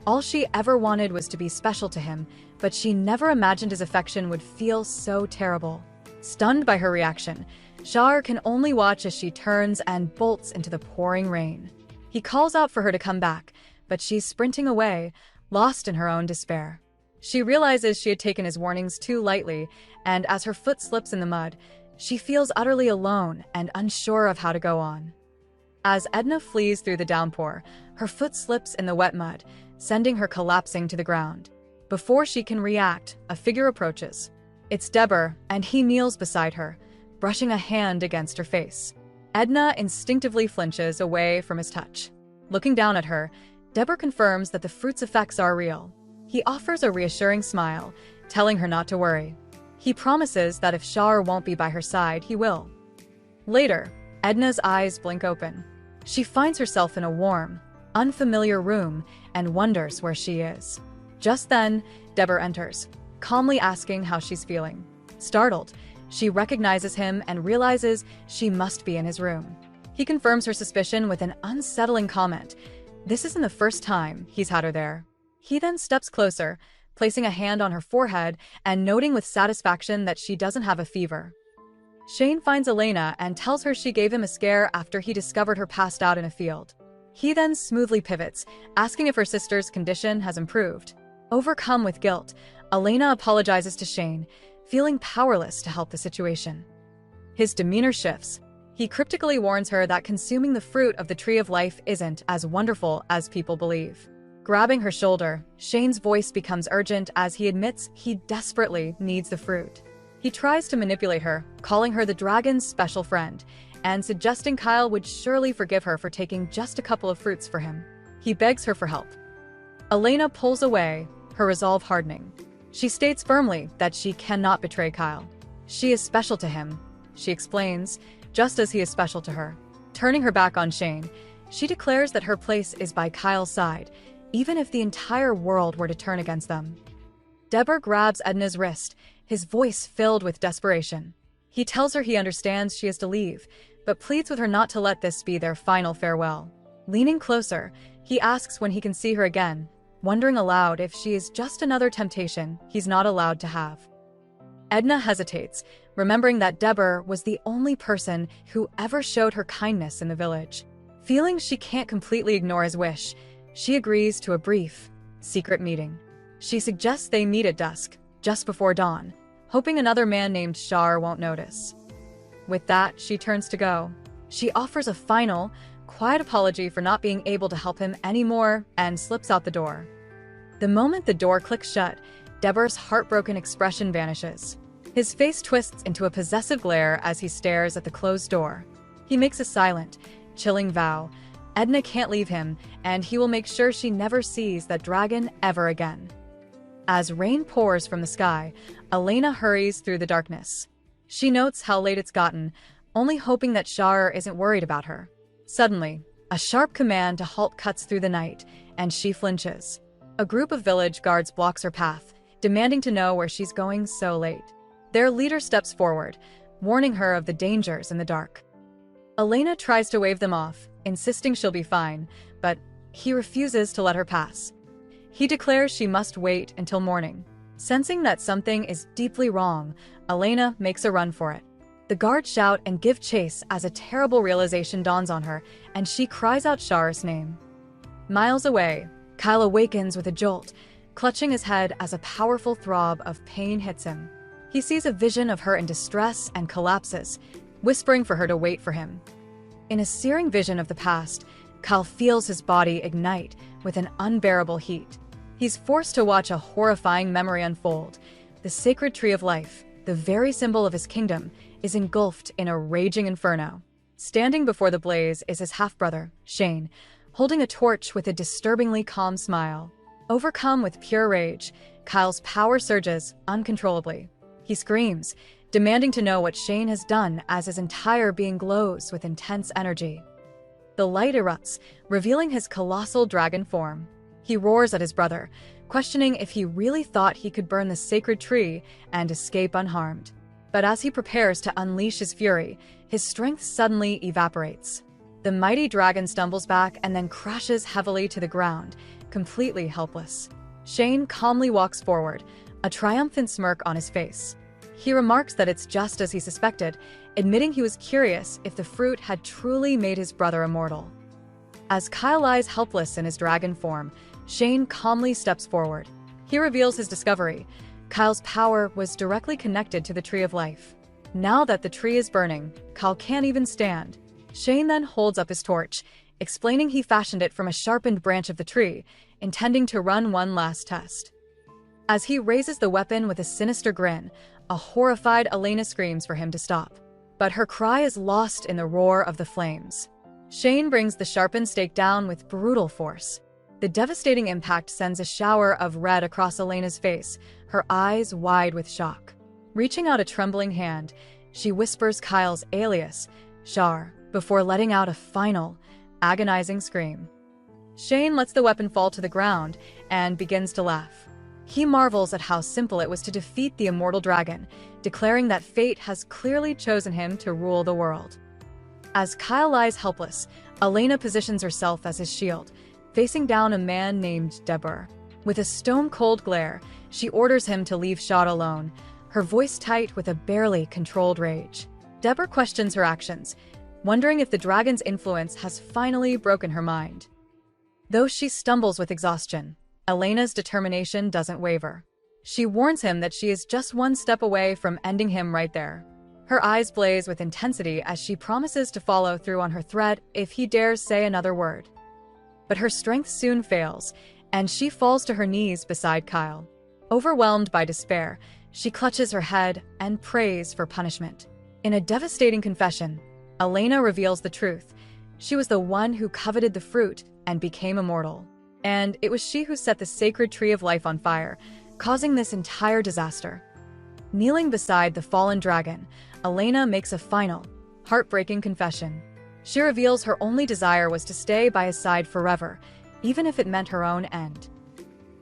All she ever wanted was to be special to him, but she never imagined his affection would feel so terrible. Stunned by her reaction, Char can only watch as she turns and bolts into the pouring rain. He calls out for her to come back, but she's sprinting away, lost in her own despair. She realizes she had taken his warnings too lightly, and as her foot slips in the mud, she feels utterly alone and unsure of how to go on. As Edna flees through the downpour, her foot slips in the wet mud, sending her collapsing to the ground. Before she can react, a figure approaches. It's Deber, and he kneels beside her, brushing a hand against her face. Edna instinctively flinches away from his touch. Looking down at her, Deber confirms that the fruit's effects are real. He offers a reassuring smile, telling her not to worry. He promises that if Char won't be by her side, he will. Later, Edna's eyes blink open. She finds herself in a warm, unfamiliar room and wonders where she is. Just then, Deber enters, calmly asking how she's feeling. Startled, she recognizes him and realizes she must be in his room. He confirms her suspicion with an unsettling comment. This isn't the first time he's had her there. He then steps closer, placing a hand on her forehead and noting with satisfaction that she doesn't have a fever. Shane finds Elena and tells her she gave him a scare after he discovered her passed out in a field. He then smoothly pivots, asking if her sister's condition has improved. Overcome with guilt, Elena apologizes to Shane, feeling powerless to help the situation. His demeanor shifts. He cryptically warns her that consuming the fruit of the tree of life isn't as wonderful as people believe. Grabbing her shoulder, Shane's voice becomes urgent as he admits he desperately needs the fruit. He tries to manipulate her, calling her the dragon's special friend, and suggesting Kyle would surely forgive her for taking just a couple of fruits for him. He begs her for help. Elena pulls away, her resolve hardening. She states firmly that she cannot betray Kyle. She is special to him, she explains, just as he is special to her. Turning her back on Shane, she declares that her place is by Kyle's side, even if the entire world were to turn against them. Deber grabs Edna's wrist, his voice filled with desperation. He tells her he understands she has to leave, but pleads with her not to let this be their final farewell. Leaning closer, he asks when he can see her again, wondering aloud if she is just another temptation he's not allowed to have. Edna hesitates, remembering that Deber was the only person who ever showed her kindness in the village. Feeling she can't completely ignore his wish, she agrees to a brief, secret meeting. She suggests they meet at dusk, just before dawn, hoping another man named Char won't notice. With that, she turns to go. She offers a final, quiet apology for not being able to help him anymore and slips out the door. The moment the door clicks shut, Deber's heartbroken expression vanishes. His face twists into a possessive glare as he stares at the closed door. He makes a silent, chilling vow. Edna can't leave him, and he will make sure she never sees that dragon ever again. As rain pours from the sky, Elena hurries through the darkness. She notes how late it's gotten, only hoping that Char isn't worried about her. Suddenly, a sharp command to halt cuts through the night, and she flinches. A group of village guards blocks her path, demanding to know where she's going so late. Their leader steps forward, warning her of the dangers in the dark. Elena tries to wave them off, insisting she'll be fine, but he refuses to let her pass. He declares she must wait until morning. Sensing that something is deeply wrong, Elena makes a run for it. The guards shout and give chase as a terrible realization dawns on her, and she cries out Char's name. Miles away, Kyle awakens with a jolt, clutching his head as a powerful throb of pain hits him. He sees a vision of her in distress and collapses, whispering for her to wait for him. In a searing vision of the past, Kyle feels his body ignite with an unbearable heat. He's forced to watch a horrifying memory unfold. The sacred tree of life, the very symbol of his kingdom, is engulfed in a raging inferno. Standing before the blaze is his half-brother, Shane, holding a torch with a disturbingly calm smile. Overcome with pure rage, Kyle's power surges uncontrollably. He screams, demanding to know what Shane has done as his entire being glows with intense energy. The light erupts, revealing his colossal dragon form. He roars at his brother, questioning if he really thought he could burn the sacred tree and escape unharmed. But as he prepares to unleash his fury, his strength suddenly evaporates. The mighty dragon stumbles back and then crashes heavily to the ground, completely helpless. Shane calmly walks forward, a triumphant smirk on his face. He remarks that it's just as he suspected, admitting he was curious if the fruit had truly made his brother immortal. As Kyle lies helpless in his dragon form, Shane calmly steps forward. He reveals his discovery. Kyle's power was directly connected to the Tree of Life. Now that the tree is burning, Kyle can't even stand. Shane then holds up his torch, explaining he fashioned it from a sharpened branch of the tree, intending to run one last test. As he raises the weapon with a sinister grin, a horrified Elena screams for him to stop. But her cry is lost in the roar of the flames. Shane brings the sharpened stake down with brutal force. The devastating impact sends a shower of red across Elena's face, her eyes wide with shock. Reaching out a trembling hand, she whispers Kyle's alias, Shar, before letting out a final, agonizing scream. Shane lets the weapon fall to the ground and begins to laugh. He marvels at how simple it was to defeat the immortal dragon, declaring that fate has clearly chosen him to rule the world. As Kyle lies helpless, Elena positions herself as his shield, facing down a man named Debur. With a stone-cold glare, she orders him to leave Shad alone, her voice tight with a barely controlled rage. Debur questions her actions, wondering if the dragon's influence has finally broken her mind. Though she stumbles with exhaustion, Elena's determination doesn't waver. She warns him that she is just one step away from ending him right there. Her eyes blaze with intensity as she promises to follow through on her threat if he dares say another word. But her strength soon fails, and she falls to her knees beside Kyle. Overwhelmed by despair, she clutches her head and prays for punishment. In a devastating confession, Elena reveals the truth. She was the one who coveted the fruit and became immortal. And it was she who set the sacred Tree of Life on fire, causing this entire disaster. Kneeling beside the fallen dragon, Elena makes a final, heartbreaking confession. She reveals her only desire was to stay by his side forever, even if it meant her own end.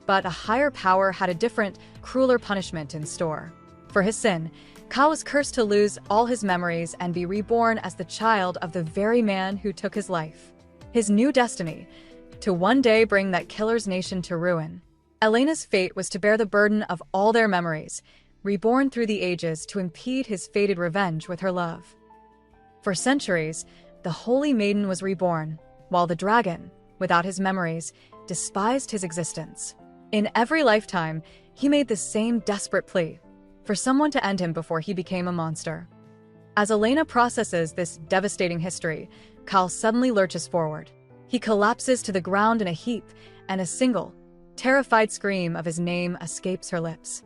But a higher power had a different, crueler punishment in store. For his sin, Kyle was cursed to lose all his memories and be reborn as the child of the very man who took his life. His new destiny, to one day bring that killer's nation to ruin. Elena's fate was to bear the burden of all their memories, reborn through the ages to impede his fated revenge with her love. For centuries, the Holy Maiden was reborn, while the dragon, without his memories, despised his existence. In every lifetime, he made the same desperate plea, for someone to end him before he became a monster. As Elena processes this devastating history, Kyle suddenly lurches forward. He collapses to the ground in a heap, and a single, terrified scream of his name escapes her lips.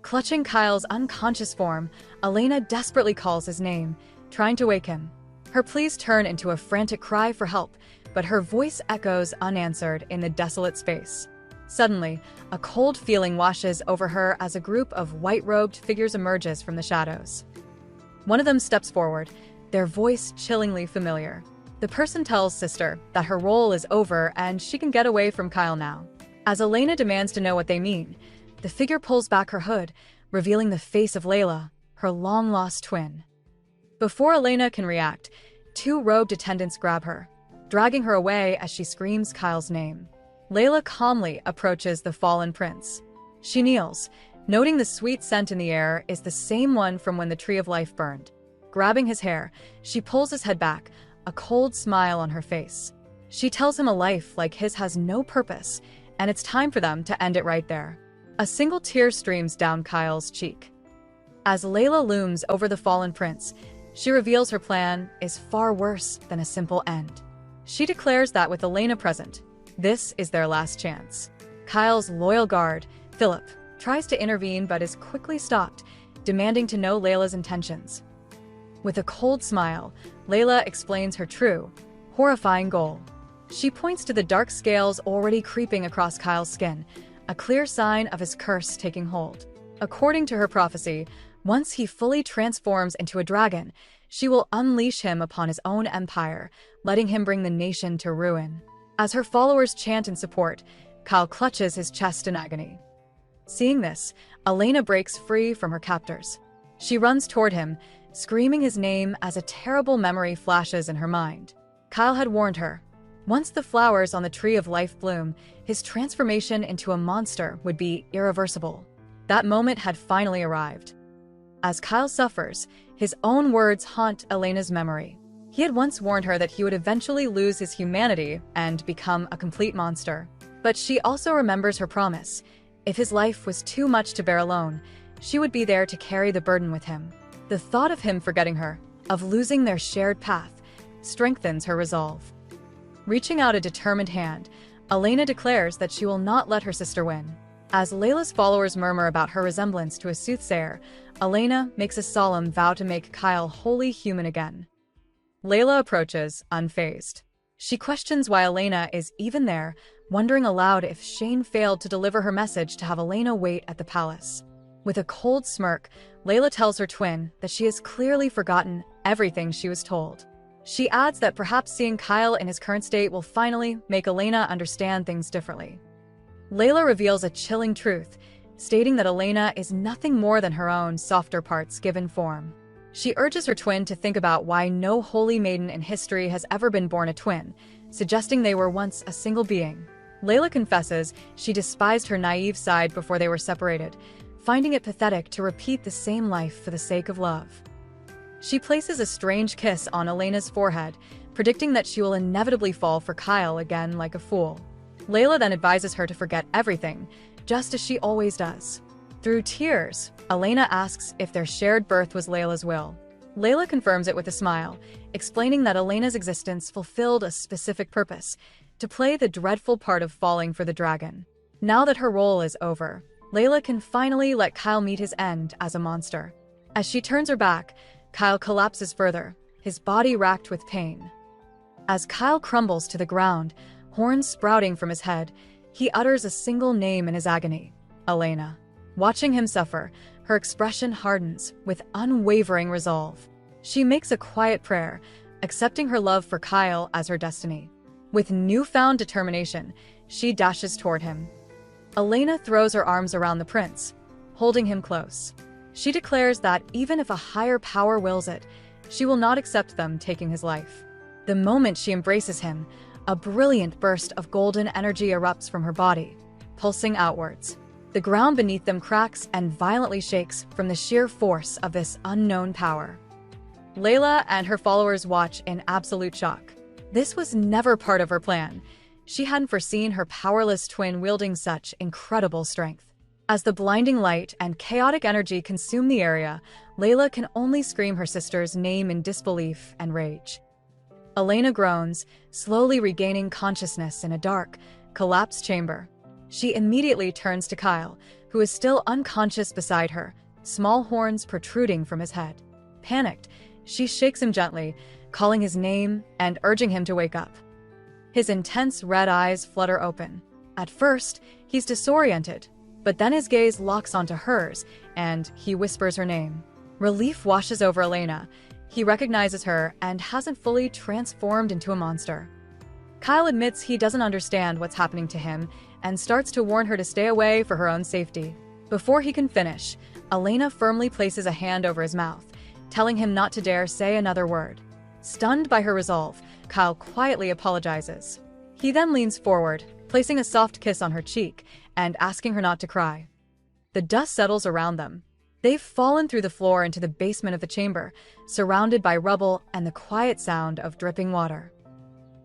Clutching Kyle's unconscious form, Elena desperately calls his name, trying to wake him. Her pleas turn into a frantic cry for help, but her voice echoes unanswered in the desolate space. Suddenly, a cold feeling washes over her as a group of white-robed figures emerges from the shadows. One of them steps forward, their voice chillingly familiar. The person tells Sister that her role is over and she can get away from Kyle now. As Elena demands to know what they mean, the figure pulls back her hood, revealing the face of Layla, her long-lost twin. Before Elena can react, two robed attendants grab her, dragging her away as she screams Kyle's name. Layla calmly approaches the fallen prince. She kneels, noting the sweet scent in the air is the same one from when the Tree of Life burned. Grabbing his hair, she pulls his head back, a cold smile on her face. She tells him a life like his has no purpose, and it's time for them to end it right there. A single tear streams down Kyle's cheek. As Layla looms over the fallen prince, she reveals her plan is far worse than a simple end. She declares that with Elena present, this is their last chance. Kyle's loyal guard, Philip, tries to intervene but is quickly stopped, demanding to know Layla's intentions. With a cold smile, Layla explains her true, horrifying goal. She points to the dark scales already creeping across Kyle's skin, a clear sign of his curse taking hold. According to her prophecy, once he fully transforms into a dragon, she will unleash him upon his own empire, letting him bring the nation to ruin. As her followers chant in support, Kyle clutches his chest in agony. Seeing this, Elena breaks free from her captors. She runs toward him, screaming his name as a terrible memory flashes in her mind. Kyle had warned her. Once the flowers on the tree of life bloom, his transformation into a monster would be irreversible. That moment had finally arrived. As Kyle suffers, his own words haunt Elena's memory. He had once warned her that he would eventually lose his humanity and become a complete monster. But she also remembers her promise. If his life was too much to bear alone, she would be there to carry the burden with him. The thought of him forgetting her, of losing their shared path, strengthens her resolve. Reaching out a determined hand, Elena declares that she will not let her sister win. As Layla's followers murmur about her resemblance to a soothsayer, Elena makes a solemn vow to make Kyle wholly human again. Layla approaches, unfazed. She questions why Elena is even there, wondering aloud if Shane failed to deliver her message to have Elena wait at the palace. With a cold smirk, Layla tells her twin that she has clearly forgotten everything she was told. She adds that perhaps seeing Kyle in his current state will finally make Elena understand things differently. Layla reveals a chilling truth, stating that Elena is nothing more than her own softer parts given form. She urges her twin to think about why no holy maiden in history has ever been born a twin, suggesting they were once a single being. Layla confesses she despised her naive side before they were separated, finding it pathetic to repeat the same life for the sake of love. She places a strange kiss on Elena's forehead, predicting that she will inevitably fall for Kyle again like a fool. Layla then advises her to forget everything, just as she always does. Through tears, Elena asks if their shared birth was Layla's will. Layla confirms it with a smile, explaining that Elena's existence fulfilled a specific purpose, to play the dreadful part of falling for the dragon. Now that her role is over, Layla can finally let Kyle meet his end as a monster. As she turns her back, Kyle collapses further, his body racked with pain. As Kyle crumbles to the ground, horns sprouting from his head, he utters a single name in his agony: Elena. Watching him suffer, her expression hardens with unwavering resolve. She makes a quiet prayer, accepting her love for Kyle as her destiny. With newfound determination, she dashes toward him. Elena throws her arms around the prince, holding him close. She declares that even if a higher power wills it, she will not accept them taking his life. The moment she embraces him, a brilliant burst of golden energy erupts from her body, pulsing outwards. The ground beneath them cracks and violently shakes from the sheer force of this unknown power. Layla and her followers watch in absolute shock. This was never part of her plan. She hadn't foreseen her powerless twin wielding such incredible strength. As the blinding light and chaotic energy consume the area, Layla can only scream her sister's name in disbelief and rage. Elena groans, slowly regaining consciousness in a dark, collapsed chamber. She immediately turns to Kyle, who is still unconscious beside her, small horns protruding from his head. Panicked, she shakes him gently, calling his name and urging him to wake up. His intense red eyes flutter open. At first, he's disoriented, but then his gaze locks onto hers, and he whispers her name. Relief washes over Elena. He recognizes her and hasn't fully transformed into a monster. Kyle admits he doesn't understand what's happening to him and starts to warn her to stay away for her own safety. Before he can finish, Elena firmly places a hand over his mouth, telling him not to dare say another word. Stunned by her resolve, Kyle quietly apologizes. He then leans forward, placing a soft kiss on her cheek and asking her not to cry. The dust settles around them. They've fallen through the floor into the basement of the chamber, surrounded by rubble and the quiet sound of dripping water.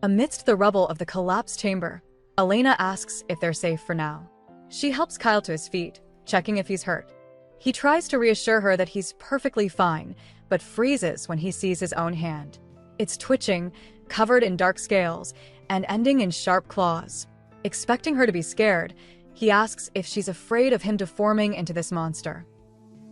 Amidst the rubble of the collapsed chamber, Elena asks if they're safe for now. She helps Kyle to his feet, checking if he's hurt. He tries to reassure her that he's perfectly fine, but freezes when he sees his own hand. It's twitching, covered in dark scales, and ending in sharp claws. Expecting her to be scared, he asks if she's afraid of him deforming into this monster.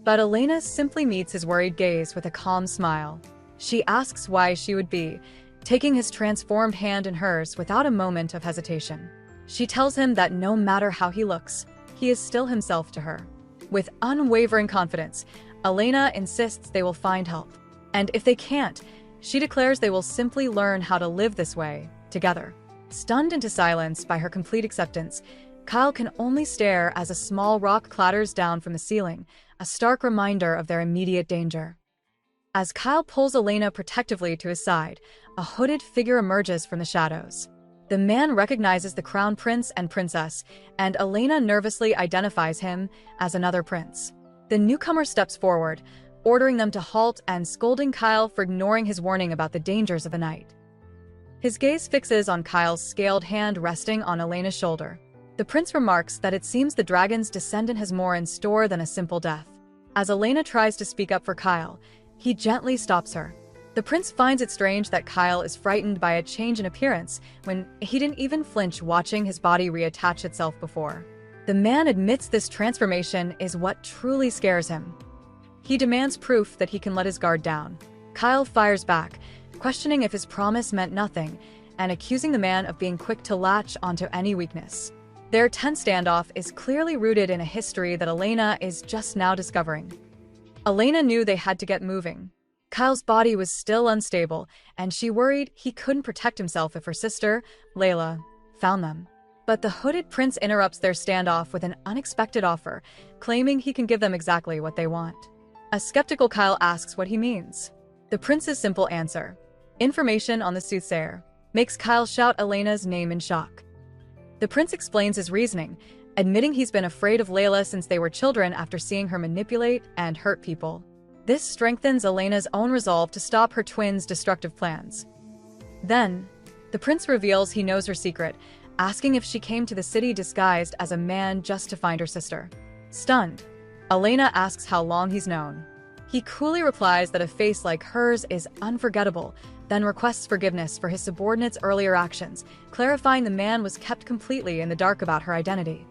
But Elena simply meets his worried gaze with a calm smile. She asks why she would be, taking his transformed hand in hers without a moment of hesitation. She tells him that no matter how he looks, he is still himself to her. With unwavering confidence, Elena insists they will find help. And if they can't, she declares they will simply learn how to live this way, together. Stunned into silence by her complete acceptance, Kyle can only stare as a small rock clatters down from the ceiling, a stark reminder of their immediate danger. As Kyle pulls Elena protectively to his side, a hooded figure emerges from the shadows. The man recognizes the crown prince and princess, and Elena nervously identifies him as another prince. The newcomer steps forward, ordering them to halt and scolding Kyle for ignoring his warning about the dangers of the night. His gaze fixes on Kyle's scaled hand resting on Elena's shoulder. The prince remarks that it seems the dragon's descendant has more in store than a simple death. As Elena tries to speak up for Kyle, he gently stops her. The prince finds it strange that Kyle is frightened by a change in appearance when he didn't even flinch watching his body reattach itself before. The man admits this transformation is what truly scares him. He demands proof that he can let his guard down. Kyle fires back, questioning if his promise meant nothing, and accusing the man of being quick to latch onto any weakness. Their tense standoff is clearly rooted in a history that Elena is just now discovering. Elena knew they had to get moving. Kyle's body was still unstable, and she worried he couldn't protect himself if her sister, Layla, found them. But the hooded prince interrupts their standoff with an unexpected offer, claiming he can give them exactly what they want. A skeptical Kyle asks what he means. The prince's simple answer, information on the soothsayer, makes Kyle shout Elena's name in shock. The prince explains his reasoning, admitting he's been afraid of Layla since they were children after seeing her manipulate and hurt people. This strengthens Elena's own resolve to stop her twins' destructive plans. Then, the prince reveals he knows her secret, asking if she came to the city disguised as a man just to find her sister. Stunned, Elena asks how long he's known. He coolly replies that a face like hers is unforgettable, then requests forgiveness for his subordinate's earlier actions, clarifying the man was kept completely in the dark about her identity.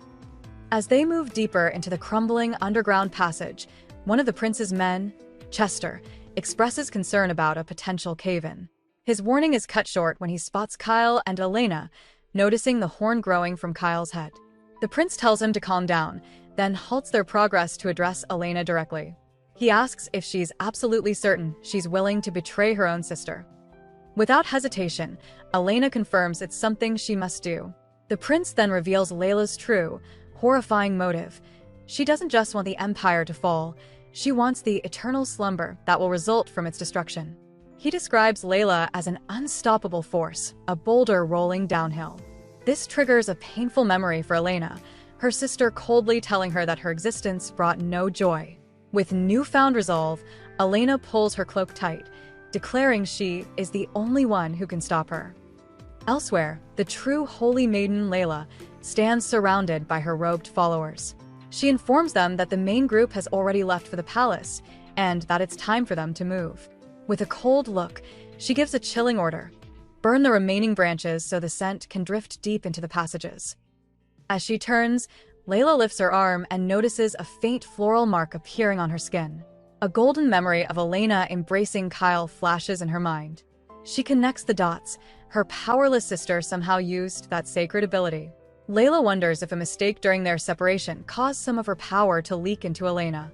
As they move deeper into the crumbling underground passage, one of the prince's men, Chester, expresses concern about a potential cave-in. His warning is cut short when he spots Kyle and Elena, noticing the horn growing from Kyle's head. The prince tells him to calm down, then halts their progress to address Elena directly. He asks if she's absolutely certain she's willing to betray her own sister. Without hesitation, Elena confirms it's something she must do. The prince then reveals Layla's true, horrifying motive. She doesn't just want the empire to fall, she wants the eternal slumber that will result from its destruction. He describes Layla as an unstoppable force, a boulder rolling downhill. This triggers a painful memory for Elena, her sister coldly telling her that her existence brought no joy. With newfound resolve, Elena pulls her cloak tight, declaring she is the only one who can stop her. Elsewhere, the true holy maiden Layla stands surrounded by her robed followers. She informs them that the main group has already left for the palace, and that it's time for them to move. With a cold look, she gives a chilling order: burn the remaining branches so the scent can drift deep into the passages. As she turns, Layla lifts her arm and notices a faint floral mark appearing on her skin. A golden memory of Elena embracing Kyle flashes in her mind. She connects the dots. Her powerless sister somehow used that sacred ability. Layla wonders if a mistake during their separation caused some of her power to leak into Elena.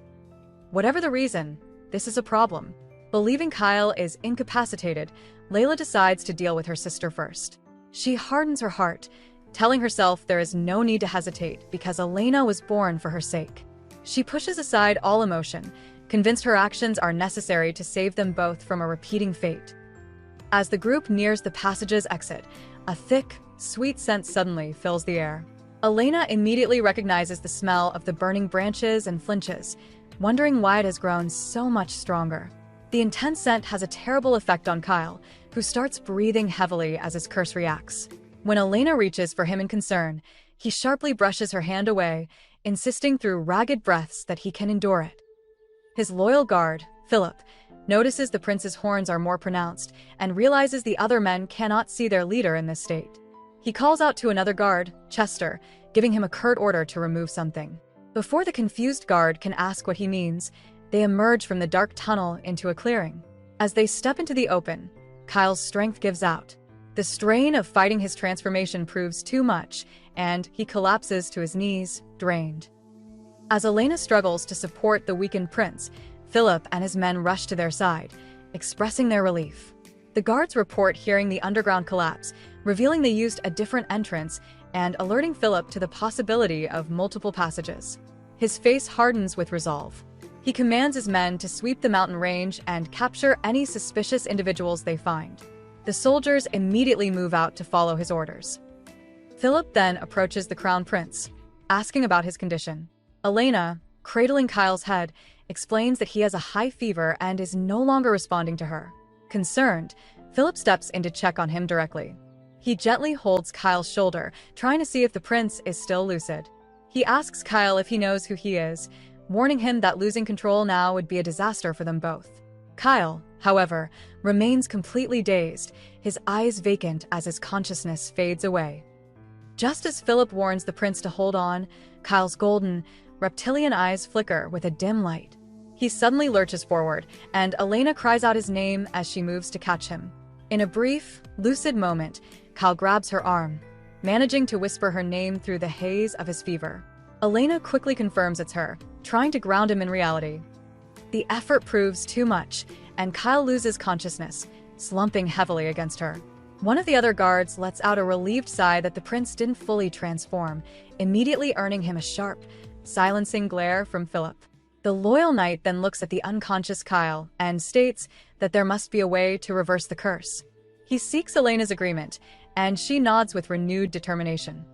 Whatever the reason, this is a problem. Believing Kyle is incapacitated, Layla decides to deal with her sister first. She hardens her heart, telling herself there is no need to hesitate because Elena was born for her sake. She pushes aside all emotion, convinced her actions are necessary to save them both from a repeating fate. As the group nears the passage's exit, a thick, sweet scent suddenly fills the air. Elena immediately recognizes the smell of the burning branches and flinches, wondering why it has grown so much stronger. The intense scent has a terrible effect on Kyle, who starts breathing heavily as his curse reacts. When Elena reaches for him in concern, he sharply brushes her hand away, insisting through ragged breaths that he can endure it. His loyal guard, Philip, notices the prince's horns are more pronounced and realizes the other men cannot see their leader in this state. He calls out to another guard, Chester, giving him a curt order to remove something. Before the confused guard can ask what he means, they emerge from the dark tunnel into a clearing. As they step into the open, Kyle's strength gives out. The strain of fighting his transformation proves too much, and he collapses to his knees, drained. As Elena struggles to support the weakened prince, Philip and his men rush to their side, expressing their relief. The guards report hearing the underground collapse, revealing they used a different entrance and alerting Philip to the possibility of multiple passages. His face hardens with resolve. He commands his men to sweep the mountain range and capture any suspicious individuals they find. The soldiers immediately move out to follow his orders. Philip then approaches the Crown Prince, asking about his condition. Elena, cradling Kyle's head, explains that he has a high fever and is no longer responding to her. Concerned, Philip steps in to check on him directly. He gently holds Kyle's shoulder, trying to see if the prince is still lucid. He asks Kyle if he knows who he is, warning him that losing control now would be a disaster for them both. Kyle, however, remains completely dazed, his eyes vacant as his consciousness fades away. Just as Philip warns the prince to hold on, Kyle's golden, reptilian eyes flicker with a dim light. He suddenly lurches forward, and Elena cries out his name as she moves to catch him. In a brief, lucid moment, Kyle grabs her arm, managing to whisper her name through the haze of his fever. Elena quickly confirms it's her, trying to ground him in reality. The effort proves too much, and Kyle loses consciousness, slumping heavily against her. One of the other guards lets out a relieved sigh that the prince didn't fully transform, immediately earning him a sharp, silencing glare from Philip. The loyal knight then looks at the unconscious Kyle and states that there must be a way to reverse the curse. He seeks Elena's agreement, and she nods with renewed determination.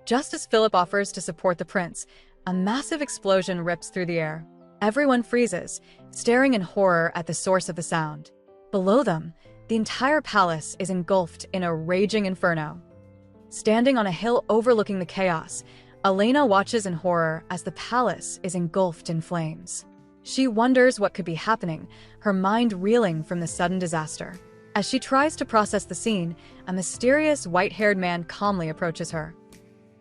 Just as Philip offers to support the prince, a massive explosion rips through the air. Everyone freezes, staring in horror at the source of the sound. Below them, the entire palace is engulfed in a raging inferno. Standing on a hill overlooking the chaos, Elena watches in horror as the palace is engulfed in flames. She wonders what could be happening, her mind reeling from the sudden disaster. As she tries to process the scene, a mysterious white-haired man calmly approaches her.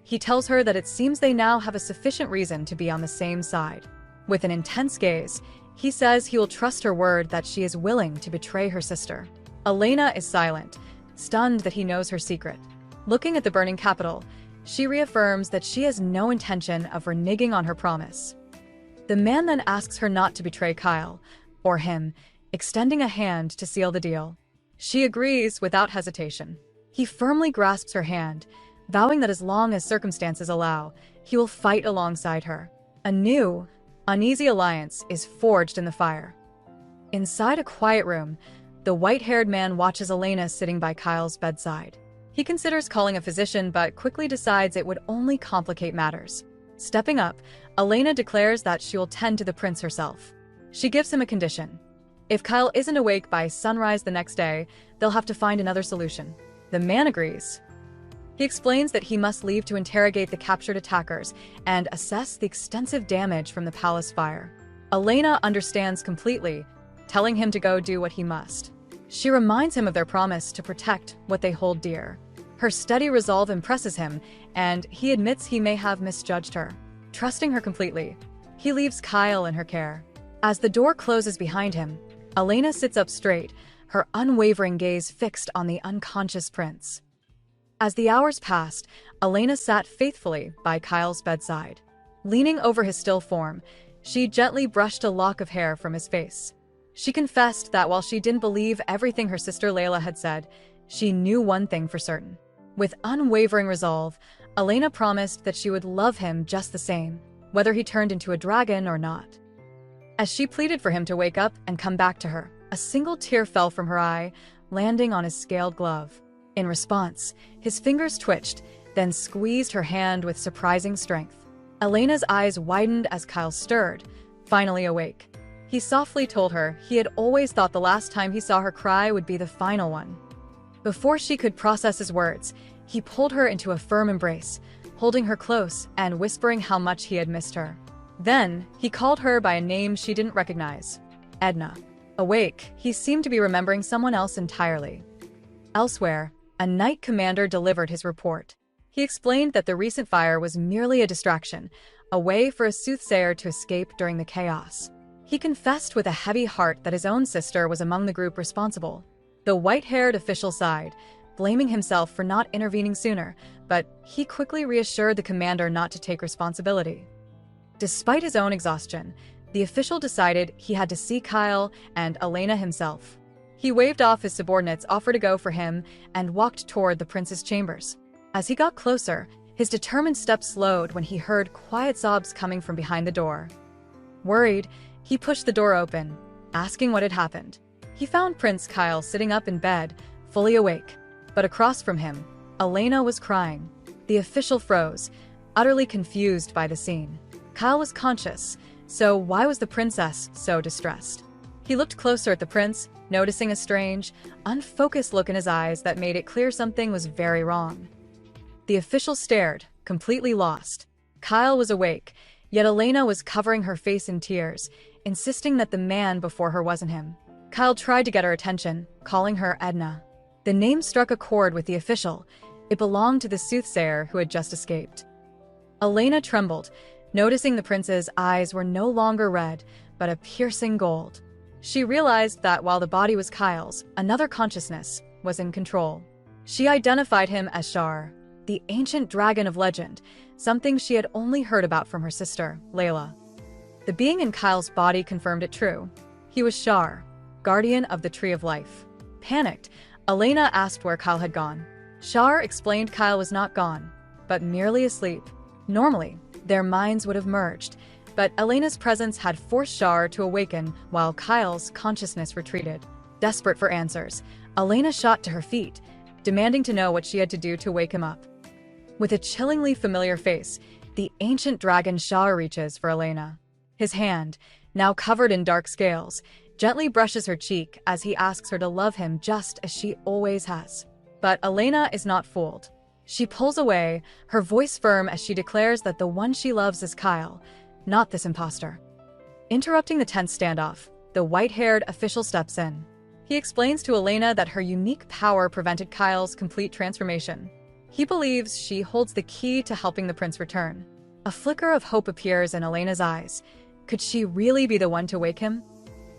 He tells her that it seems they now have a sufficient reason to be on the same side. With an intense gaze, he says he will trust her word that she is willing to betray her sister. Elena is silent, stunned that he knows her secret. Looking at the burning capital, she reaffirms that she has no intention of reneging on her promise. The man then asks her not to betray Kyle, or him, extending a hand to seal the deal. She agrees without hesitation. He firmly grasps her hand, vowing that as long as circumstances allow, he will fight alongside her. A new, uneasy alliance is forged in the fire. Inside a quiet room, the white-haired man watches Elena sitting by Kyle's bedside. He considers calling a physician but quickly decides it would only complicate matters. Stepping up, Elena declares that she will tend to the prince herself. She gives him a condition. If Kyle isn't awake by sunrise the next day, they'll have to find another solution. The man agrees. He explains that he must leave to interrogate the captured attackers and assess the extensive damage from the palace fire. Elena understands completely, telling him to go do what he must. She reminds him of their promise to protect what they hold dear. Her steady resolve impresses him, and he admits he may have misjudged her. Trusting her completely, he leaves Kyle in her care. As the door closes behind him, Elena sits up straight, her unwavering gaze fixed on the unconscious prince. As the hours passed, Elena sat faithfully by Kyle's bedside. Leaning over his still form, she gently brushed a lock of hair from his face. She confessed that while she didn't believe everything her sister Layla had said, she knew one thing for certain. With unwavering resolve, Elena promised that she would love him just the same, whether he turned into a dragon or not. As she pleaded for him to wake up and come back to her, a single tear fell from her eye, landing on his scaled glove. In response, his fingers twitched, then squeezed her hand with surprising strength. Elena's eyes widened as Kyle stirred, finally awake. He softly told her he had always thought the last time he saw her cry would be the final one. Before she could process his words, he pulled her into a firm embrace, holding her close and whispering how much he had missed her. Then, he called her by a name she didn't recognize, Edna. Awake, he seemed to be remembering someone else entirely. Elsewhere, a knight commander delivered his report. He explained that the recent fire was merely a distraction, a way for a soothsayer to escape during the chaos. He confessed with a heavy heart that his own sister was among the group responsible. The white-haired official sighed, blaming himself for not intervening sooner, but he quickly reassured the commander not to take responsibility. Despite his own exhaustion, the official decided he had to see Kyle and Elena himself. He waved off his subordinates' offer to go for him and walked toward the prince's chambers. As he got closer, his determined steps slowed when he heard quiet sobs coming from behind the door. Worried, he pushed the door open, asking what had happened. He found Prince Kyle sitting up in bed, fully awake. But across from him, Elena was crying. The official froze, utterly confused by the scene. Kyle was conscious, so why was the princess so distressed? He looked closer at the prince, noticing a strange, unfocused look in his eyes that made it clear something was very wrong. The official stared, completely lost. Kyle was awake, yet Elena was covering her face in tears, insisting that the man before her wasn't him. Kyle tried to get her attention, calling her Edna. The name struck a chord with the official. It belonged to the soothsayer who had just escaped. Elena trembled, noticing the prince's eyes were no longer red, but a piercing gold. She realized that while the body was Kyle's, another consciousness was in control. She identified him as Shar, the ancient dragon of legend, something she had only heard about from her sister, Layla. The being in Kyle's body confirmed it true. He was Shar, guardian of the Tree of Life. Panicked, Elena asked where Kyle had gone. Shar explained Kyle was not gone, but merely asleep. Normally, their minds would have merged, but Elena's presence had forced Shar to awaken while Kyle's consciousness retreated. Desperate for answers, Elena shot to her feet, demanding to know what she had to do to wake him up. With a chillingly familiar face, the ancient dragon Shar reaches for Elena. His hand, now covered in dark scales, gently brushes her cheek as he asks her to love him just as she always has. But Elena is not fooled. She pulls away, her voice firm as she declares that the one she loves is Kyle, not this imposter. Interrupting the tense standoff, the white-haired official steps in. He explains to Elena that her unique power prevented Kyle's complete transformation. He believes she holds the key to helping the prince return. A flicker of hope appears in Elena's eyes. Could she really be the one to wake him?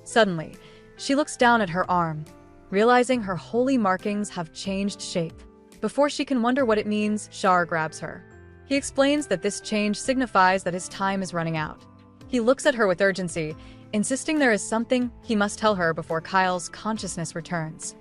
Suddenly, she looks down at her arm, realizing her holy markings have changed shape. Before she can wonder what it means, Shar grabs her. He explains that this change signifies that his time is running out. He looks at her with urgency, insisting there is something he must tell her before Kyle's consciousness returns.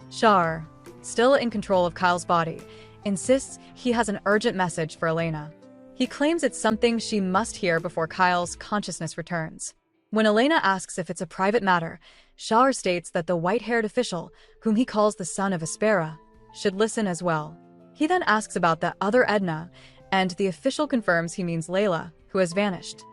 Shar, still in control of Kyle's body, insists he has an urgent message for Elena. He claims it's something she must hear before Kyle's consciousness returns. When Elena asks if it's a private matter, Shar states that the white-haired official, whom he calls the son of Aspera, should listen as well. He then asks about the other Edna, and the official confirms he means Layla, who has vanished.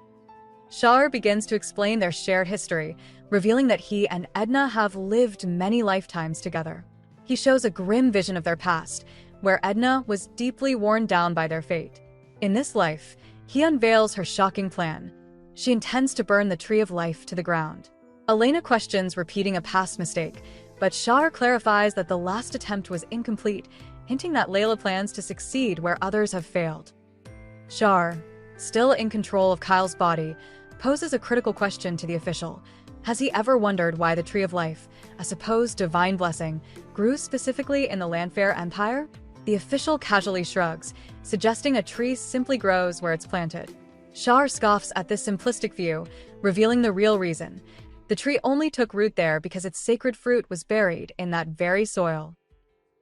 Shar begins to explain their shared history, revealing that he and Edna have lived many lifetimes together. He shows a grim vision of their past, where Edna was deeply worn down by their fate. In this life, he unveils her shocking plan. She intends to burn the Tree of Life to the ground. Elena questions repeating a past mistake, but Shar clarifies that the last attempt was incomplete, hinting that Layla plans to succeed where others have failed. Shar, still in control of Kyle's body, poses a critical question to the official. Has he ever wondered why the Tree of Life, a supposed divine blessing, grew specifically in the Landfair Empire? The official casually shrugs, suggesting a tree simply grows where it's planted. Shar scoffs at this simplistic view, revealing the real reason. The tree only took root there because its sacred fruit was buried in that very soil.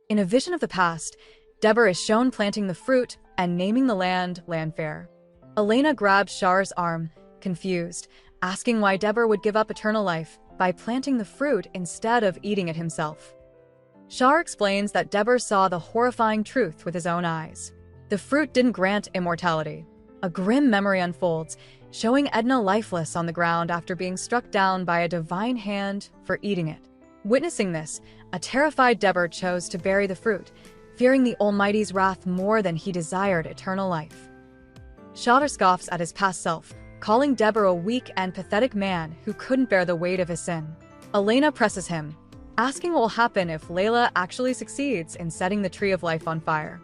In a vision of the past, Deborah is shown planting the fruit and naming the land Landfair. Elena grabs Shar's arm, confused, asking why Deborah would give up eternal life by planting the fruit instead of eating it himself. Shar explains that Deborah saw the horrifying truth with his own eyes. The fruit didn't grant immortality. A grim memory unfolds, showing Edna lifeless on the ground after being struck down by a divine hand for eating it. Witnessing this, a terrified Deborah chose to bury the fruit, fearing the Almighty's wrath more than he desired eternal life. Shar scoffs at his past self, calling Deborah a weak and pathetic man who couldn't bear the weight of his sin. Elena presses him, asking what will happen if Layla actually succeeds in setting the Tree of Life on fire.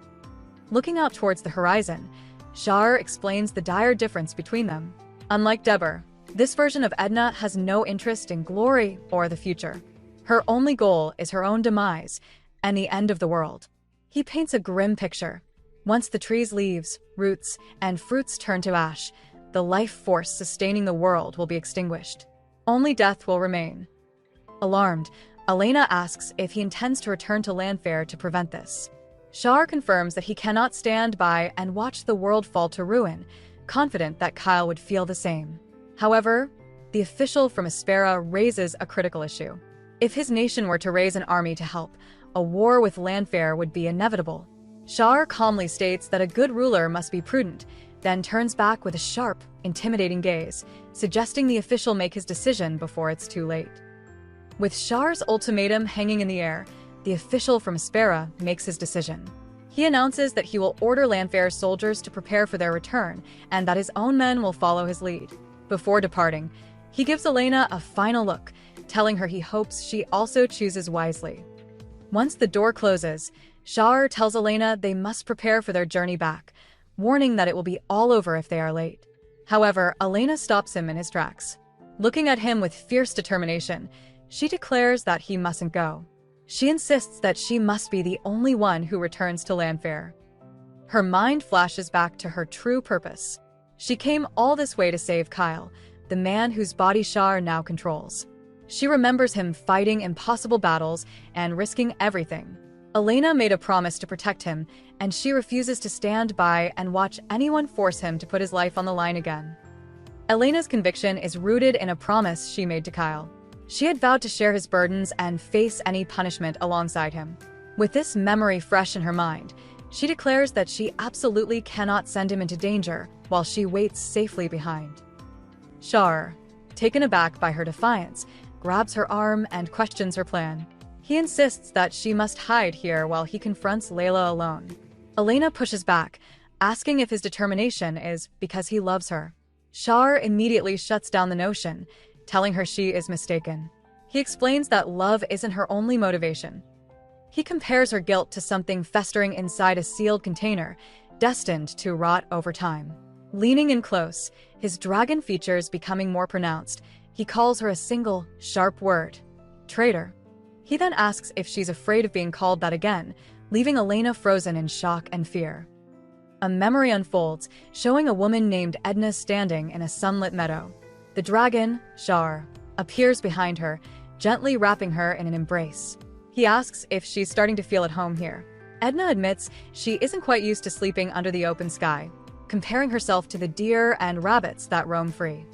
Looking out towards the horizon, Shar explains the dire difference between them. Unlike Deborah, this version of Edna has no interest in glory or the future. Her only goal is her own demise and the end of the world. He paints a grim picture. Once the tree's leaves, roots, and fruits turn to ash, the life force sustaining the world will be extinguished. Only death will remain. Alarmed, Elena asks if he intends to return to Landfair to prevent this. Char confirms that he cannot stand by and watch the world fall to ruin, confident that Kyle would feel the same. However, the official from Espera raises a critical issue. If his nation were to raise an army to help, a war with Lanfair would be inevitable. Char calmly states that a good ruler must be prudent, then turns back with a sharp, intimidating gaze, suggesting the official make his decision before it's too late. With Char's ultimatum hanging in the air, the official from Espera makes his decision. He announces that he will order Lanfair's soldiers to prepare for their return, and that his own men will follow his lead. Before departing, he gives Elena a final look, telling her he hopes she also chooses wisely. Once the door closes, Char tells Elena they must prepare for their journey back, warning that it will be all over if they are late. However, Elena stops him in his tracks. Looking at him with fierce determination, she declares that he mustn't go. She insists that she must be the only one who returns to Lanfair. Her mind flashes back to her true purpose. She came all this way to save Kyle, the man whose body Char now controls. She remembers him fighting impossible battles and risking everything. Elena made a promise to protect him, and she refuses to stand by and watch anyone force him to put his life on the line again. Elena's conviction is rooted in a promise she made to Kyle. She had vowed to share his burdens and face any punishment alongside him. With this memory fresh in her mind, she declares that she absolutely cannot send him into danger while she waits safely behind. Char, taken aback by her defiance, grabs her arm and questions her plan. He insists that she must hide here while he confronts Layla alone. Elena pushes back, asking if his determination is because he loves her. Char immediately shuts down the notion, telling her she is mistaken. He explains that love isn't her only motivation. He compares her guilt to something festering inside a sealed container, destined to rot over time. Leaning in close, his dragon features becoming more pronounced, he calls her a single, sharp word: traitor. He then asks if she's afraid of being called that again, leaving Elena frozen in shock and fear. A memory unfolds, showing a woman named Edna standing in a sunlit meadow. The dragon, Char, appears behind her, gently wrapping her in an embrace. He asks if she's starting to feel at home here. Edna admits she isn't quite used to sleeping under the open sky, comparing herself to the deer and rabbits that roam free.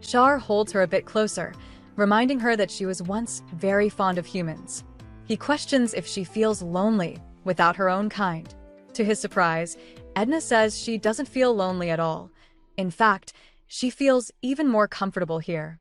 Char holds her a bit closer, reminding her that she was once very fond of humans. He questions if she feels lonely without her own kind. To his surprise, Edna says she doesn't feel lonely at all. In fact, she feels even more comfortable here.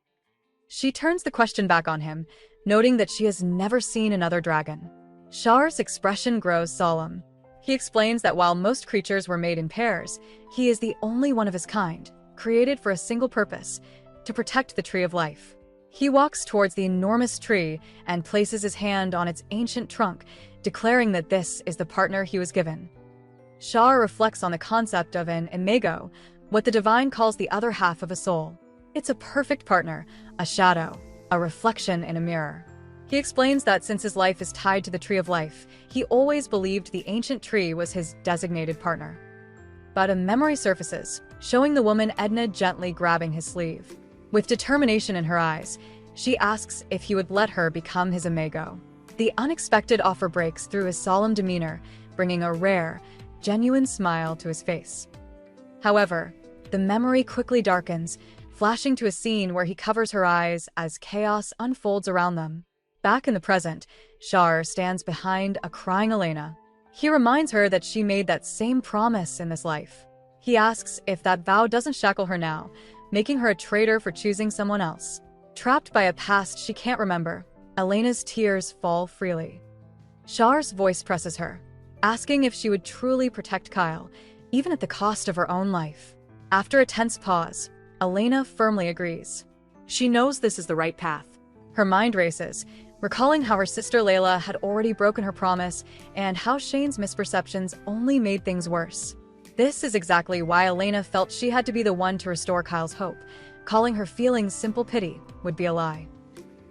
She turns the question back on him, noting that she has never seen another dragon. Char's expression grows solemn. He explains that while most creatures were made in pairs, he is the only one of his kind, created for a single purpose: to protect the tree of life. He walks towards the enormous tree and places his hand on its ancient trunk, declaring that this is the partner he was given. Char reflects on the concept of an imago, what the divine calls the other half of a soul. It's a perfect partner, a shadow, a reflection in a mirror. He explains that since his life is tied to the tree of life, he always believed the ancient tree was his designated partner. But a memory surfaces, showing the woman Edna gently grabbing his sleeve. With determination in her eyes, she asks if he would let her become his imago. The unexpected offer breaks through his solemn demeanor, bringing a rare, genuine smile to his face. However, the memory quickly darkens, flashing to a scene where he covers her eyes as chaos unfolds around them. Back in the present, Char stands behind a crying Elena. He reminds her that she made that same promise in this life. He asks if that vow doesn't shackle her now, making her a traitor for choosing someone else. Trapped by a past she can't remember, Elena's tears fall freely. Char's voice presses her, asking if she would truly protect Kyle, even at the cost of her own life. After a tense pause, Elena firmly agrees. She knows this is the right path. Her mind races, recalling how her sister Layla had already broken her promise and how Shane's misperceptions only made things worse. This is exactly why Elena felt she had to be the one to restore Kyle's hope. Calling her feelings simple pity would be a lie.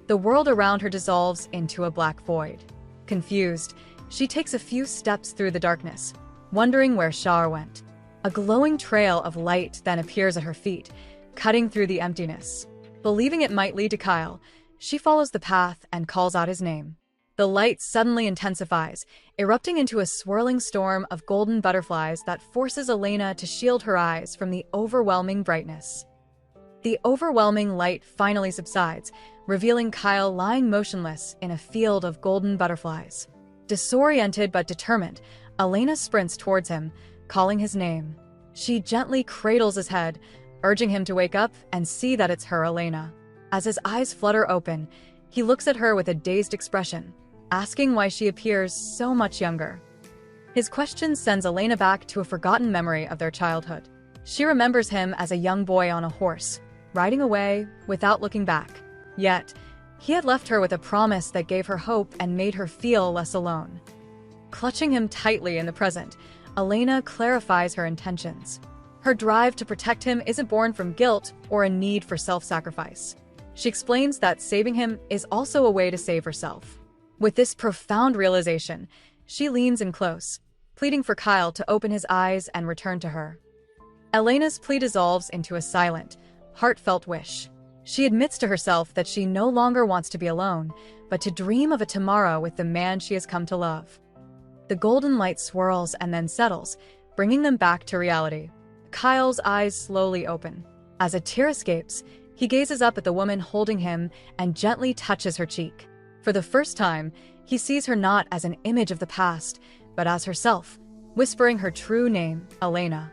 The world around her dissolves into a black void. Confused, she takes a few steps through the darkness, wondering where Char went. A glowing trail of light then appears at her feet, cutting through the emptiness. Believing it might lead to Kyle, she follows the path and calls out his name. The light suddenly intensifies, erupting into a swirling storm of golden butterflies that forces Elena to shield her eyes from the overwhelming brightness. The overwhelming light finally subsides, revealing Kyle lying motionless in a field of golden butterflies. Disoriented but determined, Elena sprints towards him, calling his name. She gently cradles his head, urging him to wake up and see that it's her, Elena. As his eyes flutter open, he looks at her with a dazed expression, asking why she appears so much younger. His question sends Elena back to a forgotten memory of their childhood. She remembers him as a young boy on a horse, riding away without looking back. Yet, he had left her with a promise that gave her hope and made her feel less alone. Clutching him tightly in the present, Elena clarifies her intentions. Her drive to protect him isn't born from guilt or a need for self-sacrifice. She explains that saving him is also a way to save herself. With this profound realization, she leans in close, pleading for Kyle to open his eyes and return to her. Elena's plea dissolves into a silent, heartfelt wish. She admits to herself that she no longer wants to be alone, but to dream of a tomorrow with the man she has come to love. The golden light swirls and then settles, bringing them back to reality. Kyle's eyes slowly open. As a tear escapes, he gazes up at the woman holding him and gently touches her cheek. For the first time, he sees her not as an image of the past, but as herself, whispering her true name, Elena.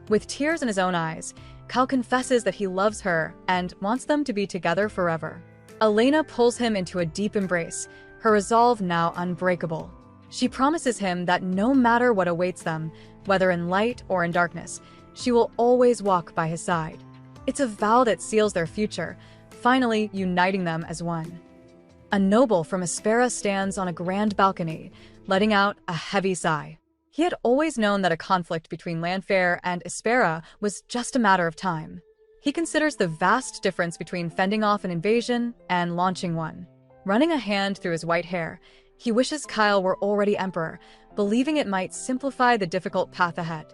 With tears in his own eyes, Kyle confesses that he loves her and wants them to be together forever. Elena pulls him into a deep embrace, her resolve now unbreakable. She promises him that no matter what awaits them, whether in light or in darkness, she will always walk by his side. It's a vow that seals their future, finally uniting them as one. A noble from Espera stands on a grand balcony, letting out a heavy sigh. He had always known that a conflict between Lanfair and Espera was just a matter of time. He considers the vast difference between fending off an invasion and launching one. Running a hand through his white hair, he wishes Kyle were already emperor, believing it might simplify the difficult path ahead.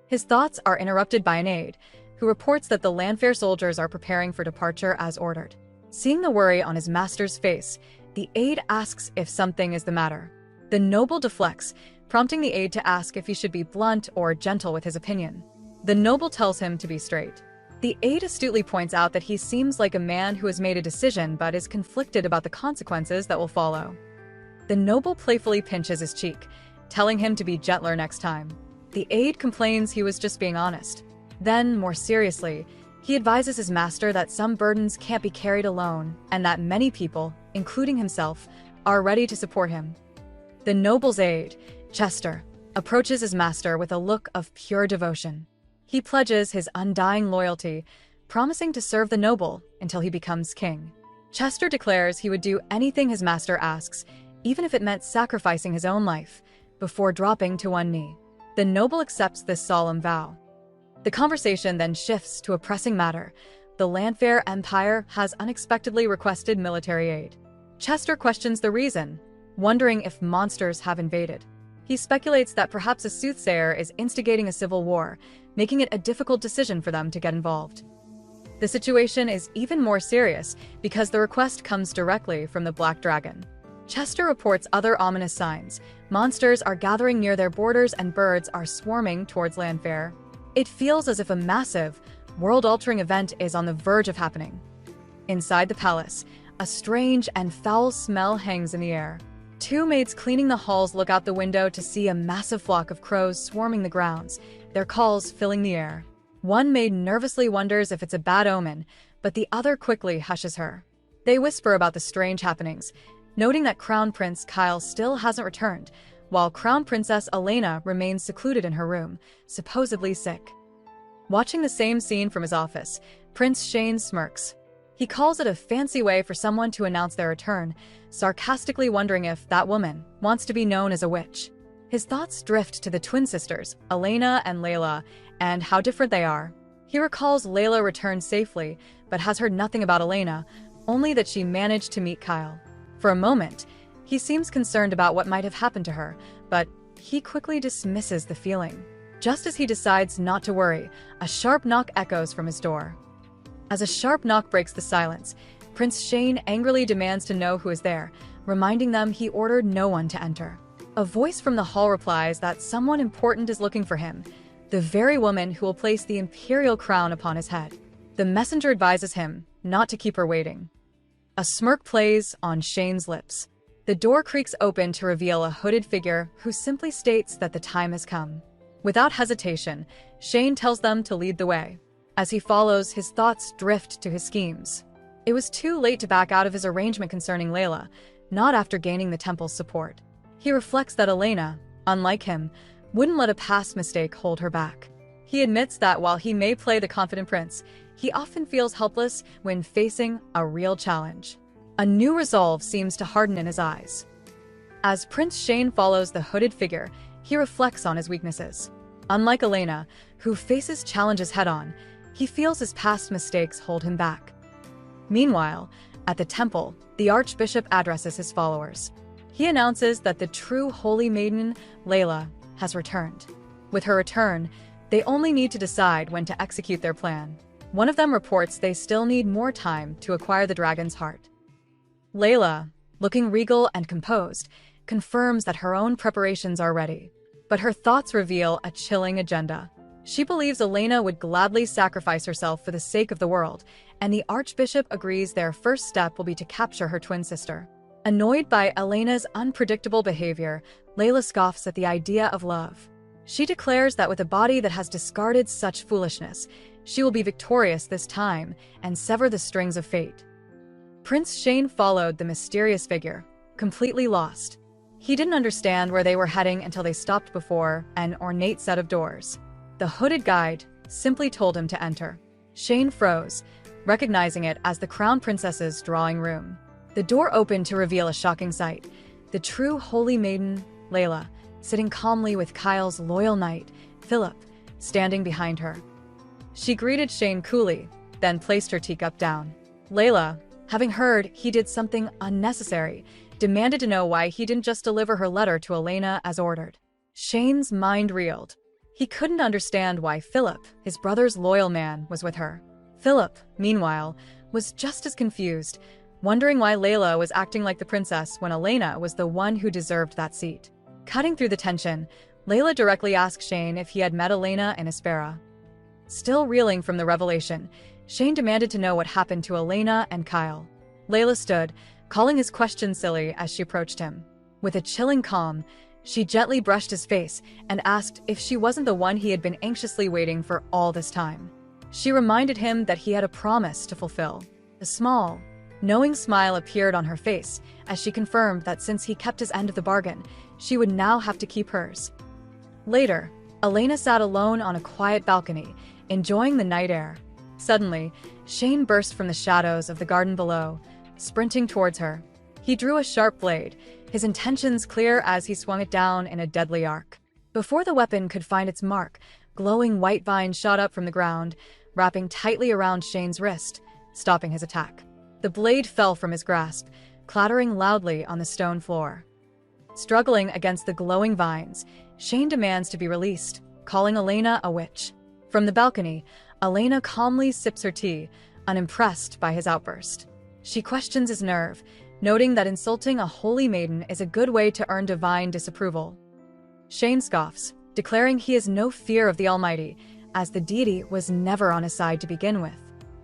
His thoughts are interrupted by an aide, who reports that the Lanfair soldiers are preparing for departure as ordered. Seeing the worry on his master's face, the aide asks if something is the matter. The noble deflects, prompting the aide to ask if he should be blunt or gentle with his opinion. The noble tells him to be straight. The aide astutely points out that he seems like a man who has made a decision but is conflicted about the consequences that will follow. The noble playfully pinches his cheek, telling him to be gentler next time. The aide complains he was just being honest. Then, more seriously, he advises his master that some burdens can't be carried alone and that many people, including himself, are ready to support him. The noble's aide, Chester, approaches his master with a look of pure devotion. He pledges his undying loyalty, promising to serve the noble until he becomes king. Chester declares he would do anything his master asks, even if it meant sacrificing his own life, before dropping to one knee. The noble accepts this solemn vow. The conversation then shifts to a pressing matter. The Lanfair Empire has unexpectedly requested military aid. Chester questions the reason, wondering if monsters have invaded. He speculates that perhaps a soothsayer is instigating a civil war, making it a difficult decision for them to get involved. The situation is even more serious because the request comes directly from the Black Dragon. Chester reports other ominous signs. Monsters are gathering near their borders and birds are swarming towards Lanfair. It feels as if a massive, world-altering event is on the verge of happening. Inside the palace, a strange and foul smell hangs in the air. Two maids cleaning the halls look out the window to see a massive flock of crows swarming the grounds, their calls filling the air. One maid nervously wonders if it's a bad omen, but the other quickly hushes her. They whisper about the strange happenings, noting that Crown Prince Kyle still hasn't returned, while Crown Princess Elena remains secluded in her room, supposedly sick. Watching the same scene from his office, Prince Shane smirks. He calls it a fancy way for someone to announce their return, sarcastically wondering if that woman wants to be known as a witch. His thoughts drift to the twin sisters, Elena and Layla, and how different they are. He recalls Layla returned safely, but has heard nothing about Elena, only that she managed to meet Kyle. For a moment, he seems concerned about what might have happened to her, but he quickly dismisses the feeling. Just as he decides not to worry, a sharp knock echoes from his door. As a sharp knock breaks the silence, Prince Shane angrily demands to know who is there, reminding them he ordered no one to enter. A voice from the hall replies that someone important is looking for him, the very woman who will place the imperial crown upon his head. The messenger advises him not to keep her waiting. A smirk plays on Shane's lips. The door creaks open to reveal a hooded figure who simply states that the time has come. Without hesitation, Shane tells them to lead the way. As he follows, his thoughts drift to his schemes. It was too late to back out of his arrangement concerning Layla, not after gaining the temple's support. He reflects that Elena, unlike him, wouldn't let a past mistake hold her back. He admits that while he may play the confident prince, he often feels helpless when facing a real challenge. A new resolve seems to harden in his eyes. As Prince Shane follows the hooded figure, he reflects on his weaknesses. Unlike Elena, who faces challenges head-on, he feels his past mistakes hold him back. Meanwhile, at the temple, the archbishop addresses his followers. He announces that the true holy maiden, Layla, has returned. With her return, they only need to decide when to execute their plan. One of them reports they still need more time to acquire the dragon's heart. Layla, looking regal and composed, confirms that her own preparations are ready. But her thoughts reveal a chilling agenda. She believes Elena would gladly sacrifice herself for the sake of the world, and the archbishop agrees their first step will be to capture her twin sister. Annoyed by Elena's unpredictable behavior, Layla scoffs at the idea of love. She declares that with a body that has discarded such foolishness, she will be victorious this time and sever the strings of fate. Prince Shane followed the mysterious figure, completely lost. He didn't understand where they were heading until they stopped before an ornate set of doors. The hooded guide simply told him to enter. Shane froze, recognizing it as the crown princess's drawing room. The door opened to reveal a shocking sight. The true holy maiden, Layla, sitting calmly with Kyle's loyal knight, Philip, standing behind her. She greeted Shane coolly, then placed her teacup down. Layla, having heard he did something unnecessary, demanded to know why he didn't just deliver her letter to Elena as ordered. Shane's mind reeled. He couldn't understand why Philip, his brother's loyal man, was with her. Philip, meanwhile, was just as confused, wondering why Layla was acting like the princess when Elena was the one who deserved that seat. Cutting through the tension, Layla directly asked Shane if he had met Elena in Aspera. Still reeling from the revelation, Shane demanded to know what happened to Elena and Kyle. Layla stood, calling his question silly as she approached him. With a chilling calm, she gently brushed his face and asked if she wasn't the one he had been anxiously waiting for all this time. She reminded him that he had a promise to fulfill. A small, knowing smile appeared on her face as she confirmed that since he kept his end of the bargain, she would now have to keep hers. Later, Elena sat alone on a quiet balcony, enjoying the night air. Suddenly, Shane burst from the shadows of the garden below, sprinting towards her. He drew a sharp blade, his intentions clear as he swung it down in a deadly arc. Before the weapon could find its mark, glowing white vines shot up from the ground, wrapping tightly around Shane's wrist, stopping his attack. The blade fell from his grasp, clattering loudly on the stone floor. Struggling against the glowing vines, Shane demands to be released, calling Elena a witch. From the balcony, Elena calmly sips her tea, unimpressed by his outburst. She questions his nerve, noting that insulting a holy maiden is a good way to earn divine disapproval. Shane scoffs, declaring he has no fear of the Almighty, as the deity was never on his side to begin with.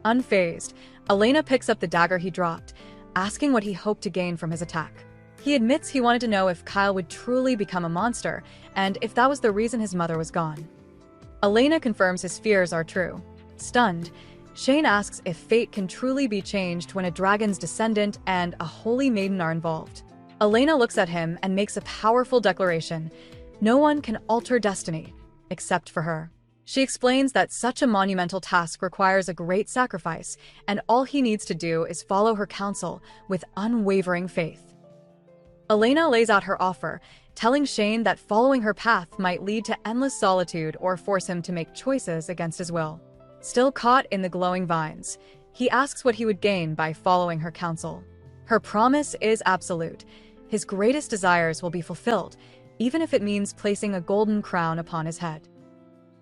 Unfazed, Elena picks up the dagger he dropped, asking what he hoped to gain from his attack. He admits he wanted to know if Kyle would truly become a monster, and if that was the reason his mother was gone. Elena confirms his fears are true. Stunned, Shane asks if fate can truly be changed when a dragon's descendant and a holy maiden are involved. Elena looks at him and makes a powerful declaration. No one can alter destiny, except for her. She explains that such a monumental task requires a great sacrifice, and all he needs to do is follow her counsel with unwavering faith. Elena lays out her offer, telling Shane that following her path might lead to endless solitude or force him to make choices against his will. Still caught in the glowing vines, he asks what he would gain by following her counsel. Her promise is absolute. His greatest desires will be fulfilled, even if it means placing a golden crown upon his head.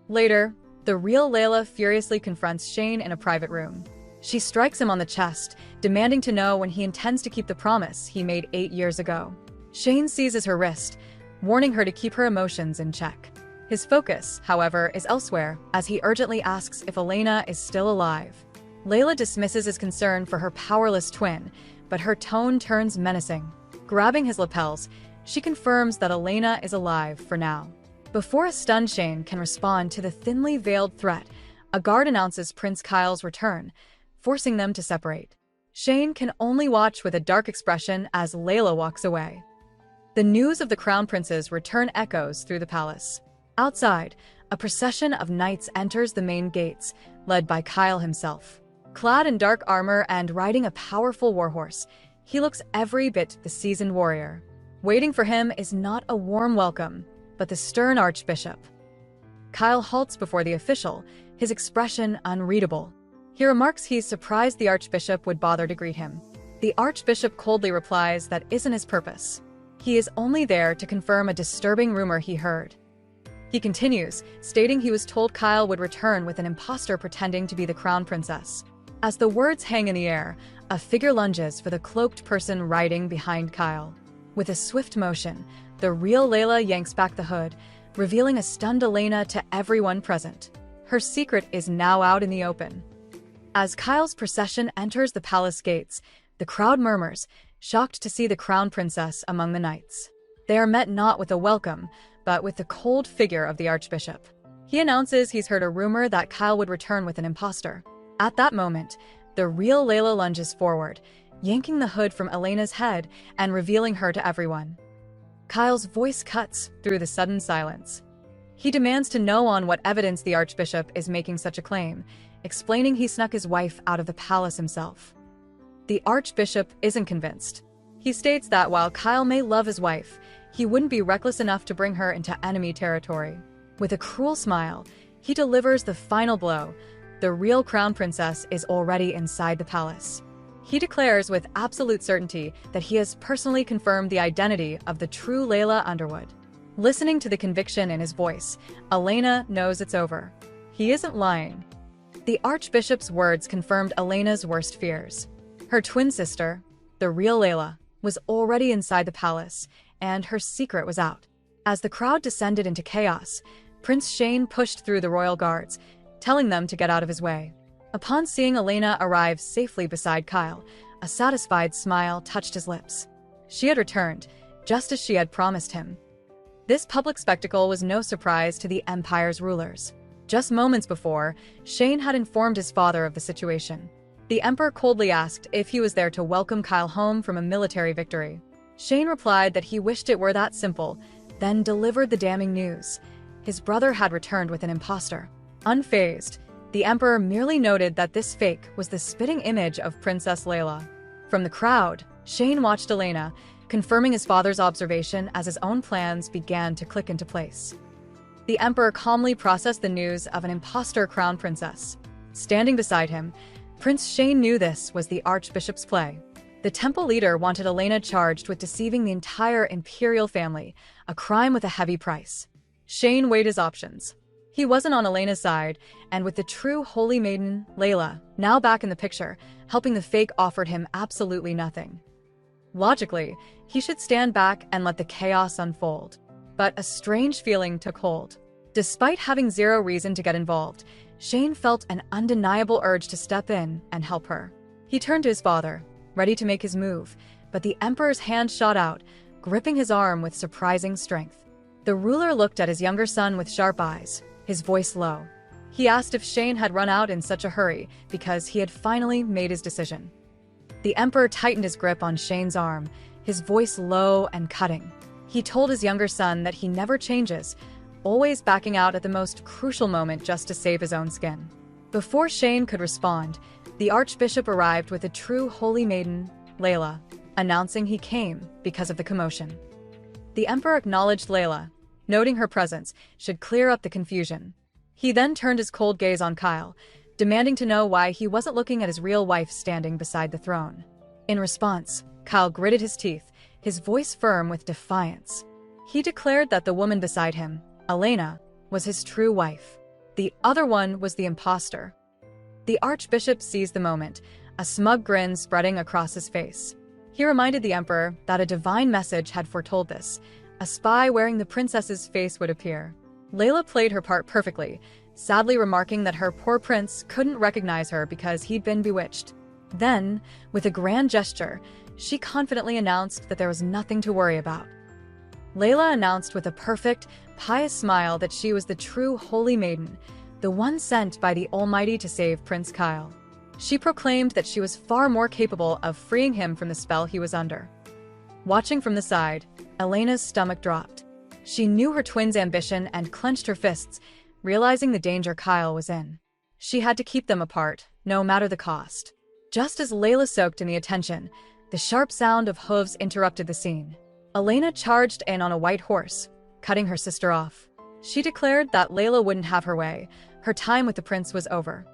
Later, the real Layla furiously confronts Shane in a private room. She strikes him on the chest, demanding to know when he intends to keep the promise he made 8 years ago. Shane seizes her wrist, warning her to keep her emotions in check. His focus, however, is elsewhere, as he urgently asks if Elena is still alive. Layla dismisses his concern for her powerless twin, but her tone turns menacing. Grabbing his lapels, she confirms that Elena is alive for now. Before a stunned Shane can respond to the thinly veiled threat, a guard announces Prince Kyle's return, forcing them to separate. Shane can only watch with a dark expression as Layla walks away. The news of the crown prince's return echoes through the palace. Outside, a procession of knights enters the main gates, led by Kyle himself. Clad in dark armor and riding a powerful warhorse, he looks every bit the seasoned warrior. Waiting for him is not a warm welcome, but the stern archbishop. Kyle halts before the official, his expression unreadable. He remarks he's surprised the archbishop would bother to greet him. The archbishop coldly replies that isn't his purpose. He is only there to confirm a disturbing rumor he heard. He continues, stating he was told Kyle would return with an imposter pretending to be the crown princess. As the words hang in the air, a figure lunges for the cloaked person riding behind Kyle. With a swift motion, the real Layla yanks back the hood, revealing a stunned Elena to everyone present. Her secret is now out in the open. As Kyle's procession enters the palace gates, the crowd murmurs, shocked to see the crown princess among the knights. They are met not with a welcome, but with the cold figure of the archbishop. He announces he's heard a rumor that Kyle would return with an imposter. At that moment, the real Layla lunges forward, yanking the hood from Elena's head and revealing her to everyone. Kyle's voice cuts through the sudden silence. He demands to know on what evidence the archbishop is making such a claim, explaining he snuck his wife out of the palace himself. The archbishop isn't convinced. He states that while Kyle may love his wife, he wouldn't be reckless enough to bring her into enemy territory. With a cruel smile, he delivers the final blow. The real crown princess is already inside the palace. He declares with absolute certainty that he has personally confirmed the identity of the true Layla Underwood. Listening to the conviction in his voice, Elena knows it's over. He isn't lying. The archbishop's words confirmed Elena's worst fears. Her twin sister, the real Layla, was already inside the palace, and her secret was out. As the crowd descended into chaos, Prince Shane pushed through the royal guards, telling them to get out of his way. Upon seeing Elena arrive safely beside Kyle, a satisfied smile touched his lips. She had returned, just as she had promised him. This public spectacle was no surprise to the Empire's rulers. Just moments before, Shane had informed his father of the situation. The Emperor coldly asked if he was there to welcome Kyle home from a military victory. Shane replied that he wished it were that simple, then delivered the damning news. His brother had returned with an imposter. Unfazed, the Emperor merely noted that this fake was the spitting image of Princess Layla. From the crowd, Shane watched Elena, confirming his father's observation as his own plans began to click into place. The Emperor calmly processed the news of an imposter crown princess. Standing beside him, Prince Shane knew this was the Archbishop's play. The temple leader wanted Elena charged with deceiving the entire imperial family, a crime with a heavy price. Shane weighed his options. He wasn't on Elena's side, and with the true holy maiden, Layla, now back in the picture, helping the fake offered him absolutely nothing. Logically, he should stand back and let the chaos unfold. But a strange feeling took hold. Despite having zero reason to get involved, Shane felt an undeniable urge to step in and help her. He turned to his father, ready to make his move, but the Emperor's hand shot out, gripping his arm with surprising strength. The ruler looked at his younger son with sharp eyes, his voice low. He asked if Shane had run out in such a hurry because he had finally made his decision. The Emperor tightened his grip on Shane's arm, his voice low and cutting. He told his younger son that he never changes, always backing out at the most crucial moment just to save his own skin. Before Shane could respond, the Archbishop arrived with a true holy maiden, Layla, announcing he came because of the commotion. The Emperor acknowledged Layla, noting her presence should clear up the confusion. He then turned his cold gaze on Kyle, demanding to know why he wasn't looking at his real wife standing beside the throne. In response, Kyle gritted his teeth, his voice firm with defiance. He declared that the woman beside him, Elena, was his true wife. The other one was the imposter. The Archbishop seized the moment, a smug grin spreading across his face. He reminded the Emperor that a divine message had foretold this. A spy wearing the princess's face would appear. Layla played her part perfectly, sadly remarking that her poor prince couldn't recognize her because he'd been bewitched. Then, with a grand gesture, she confidently announced that there was nothing to worry about. Layla announced with a perfect, pious smile that she was the true holy maiden, the one sent by the Almighty to save Prince Kyle. She proclaimed that she was far more capable of freeing him from the spell he was under. Watching from the side, Elena's stomach dropped. She knew her twin's ambition and clenched her fists, realizing the danger Kyle was in. She had to keep them apart, no matter the cost. Just as Layla soaked in the attention, the sharp sound of hooves interrupted the scene. Elena charged in on a white horse, cutting her sister off. She declared that Layla wouldn't have her way. Her time with the prince was over.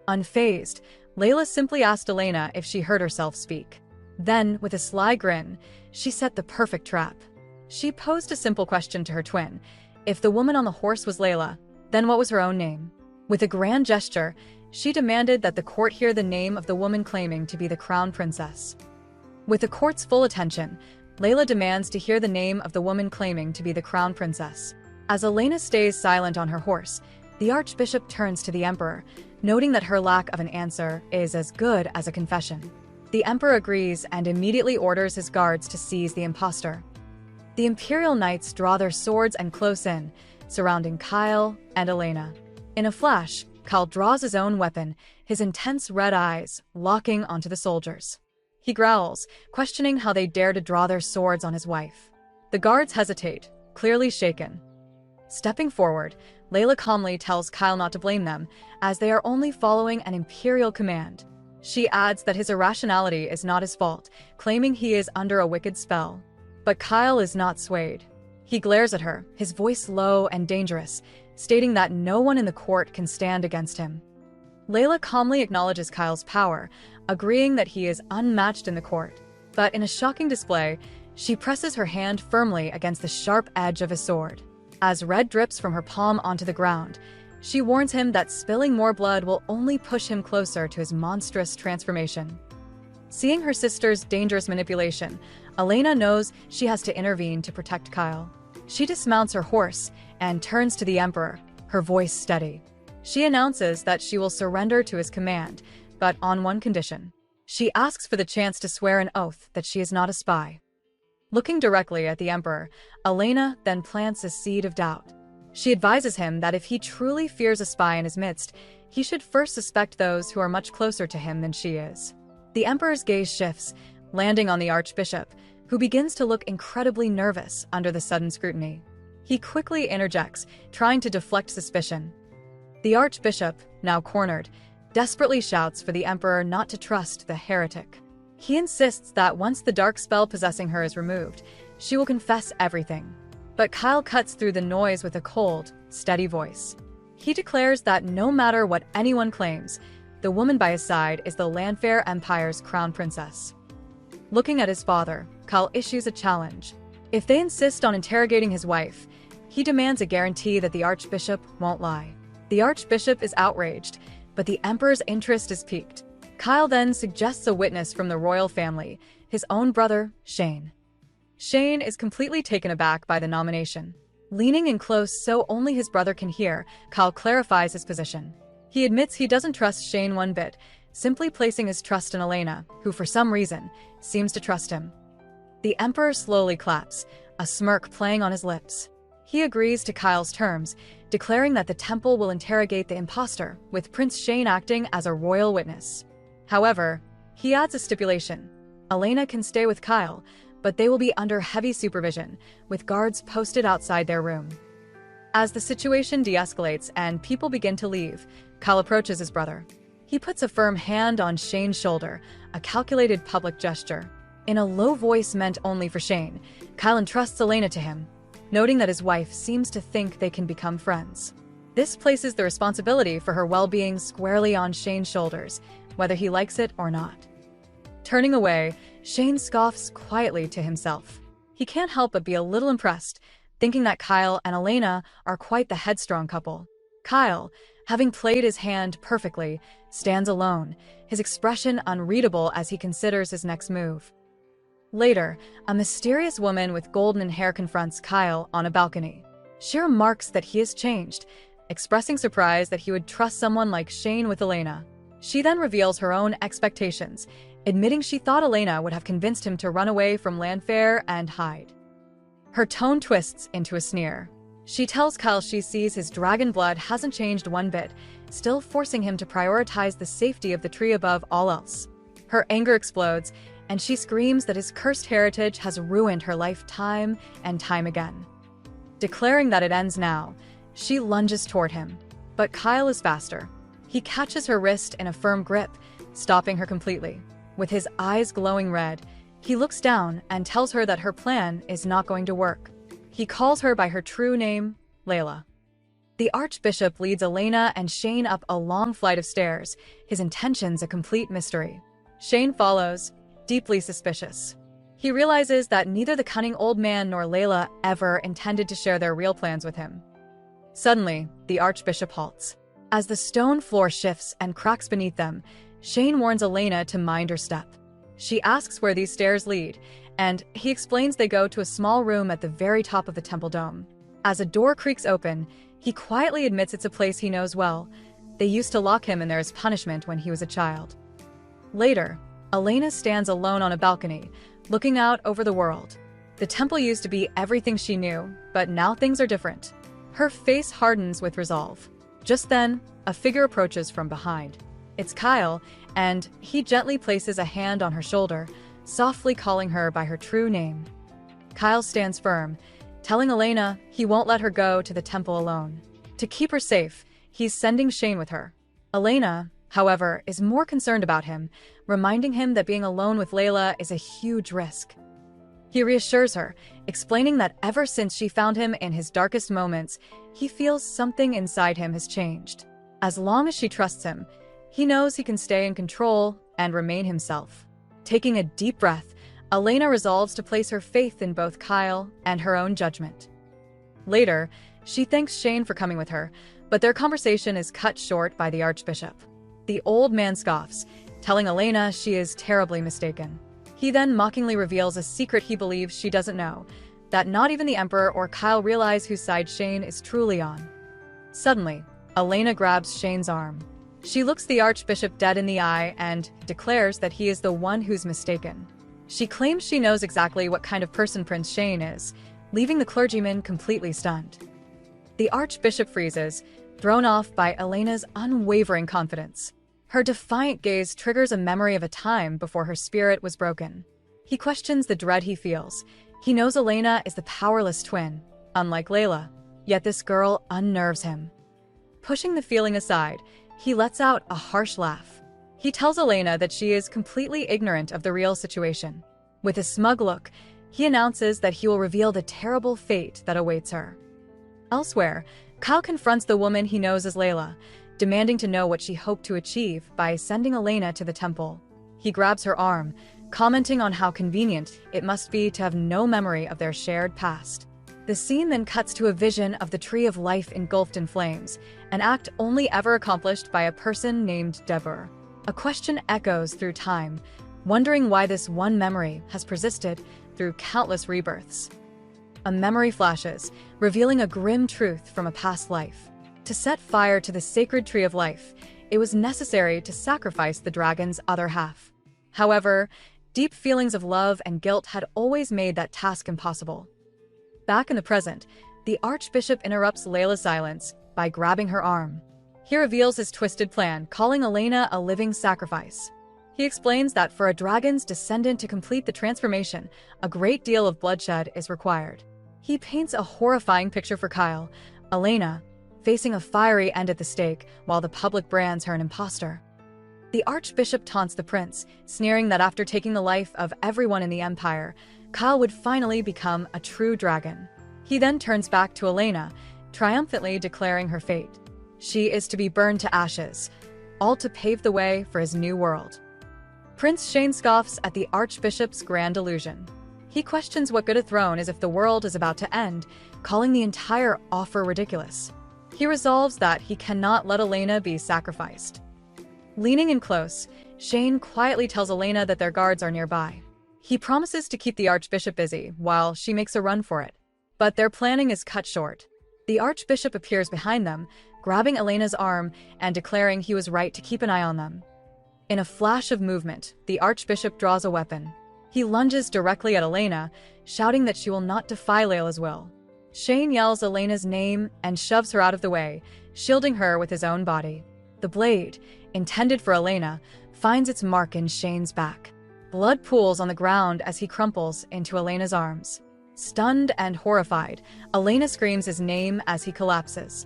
Unfazed, Layla simply asked Elena if she heard herself speak. Then, with a sly grin, she set the perfect trap. She posed a simple question to her twin. If the woman on the horse was Layla, then what was her own name? With a grand gesture, she demanded that the court hear the name of the woman claiming to be the crown princess. With the court's full attention, Layla demands to hear the name of the woman claiming to be the crown princess. As Elena stays silent on her horse, the Archbishop turns to the Emperor, noting that her lack of an answer is as good as a confession. The Emperor agrees and immediately orders his guards to seize the impostor. The Imperial Knights draw their swords and close in, surrounding Kyle and Elena. In a flash, Kyle draws his own weapon, his intense red eyes locking onto the soldiers. He growls, questioning how they dare to draw their swords on his wife. The guards hesitate, clearly shaken. Stepping forward, Layla calmly tells Kyle not to blame them, as they are only following an imperial command. She adds that his irrationality is not his fault, claiming he is under a wicked spell. But Kyle is not swayed. He glares at her, his voice low and dangerous, stating that no one in the court can stand against him. Layla calmly acknowledges Kyle's power, agreeing that he is unmatched in the court. But in a shocking display, she presses her hand firmly against the sharp edge of his sword. As red drips from her palm onto the ground, she warns him that spilling more blood will only push him closer to his monstrous transformation. Seeing her sister's dangerous manipulation, Elena knows she has to intervene to protect Kyle. She dismounts her horse and turns to the Emperor, her voice steady. She announces that she will surrender to his command, but on one condition. She asks for the chance to swear an oath that she is not a spy. Looking directly at the Emperor, Elena then plants a seed of doubt. She advises him that if he truly fears a spy in his midst, he should first suspect those who are much closer to him than she is. The Emperor's gaze shifts, landing on the Archbishop, who begins to look incredibly nervous under the sudden scrutiny. He quickly interjects, trying to deflect suspicion. The Archbishop, now cornered, desperately shouts for the Emperor not to trust the heretic. He insists that once the dark spell possessing her is removed, she will confess everything. But Kyle cuts through the noise with a cold, steady voice. He declares that no matter what anyone claims, the woman by his side is the Landfair Empire's crown princess. Looking at his father, Kyle issues a challenge. If they insist on interrogating his wife, he demands a guarantee that the Archbishop won't lie. The Archbishop is outraged, but the Emperor's interest is piqued. Kyle then suggests a witness from the royal family, his own brother, Shane. Shane is completely taken aback by the nomination. Leaning in close so only his brother can hear, Kyle clarifies his position. He admits he doesn't trust Shane one bit, simply placing his trust in Elena, who for some reason seems to trust him. The Emperor slowly claps, a smirk playing on his lips. He agrees to Kyle's terms, declaring that the temple will interrogate the impostor, with Prince Shane acting as a royal witness. However, he adds a stipulation. Elena can stay with Kyle, but they will be under heavy supervision, with guards posted outside their room. As the situation de-escalates and people begin to leave, Kyle approaches his brother. He puts a firm hand on Shane's shoulder, a calculated public gesture. In a low voice meant only for Shane, Kyle entrusts Elena to him, noting that his wife seems to think they can become friends. This places the responsibility for her well-being squarely on Shane's shoulders, whether he likes it or not. Turning away, Shane scoffs quietly to himself. He can't help but be a little impressed, thinking that Kyle and Elena are quite the headstrong couple. Kyle, having played his hand perfectly, stands alone, his expression unreadable as he considers his next move. Later, a mysterious woman with golden hair confronts Kyle on a balcony. She remarks that he has changed, expressing surprise that he would trust someone like Shane with Elena. She then reveals her own expectations, admitting she thought Elena would have convinced him to run away from Landfair and hide. Her tone twists into a sneer. She tells Kyle she sees his dragon blood hasn't changed one bit, still forcing him to prioritize the safety of the tree above all else. Her anger explodes, and she screams that his cursed heritage has ruined her life time and time again. Declaring that it ends now, she lunges toward him, but Kyle is faster. He catches her wrist in a firm grip, stopping her completely. With his eyes glowing red, he looks down and tells her that her plan is not going to work. He calls her by her true name, Layla. The Archbishop leads Elena and Shane up a long flight of stairs, his intentions a complete mystery. Shane follows, deeply suspicious. He realizes that neither the cunning old man nor Layla ever intended to share their real plans with him. Suddenly, the Archbishop halts. As the stone floor shifts and cracks beneath them, Shane warns Elena to mind her step. She asks where these stairs lead, and he explains they go to a small room at the very top of the temple dome. As a door creaks open, he quietly admits it's a place he knows well. They used to lock him in there as punishment when he was a child. Later, Elena stands alone on a balcony, looking out over the world. The temple used to be everything she knew, but now things are different. Her face hardens with resolve. Just then, a figure approaches from behind. It's Kyle, and he gently places a hand on her shoulder, softly calling her by her true name. Kyle stands firm, telling Elena he won't let her go to the temple alone. To keep her safe, he's sending Shane with her. Elena, however, is more concerned about him, reminding him that being alone with Layla is a huge risk. He reassures her, explaining that ever since she found him in his darkest moments, he feels something inside him has changed. As long as she trusts him, he knows he can stay in control and remain himself. Taking a deep breath, Elena resolves to place her faith in both Kyle and her own judgment. Later, she thanks Shane for coming with her, but their conversation is cut short by the Archbishop. The old man scoffs, telling Elena she is terribly mistaken. He then mockingly reveals a secret he believes she doesn't know, that not even the Emperor or Kyle realize whose side Shane is truly on. Suddenly, Elena grabs Shane's arm. She looks the Archbishop dead in the eye and declares that he is the one who's mistaken. She claims she knows exactly what kind of person Prince Shane is, leaving the clergyman completely stunned. The Archbishop freezes, thrown off by Elena's unwavering confidence. Her defiant gaze triggers a memory of a time before her spirit was broken. He questions the dread he feels. He knows Elena is the powerless twin, unlike Layla, yet this girl unnerves him. Pushing the feeling aside, he lets out a harsh laugh. He tells Elena that she is completely ignorant of the real situation. With a smug look, he announces that he will reveal the terrible fate that awaits her. Elsewhere, Kyle confronts the woman he knows as Layla, demanding to know what she hoped to achieve by sending Elena to the temple. He grabs her arm, commenting on how convenient it must be to have no memory of their shared past. The scene then cuts to a vision of the Tree of Life engulfed in flames, an act only ever accomplished by a person named Debur. A question echoes through time, wondering why this one memory has persisted through countless rebirths. A memory flashes, revealing a grim truth from a past life. To set fire to the sacred Tree of Life, it was necessary to sacrifice the dragon's other half. However, deep feelings of love and guilt had always made that task impossible. Back in the present, the Archbishop interrupts Layla's silence by grabbing her arm. He reveals his twisted plan, calling Elena a living sacrifice. He explains that for a dragon's descendant to complete the transformation, a great deal of bloodshed is required. He paints a horrifying picture for Kyle, Elena, facing a fiery end at the stake while the public brands her an imposter. The Archbishop taunts the prince, sneering that after taking the life of everyone in the Empire, Kyle would finally become a true dragon. He then turns back to Elena, triumphantly declaring her fate. She is to be burned to ashes, all to pave the way for his new world. Prince Shane scoffs at the Archbishop's grand illusion. He questions what good a throne is if the world is about to end, calling the entire offer ridiculous. He resolves that he cannot let Elena be sacrificed. Leaning in close, Shane quietly tells Elena that their guards are nearby. He promises to keep the Archbishop busy while she makes a run for it. But their planning is cut short. The Archbishop appears behind them, grabbing Elena's arm and declaring he was right to keep an eye on them. In a flash of movement, the Archbishop draws a weapon. He lunges directly at Elena, shouting that she will not defy Layla's will. Shane yells Elena's name and shoves her out of the way, shielding her with his own body. The blade, intended for Elena, finds its mark in Shane's back. Blood pools on the ground as he crumples into Elena's arms. Stunned and horrified, Elena screams his name as he collapses.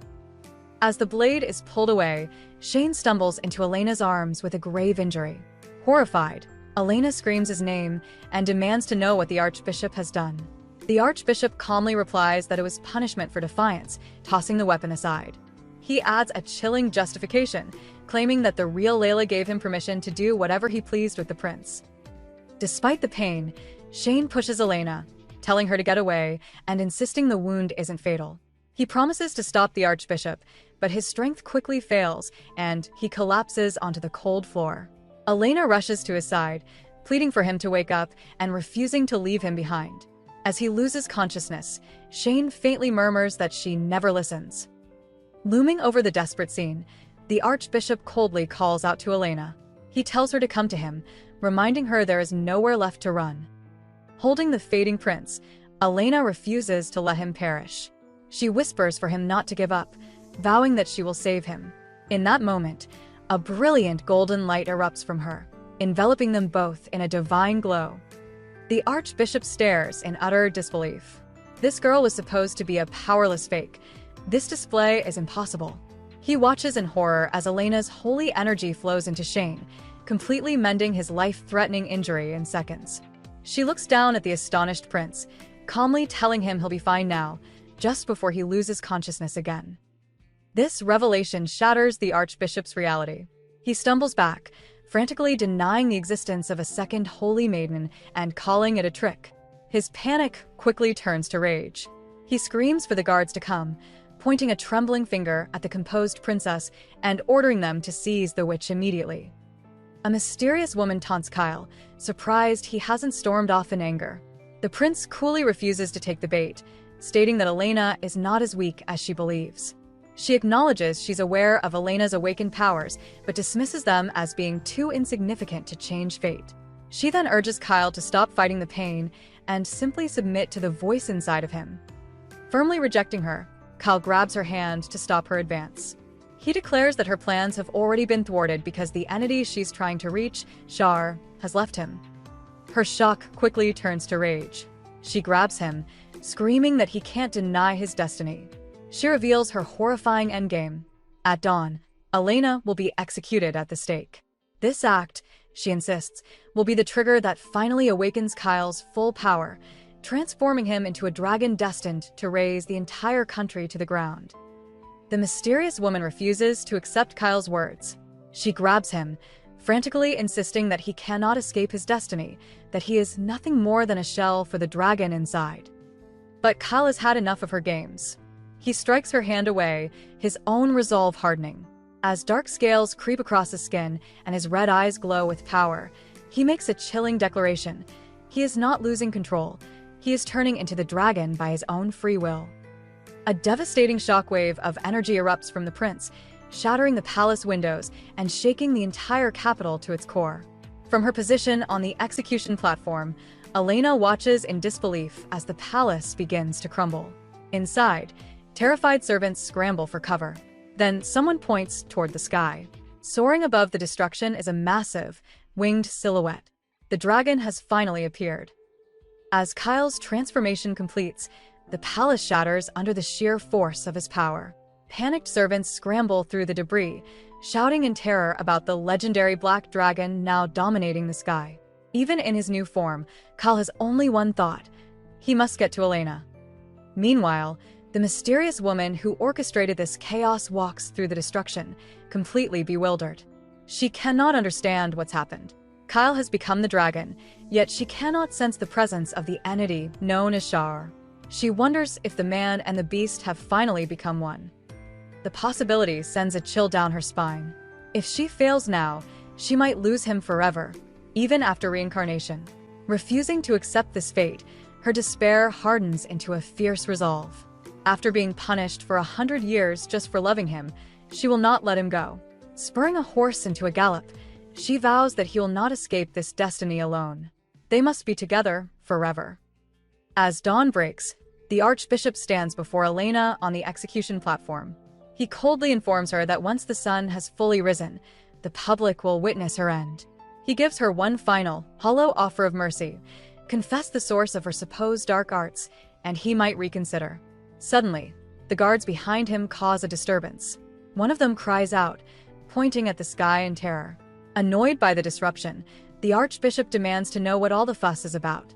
As the blade is pulled away, Shane stumbles into Elena's arms with a grave injury. Horrified, Elena screams his name and demands to know what the Archbishop has done. The Archbishop calmly replies that it was punishment for defiance, tossing the weapon aside. He adds a chilling justification, claiming that the real Layla gave him permission to do whatever he pleased with the prince. Despite the pain, Shane pushes Elena, telling her to get away and insisting the wound isn't fatal. He promises to stop the Archbishop, but his strength quickly fails and he collapses onto the cold floor. Elena rushes to his side, pleading for him to wake up and refusing to leave him behind. As he loses consciousness, Shane faintly murmurs that she never listens. Looming over the desperate scene, the Archbishop coldly calls out to Elena. He tells her to come to him, reminding her there is nowhere left to run. Holding the fading prince, Elena refuses to let him perish. She whispers for him not to give up, vowing that she will save him. In that moment, a brilliant golden light erupts from her, enveloping them both in a divine glow. The Archbishop stares in utter disbelief. This girl was supposed to be a powerless fake. This display is impossible. He watches in horror as Elena's holy energy flows into Shane, completely mending his life-threatening injury in seconds. She looks down at the astonished prince, calmly telling him he'll be fine now, just before he loses consciousness again. This revelation shatters the Archbishop's reality. He stumbles back, frantically denying the existence of a second holy maiden and calling it a trick. His panic quickly turns to rage. He screams for the guards to come, pointing a trembling finger at the composed princess and ordering them to seize the witch immediately. A mysterious woman taunts Kyle, surprised he hasn't stormed off in anger. The prince coolly refuses to take the bait, stating that Elena is not as weak as she believes. She acknowledges she's aware of Elena's awakened powers, but dismisses them as being too insignificant to change fate. She then urges Kyle to stop fighting the pain and simply submit to the voice inside of him. Firmly rejecting her, Kyle grabs her hand to stop her advance. He declares that her plans have already been thwarted because the entity she's trying to reach, Shar, has left him. Her shock quickly turns to rage. She grabs him, screaming that he can't deny his destiny. She reveals her horrifying endgame. At dawn, Elena will be executed at the stake. This act, she insists, will be the trigger that finally awakens Kyle's full power, transforming him into a dragon destined to raze the entire country to the ground. The mysterious woman refuses to accept Kyle's words. She grabs him, frantically insisting that he cannot escape his destiny, that he is nothing more than a shell for the dragon inside. But Kyle has had enough of her games. He strikes her hand away, his own resolve hardening. As dark scales creep across his skin and his red eyes glow with power, he makes a chilling declaration. He is not losing control. He is turning into the dragon by his own free will. A devastating shockwave of energy erupts from the prince, shattering the palace windows and shaking the entire capital to its core. From her position on the execution platform, Elena watches in disbelief as the palace begins to crumble. Inside, terrified servants scramble for cover. Then someone points toward the sky. Soaring above the destruction is a massive, winged silhouette. The dragon has finally appeared. As Kyle's transformation completes, the palace shatters under the sheer force of his power. Panicked servants scramble through the debris, shouting in terror about the legendary black dragon now dominating the sky. Even in his new form, Kyle has only one thought: he must get to Elena. Meanwhile, the mysterious woman who orchestrated this chaos walks through the destruction, completely bewildered. She cannot understand what's happened. Kyle has become the dragon, yet she cannot sense the presence of the entity known as Shar. She wonders if the man and the beast have finally become one. The possibility sends a chill down her spine. If she fails now, she might lose him forever, even after reincarnation. Refusing to accept this fate, her despair hardens into a fierce resolve. After being punished for 100 years just for loving him, she will not let him go. Spurring a horse into a gallop, she vows that he will not escape this destiny alone. They must be together forever. As dawn breaks, the Archbishop stands before Elena on the execution platform. He coldly informs her that once the sun has fully risen, the public will witness her end. He gives her one final, hollow offer of mercy: confess the source of her supposed dark arts, and he might reconsider. Suddenly, the guards behind him cause a disturbance. One of them cries out, pointing at the sky in terror. Annoyed by the disruption, the Archbishop demands to know what all the fuss is about.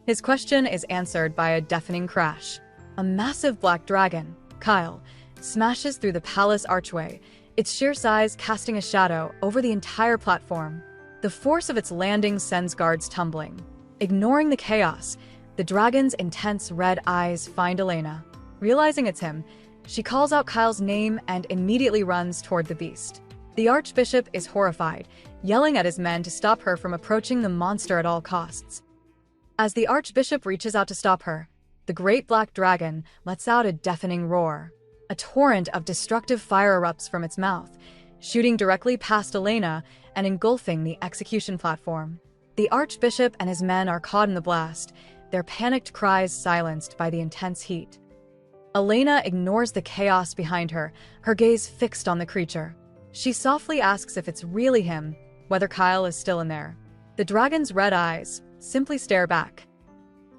His question is answered by a deafening crash. A massive black dragon, Kyle, smashes through the palace archway, its sheer size casting a shadow over the entire platform. The force of its landing sends guards tumbling. Ignoring the chaos, the dragon's intense red eyes find Elena. Realizing it's him, she calls out Kyle's name and immediately runs toward the beast. The Archbishop is horrified, yelling at his men to stop her from approaching the monster at all costs. As the Archbishop reaches out to stop her, the great black dragon lets out a deafening roar. A torrent of destructive fire erupts from its mouth, shooting directly past Elena and engulfing the execution platform. The Archbishop and his men are caught in the blast, their panicked cries silenced by the intense heat. Elena ignores the chaos behind her, her gaze fixed on the creature. She softly asks if it's really him, whether Kyle is still in there. The dragon's red eyes simply stare back.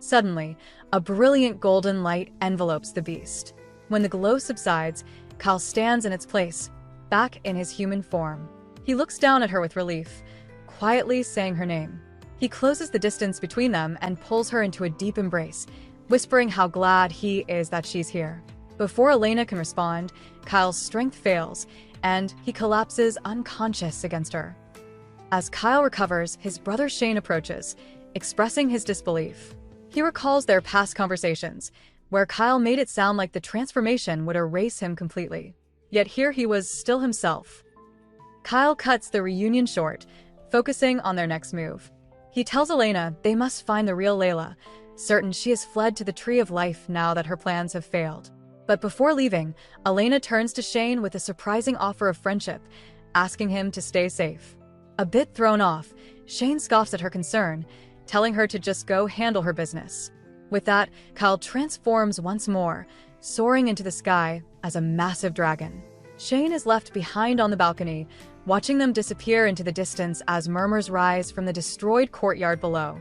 Suddenly, a brilliant golden light envelopes the beast. When the glow subsides, Kyle stands in its place, back in his human form. He looks down at her with relief, quietly saying her name. He closes the distance between them and pulls her into a deep embrace, whispering how glad he is that she's here. Before Elena can respond, Kyle's strength fails, and he collapses unconscious against her. As Kyle recovers, his brother Shane approaches, expressing his disbelief. He recalls their past conversations, where Kyle made it sound like the transformation would erase him completely. Yet here he was still himself. Kyle cuts the reunion short, focusing on their next move. He tells Elena they must find the real Layla, certain she has fled to the Tree of Life now that her plans have failed. But before leaving, Elena turns to Shane with a surprising offer of friendship, asking him to stay safe. A bit thrown off, Shane scoffs at her concern, telling her to just go handle her business. With that, Kyle transforms once more, soaring into the sky as a massive dragon. Shane is left behind on the balcony, watching them disappear into the distance as murmurs rise from the destroyed courtyard below.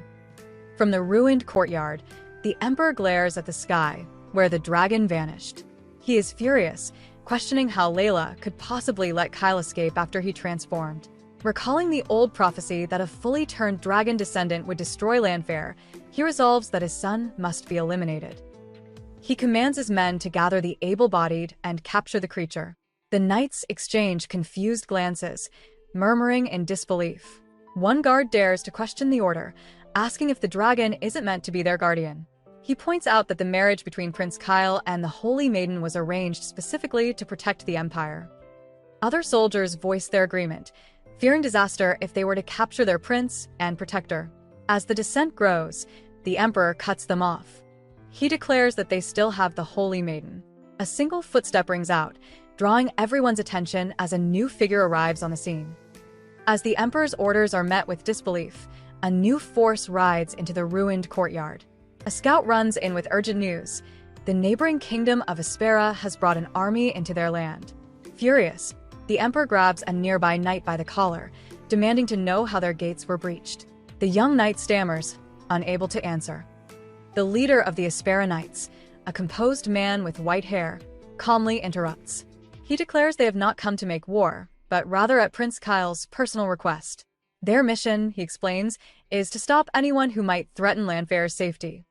From the ruined courtyard, the Emperor glares at the sky, where the dragon vanished. He is furious, questioning how Layla could possibly let Kyle escape after he transformed. Recalling the old prophecy that a fully turned dragon descendant would destroy Lanfair, he resolves that his son must be eliminated. He commands his men to gather the able-bodied and capture the creature. The knights exchange confused glances, murmuring in disbelief. One guard dares to question the order, asking if the dragon isn't meant to be their guardian. He points out that the marriage between Prince Kyle and the Holy Maiden was arranged specifically to protect the Empire. Other soldiers voice their agreement, fearing disaster if they were to capture their prince and protector. As the dissent grows, the Emperor cuts them off. He declares that they still have the Holy Maiden. A single footstep rings out, drawing everyone's attention as a new figure arrives on the scene. As the Emperor's orders are met with disbelief, a new force rides into the ruined courtyard. A scout runs in with urgent news. The neighboring kingdom of Aspera has brought an army into their land. Furious, the Emperor grabs a nearby knight by the collar, demanding to know how their gates were breached. The young knight stammers, unable to answer. The leader of the Aspera Knights, a composed man with white hair, calmly interrupts. He declares they have not come to make war, but rather at Prince Kyle's personal request. Their mission, he explains, is to stop anyone who might threaten Lanfair's safety.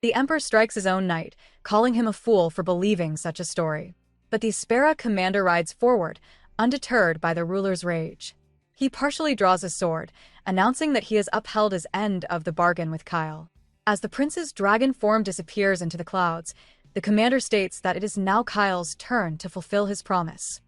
The Emperor strikes his own knight, calling him a fool for believing such a story. But the Aspera commander rides forward, undeterred by the ruler's rage. He partially draws his sword, announcing that he has upheld his end of the bargain with Kyle. As the prince's dragon form disappears into the clouds, The commander states that it is now Kyle's turn to fulfill his promise.